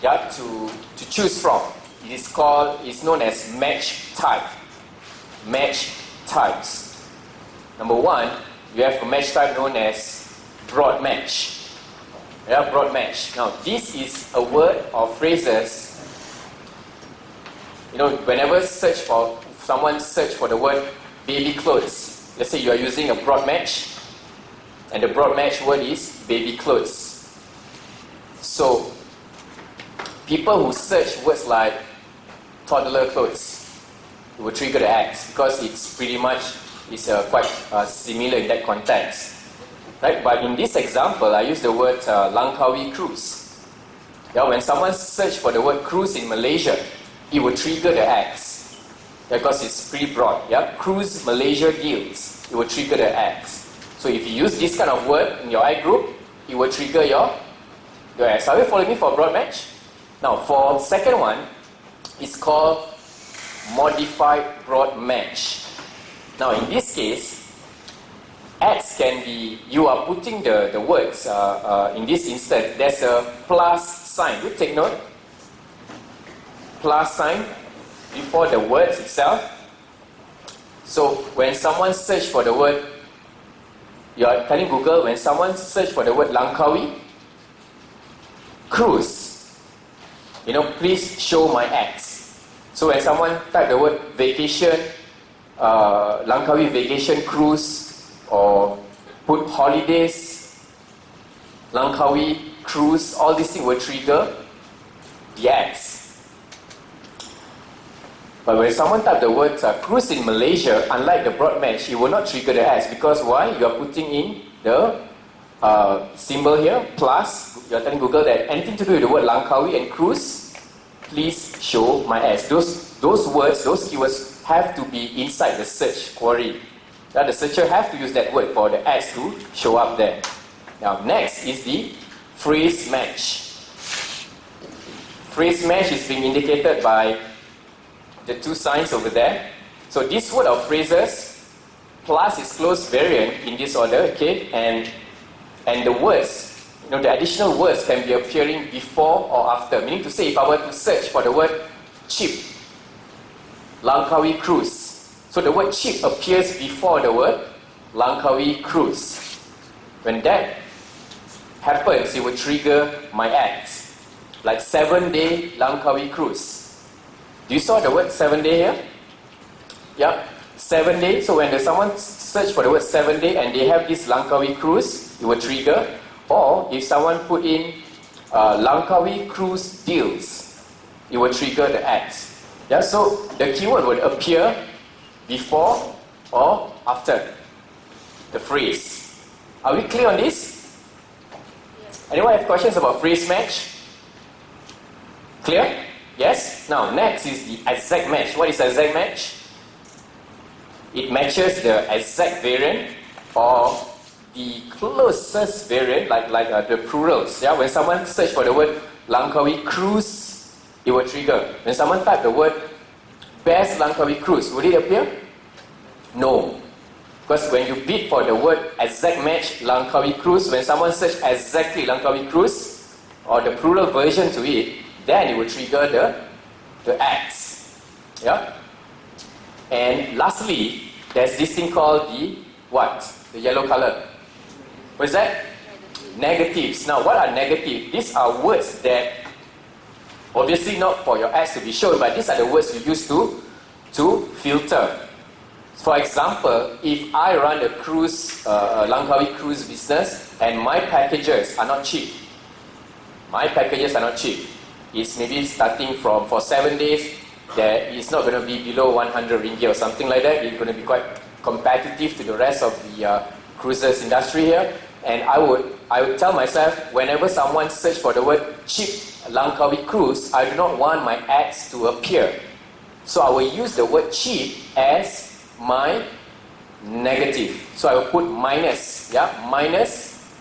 S1: to choose from. It's known as match type. Match types. Number one, you have a match type known as broad match. Broad match. Now, this is a word or phrases. Whenever someone search for the word baby clothes, let's say you are using a broad match, and the broad match word is baby clothes. So, people who search words like toddler clothes will trigger the ads because it's pretty much quite similar in that context. Right? But in this example, I use the word Langkawi cruise. When someone search for the word cruise in Malaysia, it will trigger the ads because it's pretty broad. Cruise Malaysia deals. It will trigger the ads. So if you use this kind of word in your ad group, it will trigger your ads. Are you following me for broad match? Now, for second one, it's called modified broad match. Now, in this case, ads can be, you are putting the words, in this instance, there's a plus sign. Do take note. Plus sign before the words itself. So, when someone search for the word, you are telling Google, when someone search for the word Langkawi, cruise, please show my ads. So when someone type the word vacation, Langkawi vacation cruise, or put holidays, Langkawi cruise, all these things will trigger the ads. But when someone type the word cruise in Malaysia, unlike the broad match, it will not trigger the ads because why? You are putting in the symbol here, plus, you are telling Google that anything to do with the word Langkawi and cruise, please show my ads. Those words, those keywords have to be inside the search query. The searcher has to use that word for the ads to show up there. Now, next is the phrase match. Phrase match is being indicated by the two signs over there. So this word of phrases, plus its close variant in this order, okay, and the words, the additional words can be appearing before or after. Meaning to say, if I were to search for the word cheap, Langkawi cruise, so the word cheap appears before the word Langkawi cruise. When that happens, it will trigger my ads, like 7-day Langkawi cruise. Do you saw the word 7-day here? 7-day. So when someone search for the word 7-day and they have this Langkawi cruise, it will trigger. Or if someone put in Langkawi cruise deals, it will trigger the ads. So the keyword would appear before or after the phrase. Are we clear on this? Yes. Anyone have questions about phrase match? Clear? Yes? Now, next is the exact match. What is exact match? It matches the exact variant or the closest variant, like the plurals. Yeah, when someone search for the word Langkawi cruise, it will trigger. When someone type the word best Langkawi cruise, will it appear? No. Because when you bid for the word exact match Langkawi cruise, when someone search exactly Langkawi cruise or the plural version to it, then it will trigger the ads. Yeah? And lastly, there's this thing called the what? The yellow color. What is that? Negatives. Now, what are negatives? These are words that obviously not for your ads to be shown, but these are the words you use to filter. For example, if I run a cruise, Langkawi cruise business, and my packages are not cheap. My packages are not cheap. It's maybe starting from, for 7 days, that it's not going to be below 100 ringgit or something like that. It's going to be quite competitive to the rest of the cruises industry here. And I would tell myself, whenever someone search for the word cheap Langkawi cruise, I do not want my ads to appear. So I will use the word cheap as my negative. So I will put minus, yeah, minus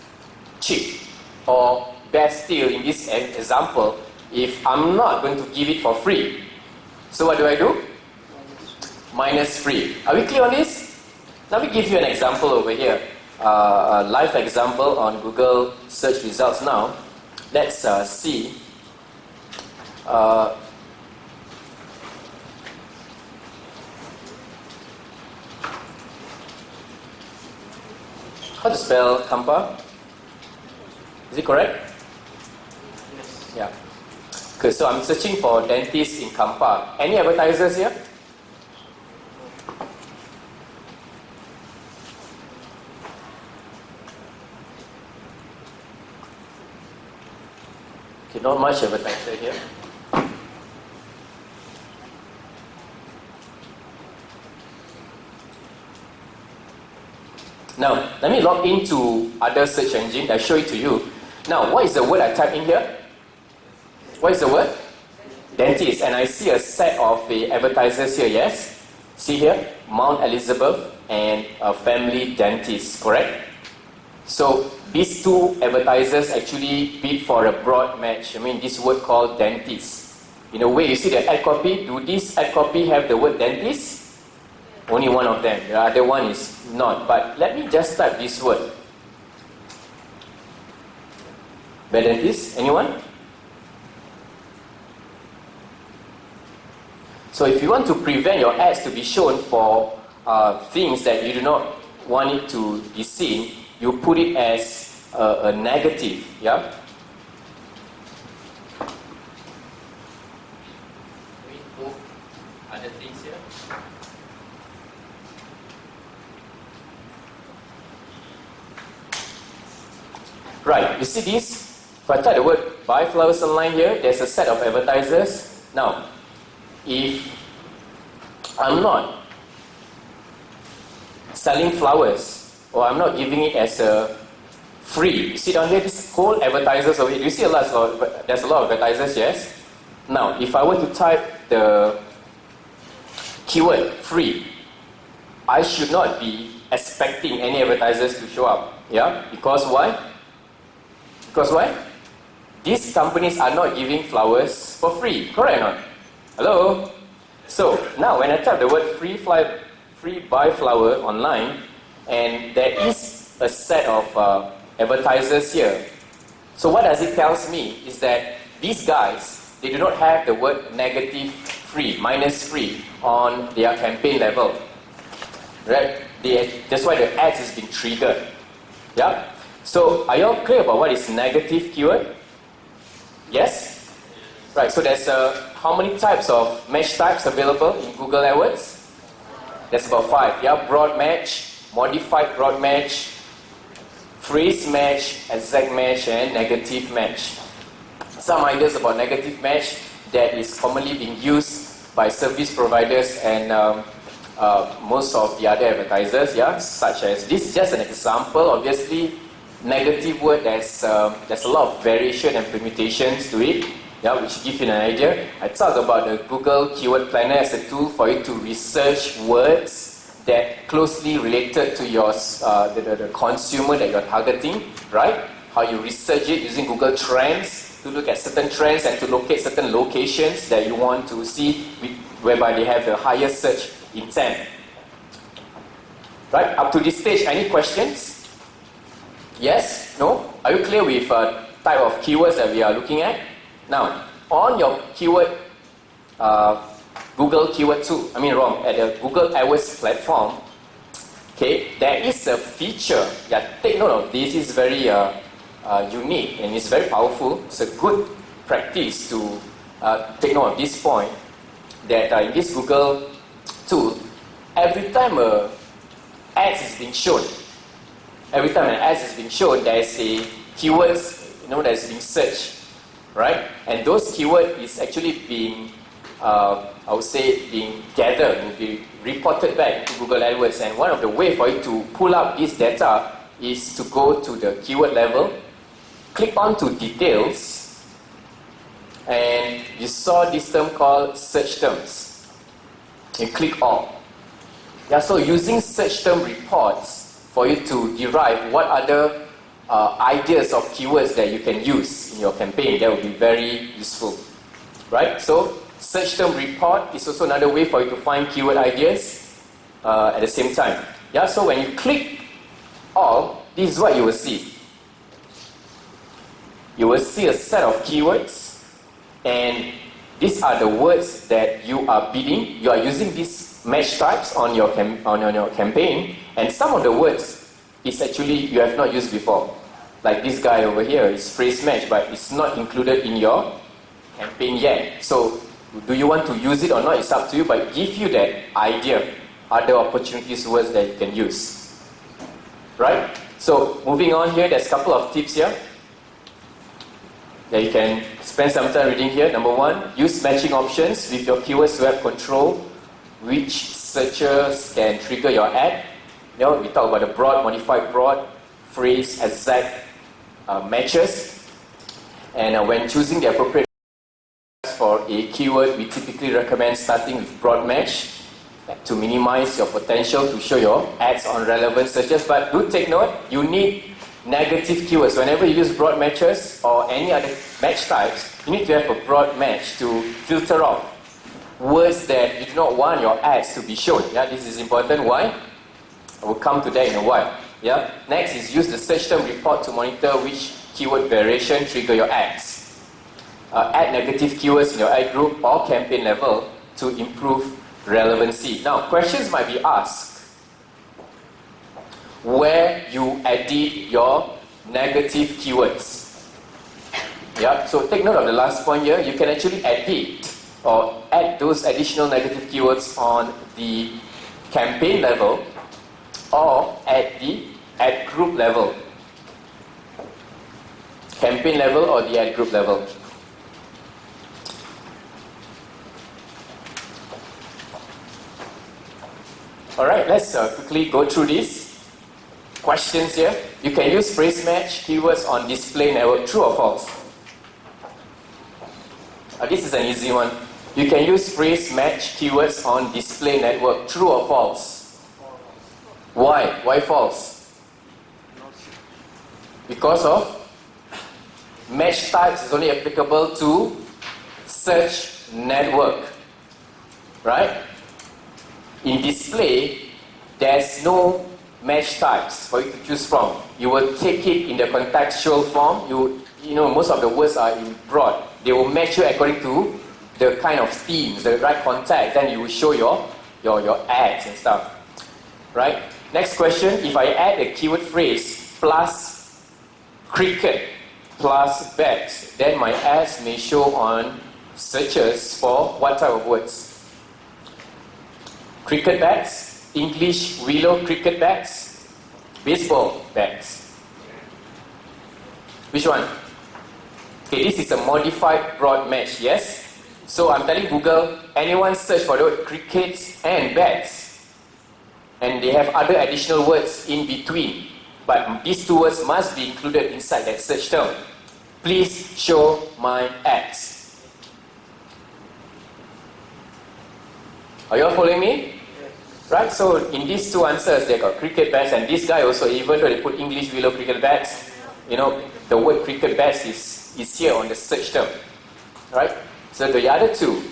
S1: cheap. Or best still, in this example, if I'm not going to give it for free, so what do? Minus free. Are we clear on this? Let me give you an example over here. A live example on Google search results now. Let's see. How to spell Kampa? Is it correct?
S2: Yes.
S1: Yeah. Okay, so I'm searching for dentist in Kampa. Any advertisers here? Okay, not much advertiser here. Now, let me log into other search engine. I show it to you. Now, what is the word I type in here? What is the word? Dentist. And I see a set of advertisers here, yes? See here? Mount Elizabeth and a family dentist, correct? So, these two advertisers actually bid for a broad match. I mean, this word called dentist. In a way, you see the ad copy. Do this ad copy have the word dentist? Only one of them. The other one is not. But let me just type this word. The dentist? Anyone? So if you want to prevent your ads to be shown for things that you do not want it to be seen, you put it as a negative. Yeah? We move other things here. Right, you see this? If I type the word buy flowers online here, there's a set of advertisers. Now, if I'm not selling flowers, or I'm not giving it as a free, you see down here, this whole advertisers over here, do you see there's a lot of advertisers, yes? Now, if I were to type the keyword free, I should not be expecting any advertisers to show up. Yeah? Because why? Because why? These companies are not giving flowers for free, correct or not? Hello? So, now when I type the word free buy flower online, and there is a set of advertisers here. So what does it tell me is that these guys, they do not have the word negative free, minus free on their campaign level. Right? That's why the ads is being triggered. Yeah? So, are you all clear about what is negative keyword? Yes? Right, so there's how many types of match types available in Google Adwords? There's about 5. Yeah, broad match, modified broad match, phrase match, exact match, and negative match. Some ideas about negative match that is commonly being used by service providers and most of the other advertisers, yeah, such as this is just an example. Obviously, negative word, there's a lot of variation and permutations to it, yeah, which give you an idea. I talked about the Google Keyword Planner as a tool for you to research words that closely related to your the consumer that you're targeting, right? How you research it using Google Trends to look at certain trends and to locate certain locations that you want to see whereby they have a higher search intent. Right, up to this stage, any questions? Yes? No? Are you clear with type of keywords that we are looking at? Now, on your keyword, Google Keyword Tool, at the Google Adwords platform, okay, there is a feature, take note of this, it's very unique and it's very powerful. It's a good practice to take note of this point, that in this Google tool, every time ads is being shown, every time an ad is being shown, there is a keywords, that is being searched, right? And those keywords is actually being, I would say, being gathered, will be reported back to Google AdWords. And one of the ways for you to pull up this data is to go to the keyword level, click on to details, and you saw this term called search terms. You click all. So using search term reports for you to derive what other ideas of keywords that you can use in your campaign, that would be very useful, right? So search term report is also another way for you to find keyword ideas at the same time. So when you click all, this is what you will see. You will see a set of keywords, and these are the words that you are bidding. You are using these match types on your campaign, and some of the words is actually you have not used before. Like this guy over here is phrase match, but it's not included in your campaign yet. So do you want to use it or not? It's up to you, but give you that idea, other opportunities, words that you can use. Right? So moving on here, there's a couple of tips here that you can spend some time reading here. Number one, use matching options with your keywords to help control which searchers can trigger your ad. We talk about the broad, modified broad, phrase, exact matches. And when choosing the appropriate for a keyword, we typically recommend starting with broad match to minimize your potential to show your ads on relevant searches. But do take note, you need negative keywords. Whenever you use broad matches or any other match types, you need to have a broad match to filter off words that you do not want your ads to be shown. This is important. Why? I will come to that in a while. Next is use the search term report to monitor which keyword variation trigger your ads. Add negative keywords in your ad group or campaign level to improve relevancy. Now, questions might be asked where you edit your negative keywords. So take note of the last point here. You can actually edit or add those additional negative keywords on the campaign level or at the ad group level. Campaign level or the ad group level. Alright, let's quickly go through these questions here. You can use phrase match keywords on display network, true or false? This is an easy one. You can use phrase match keywords on display network, true or false? Why? Why false? Because of match types is only applicable to search network, right? In display, there's no match types for you to choose from. You will take it in the contextual form. You know, most of the words are in broad. They will match you according to the kind of themes, the right context. Then you will show your ads and stuff, right? Next question: if I add a keyword phrase plus cricket plus bats, then my ads may show on searches for what type of words? Cricket bats, English willow cricket bats, baseball bats. Which one? Okay, this is a modified broad match, yes? So I'm telling Google, anyone search for the word crickets and bats, and they have other additional words in between, but these two words must be included inside that search term. Please show my ads. Are you all following me? Right, so in these two answers, they got cricket bats, and this guy also, even though they put English below cricket bats, you know, the word cricket bats is here on the search term. Right? So the other two,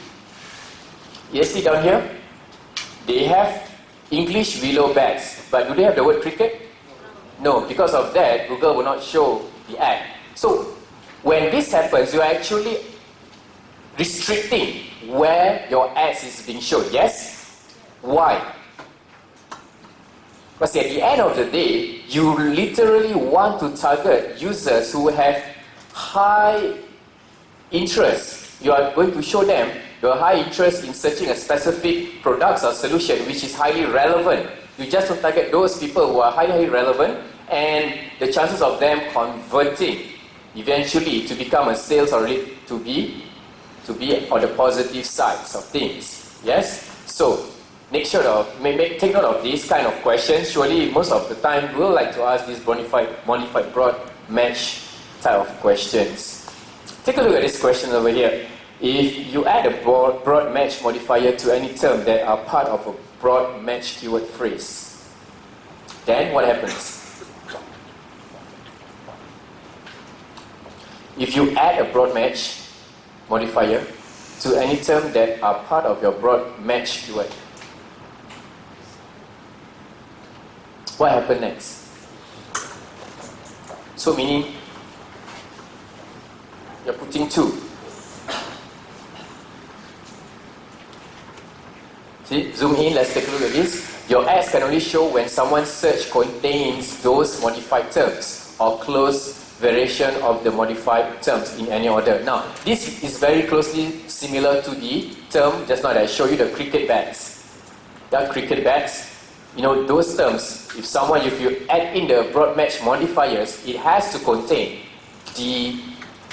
S1: you see down here, they have English below bats, but do they have the word cricket? No, because of that, Google will not show the ad. So when this happens, you are actually restricting where your ads is being shown. Yes? Why? Because at the end of the day, you literally want to target users who have high interest. You are going to show them your high interest in searching a specific product or solution which is highly relevant. You just want to target those people who are highly relevant, and the chances of them converting eventually to become a sales or to be on the positive sides of things. Yes? So take note of these kind of questions. Surely most of the time we'll like to ask these modified broad match type of questions. Take a look at this question over here. If you add a broad match modifier to any term that are part of a broad match keyword phrase, then what happens? If you add a broad match modifier to any term that are part of your broad match keyword, what happens next? So meaning, you're putting 2. See, zoom in, let's take a look at this. Your ads can only show when someone's search contains those modified terms or close variation of the modified terms in any order. Now, this is very closely similar to the term just now that I showed you, the cricket bats. The cricket bats, you know, those terms, if you add in the broad match modifiers, it has to contain the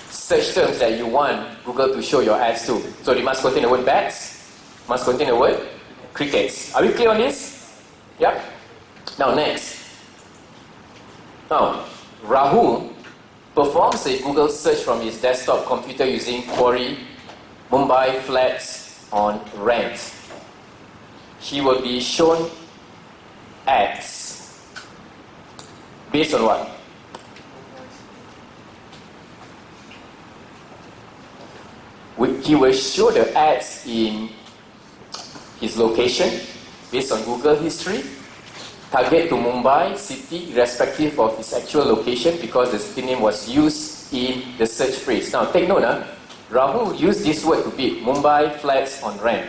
S1: search terms that you want Google to show your ads to. So they must contain the word bats, must contain the word crickets. Are we clear on this? Yeah? Now next. Now, Rahul performs a Google search from his desktop computer using query Mumbai flats on rent. He will be shown ads based on what? He will show the ads in his location based on Google history, target to Mumbai city irrespective of his actual location because the city name was used in the search phrase. Now take note, Rahul used this word to be Mumbai flats on rent.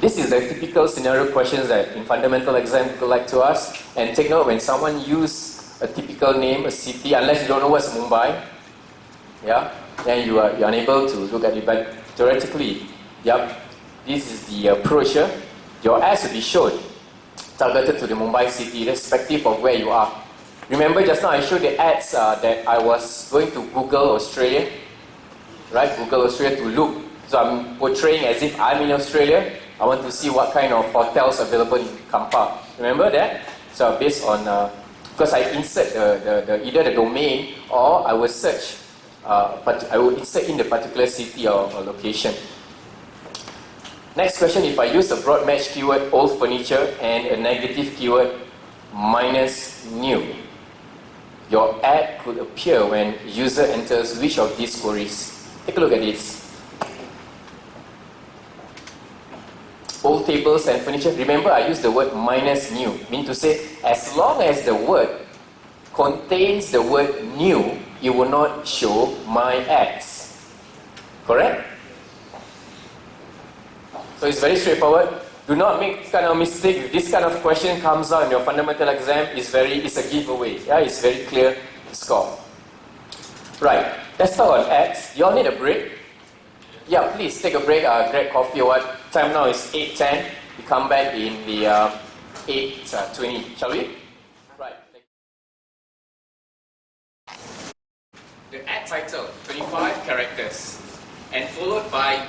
S1: This is the typical scenario questions that in fundamental exam people like to ask. And take note, when someone uses a typical name, a city, unless you don't know what's Mumbai, yeah, then you are unable to look at it. But theoretically, yeah, this is the approach here. Your ads will be shown targeted to the Mumbai city, irrespective of where you are. Remember just now I showed the ads that I was going to Google Australia, right? Google Australia to look. So I'm portraying as if I'm in Australia. I want to see what kind of hotels available in Kampar. Remember that? So based on, because I insert either the domain or I will search, but I will insert in the particular city or location. Next question, if I use a broad match keyword old furniture and a negative keyword minus new, your ad could appear when user enters which of these queries? Take a look at this. Old tables and furniture. Remember, I used the word minus new, meaning to say, as long as the word contains the word new, it will not show my ads. Correct? So it's very straightforward. Do not make this kind of mistake. If this kind of question comes out in your fundamental exam, it's a giveaway. Yeah, it's very clear to score. Right, let's talk on ads. You all need a break? Yeah, please take a break, grab coffee or what. Time now is 8:10. We come back in the 8:20, shall we? Right. The ad title, 25 characters, and followed by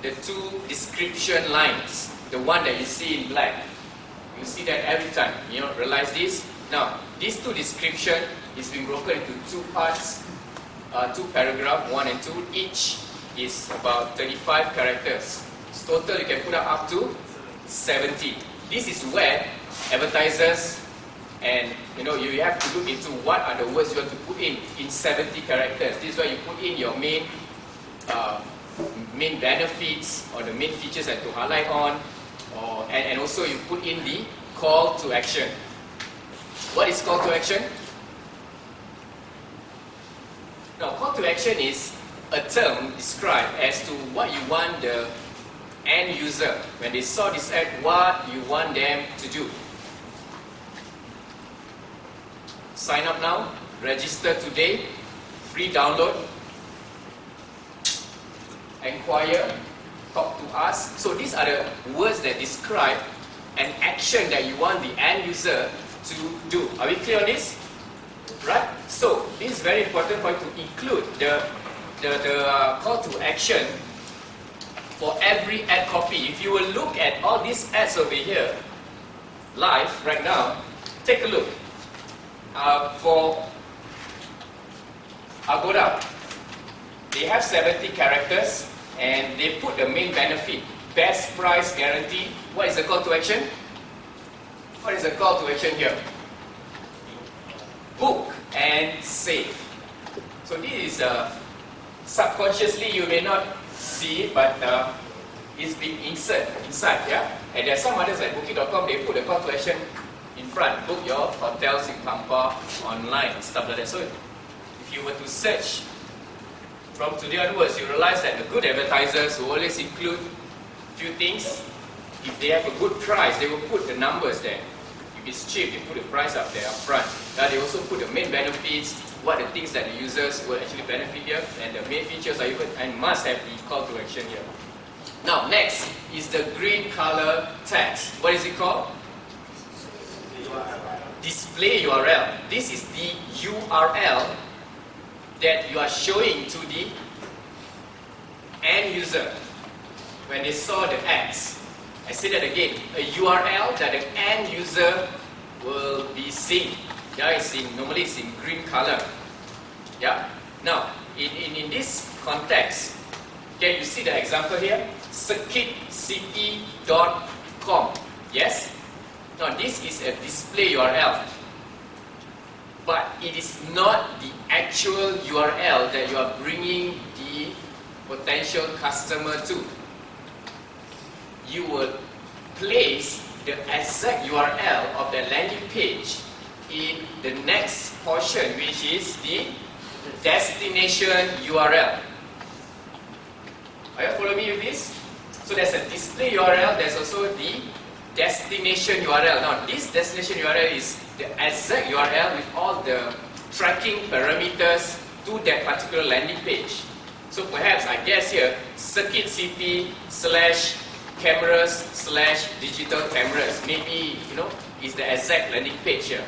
S1: the two description lines, the one that you see in black. You see that every time, you know, realize this? Now, these two description is being broken into two parts, two paragraphs, 1 and 2, each is about 35 characters. Total you can put up to 70. This is where advertisers and you have to look into what are the words you want to put in 70 characters. This is where you put in your main benefits or the main features that to highlight on, and also you put in the call to action. What is call to action? Now, call to action is a term described as to what you want the end user, when they saw this ad, what you want them to do. Sign up now, register today, free download, inquire, talk to us. So these are the words that describe an action that you want the end user to do. Are we clear on this? Right? So this is very important for you to include the call to action for every ad copy. If you will look at all these ads over here, live right now, take a look. For Agoda, they have 70 characters and they put the main benefit, best price guarantee. What is the call to action? What is the call to action here? Book and save. So this is subconsciously you may not see it, but it's been inserted inside, yeah? And there are some others like Booking.com, they put the call to action in front. Book your hotels in Tampa online and stuff like that. So if you were to search from today onwards, you realize that the good advertisers will always include few things. If they have a good price, they will put the numbers there. If it's cheap, they put the price up there up front. They also put the main benefits, what the things that the users will actually benefit here, and the main features are even, and must have the call to action here. Now, next is the green color text. What is it called? Display URL. This is the URL that you are showing to the end user when they saw the ads. I say that again, a URL that the end user will be seeing. Yeah, normally it's in green color. Yeah. Now, in this context, can you see the example here? circuitcity.com. Yes? Now, this is a display URL, but it is not the actual URL that you are bringing the potential customer to. You will place the exact URL of the landing page in the next portion, which is the destination URL. Are you following me with this? So there's a display URL, there's also the destination URL. Now this destination URL is the exact URL with all the tracking parameters to that particular landing page. So perhaps I guess here, circuitcity/cameras/digital cameras. Maybe, is the exact landing page here.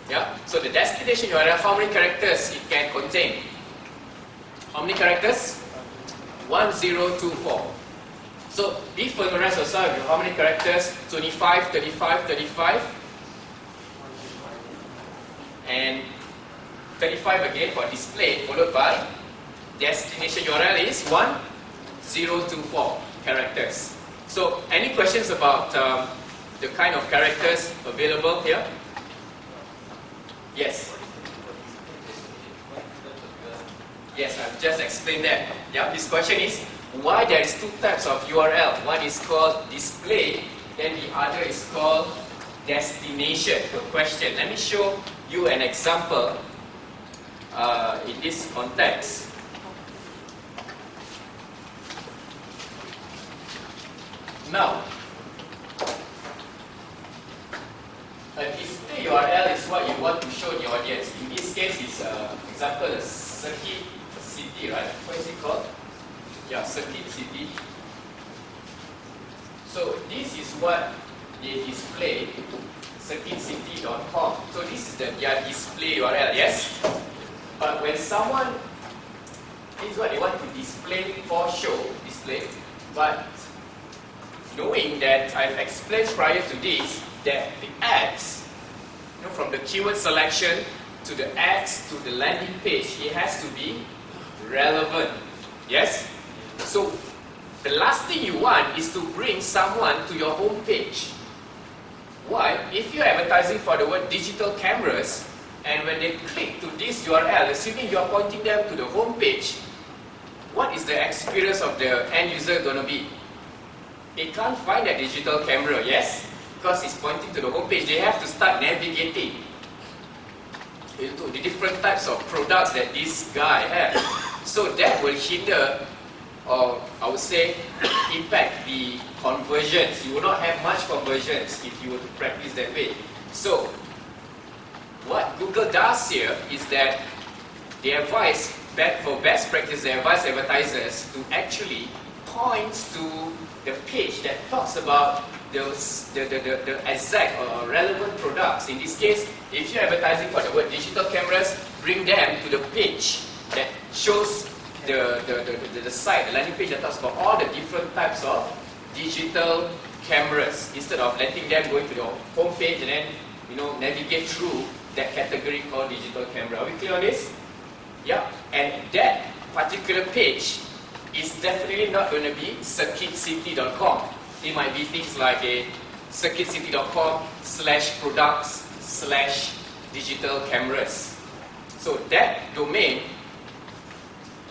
S1: Yeah? So the destination URL, how many characters it can contain? How many characters? 1024. So be familiarized yourself with how many characters? 25, 35, 35. And 35 again for display, followed by destination URL is 1024 characters. So any questions about the kind of characters available here? Yes. Yes, I've just explained that. Yeah, this question is why there is two types of URL. One is called display, then the other is called destination. The question. Let me show you an example in this context. Now, a display URL is what you want to show the audience. In this case, it's example the circuit city, right? What is it called? Yeah, circuit city. So this is what they display, circuitcity.com. So this is their display URL, yes? But when someone, this is what they want to display for show, display. But knowing that I've explained prior to this, that the ads, from the keyword selection to the ads to the landing page, it has to be relevant. Yes? So the last thing you want is to bring someone to your home page. Why? If you're advertising for the word digital cameras, and when they click to this URL, assuming you're pointing them to the home page, what is the experience of the end user going to be? They can't find that digital camera, yes? Because it's pointing to the home page. They have to start navigating into the different types of products that this guy has. So that will hinder, or I would say, impact the conversions. You will not have much conversions if you were to practice that way. So, what Google does here is that they advise, for best practice, they advise advertisers to actually point to the page that talks about the exact or relevant products. In this case, if you're advertising for the word digital cameras, bring them to the page that shows the site, the landing page that talks about all the different types of digital cameras, instead of letting them go into the home page and then navigate through that category called digital camera. Are we clear on this? Yeah. And that particular page is definitely not going to be circuitcity.com. It might be things like a circuitcity.com/products/digital cameras. So that domain,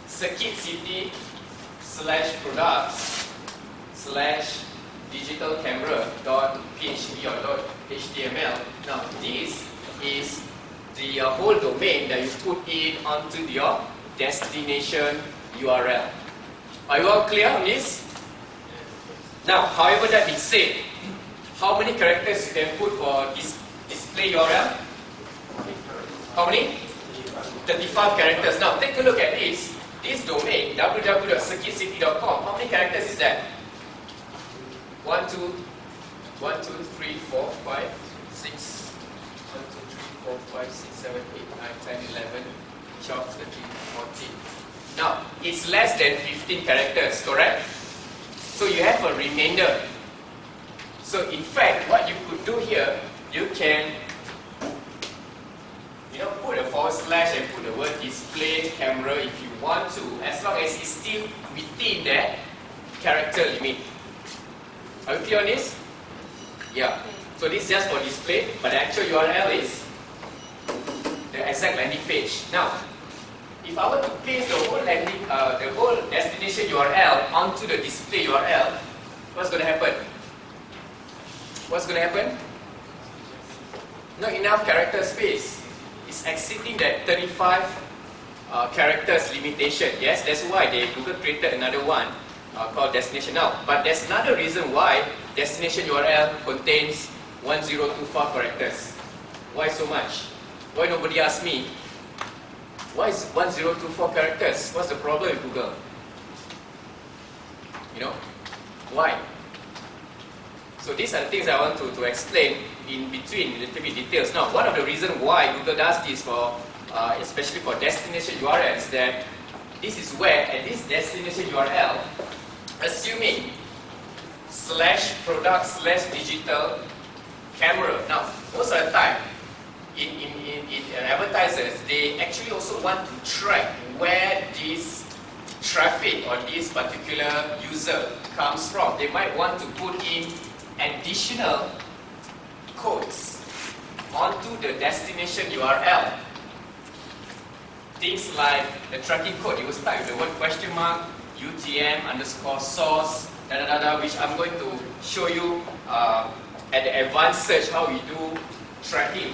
S1: circuitcity/products/digital-camera.php or .html. Now this is the whole domain that you put in onto your destination URL. Are you all clear on this? Now, however that being said, how many characters you can put for this display URL? How many? 35 characters. Now, take a look at this. This domain, www.circuitcity.com, how many characters is that? 1, 2, 3, 4, 5, 6, 1, 2, 3, 4, 5, 6, 7, 8, 9, 10, 11, 12, 13, 14. Now, it's less than 15 characters, correct? So you have a remainder. So in fact, what you could do here, you can put a / and put the word display camera if you want to, as long as it's still within that character limit. Are you clear on this? Yeah. So this is just for display, but the actual URL is the exact landing page. Now, if I were to paste the whole destination URL onto the display URL, what's going to happen? What's going to happen? Not enough character space. It's exceeding that 35 characters limitation. Yes, that's why Google created another one called destination. Now, but there's another reason why destination URL contains 1024 characters. Why so much? Why nobody asked me? Why is 1024 characters? What's the problem with Google? Why? So these are the things I want to explain in between, a little bit details. Now, one of the reasons why Google does this for, especially for destination URLs, that this is where, at this destination URL, assuming /product/digital camera. Now, most of the time, in advertisers, they actually also want to track where this traffic or this particular user comes from. They might want to put in additional codes onto the destination URL. Things like the tracking code, you will start with the word $UTM_source, which I'm going to show you at the advanced search how we do tracking.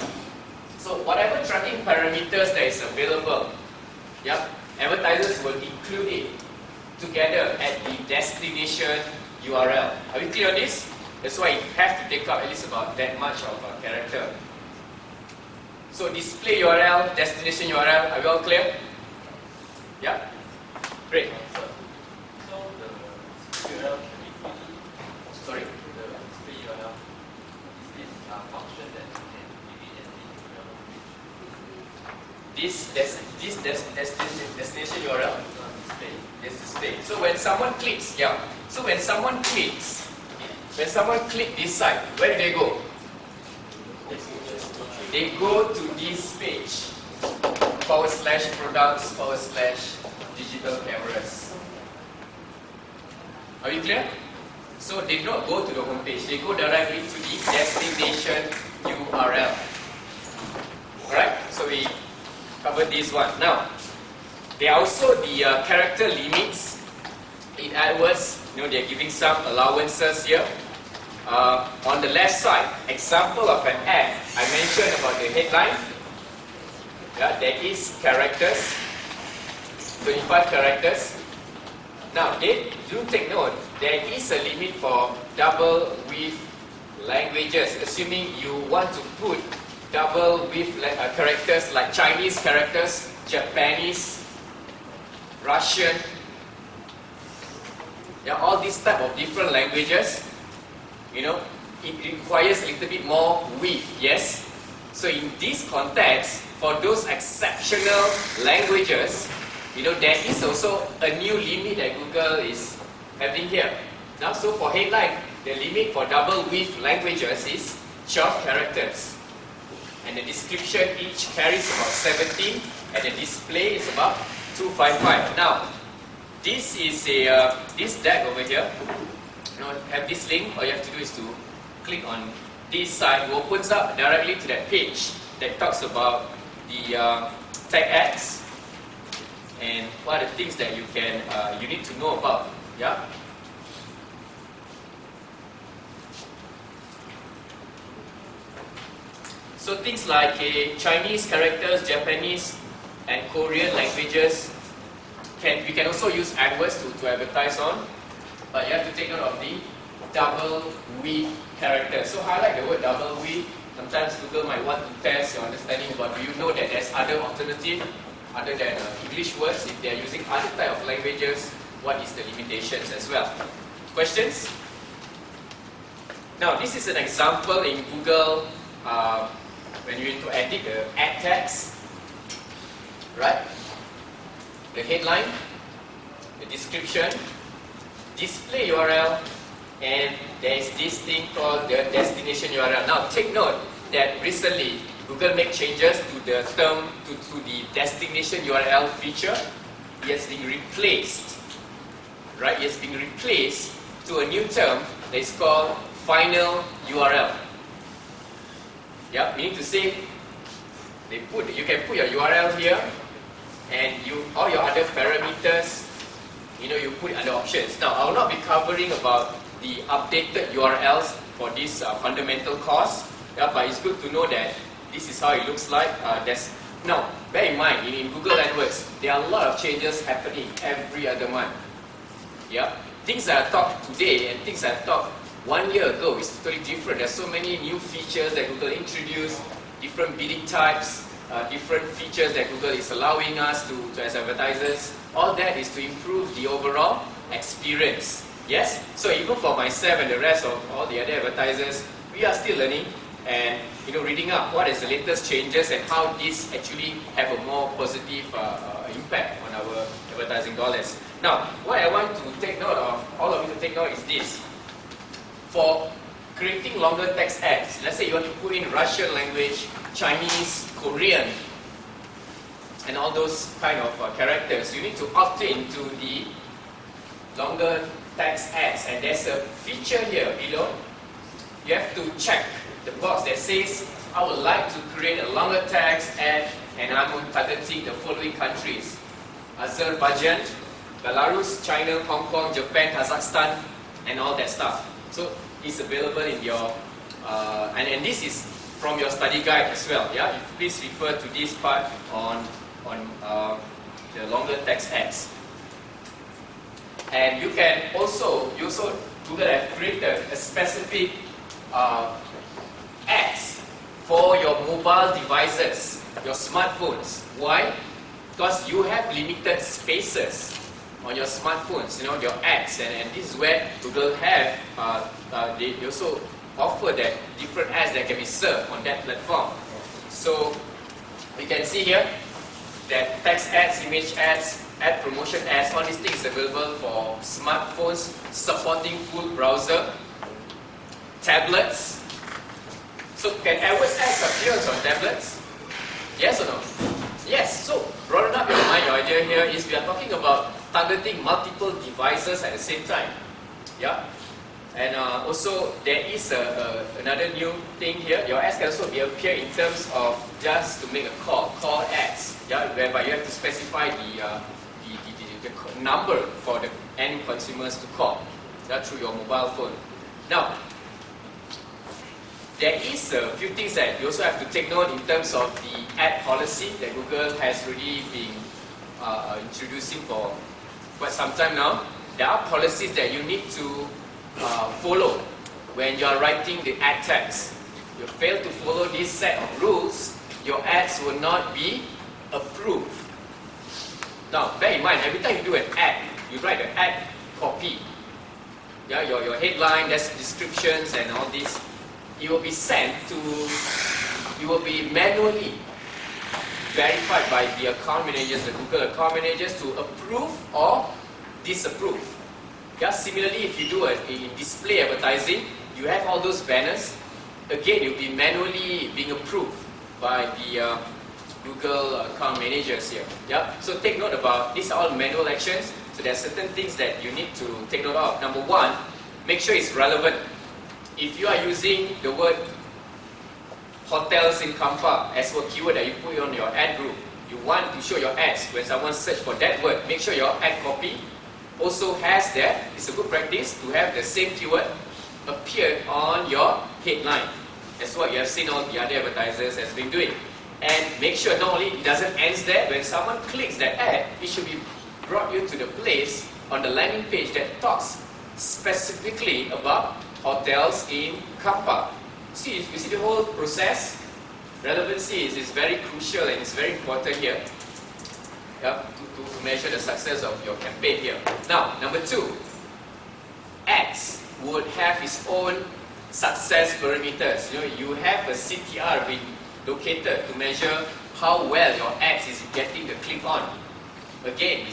S1: So whatever tracking parameters that is available, advertisers will include it together at the destination URL. Are we clear on this? That's why you have to take up at least about that much of a character. So display URL, destination URL, are we all clear? Yeah? Great.
S2: So the URL can be
S1: Sorry?
S2: the display URL is this function that can be
S1: Destination URL,
S2: display.
S1: this display. So when someone clicks, when someone clicks this site, where do they go? They go to this page, /products/digital cameras. Are you clear? So they don't go to the homepage, they go directly to the destination URL. Alright, so we covered this one. Now, there are also the character limits in AdWords. You know, they're giving some allowances here. On the left side, example of an ad. I mentioned about the headline. Yeah, there is characters, 25 characters. Now, do take note, there is a limit for double width languages, assuming you want to put double width characters like Chinese characters, Japanese, Russian, yeah, all these type of different languages, you know, it requires a little bit more width, yes? So in this context, for those exceptional languages, you know, there is also a new limit that Google is having here. Now, so for headline, the limit for double width languages is 12 characters. And the description each carries about 17, and the display is about 255. Now, this is this tag over here. You know, have this link. All you have to do is to click on this side. It opens up directly to that page that talks about the tag ads and what are the things that you can you need to know about. Yeah. So things like Chinese characters, Japanese, and Korean languages. We can also use AdWords to advertise on, but you have to take note of the double width characters. So highlight the word double width. Sometimes Google might want to test your understanding about, do you know that there's other alternative other than English words? If they're using other type of languages, what is the limitations as well? Questions? Now this is an example in Google when you need to edit the ad text, right? The headline, the description, display URL, and there is this thing called the destination URL. Now take note that recently Google made changes to the term, to the destination URL feature. It has been replaced, right? It has been replaced to a new term that is called final URL. Yeah, meaning to say, you can put your URL here, and all your other parameters, you know, you put it under options. Now, I will not be covering about the updated URLs for this fundamental course, yeah, but it's good to know that this is how it looks like. Now, bear in mind, in Google AdWords, there are a lot of changes happening every other month. Yeah, things that I taught today and things I taught 1 year ago is totally different. There's so many new features that Google introduced, different bidding types, different features that Google is allowing us to as advertisers. All that is to improve the overall experience. Yes? So even for myself and the rest of all the other advertisers, we are still learning and, you know, reading up what is the latest changes and how this actually have a more positive impact on our advertising dollars. Now, what I want to take note of, all of you to take note is this. For creating longer text ads, let's say you want to put in Russian language, Chinese, Korean, and all those kind of characters, you need to opt into the longer text ads, and there's a feature here below. You have to check the box that says, I would like to create a longer text ad, and I'm targeting the following countries: Azerbaijan, Belarus, China, Hong Kong, Japan, Kazakhstan, and all that stuff. So it's available in your, and this is from your study guide as well. Yeah, please refer to this part on the longer text ads. And you can also, Google have created a specific ads for your mobile devices, your smartphones. Why? Because you have limited spaces on your smartphones, you know, your ads, and this is where Google have, they also offer that different ads that can be served on that platform. So you can see here that text ads, image ads, ad promotion ads, all these things available for smartphones supporting full browser, tablets. So can AdWords ads appear on tablets? Yes or no? Yes. So broaden up your mind. Your idea here is we are talking about targeting multiple devices at the same time. Yeah. And also there is another new thing here. Your ads can also be appear in terms of just to make a call ads. Yeah, whereby you have to specify the number for the end consumers to call. That through your mobile phone. Now, there is a few things that you also have to take note in terms of the ad policy that Google has really been introducing for quite some time now. There are policies that you need to follow when you are writing the ad text. You fail to follow this set of rules, your ads will not be approved. Now, bear in mind, every time you do an ad, you write an ad copy. Yeah, your headline, there's descriptions and all this. It will be sent to, it will be manually verified by the account managers, the Google account managers, to approve or disapprove. Yeah, similarly, if you do a display advertising, you have all those banners. Again, it will be manually being approved by the Google account managers here. Yeah, so take note about these are all manual actions. So there are certain things that you need to take note of. Number one, make sure it's relevant. If you are using the word hotels in Kampar as a keyword that you put on your ad group, you want to show your ads when someone search for that word, make sure your ad copy also has that. It's a good practice to have the same keyword appear on your headline. That's what you have seen all the other advertisers has been doing. And make sure not only it doesn't end there, when someone clicks that ad, it should be brought you to the place on the landing page that talks specifically about hotels in Kampar. You see the whole process? Relevancy is very crucial and it's very important here, yeah, to measure the success of your campaign here. Now, number two, ads would have its own success parameters. You have a CTR being located to measure how well your ads is getting the click on. Again,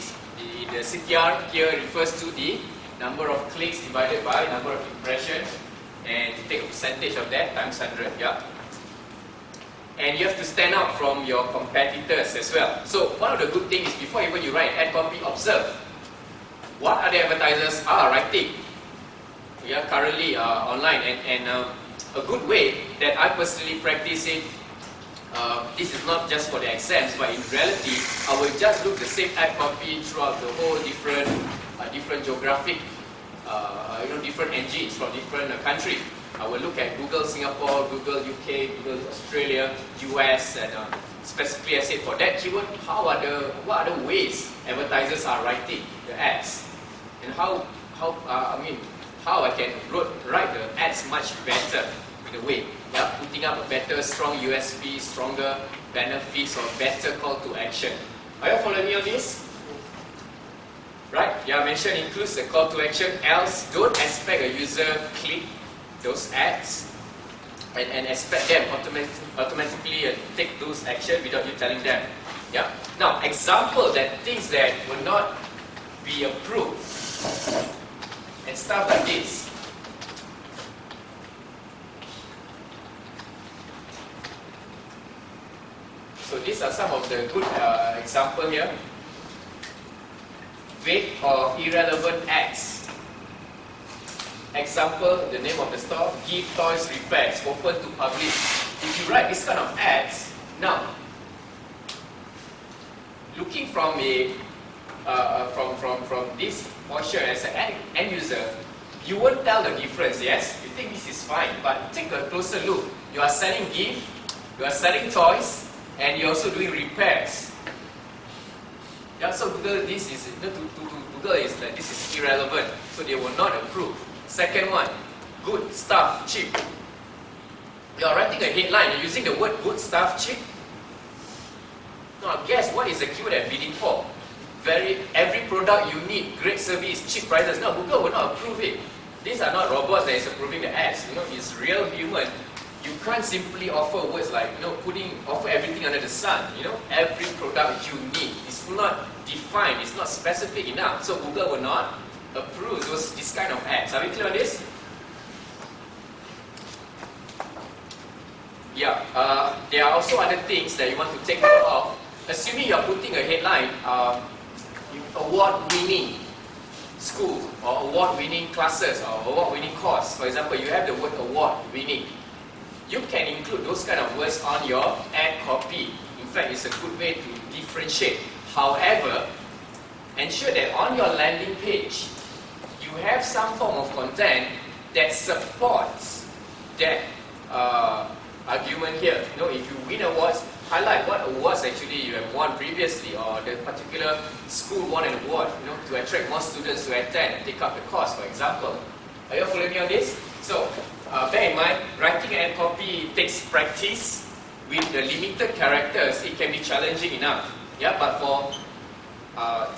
S1: the CTR here refers to the number of clicks divided by number of impressions, and take a percentage of that times 100. Yeah. And you have to stand out from your competitors as well. So one of the good things is before even you write ad copy, observe what other advertisers are writing. We are currently online, and a good way that I personally practice it. This is not just for the exams, but in reality, I will just look the same ad copy throughout the whole different geographic, different engines from different countries. I will look at Google Singapore, Google UK, Google Australia, US, and specifically I said for that keyword, what are the ways advertisers are writing the ads, and how I can write the ads much better in a way. Yeah, putting up a better, strong USP, stronger benefits, or better call to action. Are you following me on this? Right? Yeah, mentioned includes the call to action. Else, don't expect a user click those ads and expect them automatically take those actions without you telling them. Yeah. Now, example that things that will not be approved and stuff like this. So these are some of the good example here. Vague or irrelevant ads. Example, the name of the store, Give Toys Repairs, open to publish. If you write this kind of ads, now, looking from a from this portion as an end user, you won't tell the difference, yes? You think this is fine, but take a closer look. You are selling gift, you are selling toys, and you're also doing repairs. Yeah, so Google, this is Google is that this is irrelevant, so they will not approve. Second one, good stuff, cheap. You are writing a headline, you're using the word good stuff, cheap. Now guess what is the keyword I'm bidding for? Every product you need, great service, cheap prices. No, Google will not approve it. These are not robots that is approving the ads. It's real human. You can't simply offer words like, offer everything under the sun. Every product you need. It's not defined, it's not specific enough. So Google will not approve this kind of ads. Are we clear on this? Yeah, there are also other things that you want to take note of. Assuming you are putting a headline, award-winning school or award-winning classes or award-winning course, for example, you have the word award-winning, you can include those kind of words on your ad copy. In fact, it's a good way to differentiate. However, ensure that on your landing page, you have some form of content that supports that argument here. You know, if you win awards, highlight what awards actually you have won previously, or the particular school won an award, you know, to attract more students to attend and take up the course, for example. Are you following me on this? So, bear in mind, writing an ad copy takes practice. With the limited characters, it can be challenging enough. Yeah, but for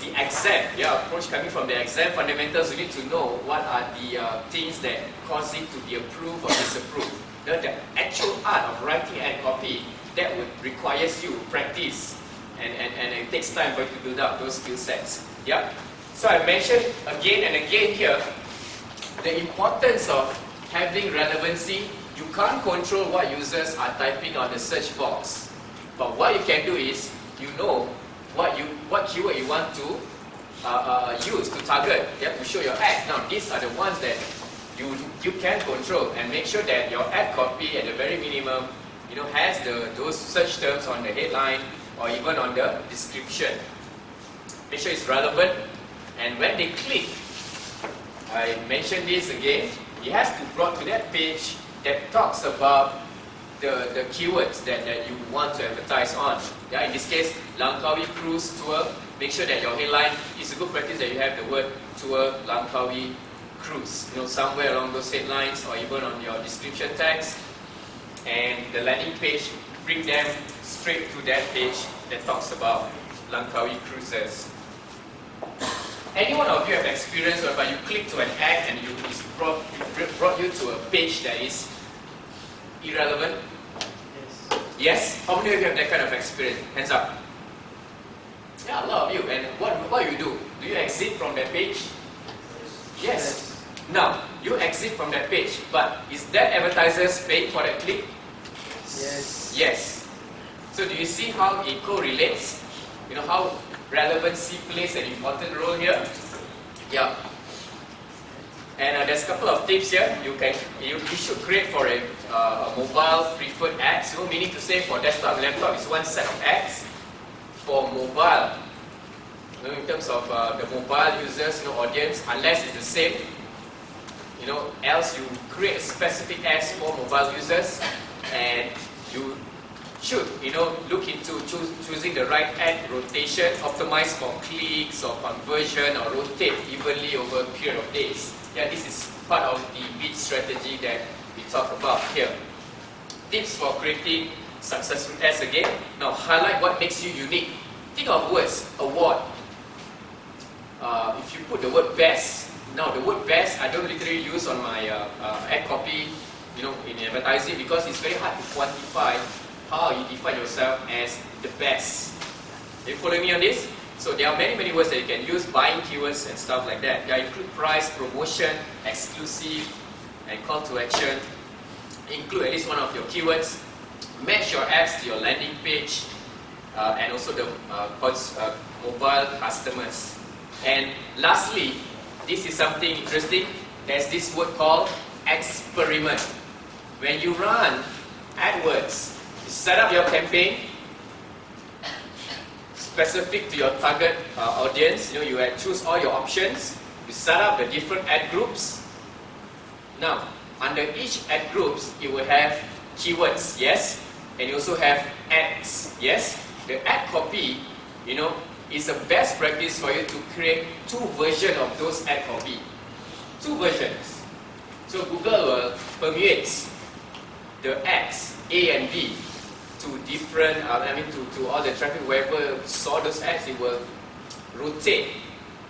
S1: the exam, approach coming from the exam fundamentals, you need to know what are the things that cause it to be approved or disapproved. The actual art of writing ad copy, that would requires you practice, and it takes time for you to build up those skill sets. Yeah. So I mentioned again and again here the importance of having relevancy. You can't control what users are typing on the search box, but what you can do is, you know what keyword you want to use to target. You have to show your ads. Now these are the ones that you can control, and make sure that your ad copy at the very minimum, you know, has those search terms on the headline or even on the description. Make sure it's relevant, and when they click, I mentioned this again, it has to brought to that page that talks about the keywords that you want to advertise on. Yeah, in this case, Langkawi Cruise Tour. Make sure that your headline is a good practice that you have the word tour Langkawi Cruise, you know, somewhere along those headlines, or even on your description text. And the landing page, bring them straight to that page that talks about Langkawi Cruises. Any one of you have experienced whereby you click to an ad and it's brought you to a page that is irrelevant? Yes? How many of you have that kind of experience? Hands up. Yeah, a lot of you. And what do you do? Do you exit from that page? Yes. Now, you exit from that page, but is that advertisers paying for that click?
S3: Yes.
S1: Yes. So do you see how it correlates? You know how relevancy plays an important role here? Yeah. And there's a couple of tips here. You should create for a mobile preferred ads. So meaning to say, for desktop and laptop is one set of ads. For mobile, you know, in terms of the mobile users, you know, audience, unless it's the same, you know, else you create specific ads for mobile users, and you should, you know, look into choosing the right ad rotation, optimize for clicks or conversion, or rotate evenly over a period of days. Yeah, this is part of the bid strategy that we talk about here. Tips for creating successful ads again. Now, highlight what makes you unique. Think of words, award. If you put the word best, now the word best, I don't literally use on my ad copy, you know, in advertising, because it's very hard to quantify how you define yourself as the best. Are you following me on this? So there are many words that you can use, buying keywords and stuff like that. They include price, promotion, exclusive, and call to action. Include at least one of your keywords. Match your ads to your landing page, and also the mobile customers. And lastly, this is something interesting. There's this word called experiment. When you run AdWords, you set up your campaign specific to your target audience. You know, you choose all your options. You set up the different ad groups. Now, under each ad groups, you will have keywords, yes, and you also have ads, yes. The ad copy, you know, is a best practice for you to create two versions of those ad copy. Two versions. So Google will permute the ads A and B to different, to all the traffic. Whoever saw those ads, it will rotate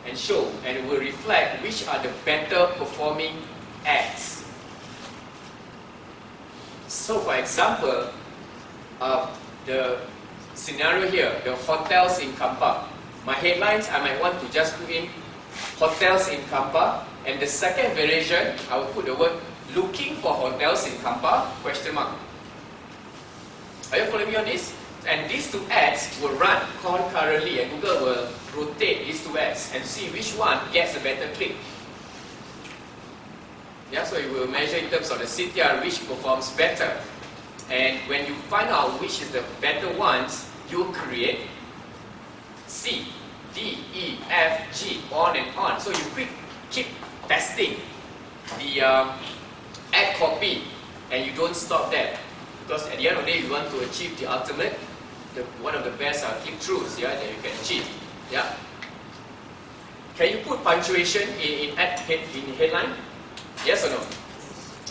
S1: and show, and it will reflect which are the better performing ads. So for example, the scenario here, the hotels in Kampar. My headlines, I might want to just put in hotels in Kampar, and the second variation, I will put the word looking for hotels in Kampar, question mark. Are you following me on this? And these two ads will run concurrently, and Google will rotate these two ads and see which one gets a better click. Yeah, so it will measure in terms of the CTR which performs better. And when you find out which is the better ones, you create C, D, E, F, G, on and on. So you keep testing the ad copy, and you don't stop there. Because at the end of the day, you want to achieve the ultimate, one of the best click-throughs, yeah, that you can achieve. Yeah. Can you put punctuation in headline? Yes or no?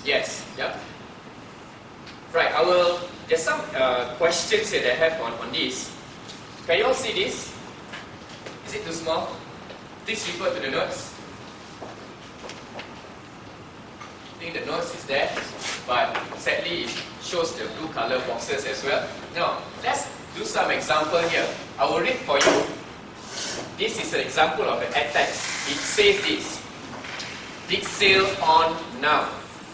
S1: Yes. Yeah. Right. There's some questions here that I have on this. Can you all see this? Is it too small? Please refer to the notes. I think the notes is there, but sadly it shows the blue color boxes as well. Now, let's do some example here. I will read for you. This is an example of the ad text. It says this: big sale on now.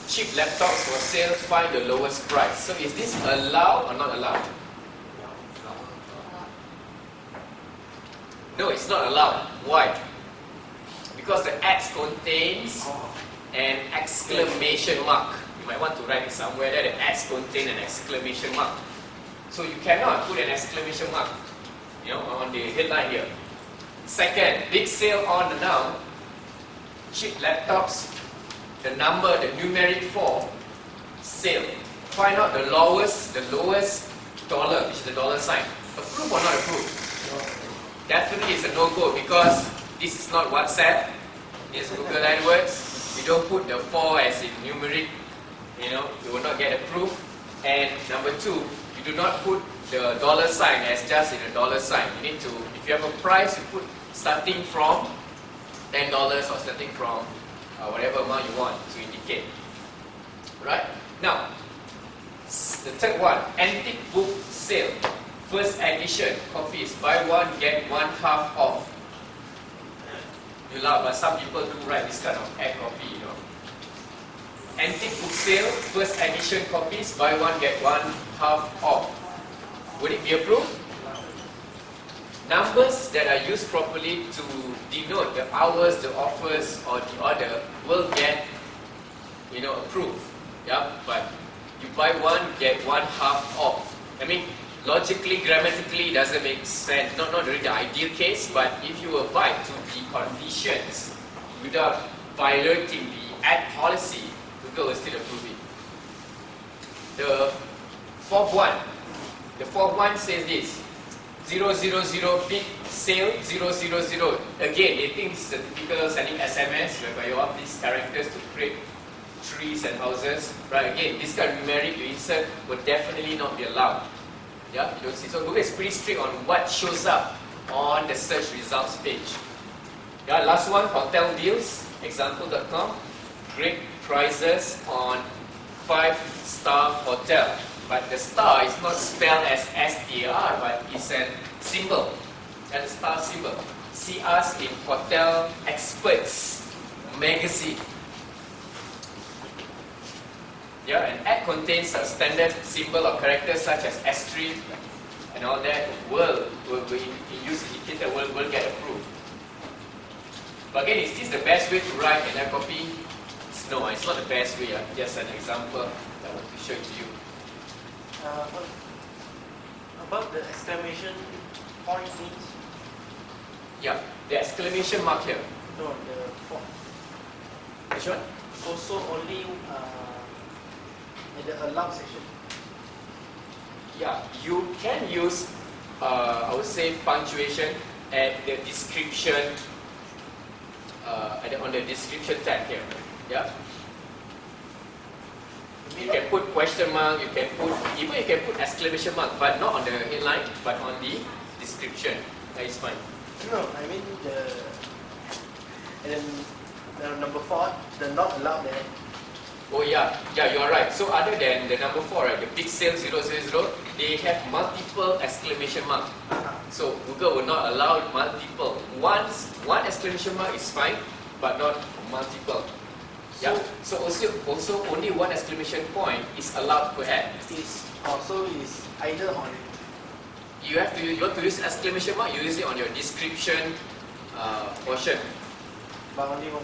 S1: Cheap laptops for sale, find the lowest price. So is this allowed or not allowed? No, it's not allowed. Why? Because the ads contains an exclamation mark. You might want to write it somewhere that the ads contain an exclamation mark. So you cannot put an exclamation mark, on the headline here. Second, big sale on the now. Cheap laptops, the number, the numeric 4, sale. Find out the lowest dollar, which is the dollar sign. Approve or not approve? Definitely it's a no-go because this is not WhatsApp, it's Google Adwords. You don't put the 4 as in numeric, you will not get approved. And number 2, you do not put the dollar sign as just in a dollar sign. You need to, if you have a price, you put starting from $10 or starting from whatever amount you want to indicate. Right? Now, the third one, antique book sale. First edition copies, buy one, get one half off. You laugh, but some people do write this kind of ad copy, Antique book sale, first edition copies, buy one, get one half off. Would it be approved? Numbers that are used properly to denote the hours, the offers, or the order will get, approved. Yeah, but you buy one, get one half off. I mean, logically, grammatically, it doesn't make sense. Not really the ideal case, but if you abide to the conditions without violating the ad policy, Google will still approve it. The fourth one says this: 000 big sale 000. Again, they think it's a typical sending SMS whereby you have these characters to create trees and houses. Right? Again, this kind of numeric you insert will definitely not be allowed. Yeah, you don't see. So Google is pretty strict on what shows up on the search results page. Yeah, last one, hotel deals, example.com. Great prices on 5-star hotel. But the star is not spelled as S-T-A-R, but it's a symbol, and a star symbol. See us in Hotel Experts magazine. Yeah, an ad contains a standard symbol or characters such as asterisk and all that will be used indicator will get approved. But again, is this the best way to write an ad copy? No, it's not the best way. Just an example that I want to show it to you.
S3: About the exclamation point means?
S1: Yeah, the exclamation mark here.
S3: No, the font.
S1: Which one?
S3: Also only in the allowed section.
S1: Yeah, you can use, I would say, punctuation at the description, on the description tag here. Yeah. You can put question mark, you can put exclamation mark, but not on the headline, but on the description. That is fine.
S3: No, I mean the number 4, the not allowed there.
S1: Oh yeah, you are right. So other than the number 4, right, the big sale 000, they have multiple exclamation mark. So Google will not allow multiple. One exclamation mark is fine, but not multiple. Yeah. So also only one exclamation point is allowed per ad.
S3: Is also is either on
S1: you want to use exclamation mark, you use it on your description portion.
S3: But only one.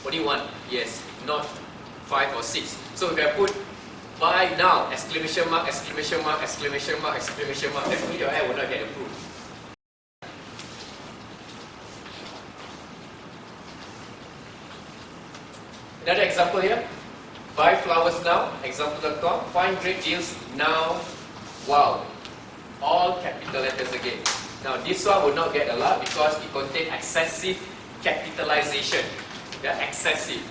S1: Only one, yes, not 5 or 6. So if I put buy now, exclamation mark, exclamation mark, exclamation mark, exclamation mark, definitely your ad will not get approved. Another example here, buy flowers now, example.com, find great deals now, wow. All capital letters again. Now this one will not get allowed because it contains excessive capitalization. Yeah, excessive.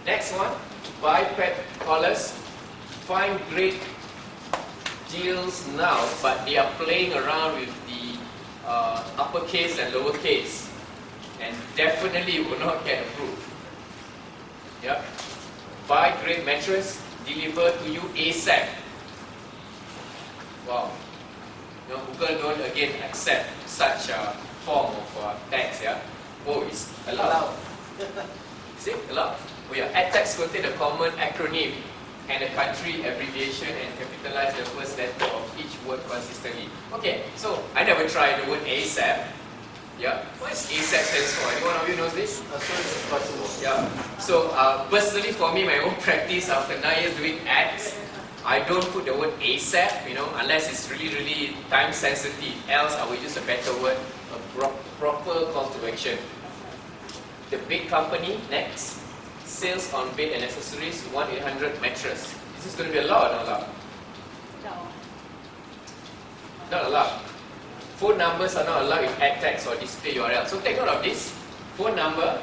S1: Next one, buy pet collars, find great deals now, but they are playing around with the uppercase and lowercase, and definitely will not get approved. Yeah. Buy great mattress, deliver to you ASAP. Wow. No, Google don't again accept such a form of text. Yeah. Oh, it's allowed. Is it allowed? Oh yeah. Ad text contain a common acronym and a country abbreviation and capitalize the first letter of each word consistently. Okay. So I never tried the word ASAP. Yeah. What is ASAP stands for? Anyone of you knows this?
S3: As soon as possible.
S1: Yeah. So personally for me, my own practice after 9 years doing ads, I don't put the word ASAP, unless it's really time sensitive. Else I will use a better word, a proper call to action. The big company, next, sales on bed and accessories, 1-800 mattress. This is going to be allowed or not allowed?
S4: No.
S1: Not allowed. Phone numbers are not allowed in ad text or display URL. So take note of this. Phone number,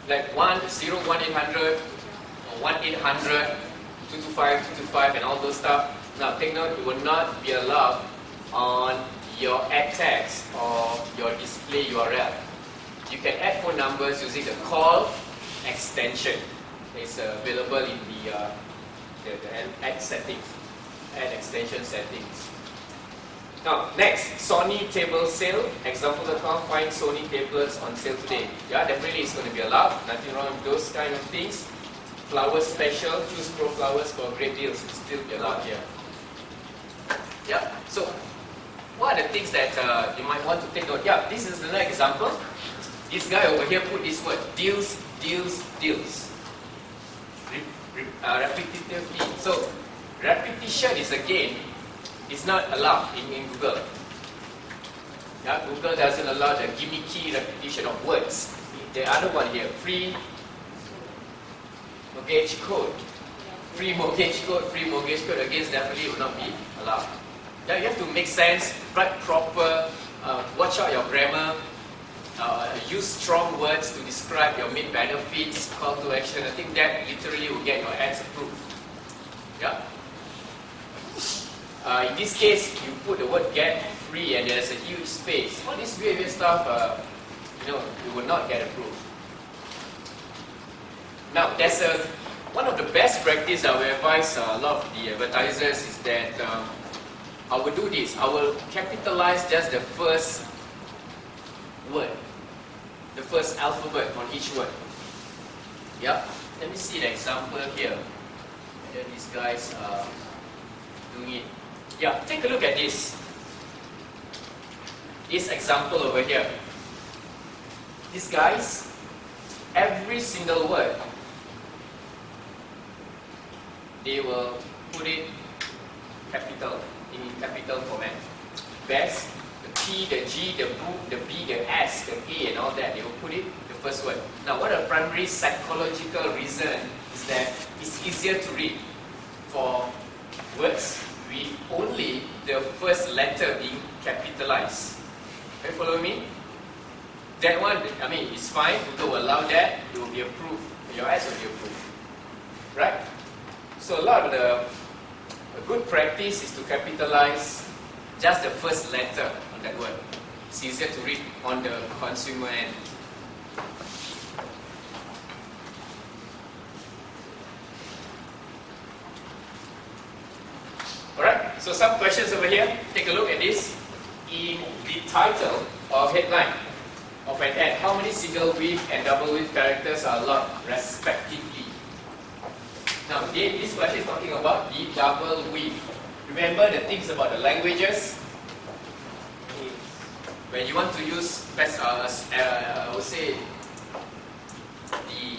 S1: like 1-800 or 1-800 225 and all those stuff. Now take note, it will not be allowed on your ad text or your display URL. You can add phone numbers using the call extension. It's available in the ad settings, ad extension settings. Now next, Sony table sale, example.com, find Sony tablets on sale today. Yeah, definitely it's going to be allowed. Nothing wrong with those kind of things. Flowers special, choose pro flowers for great deals, it's still be allowed here. Yeah, so what are the things that you might want to take note? Yeah, this is another example. This guy over here put this word, deals, deals, deals. Repetitively. So, repetition is again, it's not allowed in Google. Yeah, Google doesn't allow the gimmicky repetition of words. The other one here, free mortgage code. Free mortgage code, again definitely will not be allowed. Yeah, you have to make sense, write proper, watch out your grammar, use strong words to describe your main benefits, call to action. I think that literally will get your ads approved. Yeah. In this case, you put the word get free and there's a huge space. All this weird stuff, you will not get approved. Now, there's one of the best practice I will advise a lot of the advertisers is that I will do this. I will capitalize just the first word, the first alphabet on each word. Yeah. Let me see the example here. And then these guys are doing it. Yeah. Take a look at this. This example over here. These guys, every single word, they will put it capital, in capital format. Best, the P, the G, the B, the B, the S, the A and all that, they will put it the first word. Now what a primary psychological reason is that it's easier to read for words with only the first letter being capitalized. Can you follow me? That one, I mean, it's fine, Google will allow that, it will be approved, your ads will be approved. Right? So a lot of a good practice is to capitalize just the first letter on that word. It's easier to read on the consumer end. Alright, so some questions over here. Take a look at this. In the title or headline of an ad, how many single width and double width characters are allowed respectively? Now, this question is talking about the double width. Remember the things about the languages? When you want to use, I would say, the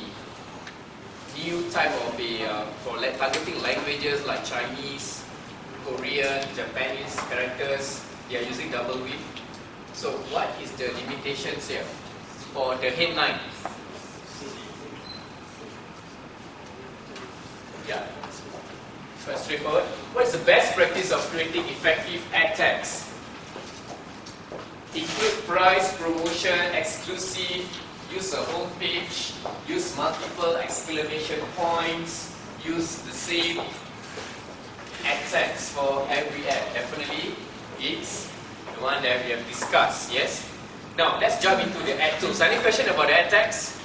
S1: new type of for targeting languages like Chinese, Korean, Japanese characters, they are using double width. So what is the limitations here for the headline? Yeah, quite straightforward. What is the best practice of creating effective ad tags? Include price, promotion, exclusive, use a home page, use multiple exclamation points, use the same ad tags for every ad. Definitely, it's the one that we have discussed, yes? Now, let's jump into the ad tools. Any question about the ad tags?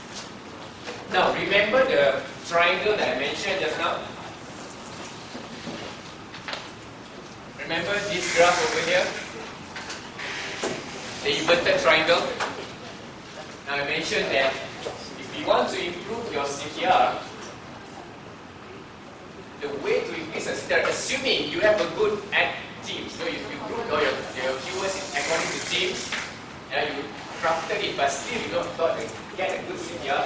S1: Now, remember the triangle that I mentioned just now? Remember this graph over here? The inverted triangle? Now, I mentioned that if you want to improve your CTR, the way to increase the CTR, assuming you have a good ad teams, so you group all your keywords according to teams, and you crafted it, but still you don't thought to get a good CTR,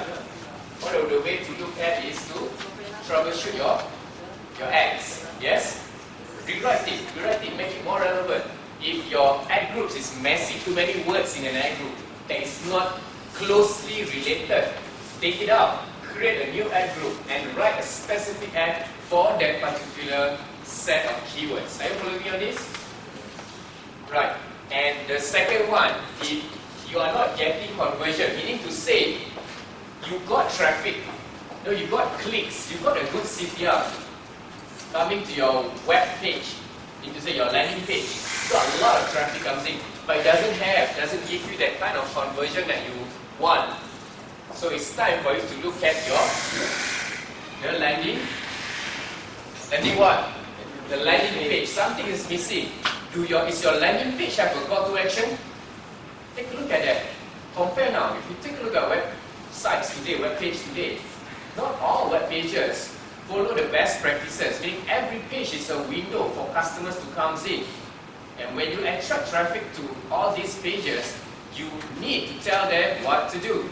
S1: one of the way to look at is to troubleshoot your ads. Yes? Rewrite it, make it more relevant. If your ad groups is messy, too many words in an ad group that is not closely related, take it out, create a new ad group, and write a specific ad for that particular set of keywords. Are you following me on this? Right. And the second one, if you are not getting conversion, meaning to say you got traffic, you got clicks, you got a good CTR coming to your web page, into say your landing page, you got a lot of traffic comes in, but it doesn't give you that kind of conversion that you want. So it's time for you to look at your landing what? The landing page. Something is missing. Is your landing page have a call to action? Take a look at that. Compare now. If you take a look at websites today, web page today, not all web pages follow the best practices, meaning every page is a window for customers to come in. And when you attract traffic to all these pages, you need to tell them what to do.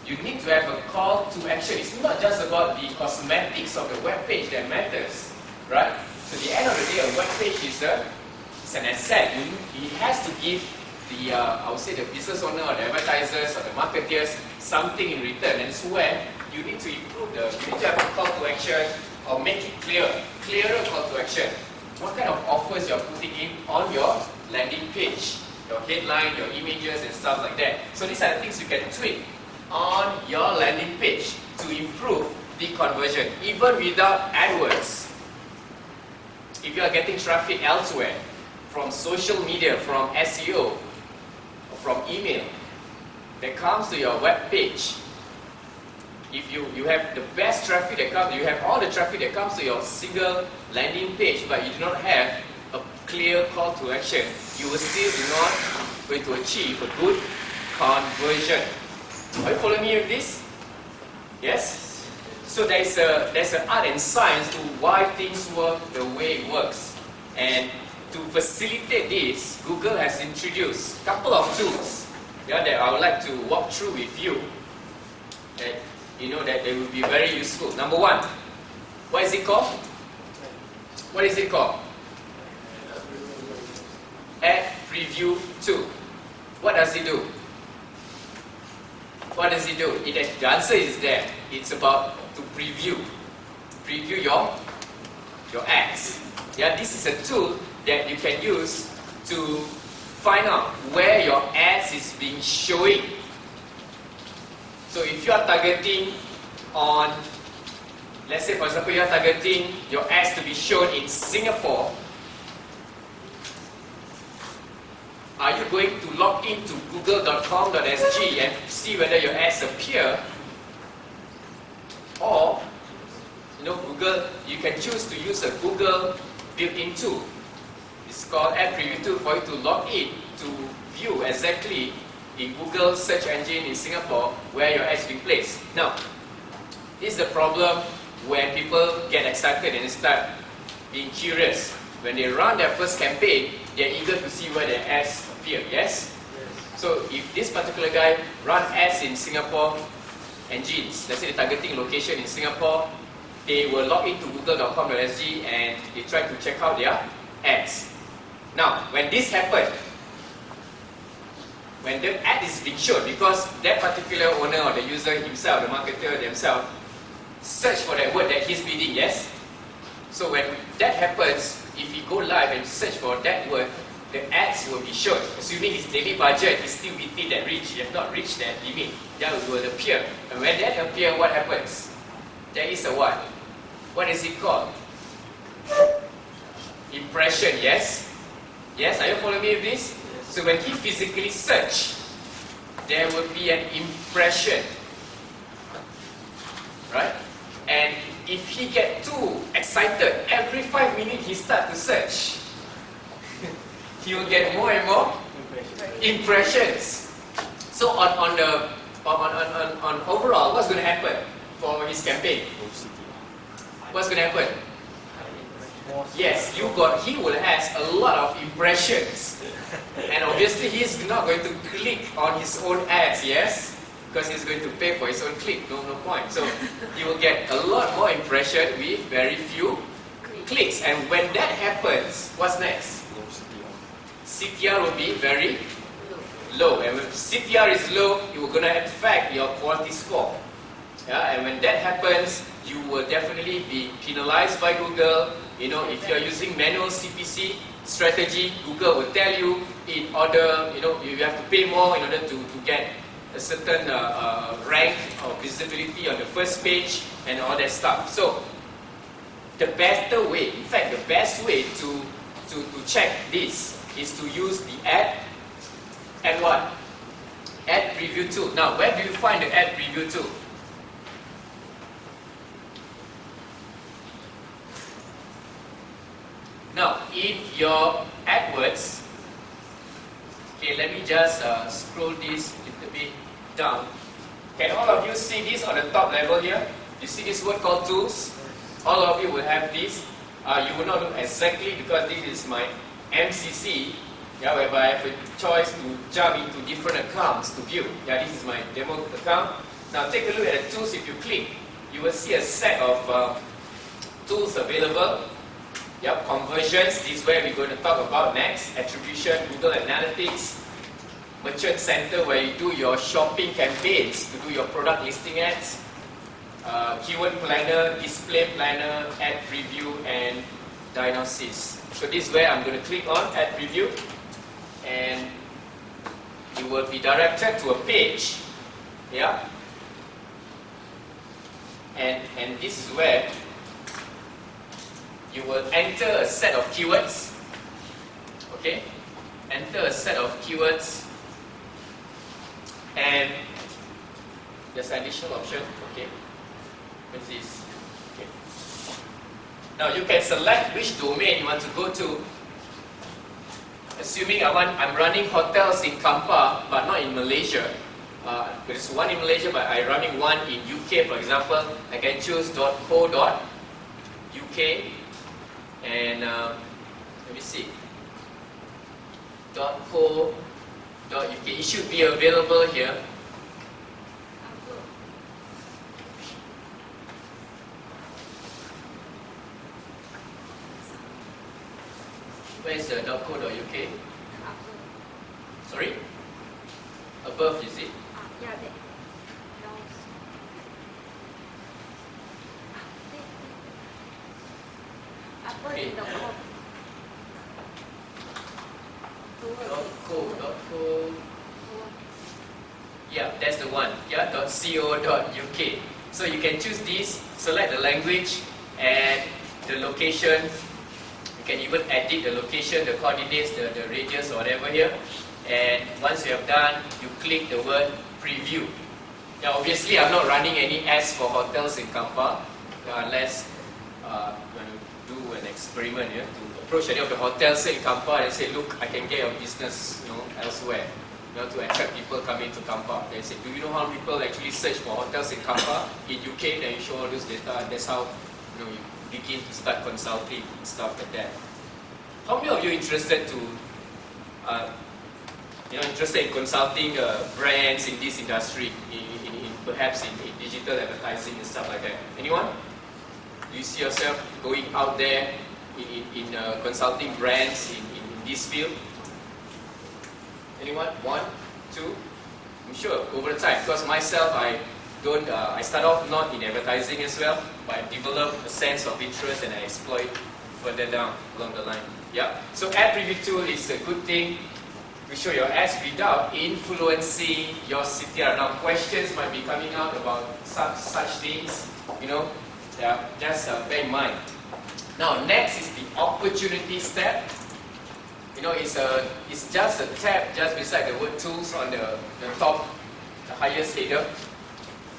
S1: You need to have a call to action. It's not just about the cosmetics of the web page that matters, right? So at the end of the day, a web page is an asset. It has to give the, I would say, the business owner or the advertisers or the marketers something in return. And so when you need to improve you need to have a call to action or make it clearer call to action. What kind of offers you're putting in on your landing page, your headline, your images and stuff like that. So these are the things you can tweak on your landing page to improve the conversion, even without AdWords. If you are getting traffic elsewhere, from social media, from SEO, or from email, that comes to your web page, if you have the best traffic that comes, you have all the traffic that comes to your single landing page, but you do not have a clear call to action, you will still not going to achieve a good conversion. Are you following me with this? Yes? So there's an art and science to why things work the way it works. And to facilitate this, Google has introduced a couple of tools that I would like to walk through with you. That that they will be very useful. Number one, what is it called? What is it called? Ad Preview Tool. What does it do? What does it do? The answer is there. It's about to preview your ads. Yeah, this is a tool that you can use to find out where your ads is being showing. So if you are targeting on, let's say for example, you are targeting your ads to be shown in Singapore, are you going to log into google.com.sg and see whether your ads appear? Or, Google, you can choose to use a Google built-in tool. It's called Ad Preview Tool for you to log in to view exactly in Google search engine in Singapore where your ads being placed. Now, this is the problem when people get excited and start being curious. When they run their first campaign, they're eager to see where their ads appear, yes? So if this particular guy run ads in Singapore engines, let's say they're targeting location in Singapore, they will log into google.com.sg and they try to check out their ads. Now, when this happens, when the ad is being shown, because that particular owner or the user himself, the marketer themselves, search for that word that he's bidding, yes? So when that happens, if you go live and search for that word, the ads will be shown. Assuming his daily budget is still within that reach, you have not reached that limit, that will appear. And when that appears, what happens? There is a what? What is it called? Impression, yes? Yes, are you following me with this? So when he physically search, there will be an impression, right? And if he get too excited, every 5 minutes he start to search, he will get more and more impressions. So on overall, what's going to happen for his campaign? What's going to happen? Yes, he will have a lot of impressions. And obviously he's not going to click on his own ads, yes? Because he's going to pay for his own click, no point. So he will get a lot more impression with very few clicks. And when that happens, what's next? CTR will be very low. And when CTR is low, it will going to affect your quality score. Yeah? And when that happens, you will definitely be penalized by Google. You know, if you're using manual CPC strategy, Google will tell you in order, you have to pay more in order to get a certain rank or visibility on the first page and all that stuff. So, the better way, in fact, the best way to check this is to use the ad preview tool. Now, where do you find the ad preview tool? Now, in your Adwords, okay, let me just scroll this a little bit down. Can all of you see this on the top level here? You see this word called tools? All of you will have this. You will not look exactly because this is my MCC, yeah, whereby I have a choice to jump into different accounts to view. Yeah, this is my demo account. Now take a look at the tools. If you click, you will see a set of tools available. Yep, conversions, this is where we're going to talk about next. Attribution, Google Analytics, Merchant Center, where you do your shopping campaigns, to do your product listing ads, Keyword Planner, Display Planner, Ad Preview, and Diagnosis. So this is where I'm going to click on Ad Preview, and you will be directed to a page. Yeah, and this is where you will enter a set of keywords. Okay, enter a set of keywords, and there's an additional option. Okay, what's this? Okay. Now you can select which domain you want to go to. Assuming I'm running hotels in Kampar, but not in Malaysia. There's one in Malaysia, but I'm running one in UK, for example. I can choose .co.uk. And let me see, .co.uk, it should be available here. Where is the .co.uk? Sorry? Above, you see?
S4: Yeah,
S1: Okay. .co. Yeah, that's the one. Yeah, .co.uk. So you can choose this, select the language and the location. You can even edit the location, the coordinates, the radius or whatever here. And once you have done, you click the word preview. Now obviously I'm not running any ads for hotels in Kampar, unless when you do an experiment here to approach any of the hotels in Kampar and say, look, I can get your business elsewhere, to attract people coming to Kampar. They say, do you know how people actually search for hotels in Kampar in UK? Then you show all this data, and that's how you begin to start consulting and stuff like that. How many of you interested to interested in consulting brands in this industry, perhaps in digital advertising and stuff like that? Anyone? Do you see yourself going out there in consulting brands in this field? Anyone? One, two? I'm sure over time, because myself, I start off not in advertising as well, but I develop a sense of interest and I explore it further down along the line. Yeah. So ad preview tool is a good thing to show your ads without influencing your CTR. Now questions might be coming out about such things, yeah, just bear in mind. Now next is the opportunities tab. It's just a tab just beside the word tools on the top, the highest header.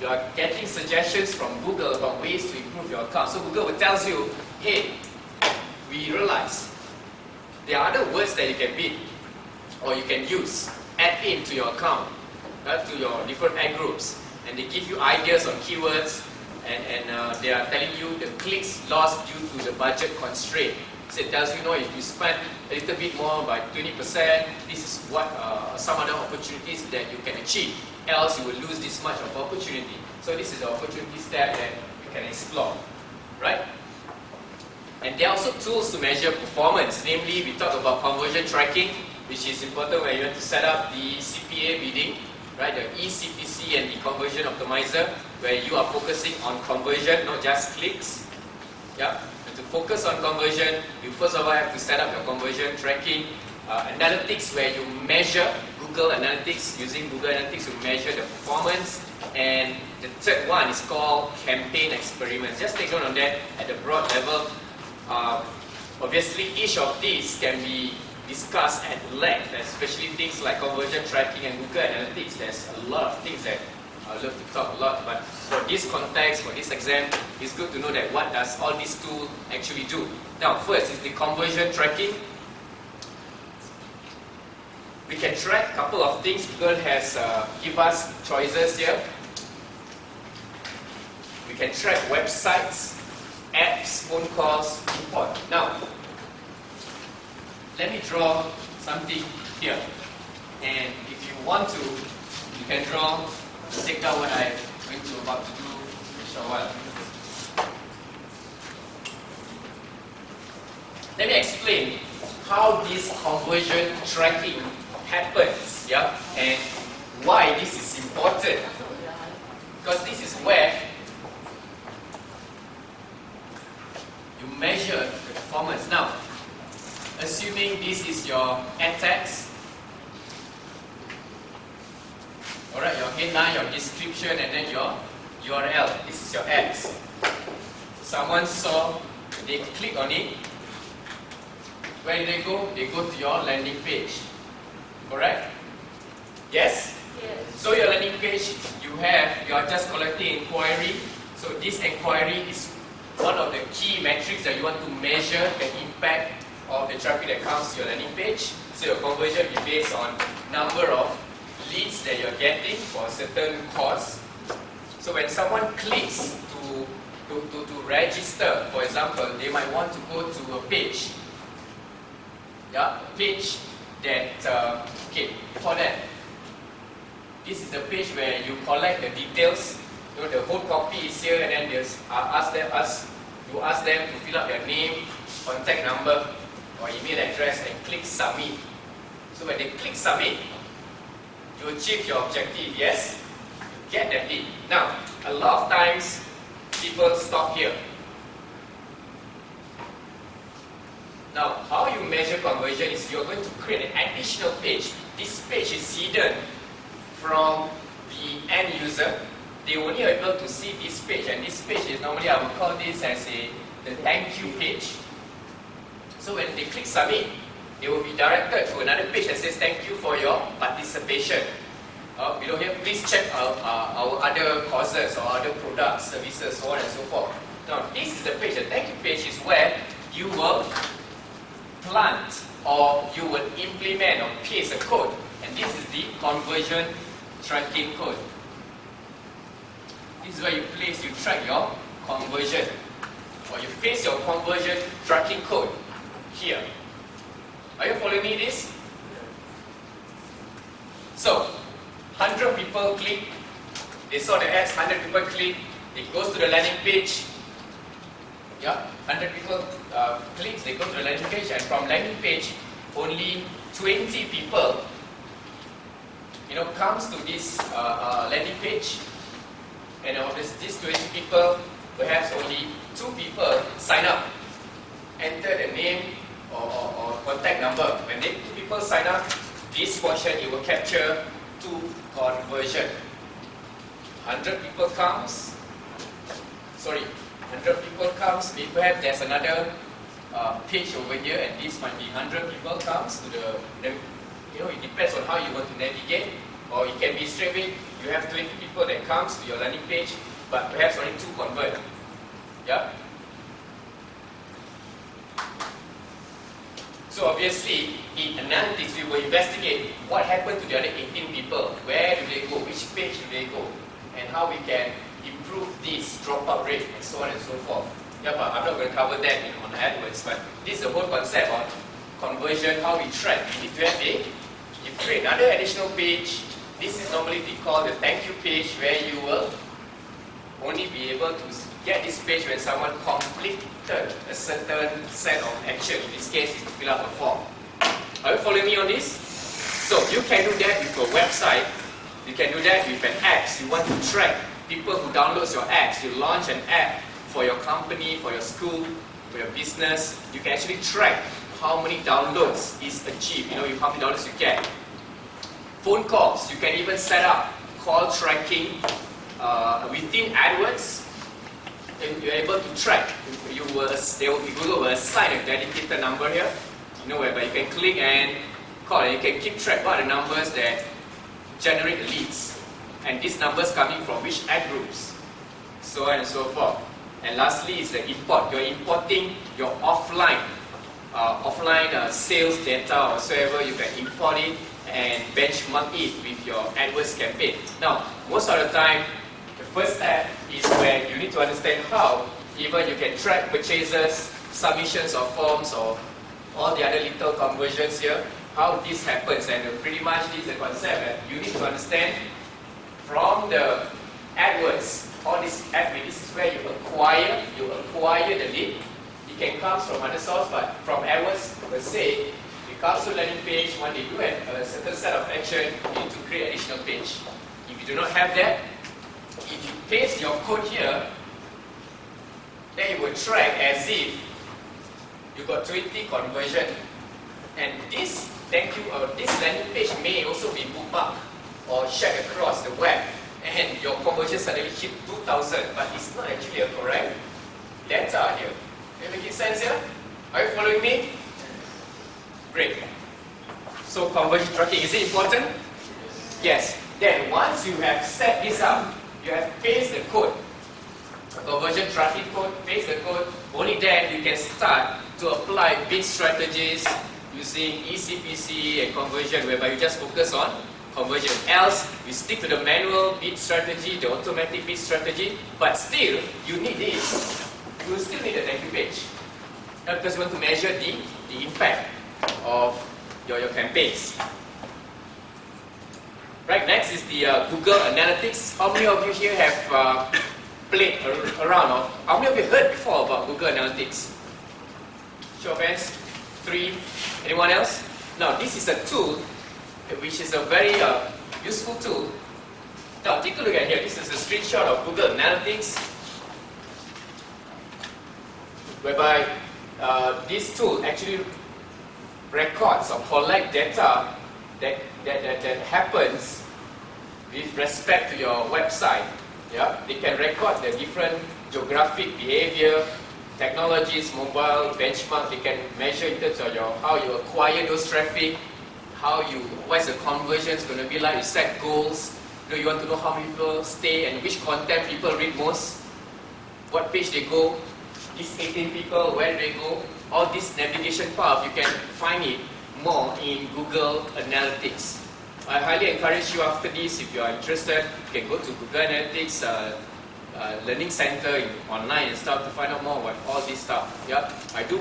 S1: You are getting suggestions from Google about ways to improve your account. So Google will tell you, hey, we realize there are other words that you can bid or you can use, add in to your account, to your different ad groups, and they give you ideas on keywords, and they are telling you the clicks lost due to the budget constraint. So it tells you, if you spend a little bit more by 20%, this is what some other opportunities that you can achieve. Else you will lose this much of opportunity. So this is the opportunities tab that you can explore, right? And there are also tools to measure performance. Namely, we talk about conversion tracking, which is important when you want to set up the CPA bidding, right? The eCPC and the conversion optimizer, where you are focusing on conversion, not just clicks. Yeah. To focus on conversion, you first of all have to set up your conversion tracking, analytics, where you measure Google Analytics, using Google Analytics to measure the performance. And the third one is called campaign experiments. Just take note on that at the broad level. Obviously, each of these can be discussed at length, especially things like conversion tracking and Google Analytics. There's a lot of things that I love to talk a lot, but for this context, for this exam, it's good to know that what does all these tools actually do. Now, first is the conversion tracking. We can track a couple of things. Google has give us choices here. We can track websites, apps, phone calls, report. Now, let me draw something here. And if you want to, you can draw, take down what I'm about to do in a short while. Let me explain how this conversion tracking happens, yeah, and why this is important. Because this is where you measure the performance. Now, assuming this is your ad text, alright, your headline, your description, and then your URL. This is your ads. Someone saw, they click on it. Where do they go? They go to your landing page. Correct? Yes? Yes. So your landing page, you are just collecting inquiry. So this inquiry is one of the key metrics that you want to measure the impact of the traffic that comes to your landing page. So your conversion will be based on number of leads that you're getting for a certain cost. So when someone clicks to register, for example, they might want to go to a page. Yeah, a page that, for that, this is the page where you collect the details. The whole copy is here, and then you ask them to fill up their name, contact number, or email address, and click submit. So when they click submit, you achieve your objective, yes? You get that lead. Now, a lot of times, people stop here. Now, how you measure conversion is you're going to create an additional page. This page is hidden from the end user. They only are able to see this page, and this page is normally, I would call this as the thank you page. So when they click submit, they will be directed to another page that says thank you for your participation. Below here, please check our other courses or other products, services, so on and so forth. Now, this is the page. The thank you page is where you will plant or you will implement or paste a code, and this is the conversion tracking code. This is where you track your conversion. or you paste your conversion tracking code here. Are you following me this? So, 100 people click, they saw the ads, 100 people click, it goes to the landing page. Yeah, 100 people clicks, they go to the landing page, and from landing page, only 20 people, comes to this landing page, and of these 20 people, perhaps only 2 people sign up, enter the name or contact number. When 2 people sign up, this portion it will capture to conversion. 100 people comes, 100 people comes, perhaps there's another page over here, and this might be 100 people comes to the it depends on how you want to navigate, or it can be straight away, you have 20 people that comes to your landing page, but perhaps only 2 convert. Yeah? So obviously, in analytics, we will investigate what happened to the other 18 people, where do they go, which page do they go, and how we can improve this dropout rate, and so on and so forth. Yeah, but I'm not going to cover that on Adwords, but this is the whole concept of conversion, how we track. We need to have you create another additional page. This is normally called the thank you page, where you will only be able to get this page when someone completed a certain set of action. In this case, is to fill out a form. Are you following me on this? So you can do that with your website. You can do that with an app. You want to track people who download your apps. You launch an app for your company, for your school, for your business. You can actually track how many downloads is achieved. How many downloads you get. Phone calls. You can even set up call tracking within Adwords. And you're able to track. Google will assign a dedicated number here, whereby you can click and call, and you can keep track what are the numbers that generate the leads, and these numbers coming from which ad groups, so on and so forth. And lastly is the import. You're importing your offline sales data or whatsoever. You can import it and benchmark it with your AdWords campaign. Now, most of the time, the first step is where you need to understand how even you can track purchases, submissions of forms, or all the other little conversions here, how this happens. And pretty much this is the concept that you need to understand from the AdWords. All this admin, this is where you acquire the lead. It can come from other source, but from AdWords per se, it comes to landing page. When they do a certain set of action, you need to create additional page. If you do not have that, if you paste your code here, then it will track as if you got 20 conversion. And this this landing page may also be bookmarked or shared across the web, and your conversion suddenly hit 2,000, but it's not actually a correct data here. Are you making sense here? Are you following me? Great. So conversion tracking, is it important? Yes. Then once you have set this up, you have paste the code, conversion tracking code, paste the code. Only then you can start to apply bid strategies using ECPC and conversion, whereby you just focus on conversion. Else, you stick to the manual bid strategy, the automatic bid strategy, but still, you need this. You will still need a thank you page. Not because you want to measure the impact of your campaigns. Right, next is the Google Analytics. How many of you here have played around, or how many of you heard before about Google Analytics? Show of hands. 3. Anyone else? Now, this is a tool which is a very useful tool. Now, take a look at here. This is a screenshot of Google Analytics, whereby this tool actually records or collects data that happens with respect to your website. Yeah, they can record the different geographic behavior, technologies, mobile, benchmark. They can measure in terms of how you acquire those traffic, what's the conversions going to be like. You set goals. You want to know how many people stay and which content people read most, what page they go, these 18 people, where they go. All this navigation path, you can find it more in Google Analytics. I highly encourage you after this, if you are interested, you can go to Google Analytics learning center online and stuff to find out more about all this stuff. Yeah, I do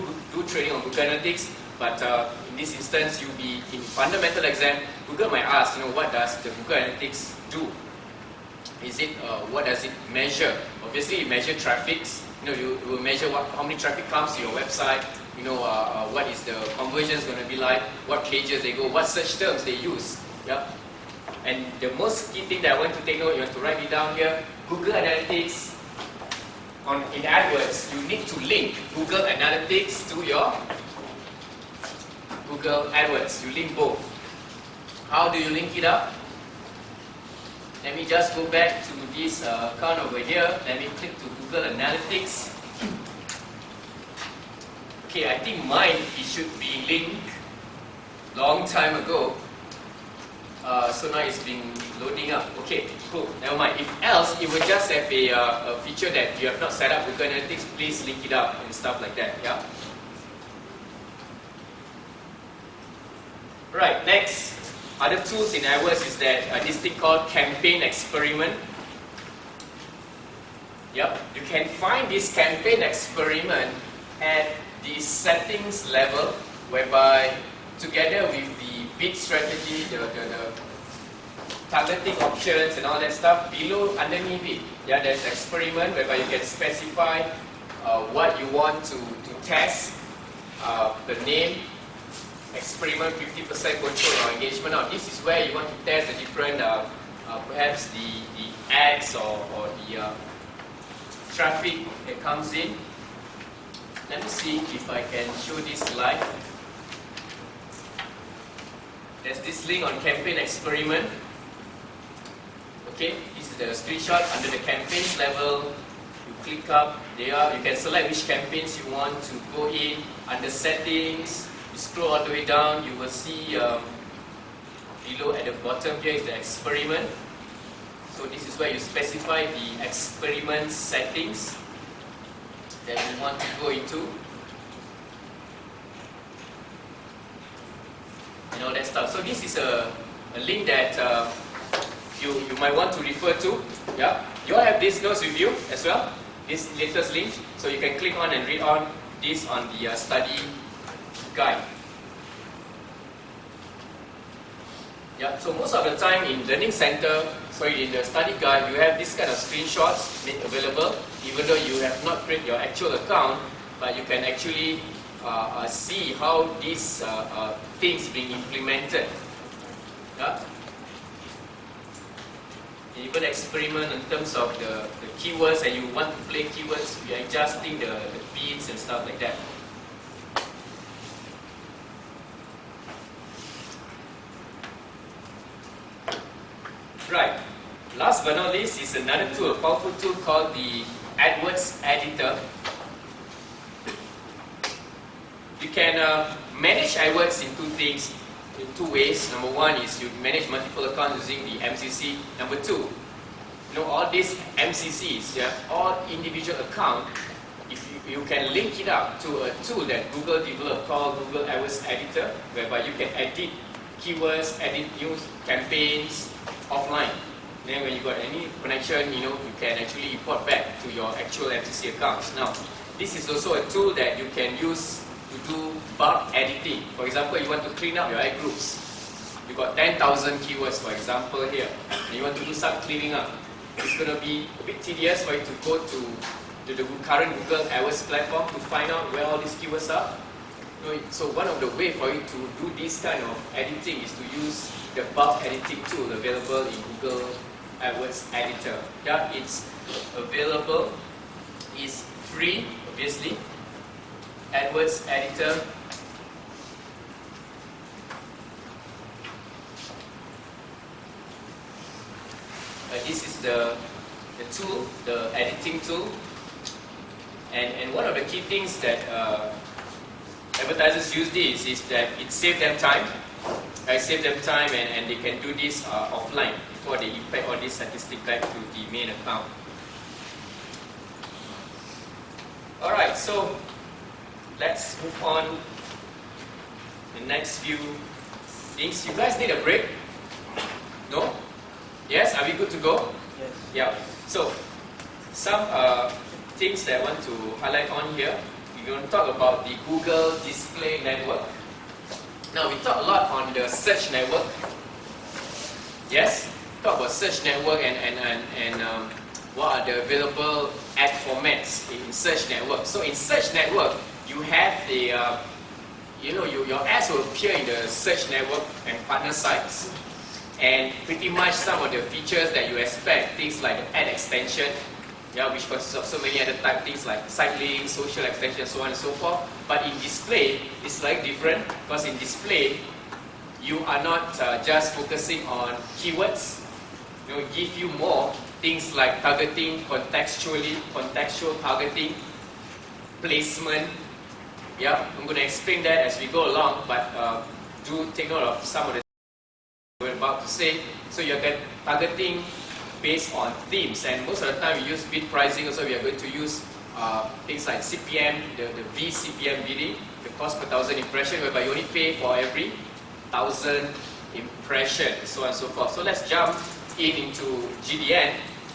S1: training on Google Analytics, but in this instance, you'll be in fundamental exam. Google might ask, what does the Google Analytics do? Is it what does it measure? Obviously, you measure traffics. You will measure how many traffic comes to your website. What is the conversions going to be like? What pages they go? What search terms they use? Yeah. And the most key thing that I want to take note, you have to write it down here. Google Analytics in AdWords, you need to link Google Analytics to your Google AdWords. You link both. How do you link it up? Let me just go back to this account over here. Let me click to Google Analytics. Okay, I think mine, it should be linked long time ago. So now it's been loading up. Okay, cool. Never mind. If else, it will just have a feature that you have not set up Google Analytics. Please link it up and stuff like that. Yeah. Right. Next, other tools in AdWords is that this thing called Campaign Experiment. Yep. You can find this Campaign Experiment at the settings level, whereby together with the bid strategy, the targeting options and all that stuff, underneath it, yeah, there's experiment whereby you can specify what you want to test, the name, experiment 50% control or engagement. Now this is where you want to test the different, perhaps the ads or the traffic that comes in. Let me see if I can show this live. There's this link on Campaign Experiment. Okay, this is the screenshot under the campaigns level. You click up there, you can select which campaigns you want to go in. Under settings, you scroll all the way down, you will see below at the bottom here is the experiment. So this is where you specify the experiment settings that you want to go into. And all that stuff. So this is a link that you might want to refer to. Yeah, you all have these notes with you as well. This latest link, so you can click on and read on this on the study guide. Yeah, so most of the time in learning center, in the study guide, you have this kind of screenshots made available, even though you have not created your actual account, but you can actually see how these things being implemented. Yeah? You even experiment in terms of the keywords, and you want to play keywords, you're adjusting the beats and stuff like that. Right. Last but not least is another tool, a powerful tool called the Adwords editor. You can manage AdWords in two ways. Number one is you manage multiple accounts using the MCC. Number two, all these MCCs, yeah, all individual account, if you can link it up to a tool that Google developed called Google AdWords Editor, whereby you can edit keywords, edit new campaigns offline. Then when you got any connection, you can actually import back to your actual MCC accounts. Now, this is also a tool that you can use to do bulk editing. For example, you want to clean up your ad groups. You got 10,000 keywords, for example, here, and you want to do some cleaning up. It's going to be a bit tedious for you to go to the current Google AdWords platform to find out where all these keywords are. So one of the ways for you to do this kind of editing is to use the bulk editing tool available in Google AdWords Editor. Yeah, it's available. It's free, obviously. AdWords Editor. This is the tool, the editing tool. And one of the key things that advertisers use this is that it saves them time. It saves them time, and they can do this offline before they impact all this statistic back to the main account. Alright, so let's move on the next few things. You guys need a break? No? Yes? Are we good to go?
S3: Yes.
S1: Yeah. So some things that I want to highlight on here. We're going to talk about the Google Display Network. Now, we talk a lot on the search network. Yes, talk about search network and what are the available ad formats in search network. So in search network, you have the your ads will appear in the search network and partner sites, and pretty much some of the features that you expect, things like the ad extension, which consists of so many other type things like site links, social extension, so on and so forth. But in display, it's slightly different, because in display, you are not just focusing on keywords. Give you more things like targeting, contextual targeting, placement. I'm going to explain that as we go along, but do take note of some of the things we're about to say. So you're targeting based on themes, and most of the time we use bid pricing. Also, we are going to use things like CPM, the VCPM bidding, the cost per 1,000 impression, whereby you only pay for every 1,000 impressions, so on and so forth. So let's jump into GDN.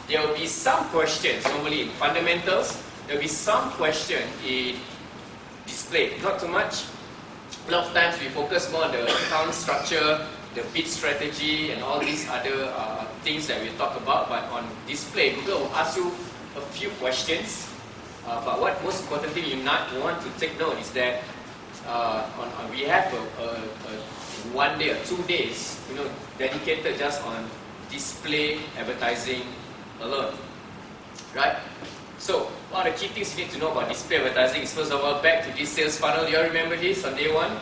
S1: There will be some questions normally in fundamentals. There will be some question in display, not too much. A lot of times we focus more on the account structure, the bid strategy, and all these other things that we talk about. But on display, Google will ask you a few questions. But what most important thing you want to take note is that we have a 1 day or 2 days, dedicated just on display advertising alone, right? So, one of the key things you need to know about display advertising is, first of all, back to this sales funnel. Do you remember this on day 1?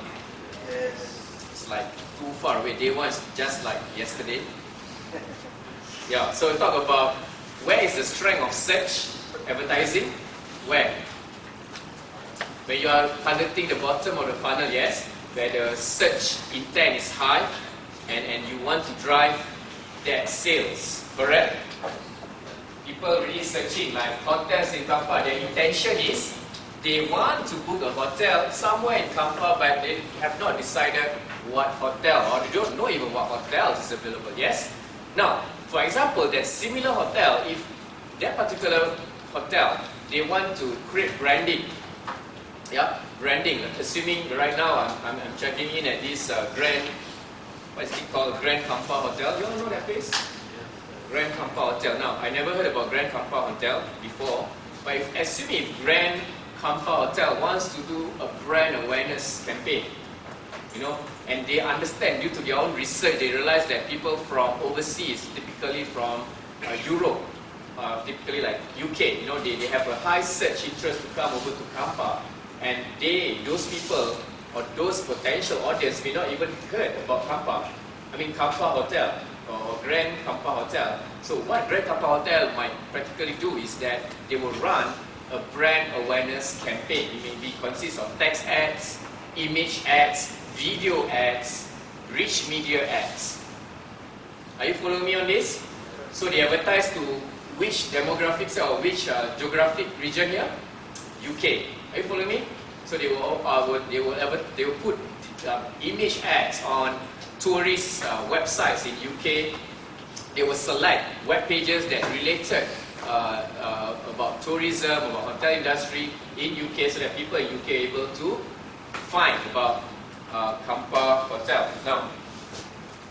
S3: Yes.
S1: It's like too far away. Day 1 is just like yesterday. So we talk about where is the strength of search advertising. Where you are targeting the bottom of the funnel, yes, where the search intent is high, and you want to drive that sales, correct? People really searching, like hotels in Kampar, their intention is they want to book a hotel somewhere in Kampar, but they have not decided what hotel, or they don't know even what hotel is available, yes? Now, for example, that similar hotel, if that particular hotel, they want to create branding, branding, assuming right now I'm checking in at this what is it called, Grand Kampar Hotel. You all know that place? Grand Kampar Hotel. Now, I never heard about Grand Kampar Hotel before, but assuming if Grand Kampar Hotel wants to do a brand awareness campaign, and they understand, due to their own research, they realize that people from overseas, typically from Europe, typically like UK, they have a high search interest to come over to Kampar, and those people or those potential audience may not even heard about Kampar. I mean Kampar Hotel or Grand Kampar Hotel. So what Grand Kampar Hotel might practically do is that they will run a brand awareness campaign. It may consist of text ads, image ads, video ads, rich media ads. Are you following me on this? So they advertise to which demographics or which geographic region here? UK. Are you following me? So they will put image ads on tourist websites in UK. They will select web pages that related about tourism, about hotel industry in UK, so that people in UK are able to find about Kampar Hotel. Now,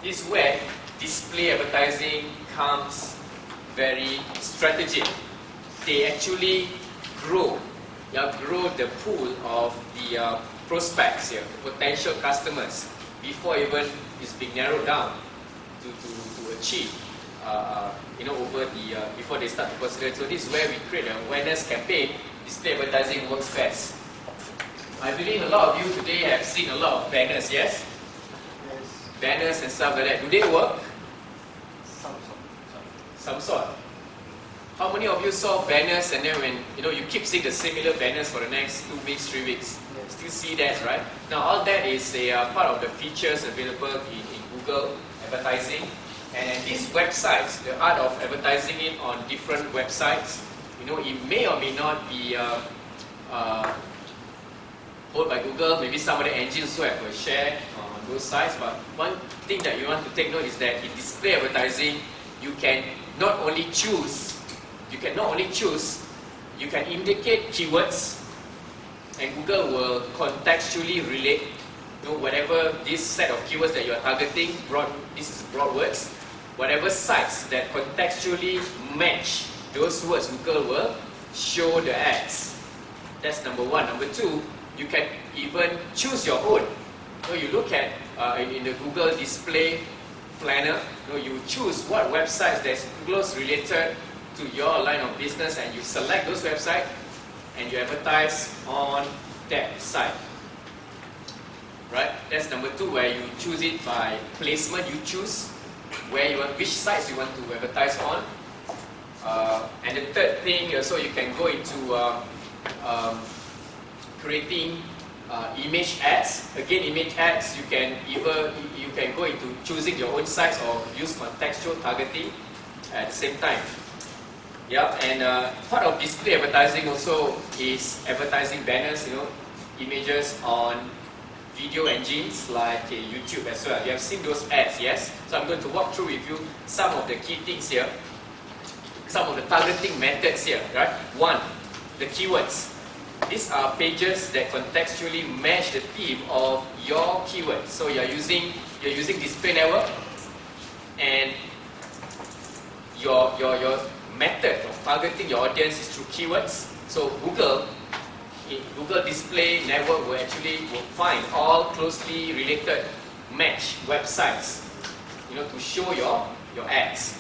S1: this is where display advertising comes very strategic. They actually grow the pool of the prospects here, the potential customers, before even it's being narrowed down to achieve, over the before they start to consider. So this is where we create an awareness campaign. Display advertising works best. I believe a lot of you today have seen a lot of banners, yes?
S3: Yes.
S1: Banners and stuff like that. Do they work? Some sort. How many of you saw banners and then when you keep seeing the similar banners for the next 2 weeks, 3 weeks?
S3: Yes.
S1: Still see that, right? Now all that is a part of the features available in Google advertising. And these websites, the art of advertising it on different websites, it may or may not be held by Google. Maybe some of the engines also have a share on those sites. But one thing that you want to take note is that in display advertising, you can not only choose you can not only choose, you can indicate keywords, and Google will contextually relate, whatever this set of keywords that you are targeting, this is broad words, whatever sites that contextually match those words, Google will show the ads. That's number one. Number two, you can even choose your own. So you look at in the Google Display Planner, you choose what websites that's close related to your line of business, and you select those websites and you advertise on that site. Right? That's number two, where you choose it by placement. You choose where you want, which sites you want to advertise on. And the third thing, so you can go into creating image ads. Again, image ads, you can go into choosing your own sites or use contextual targeting at the same time. Yeah, and part of display advertising also is advertising banners, images on video engines like YouTube as well. You have seen those ads, yes? So I'm going to walk through with you some of the key things here, some of the targeting methods here, right? One, the keywords. These are pages that contextually match the theme of your keywords. So you're using display network, and your method of targeting your audience is through keywords. So Google Display Network will find all closely related match websites, to show your ads.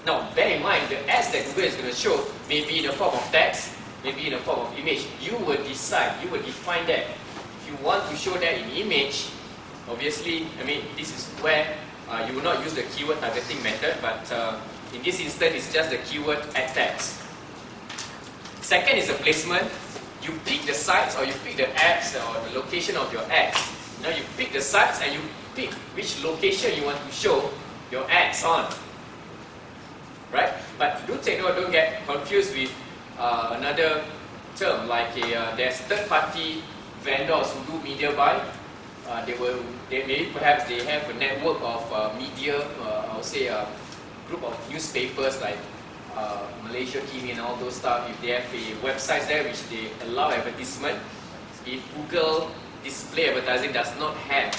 S1: Now, bear in mind, the ads that Google is going to show may be in the form of text, maybe in the form of image. You will decide, you will define that. If you want to show that in image, obviously, this is where you will not use the keyword targeting method, but in this instance, it's just the keyword ad text. Second is the placement. You pick the sites, or you pick the apps, or the location of your ads. You pick the sites and you pick which location you want to show your ads on. Right? But do take note, don't get confused with another term like there's third-party vendors who do media buy. Perhaps they have a network of media, I would say a group of newspapers like Malaysia TV and all those stuff. If they have a websites there which they allow advertisement, if Google Display Advertising does not have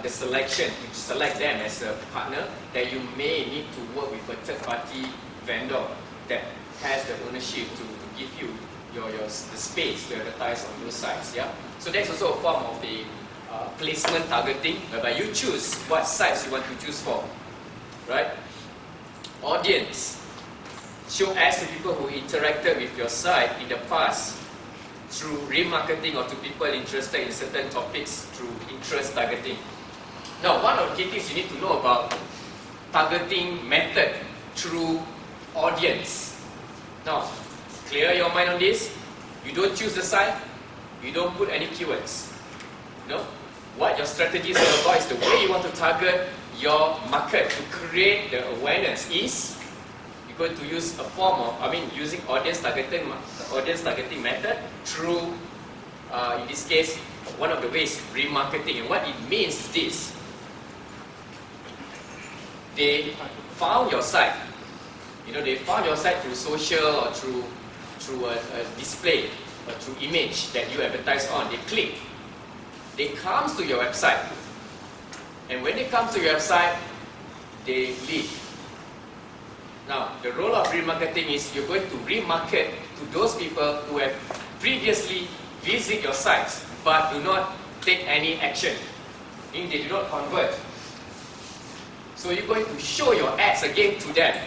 S1: the selection to select them as a partner, then you may need to work with a third-party vendor that has the ownership to give you the space to advertise on those sites. Yeah. So that's also a form of the placement targeting, whereby you choose what sites you want to choose for. Right? Audience. Show ads to people who interacted with your site in the past through remarketing, or to people interested in certain topics through interest targeting. Now, one of the key things you need to know about targeting method through audience. Now, clear your mind on this. You don't choose the site, you don't put any keywords. What your strategy is all about is the way you want to target your market to create the awareness is you're going to use a form of, using audience targeting method through, in this case, one of the ways, remarketing. And what it means is this. They found your site. They found your site through social, or through a display, or through image that you advertise on. They click. They come to your website. And when they come to your website, they leave. Now, the role of remarketing is you're going to remarket to those people who have previously visited your sites but do not take any action, meaning they do not convert. So you're going to show your ads again to them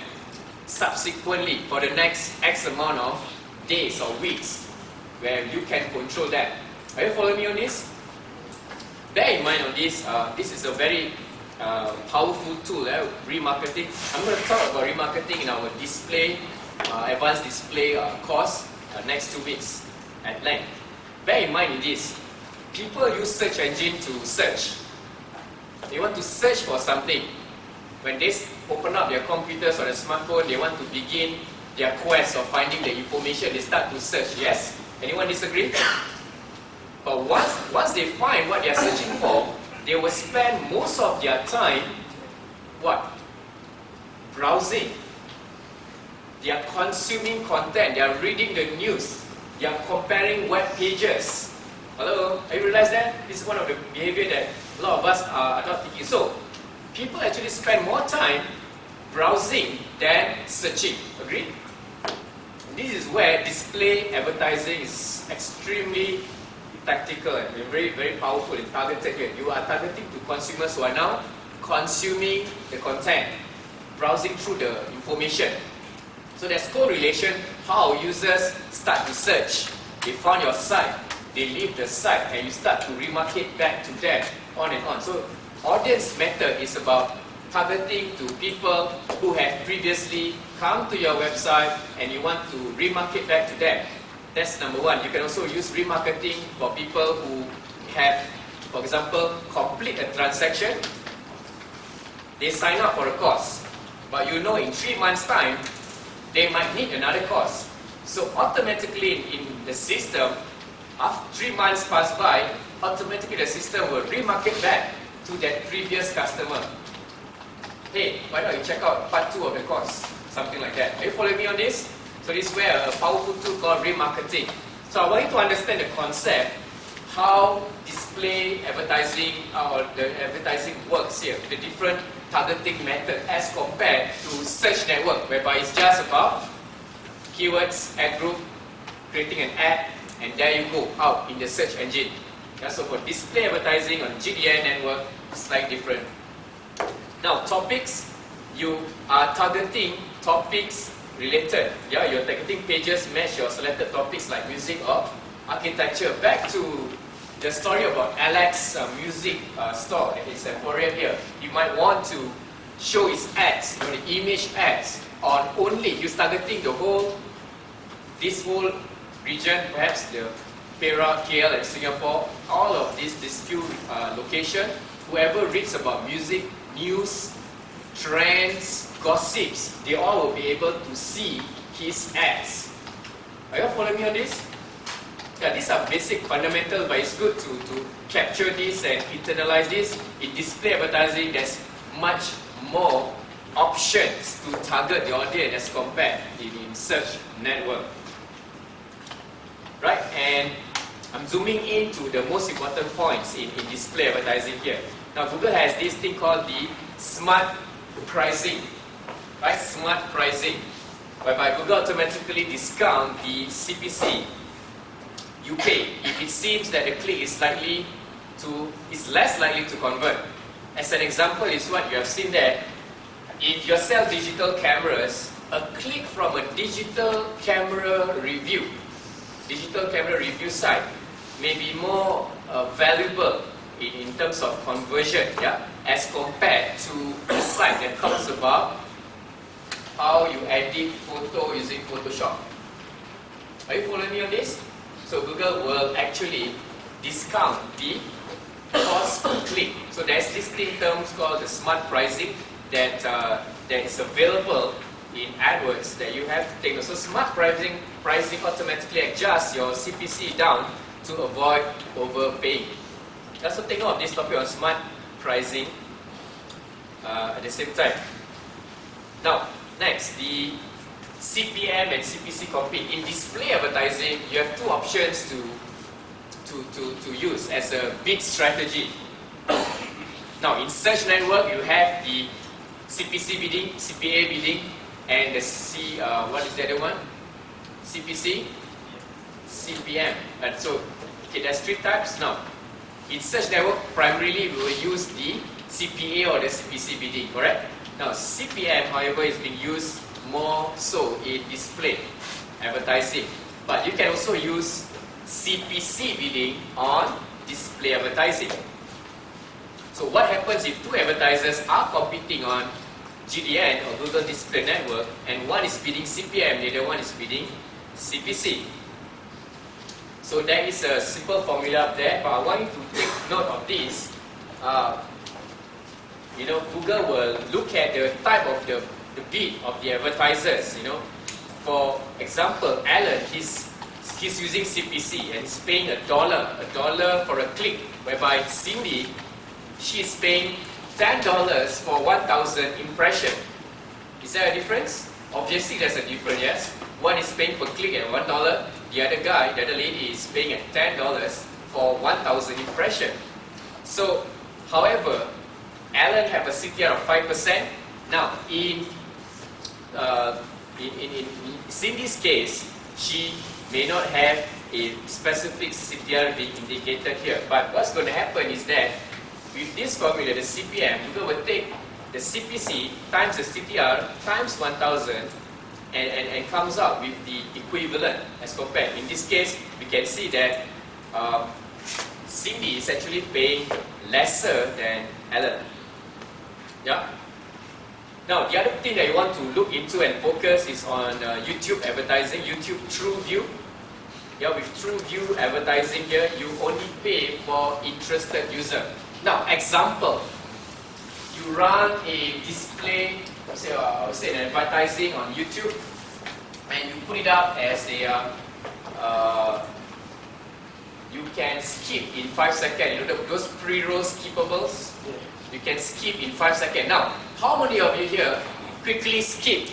S1: subsequently for the next X amount of days or weeks, where you can control that. Are you following me on this? Bear in mind on this, this is a very powerful tool, remarketing. I'm going to talk about remarketing in our display, advanced display course next 2 weeks at length. Bear in mind in this, people use search engine to search. They want to search for something. When they open up their computers or their smartphone, they want to begin their quest of finding the information. They start to search, yes? Anyone disagree? But once they find what they are searching for, they will spend most of their time, what? Browsing. They are consuming content, they are reading the news, they are comparing web pages. Hello, have you realized that? This is one of the behavior that a lot of us are not thinking. So, people actually spend more time browsing than searching. Agree? This is where display advertising is extremely tactical and very, very powerful and targeted here. You are targeting to consumers who are now consuming the content, browsing through the information. So there's correlation how users start to search. They found your site, they leave the site, and you start to remarket back to them, on and on. So audience method is about targeting to people who have previously come to your website and you want to remarket back to them. That's number one. You can also use remarketing for people who have, for example, complete a transaction. They sign up for a course, but you know in 3 months' time, they might need another course. So automatically in the system, after 3 months pass by, automatically the system will remarket back to that previous customer. Hey, why don't you check out part 2 of the course? Something like that. Are you following me on this? So this is where a powerful tool called remarketing. So I want you to understand the concept, how display advertising or the advertising works here, the different targeting method as compared to search network, whereby it's just about keywords, ad group, creating an ad, and there you go, out in the search engine. Yeah, so for display advertising on GDN network, it's slightly different. Now, topics, you are targeting topics related. Yeah, you're targeting pages, match your selected topics like music or architecture. Back to the story about Alex music store at his emporium here. You might want to show his ads, the image ads on only, you're targeting the whole, this whole region, perhaps the Perak, KL and Singapore, all of these few locations. Whoever reads about music, news, trends, gossips, they all will be able to see his ads. Are you following me on this? Yeah, these are basic fundamental, but it's good to capture this and internalize this. In display advertising, there's much more options to target the audience as compared in search network. Right, and I'm zooming into the most important points in display advertising here. Now, Google has this thing called the smart pricing, right? Smart pricing, whereby Google automatically discount the CPC you pay if it seems that the click is less likely to convert. As an example is what you have seen there. If you sell digital cameras, a click from a digital camera review site may be more valuable in terms of conversion, yeah, as compared to a site that talks about how you edit photo using Photoshop. Are you following me on this? So Google will actually discount the cost per click. So there's this thing terms called the smart pricing that is available in Adwords that you have to take note. So smart pricing automatically adjusts your CPC down to avoid overpaying. Also take note of this topic on smart pricing at the same time. Now, next, the CPM and CPC compete. In display advertising, you have two options to use as a bid strategy. Now, in search network, you have the CPC bidding, CPA bidding, and the what is the other one? CPC, CPM. And so, okay, there's 3 types now. In search network, primarily we will use the CPA or the CPC bidding, correct? Now, CPM, however, is being used more so in display advertising. But you can also use CPC bidding on display advertising. So what happens if 2 advertisers are competing on GDN or Google Display Network, and one is bidding CPM, the other one is bidding CPC? So there is a simple formula up there, but I want you to take note of this. Google will look at the type of the bid of the advertisers. For example, Alan, he's using CPC and he's paying $1 for a click, whereby Cindy, she's paying $10 for 1,000 impression. Is there a difference? Obviously there's a difference, yes? One is paying per click at $1, the other guy, the other lady is paying at $10 for 1,000 impression. So, however, Alan have a CTR of 5%. Now, in Cindy's case, she may not have a specific CTR being indicated here. But what's going to happen is that with this formula, the CPM, Google will take the CPC times the CTR times 1,000 and comes out with the equivalent as compared. In this case, we can see that Cindy is actually paying lesser than Alan. Yeah. Now, the other thing that you want to look into and focus is on YouTube advertising, YouTube TrueView. Yeah, with TrueView advertising here, you only pay for interested user. Now, example, you run a display, say an advertising on YouTube, and you put it up as a, you can skip in 5 seconds. You know those pre-roll skippables? You can skip in 5 seconds. Now, how many of you here quickly skip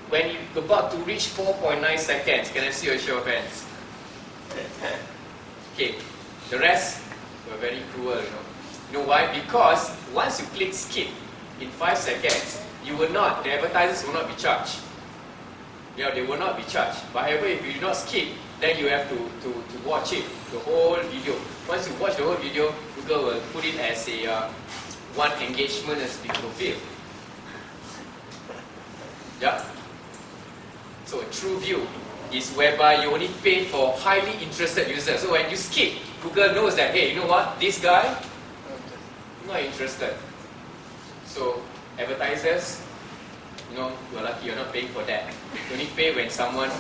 S1: when you're about to reach 4.9 seconds? Can I see a show of hands? Okay, the rest were very cruel, you know. You know why? Because once you click skip in 5 seconds, you will not, the advertisers will not be charged. Yeah, they will not be charged. But however, if you do not skip, then you have to watch it, the whole video. Once you watch the whole video, Google will put it as a one engagement has been fulfilled. Yeah. So a true view is whereby you only pay for highly interested users. So when you skip, Google knows that, hey, you know what, this guy not interested. So advertisers, you know, you're lucky you're not paying for that. You only pay when someone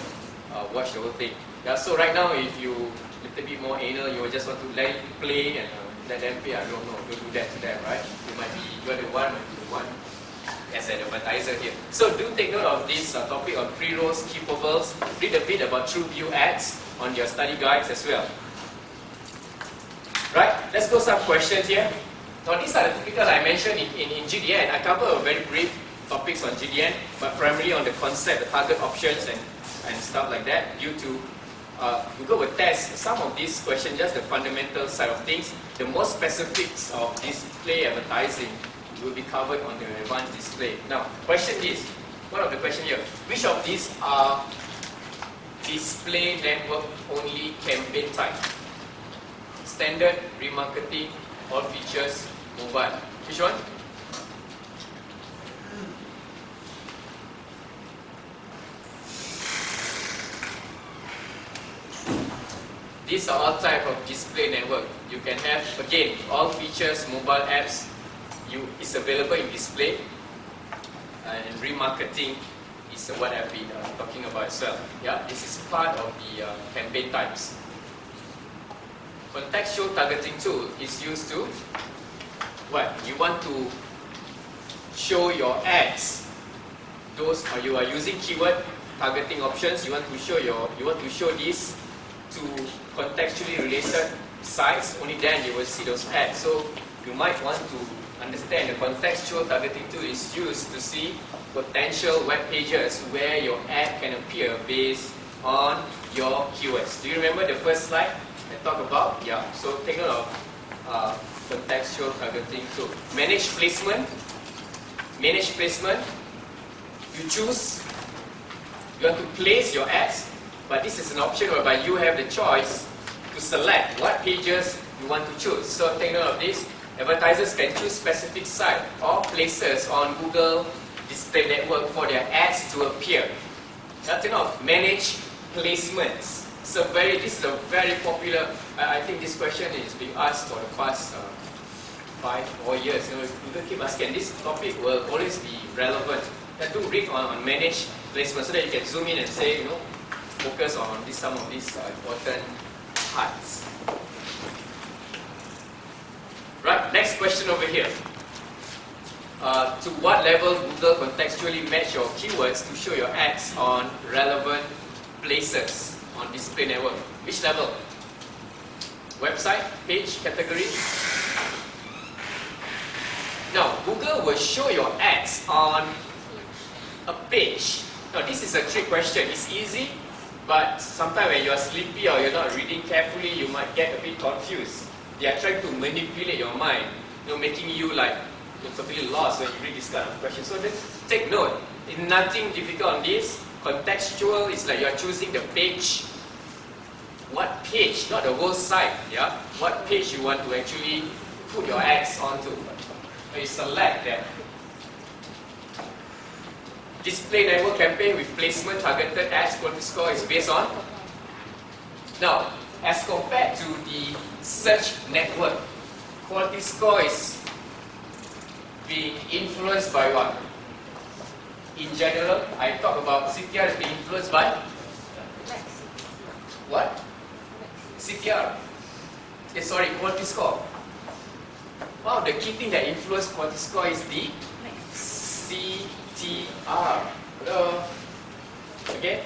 S1: watch the whole thing. Yeah, so right now, if you a little bit more anal, you just want to let it play and let them pay. I don't know, don't do that to them, right? You might be, you're the one, might be the one as an advertiser here. So do take note of this topic on pre-roll skippables. Read a bit about TrueView ads on your study guides as well. Right, let's go some questions here. Now these are the typical I mentioned in GDN. I cover a very brief topics on GDN, but primarily on the concept, the target options and stuff like that, due to Google will test some of these questions, just the fundamental side of things. The more specifics of display advertising will be covered on the advanced display. Now, question is, one of the questions here, which of these are display network only campaign type? Standard, remarketing, all features, mobile. Which one? These are all type of display network. You can have, again, all features, mobile apps, it's available in display. And remarketing is what I've been talking about as well. Yeah, this is part of the campaign types. Contextual targeting tool is used to what? You want to show your ads. Those are you are using keyword targeting options. You want to show this to contextually related sites. Only then you will see those ads. So you might want to understand the contextual targeting tool is used to see potential web pages where your ad can appear based on your keywords. Do you remember the first slide I talked about? Yeah. So take note of contextual targeting tool. Manage placement. Manage placement. You choose. You want to place your ads, but this is an option whereby you have the choice to select what pages you want to choose. So take note of this. Advertisers can choose specific site or places on Google Display Network for their ads to appear. Now take note of manage placements. So this is a very popular. I think this question is being asked for the past 4 years. You know, Google keep asking. This topic will always be relevant. And do read on manage placement so that you can zoom in and say, you know, focus on some of these important parts. Right, next question over here. To what level Google contextually match your keywords to show your ads on relevant places on display network? Which level? Website, page, category? Now, Google will show your ads on a page. Now this is a trick question. It's easy, but sometimes when you're sleepy or you're not reading carefully, you might get a bit confused. They are trying to manipulate your mind, making you like you're totally lost when you read this kind of question. So just take note. It's nothing difficult on this. Contextual is like you're choosing the page. What page, not the whole site, yeah? What page you want to actually put your ads onto. So you select that. Display network campaign with placement targeted ads quality score is based on. Now, as compared to the search network, quality score is being influenced by what? In general, I talk about CTR is being influenced by what? CTR. Sorry, quality score. Wow, the key thing that influences quality score is the CTR. Okay?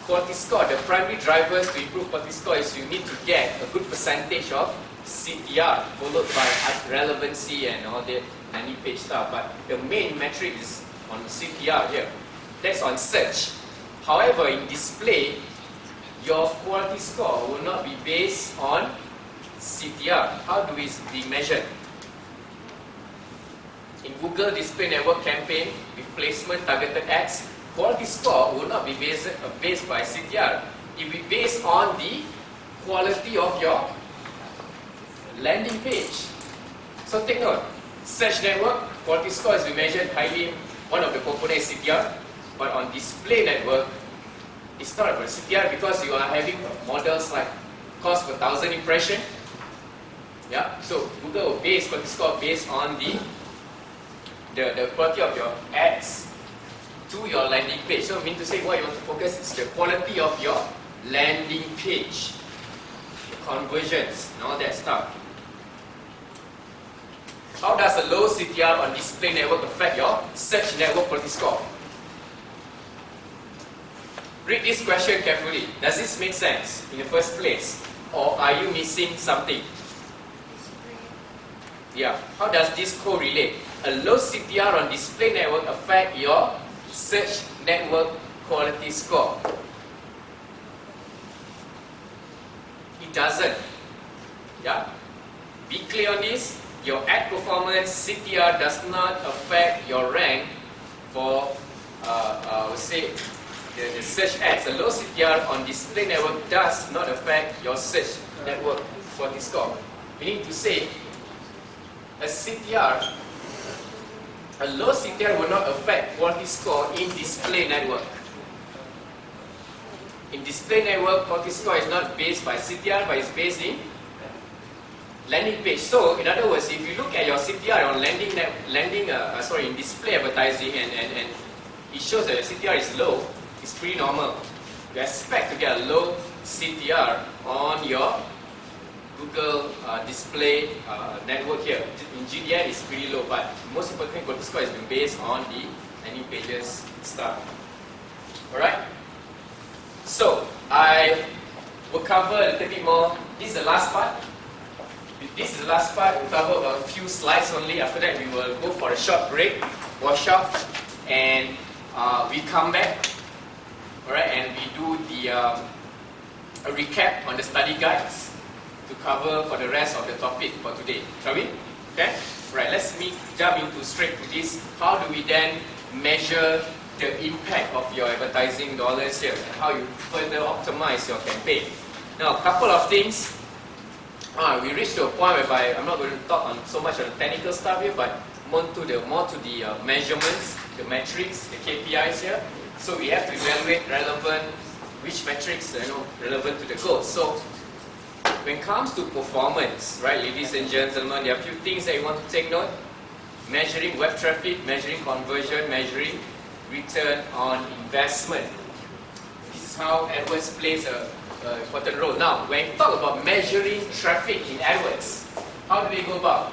S1: Quality score, the primary drivers to improve quality score is you need to get a good percentage of CTR followed by relevancy and all the any page stuff. But the main metric is on CTR here. That's on search. However, in display, your quality score will not be based on CTR. How do it be measured? In Google Display Network campaign with placement targeted ads, quality score will not be based by CTR. It will be based on the quality of your landing page. So take note, search network, quality score is measured highly, one of the components is CTR, but on display network, it's not about CTR because you are having models like cost per 1,000 impression. Yeah, so Google will base quality score based on the quality of your ads to your landing page. So I mean to say what you want to focus is the quality of your landing page, the conversions and all that stuff. How does a low CTR on display network affect your search network quality score? Read this question carefully. Does this make sense in the first place? Or are you missing something? Yeah. How does this correlate? A low CTR on display network affect your search network quality score? It doesn't. Yeah. Be clear on this. Your ad performance CTR does not affect your rank for say the search ads. A low CTR on display network does not affect your search network quality score. Meaning to say, a low CTR will not affect quality score in display network. In display network, quality score is not based by CTR, but it's based in landing page. So, in other words, if you look at your CTR on in display advertising and it shows that your CTR is low, it's pretty normal. You expect to get a low CTR on your Google display network here. In GDN it's pretty low, but most importantly, quality score has been based on the landing pages stuff. Alright? So, I will cover a little bit more. This is the last part. This is the last part. We'll cover a few slides only. After that, we will go for a short break, wash up, and we come back. Alright, and we do the a recap on the study guides to cover for the rest of the topic for today. Shall we? Okay? Right, let's jump into straight to this. How do we then measure the impact of your advertising dollars here and how you further optimize your campaign? Now, a couple of things. We reached to a point whereby I'm not going to talk on so much on the technical stuff here, but more to the measurements, the metrics, the KPIs here. So we have to evaluate which metrics relevant to the goals. So when it comes to performance, right, ladies and gentlemen, there are a few things that you want to take note. Measuring web traffic, measuring conversion, measuring return on investment. This is how AdWords plays an important role. Now, when we talk about measuring traffic in AdWords, how do we go about?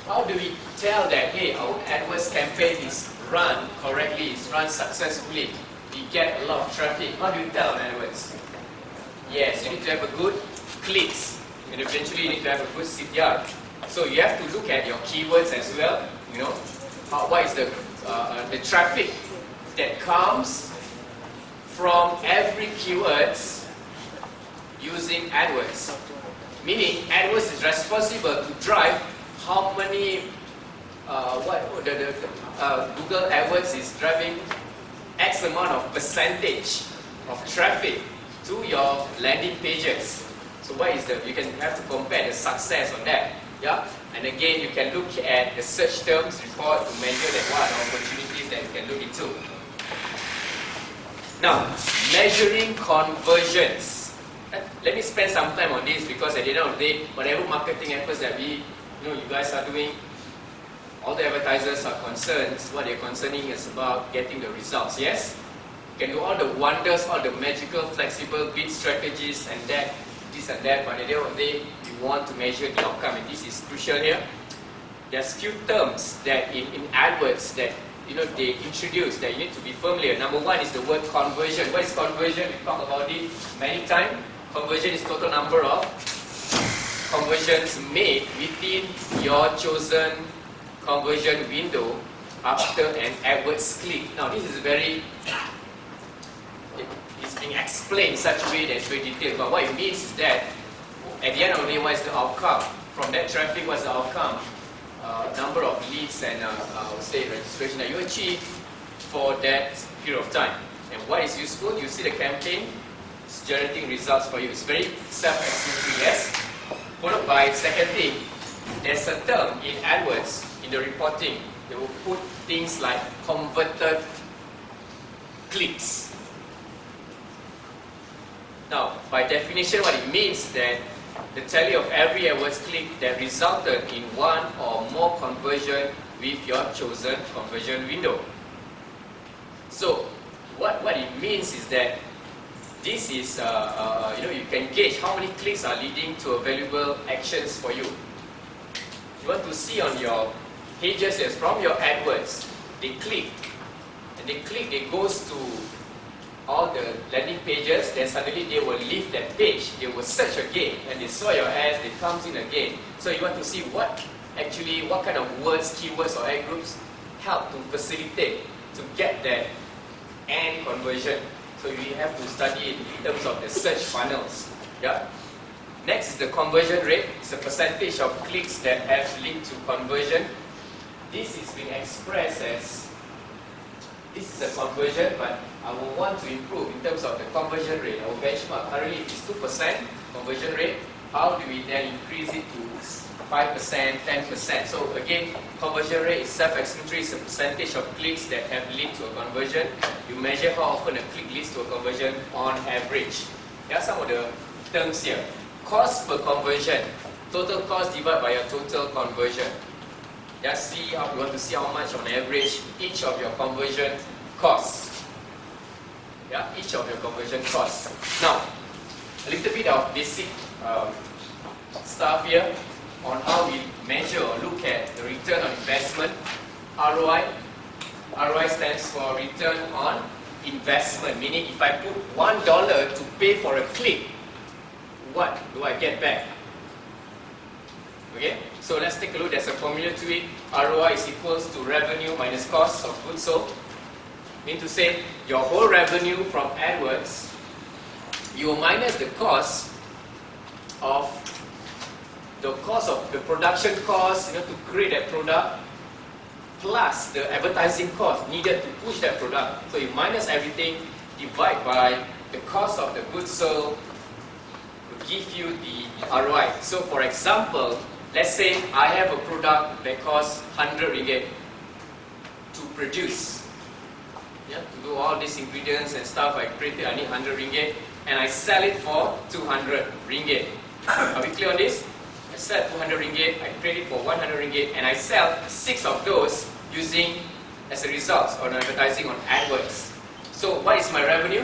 S1: How do we tell that, hey, our AdWords campaign is run correctly, is run successfully, we get a lot of traffic? How do you tell on AdWords? Yes, you need to have a good clicks, and eventually you need to have a good CTR. So you have to look at your keywords as well. What is the the traffic that comes from every keywords using AdWords. Meaning AdWords is responsible to drive how many Google AdWords is driving X amount of percentage of traffic to your landing pages. So what is you can have to compare the success on that. Yeah? And again, you can look at the search terms report to measure that what are the opportunities that you can look into. Now, measuring conversions. Let me spend some time on this because at the end of the day, whatever marketing efforts that you guys are doing, all the advertisers are concerned. What they're concerning is about getting the results. Yes, you can do all the wonders, all the magical, flexible bid strategies and that, this and that. But at the end of the day, you want to measure the outcome, and this is crucial here. There's few terms that in AdWords that they introduce that you need to be familiar. Number one is the word conversion. What is conversion? We talk about it many times. Conversion is total number of conversions made within your chosen conversion window after an AdWords click. Now this is it's being explained in such a way that it's very detailed. But what it means is that at the end of the day, what is the outcome? From that traffic, what's the outcome? Number of leads and say registration that you achieve for that period of time. And what is useful? You see the campaign, it's generating results for you. It's very self-explanatory, yes? Followed by second thing, there's a term in AdWords, in the reporting, they will put things like converted clicks. Now, by definition, what it means is that the tally of every AdWords click that resulted in one or more conversion with your chosen conversion window. So, what it means is that this is, you can gauge how many clicks are leading to valuable actions for you. You want to see on your pages is from your AdWords, they click, they goes to all the landing pages, then suddenly they will leave that page, they will search again, and they saw your ads, they comes in again. So you want to see what kind of words, keywords or ad groups help to facilitate, to get that end conversion. So you have to study it in terms of the search funnels. Yeah. Next is the conversion rate. It's a percentage of clicks that have linked to conversion. This is being expressed as, this is a conversion, but I will want to improve in terms of the conversion rate. Our benchmark currently is 2% conversion rate. How do we then increase it to 5%, 10%? So again, conversion rate is self-explanatory. It's a percentage of clicks that have led to a conversion. You measure how often a click leads to a conversion on average. There are some of the terms here. Cost per conversion. Total cost divided by your total conversion. Just see how you want to see how much on average each of your conversion costs. Yeah, each of your conversion costs. Now, a little bit of basic stuff here on how we measure or look at the return on investment. ROI. ROI stands for return on investment, meaning if I put $1 to pay for a click, what do I get back? Okay, so let's take a look. There's a formula to it. ROI is equals to revenue minus cost of goods sold. Mean to say your whole revenue from AdWords, you minus the cost of the production cost, to create that product, plus the advertising cost needed to push that product. So you minus everything, divide by the cost of the goods sold, will give you the ROI. So for example, let's say I have a product that costs 100 ringgit to produce. Yeah, to do all these ingredients and stuff I created, I need 100 ringgit, and I sell it for 200 ringgit. Are we clear on this? I sell 200 ringgit, I create it for 100 ringgit, and I sell 6 of those using, as a result, on advertising on AdWords. So what is my revenue?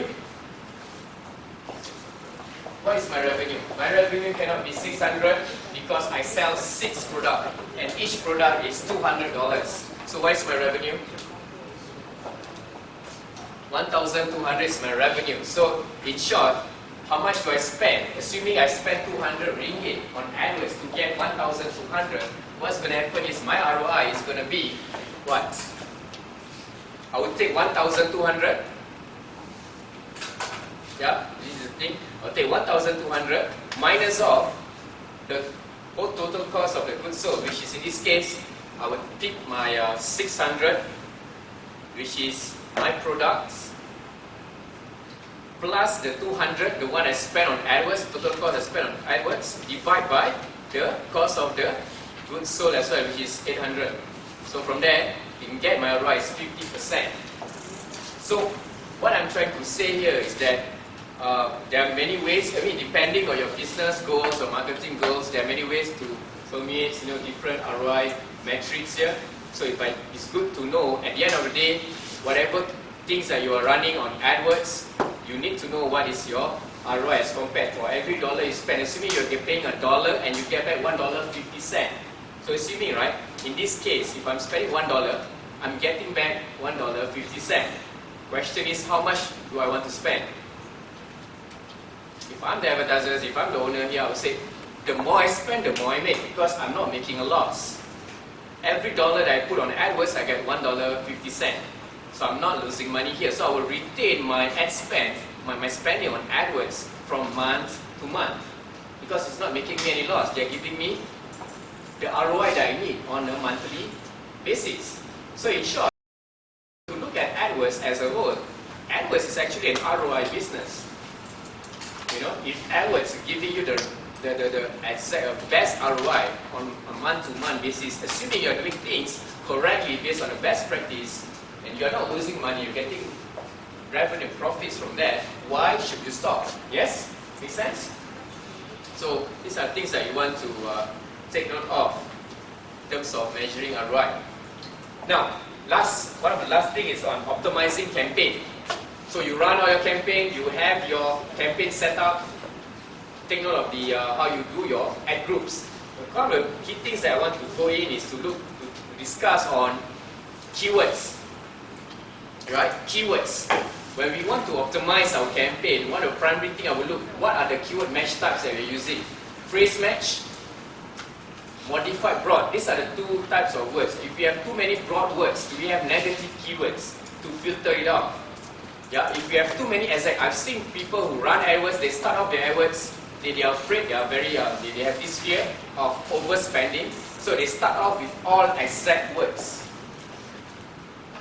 S1: What is my revenue? My revenue cannot be 600 because I sell 6 products, and each product is $200. So what is my revenue? 1,200 is my revenue. So in short, how much do I spend? Assuming I spend 200 ringgit on AdWords to get 1,200, what's going to happen is my ROI is going to be what? I would take 1,200. Yeah, this is the thing. I'll take 1,200 minus off the whole total cost of the goods sold, which is in this case, I would take my 600, which is my products, plus the 200, the one I spent on AdWords, total cost I spent on AdWords, divide by the cost of the goods sold as well, which is 800. So from there, you can get my ROI is 50%. So what I'm trying to say here is that there are many ways, I mean, depending on your business goals or marketing goals, there are many ways to permeate, different ROI metrics here. So it's good to know, at the end of the day, whatever things that you are running on AdWords, you need to know what is your ROI as compared. For every dollar you spend, assuming you're paying $1 and you get back $1.50. So assuming, right, in this case, if I'm spending $1, I'm getting back $1.50. Question is, how much do I want to spend? If I'm the advertisers, if I'm the owner here, I would say, the more I spend, the more I make, because I'm not making a loss. Every dollar that I put on AdWords, I get $1.50. So I'm not losing money here. So I will retain my ad spend, my spending on AdWords from month to month, because it's not making me any loss. They're giving me the ROI that I need on a monthly basis. So in short, to look at AdWords as a whole, AdWords is actually an ROI business. If AdWords is giving you the exact best ROI on a month-to-month basis, assuming you're doing things correctly based on the best practice, and you're not losing money, you're getting revenue profits from that, why should you stop? Yes? Make sense? So these are things that you want to take note of in terms of measuring ROI. Now, one of the last things is on optimizing campaign. So you run all your campaign, you have your campaign set up. Take note of the how you do your ad groups. One of the key things that I want to go in is to discuss on keywords. Right? Keywords. When we want to optimize our campaign, one of the primary things I will look, what are the keyword match types that we're using? Phrase match, modified broad. These are the two types of words. If we have too many broad words, do we have negative keywords to filter it out? Yeah, if you have too many exact, I've seen people who run AdWords, they start off their AdWords, they are afraid, they are very, they have this fear of overspending, so they start off with all exact words.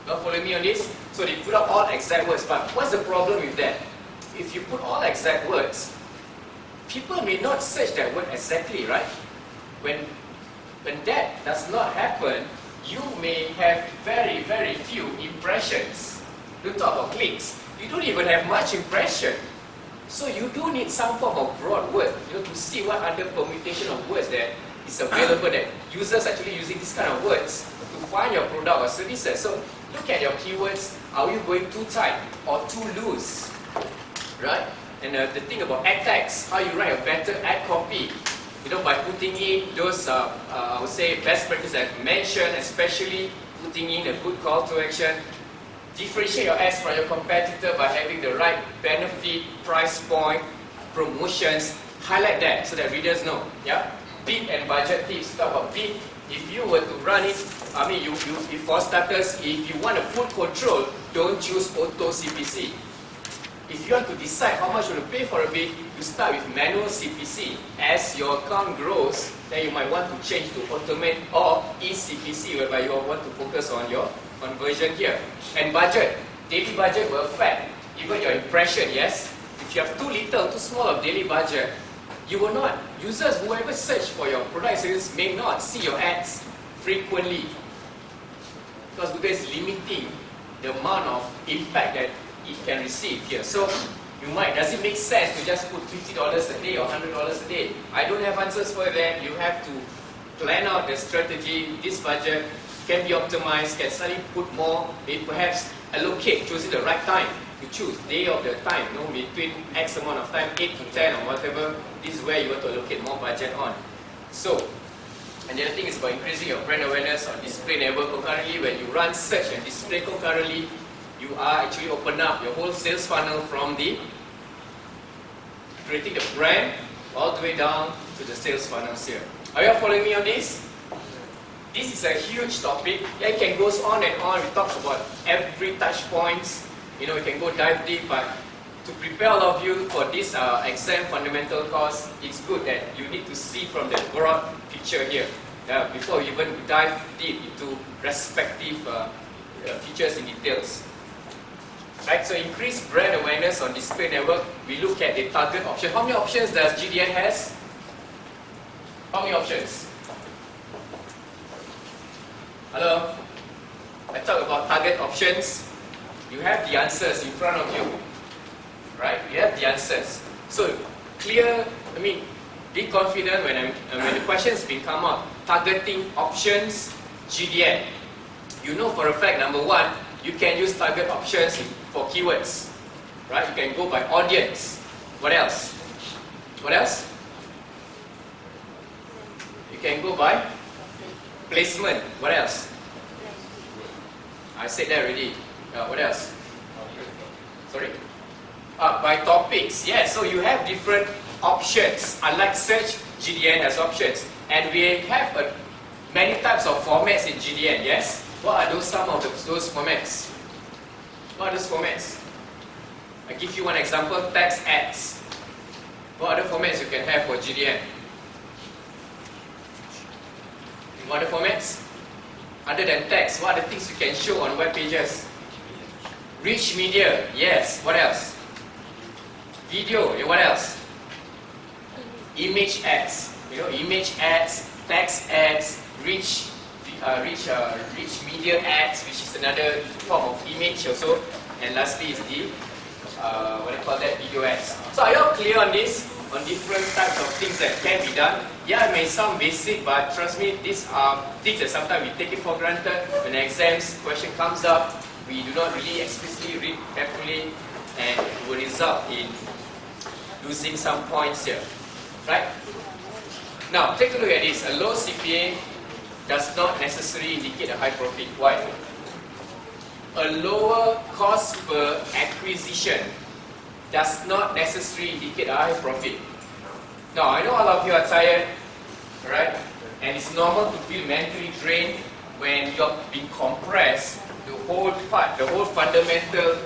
S1: Not following me on this? So they put up all exact words, but what's the problem with that? If you put all exact words, people may not search that word exactly, right? When that does not happen, you may have very, very few impressions. Don't talk about clicks. You don't even have much impression. So you do need some form of broad word, to see what other permutation of words that is available, that users actually using this kind of words to find your product or services. So look at your keywords. Are you going too tight or too loose? Right? And the thing about ad tags, how you write a better ad copy, by putting in those, I would say, best practices I've mentioned, especially putting in a good call to action. Differentiate your ads from your competitor by having the right benefit, price point, promotions. Highlight that so that readers know. Yeah. Bid and budget tips. Talk about bid. If you were to run it, for starters, if you want a full control, don't choose auto CPC. If you want to decide how much you will pay for a bid, you start with manual CPC. As your account grows, then you might want to change to automate or eCPC, whereby you want to focus on your conversion here. And budget. Daily budget will affect even your impression, yes? If you have too little, too small of daily budget, you will not, users, whoever search for your product services may not see your ads frequently. Because Google is limiting the amount of impact that it can receive here. So, does it make sense to just put $50 a day or $100 a day? I don't have answers for that. You have to plan out the strategy. This budget can be optimized, can suddenly put more, maybe perhaps allocate, choosing the right time to choose, day of the time, between X amount of time, 8 to 10 or whatever, this is where you want to allocate more budget on. So, and the other thing is about increasing your brand awareness on display network concurrently. When you run search and display concurrently, you are actually open up your whole sales funnel from the creating the brand all the way down to the sales funnels here. Are you all following me on this? This is a huge topic. Yeah, it can go on and on. We talk about every touch points. You know, we can go dive deep, but to prepare all of you for this exam fundamental course, it's good that you need to see from the broad picture here before you even dive deep into respective features and details. Right, so increase brand awareness on display network. We look at the target option. How many options does GDN has? How many options? Hello? I talk about target options. You have the answers in front of you. Right? You have the answers. So, clear, be confident when the questions will come up. Targeting options, GDN. You know for a fact, number one, you can use target options for keywords. Right? You can go by audience. What else? What else? You can go by placement. What else? I said that already. What else? Sorry? By topics. Yes, so you have different options. Unlike search, GDN has options. And we have many types of formats in GDN, yes? What are some of those formats? What are those formats? I give you one example, text ads. What other formats you can have for GDN? What other formats? Other than text, what are the things you can show on web pages? Rich media, yes. What else? Video, what else? Image ads. You know, image ads, text ads, rich media ads, which is another form of image also. And lastly is the what do you call that? Video ads. So are you all clear on this? On different types of things that can be done. Yeah, it may sound basic, but trust me, these are things that sometimes we take it for granted. When an exams question comes up, we do not really explicitly read carefully, and it will result in losing some points here. Right? Now, take a look at this. A low CPA does not necessarily indicate a high profit. Why? A lower cost per acquisition does not necessarily indicate a high profit. Now, I know all of you are tired, right? And it's normal to feel mentally drained when you're being compressed the whole part, the whole fundamental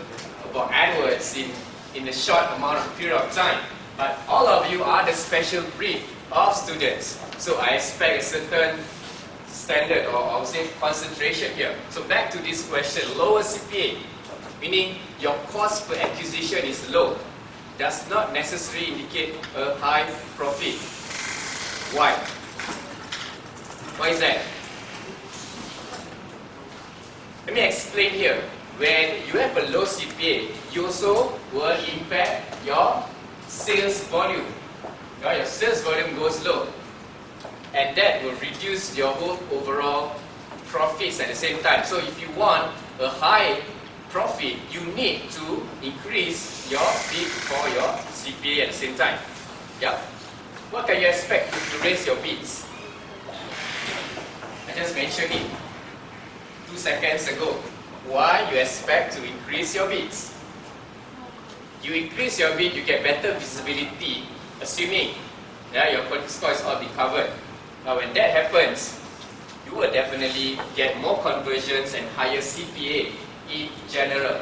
S1: about AdWords in a short amount of period of time. But all of you are the special breed of students. So I expect a certain standard, or I would say concentration here. So back to this question, lower CPA, meaning your cost per acquisition is low, does not necessarily indicate a high profit. Why? Why is that? Let me explain here. When you have a low CPA, you also will impact your sales volume. Your sales volume goes low, and that will reduce your whole overall profits at the same time. So if you want a high profit, you need to increase your bid for your CPA at the same time. Yeah. What can you expect to raise your bids? I just mentioned it 2 seconds ago. Why you expect to increase your bids? You increase your bid, you get better visibility, assuming your quality score is all be covered. Now when that happens, you will definitely get more conversions and higher CPA in general.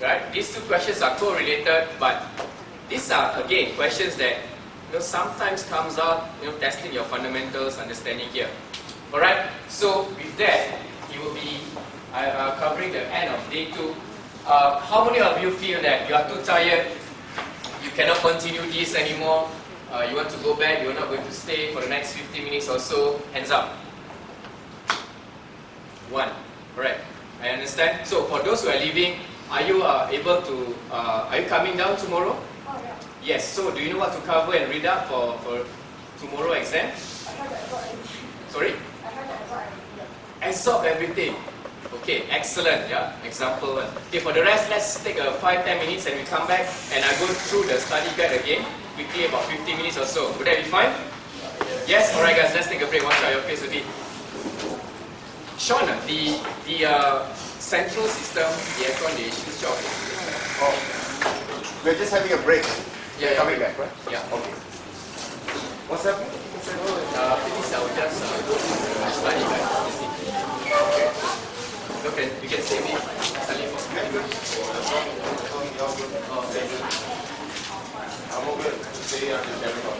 S1: Right? These two questions are correlated, but these are again questions that sometimes comes out, testing your fundamentals, understanding here. Alright, so with that, you will be covering the end of day 2. How many of you feel that you are too tired, you cannot continue this anymore, you want to go back, you're not going to stay for the next 15 minutes or so? Hands up. 1. Alright, I understand. So for those who are leaving, are you able to, are you coming down tomorrow?
S4: Oh, yeah.
S1: Yes, so do you know what to cover and read up for tomorrow exam?
S4: I heard that about everything.
S1: Sorry?
S4: I heard that about everything.
S1: Absorb everything. Okay, excellent. Yeah, example 1. Okay, for the rest, let's take a 5-10 minutes and we come back and I go through the study guide again, quickly, about 15 minutes or so. Would that be fine? Yes? Alright guys, let's take a break. Wash out your face a bit. Sean, the central system, the aircon, they switch off.
S3: Oh, we're just having a break.
S1: Yeah,
S3: Coming back, right?
S1: Yeah.
S3: Okay. What's happening?
S2: After this, I will just go to the study guide. Okay, you can see me. Study for
S3: I'm okay. Stay on the camera.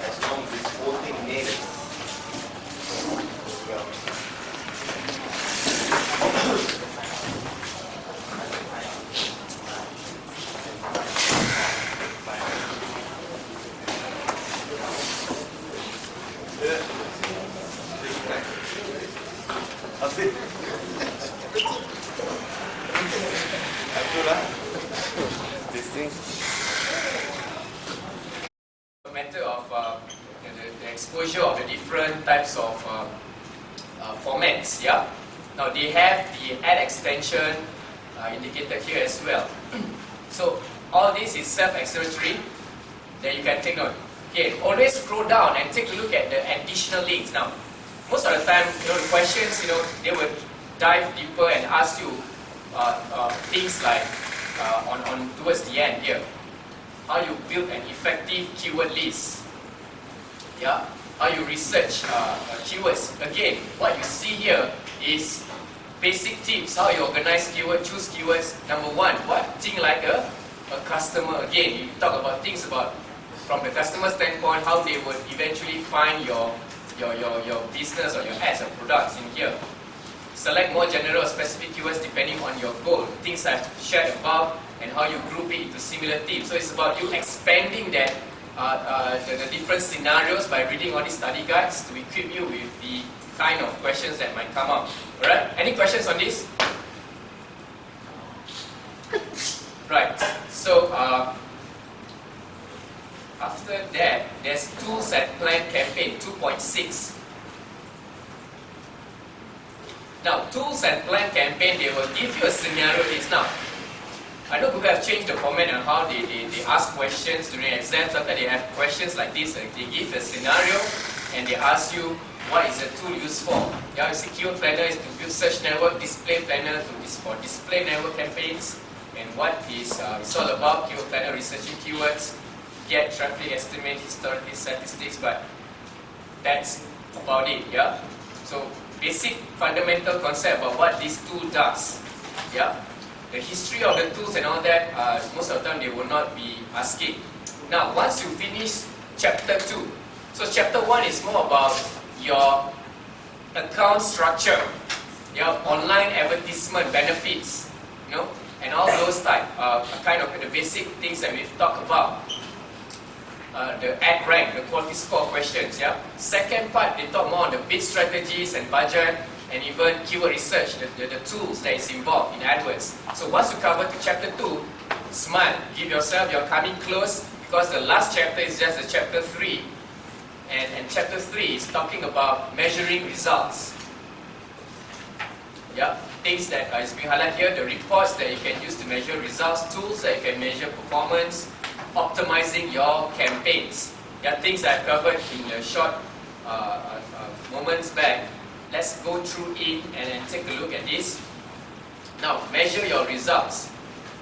S3: As long as it's quoting native.
S2: a matter of the exposure of the different types of formats. Yeah. Now they have the add extension indicated here as well. So all this is self-explanatory that you can take note. Okay, always scroll down and take a look at the additional links. Now, most of the time, the questions, they will dive deeper and ask you things like on towards the end here, how you build an effective keyword list. Yeah, how you research keywords. Again, what you see here is basic tips, how you organize keywords, choose keywords. Number one, what think like a customer. Again, you talk about things about from the customer standpoint, how they would eventually find your business or your ads or products in here. Select more general or specific keywords depending on your goal. Things I've shared about and how you group it into similar themes. So it's about you expanding that the different scenarios by reading all these study guides to equip you with the kind of questions that might come up. Alright? Any questions on this? Right. So after that, there's tools and plan campaign 2.6. Now, tools and plan campaign, they will give you a scenario list. Now, I know Google have changed the format on how they ask questions during exams. Sometimes they have questions like this. They give a scenario and they ask you, what is the tool used for? Yeah, you see, keyword planner is to build search network, display planner for display network campaigns, and what is it's all about keyword planner researching keywords, get traffic estimate, historical statistics, but that's about it. Yeah. So basic fundamental concept about what this tool does. Yeah. The history of the tools and all that, most of the time they will not be asking. Now, once you finish chapter 2, so chapter 1 is more about your account structure, your online advertisement benefits, and all those type, kind of the basic things that we've talked about. The ad rank, the quality score questions. Yeah. Second part, they talk more on the bid strategies and budget, and even keyword research, the tools that is involved in AdWords. So once you cover to chapter 2, smile, give yourself, you're coming close, because the last chapter is just the chapter 3, and chapter 3 is talking about measuring results. Yeah, things that is being highlighted here, the reports that you can use to measure results, tools that you can measure performance, optimizing your campaigns. Yeah, things I've covered in a short moments back. Let's go through it and take a look at this. Now, measure your results.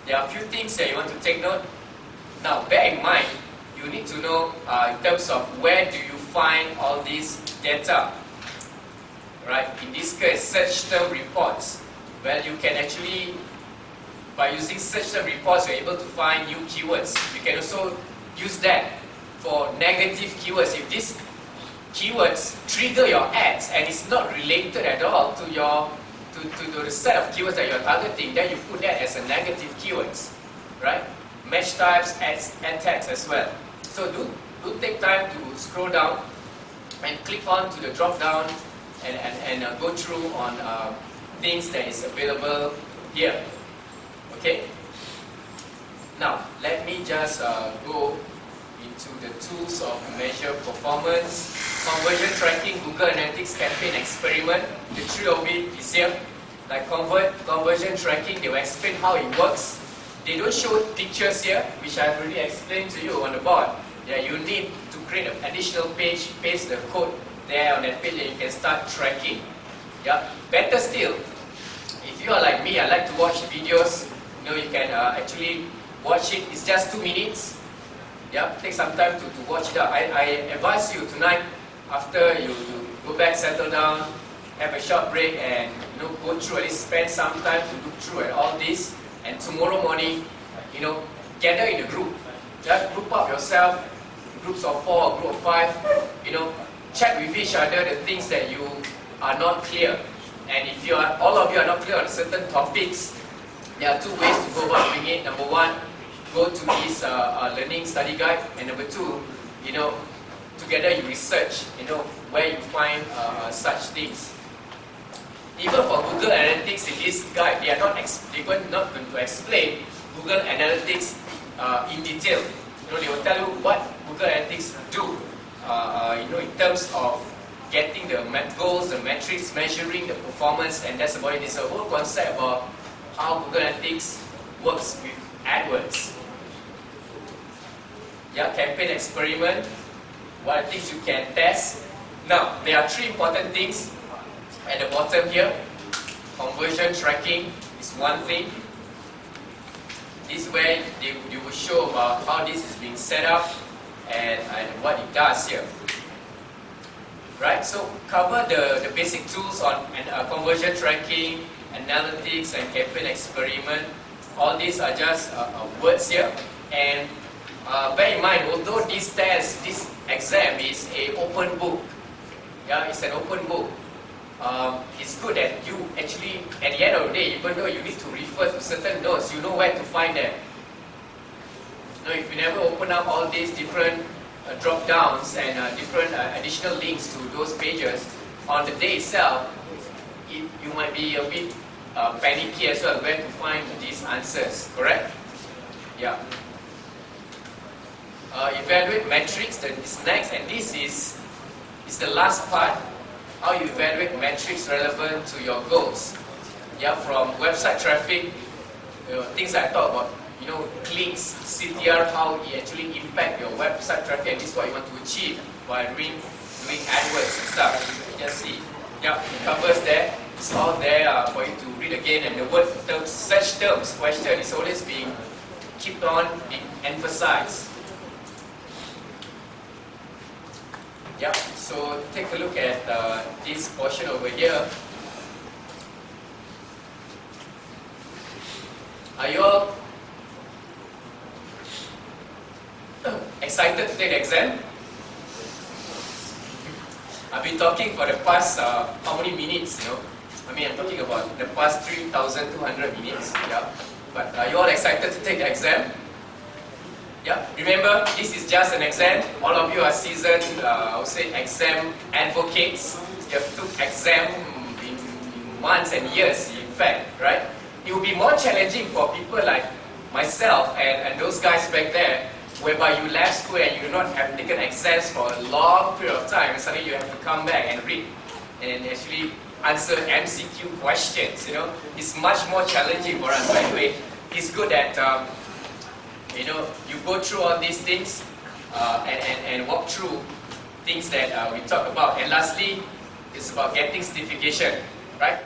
S2: There are a few things that you want to take note. Now, bear in mind, you need to know in terms of where do you find all this data. Right? In this case, search term reports. Well, you can actually, by using search term reports, you're able to find new keywords. You can also use that for negative keywords. If these keywords trigger your ads and it's not related at all to your to the set of keywords that you're targeting, then you put that as a negative keywords, right? Match types, ad tags as well. So do take time to scroll down and click on to the drop down and go through on things that is available here. Okay. Now let me just go into the tools of measure performance. Conversion tracking, Google Analytics campaign experiment. The three of it is here. Like conversion tracking, they will explain how it works. They don't show pictures here, which I've already explained to you on the board. Yeah, you need to create an additional page, paste the code there on that page, and you can start tracking. Yeah. Better still, if you are like me, I like to watch videos. You can actually watch it. It's just 2 minutes. Yeah, take some time to watch it out. I advise you tonight, after you go back, settle down, have a short break, and go through, at least spend some time to look through at all this. And tomorrow morning, gather in a group. Just group up yourself, groups of 4 or group of 5. Check with each other the things that you are not clear. And if all of you are not clear on certain topics, there are 2 ways to go about doing it. Number 1, go to this learning study guide, and number 2, together you research, where you find such things. Even for Google Analytics in this guide, they are not going to explain Google Analytics in detail. They will tell you what Google Analytics do, in terms of getting the goals, the metrics, measuring the performance, and that's about it. It's a whole concept about how Google Analytics works with Adwords. Yeah, campaign experiment, what are things you can test. Now, there are 3 important things at the bottom here. Conversion tracking is one thing. This is where they will show about how this is being set up and what it does here. Right, so cover the basic tools on conversion tracking, analytics, and campaign experiment. All these are just words here. And bear in mind, although this exam is an open book, it's an open book. It's good that you actually, at the end of the day, even though you need to refer to certain notes, you know where to find them. If you never open up all these different drop downs and different additional links to those pages, on the day itself, you might be a bit panicky as well where to find these answers, correct? Yeah. Evaluate metrics, that is next, and this is the last part, how you evaluate metrics relevant to your goals. Yeah, from website traffic, things I talk about, clicks, CTR, how it actually impact your website traffic, and this is what you want to achieve by doing AdWords and stuff. Just see. Yeah, it covers there. It's all there for you to read again, and the word terms, such terms, question is always being emphasized. Yeah, so take a look at this portion over here. Are you all excited to take the exam? I've been talking for the past, how many minutes, I'm talking about the past 3,200 minutes, yeah. But are you all excited to take the exam? Yeah, remember, this is just an exam. All of you are seasoned, I would say, exam advocates. You have took exam in months and years, in fact, right? It will be more challenging for people like myself and those guys back there, whereby you left school and you do not have taken exams for a long period of time, and suddenly you have to come back and read and actually answer MCQ questions. It's much more challenging for us. But anyway, it's good that you go through all these things and walk through things that we talk about. And lastly, it's about getting certification, right?